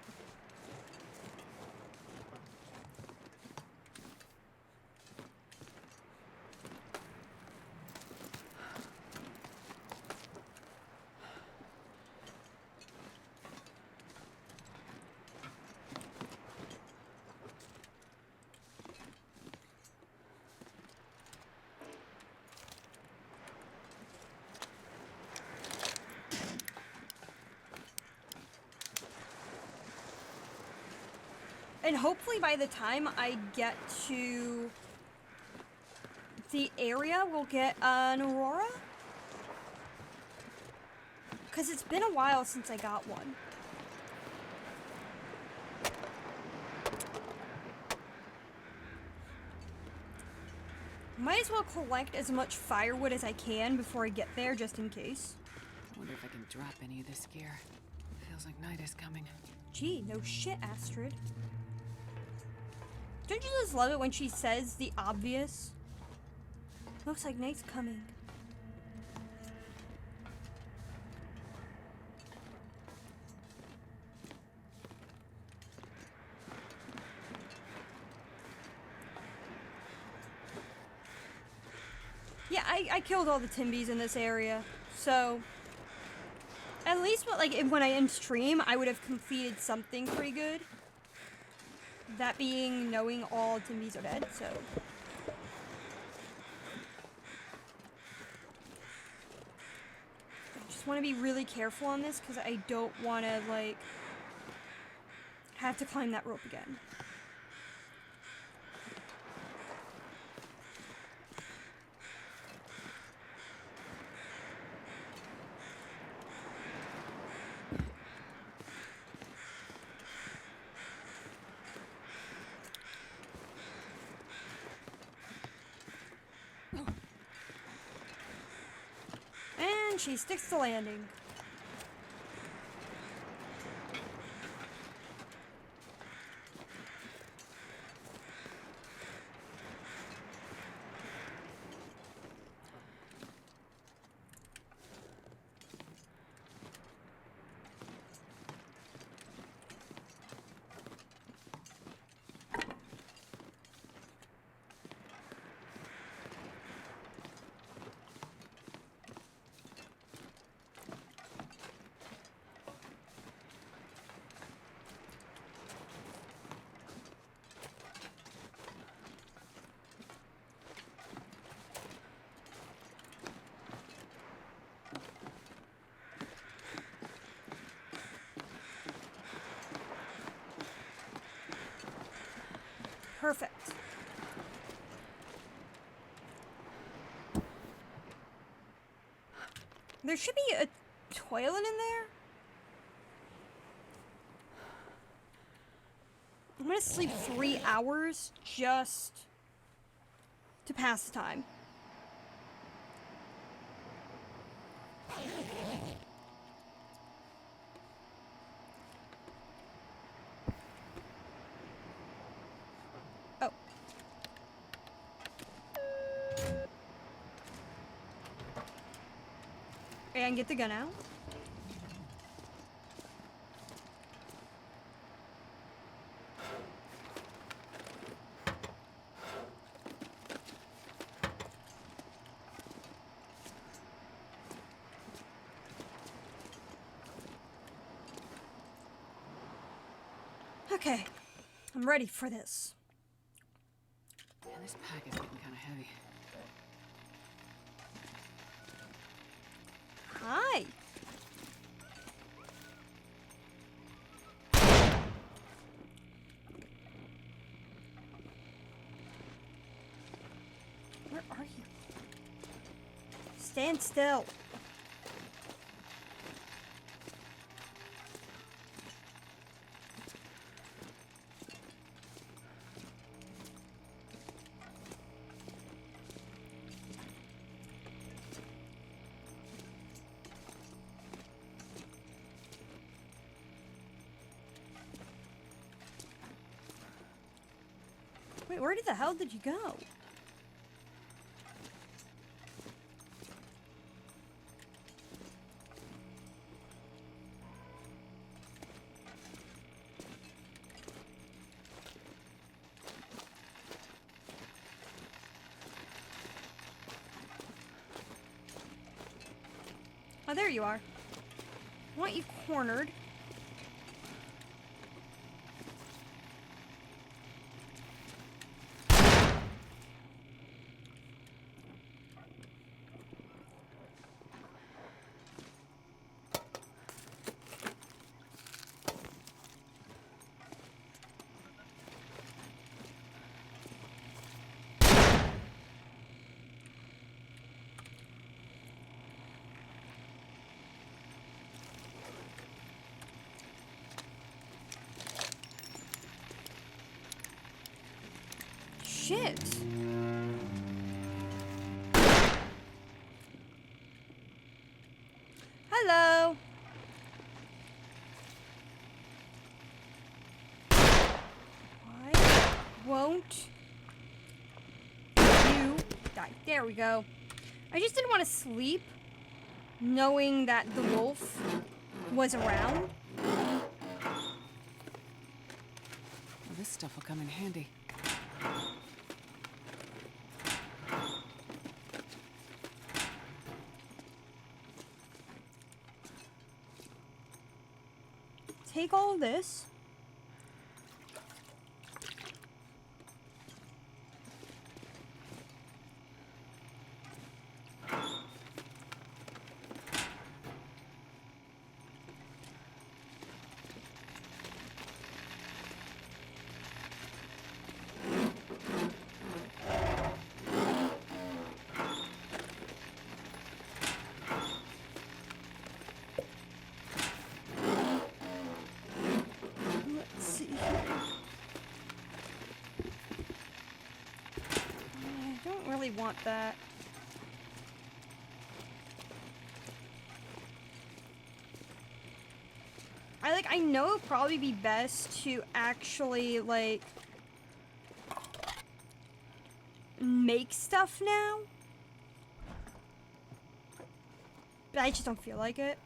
And hopefully by the time I get to the area, we'll get an Aurora. Because it's been a while since I got one. Might as well collect as much firewood as I can before I get there, just in case. I wonder if I can drop any of this gear. Feels like night is coming. Gee, no shit, Astrid. Don't you just love it when she says the obvious? Looks like night's coming. Yeah, I killed all the Timbies in this area, so... At least when I end stream, I would have completed something pretty good. That being knowing all Timbies are dead, so... I just want to be really careful on this, because I don't want to, like... have to climb that rope again. And she sticks to landing. Perfect. There should be a toilet in there. I'm gonna sleep 3 hours just to pass the time. Oh. And get the gun out. Okay, I'm ready for this. Man, this pack is getting kind of heavy. Hi. Where are you? Stand still. Wait, where the hell did you go? Oh, there you are. I want you cornered. Shit. Hello. Why won't you die? There we go. I just didn't want to sleep knowing that the wolf was around. Well, this stuff will come in handy. Take all of this. Let's see here. I don't really want that. I know it'd probably be best to actually, like, make stuff now. But I just don't feel like it.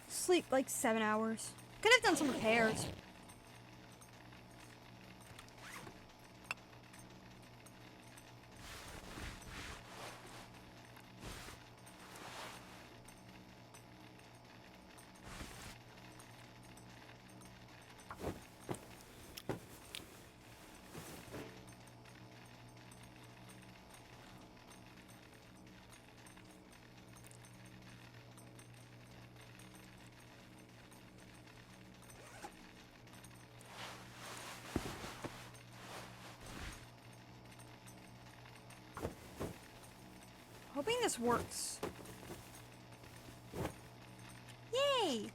Sleep like 7 hours. Could have done some repairs. think this works. Yay!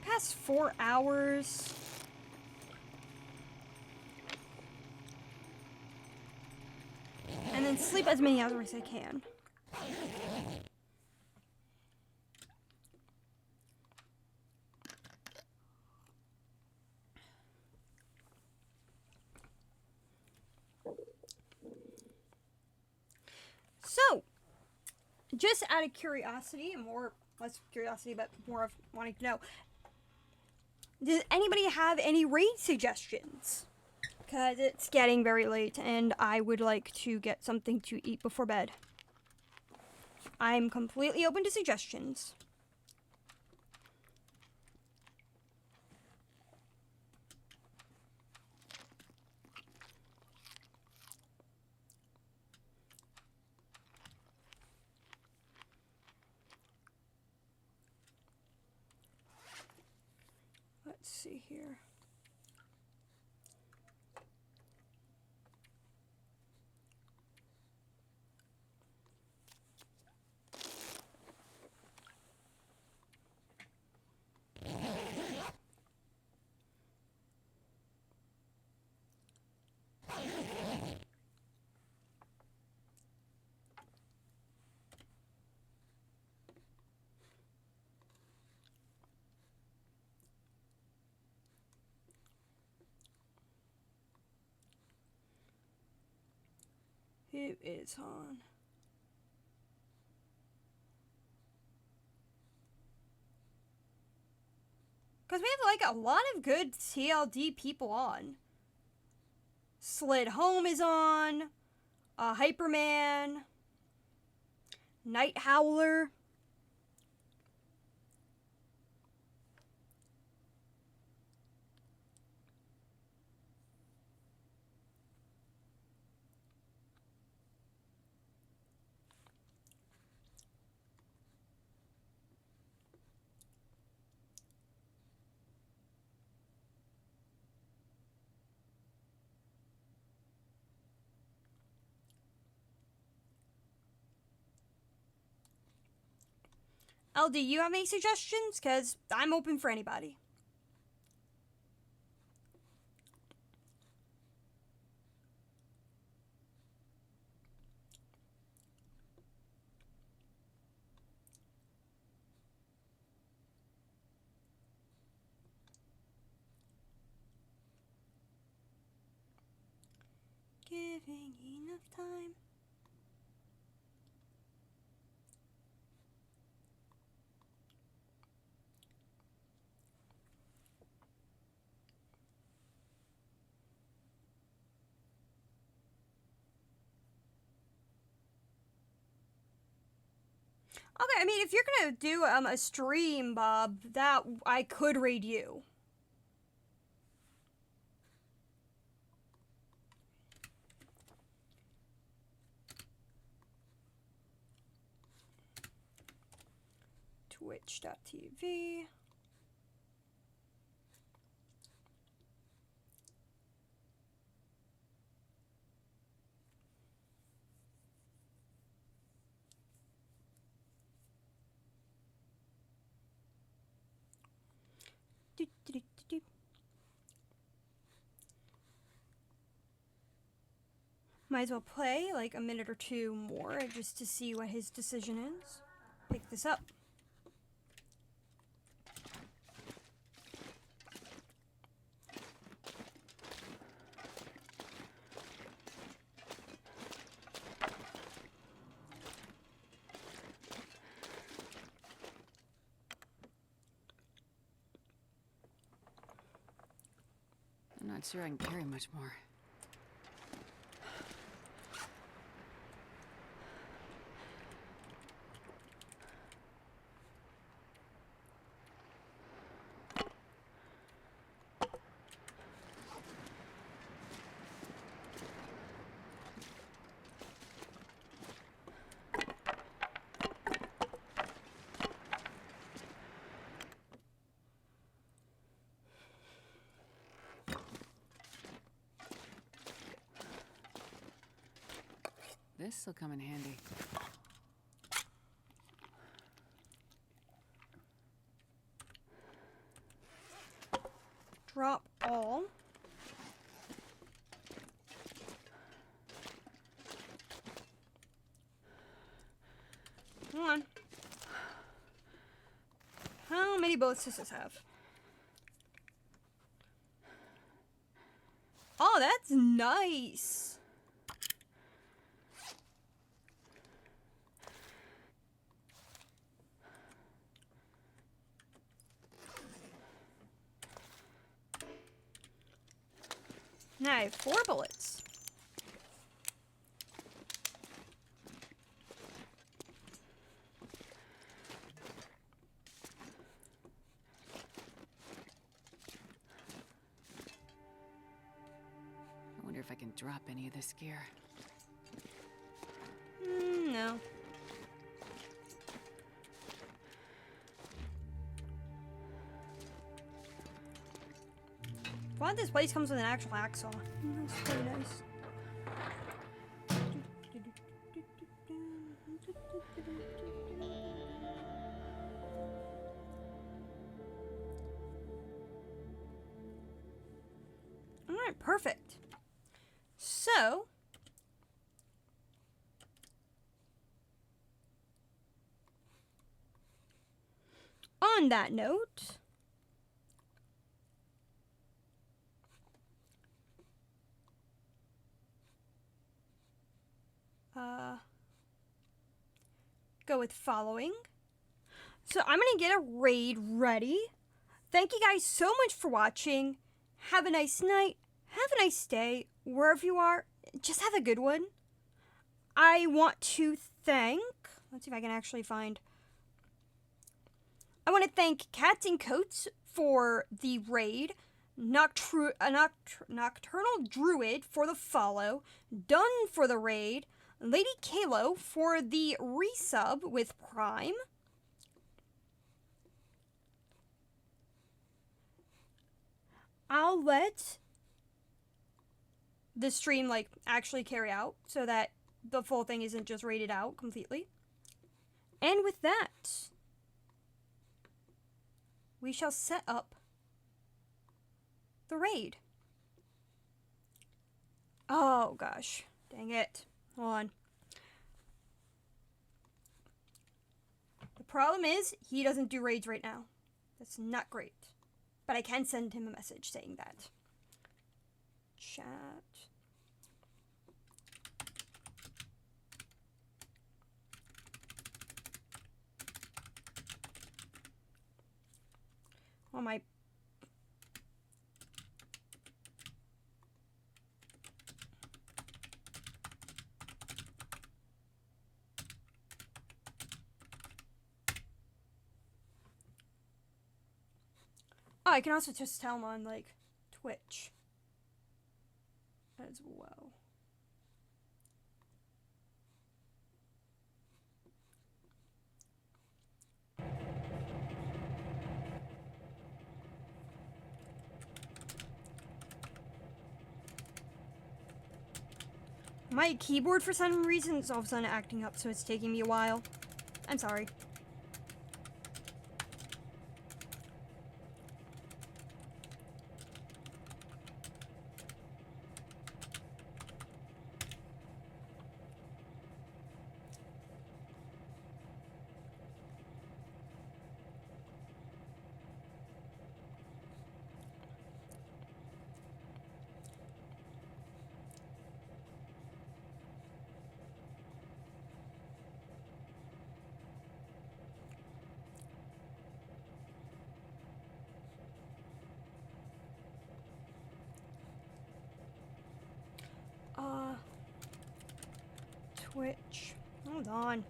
Past 4 hours. And then sleep as many hours as I can. So, just out of curiosity, less curiosity, but more of wanting to know, does anybody have any raid suggestions? Because it's getting very late and I would like to get something to eat before bed. I'm completely open to suggestions. Let's see here. Who is on? Because we have like a lot of good TLD people on. Slid Home is on. Hyperman. Night Howler. LD, you have any suggestions? Because I'm open for anybody. Giving enough time. Okay, I mean, if you're gonna do a stream, Bob, that I could raid you. Twitch.tv. Might as well play like a minute or two more just to see what his decision is. Pick this up. I'm not sure I can carry much more. This'll come in handy. Drop all. Come on. How many bullets does this have? Oh, that's nice. Now I have 4 bullets. I wonder if I can drop any of this gear. No. Glad this place comes with an actual hacksaw. That's pretty nice. Alright, perfect. So, on that note, go with following. So I'm gonna get a raid ready. Thank you guys so much for watching. Have a nice night. Have a nice day. Wherever you are, just have a good one. I want to thank, let's see if I can actually find. I want to thank Cats and Coats for the raid. Nocturnal Druid for the follow. Dunn for the raid. Lady Kalo for the resub with Prime. I'll let the stream like actually carry out so that the full thing isn't just rated out completely. And with that, we shall set up the raid. Oh gosh, dang it. Hold on. The problem is, he doesn't do raids right now. That's not great. But I can send him a message saying that. Chat. Oh my. Oh, I can also just tell him on, like, Twitch as well. My keyboard, for some reason, is all of a sudden acting up, so it's taking me a while. I'm sorry. switch. Hold on.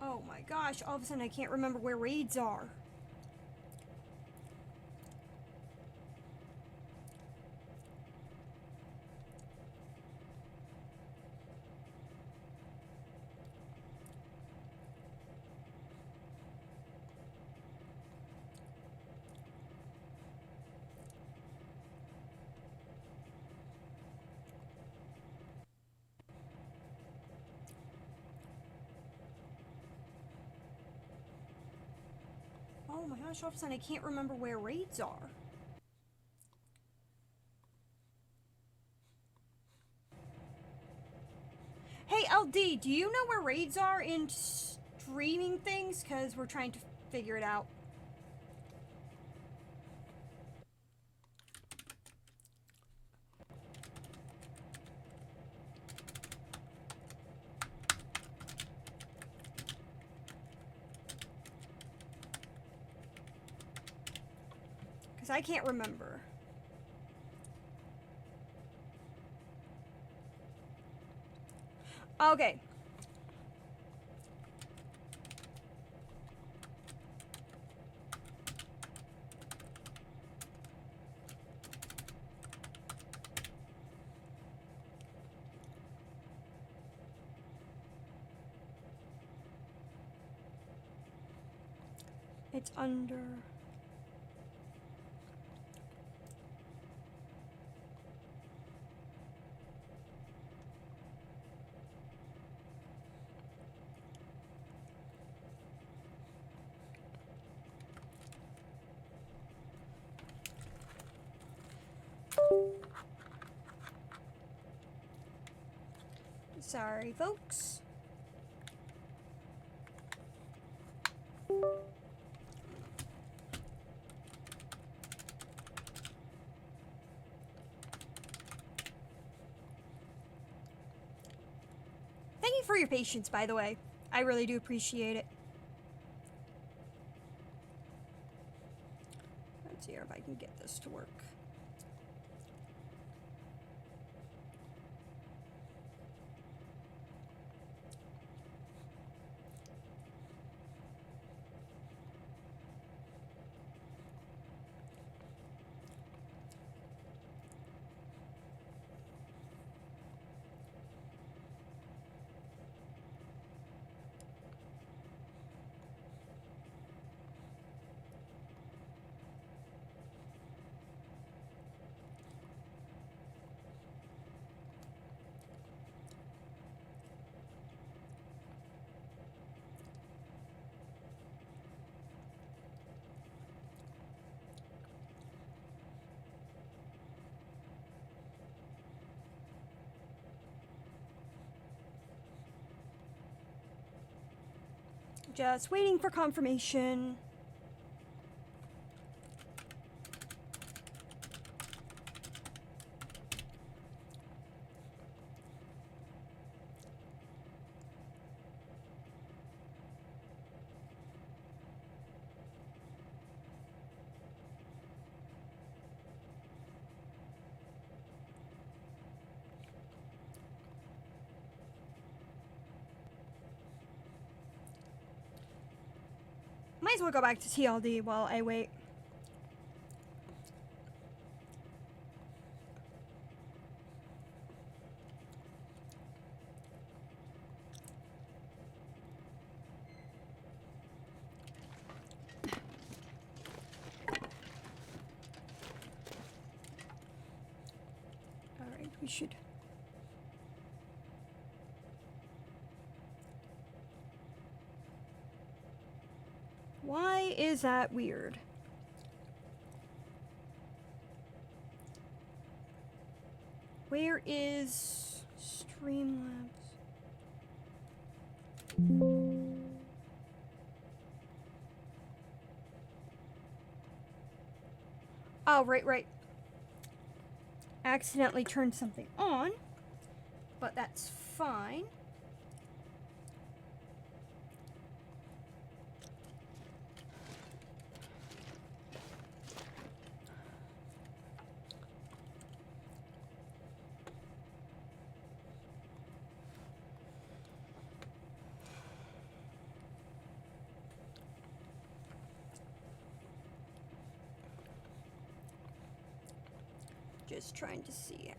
Oh my gosh, all of a sudden I can't remember where raids are. Oh my gosh, all of a sudden I can't remember where raids are. Hey LD, do you know where raids are in streaming things? Because we're trying to figure it out. Because I can't remember. Okay. It's under... Sorry, folks. Thank you for your patience, by the way. I really do appreciate it. Let's see if I can get this to work. Just waiting for confirmation. Might as well go back to TLD while I wait. Alright, we should... Why is that weird? Where is Streamlabs? Oh, right. Accidentally turned something on, but that's fine. Just trying to see.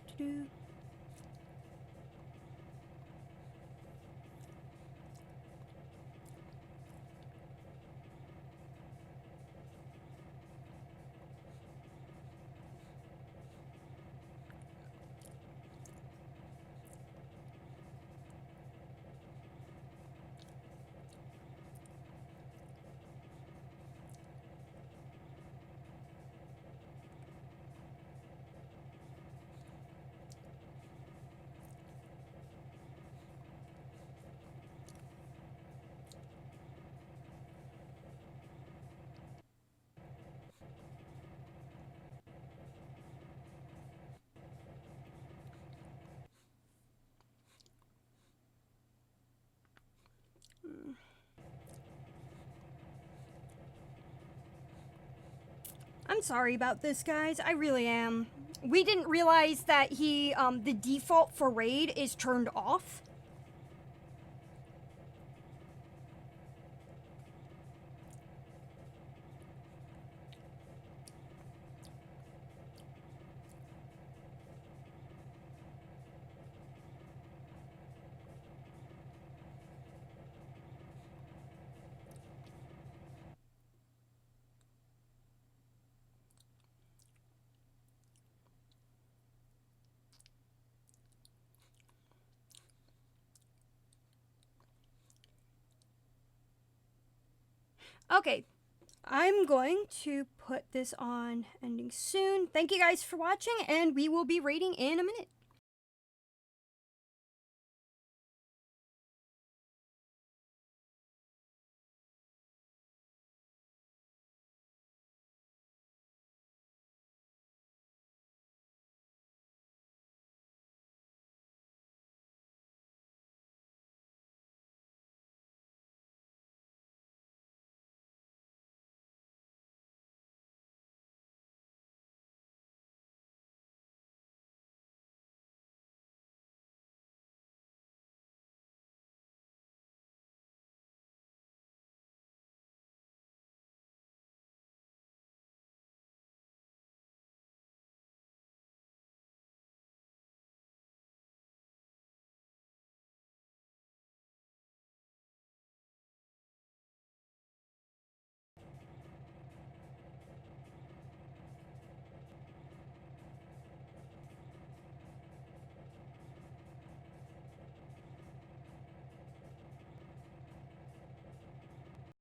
Do. I'm sorry about this, guys. I really am. We didn't realize that the default for raid is turned off. Okay, I'm going to put this on ending soon. Thank you guys for watching, and we will be raiding in a minute.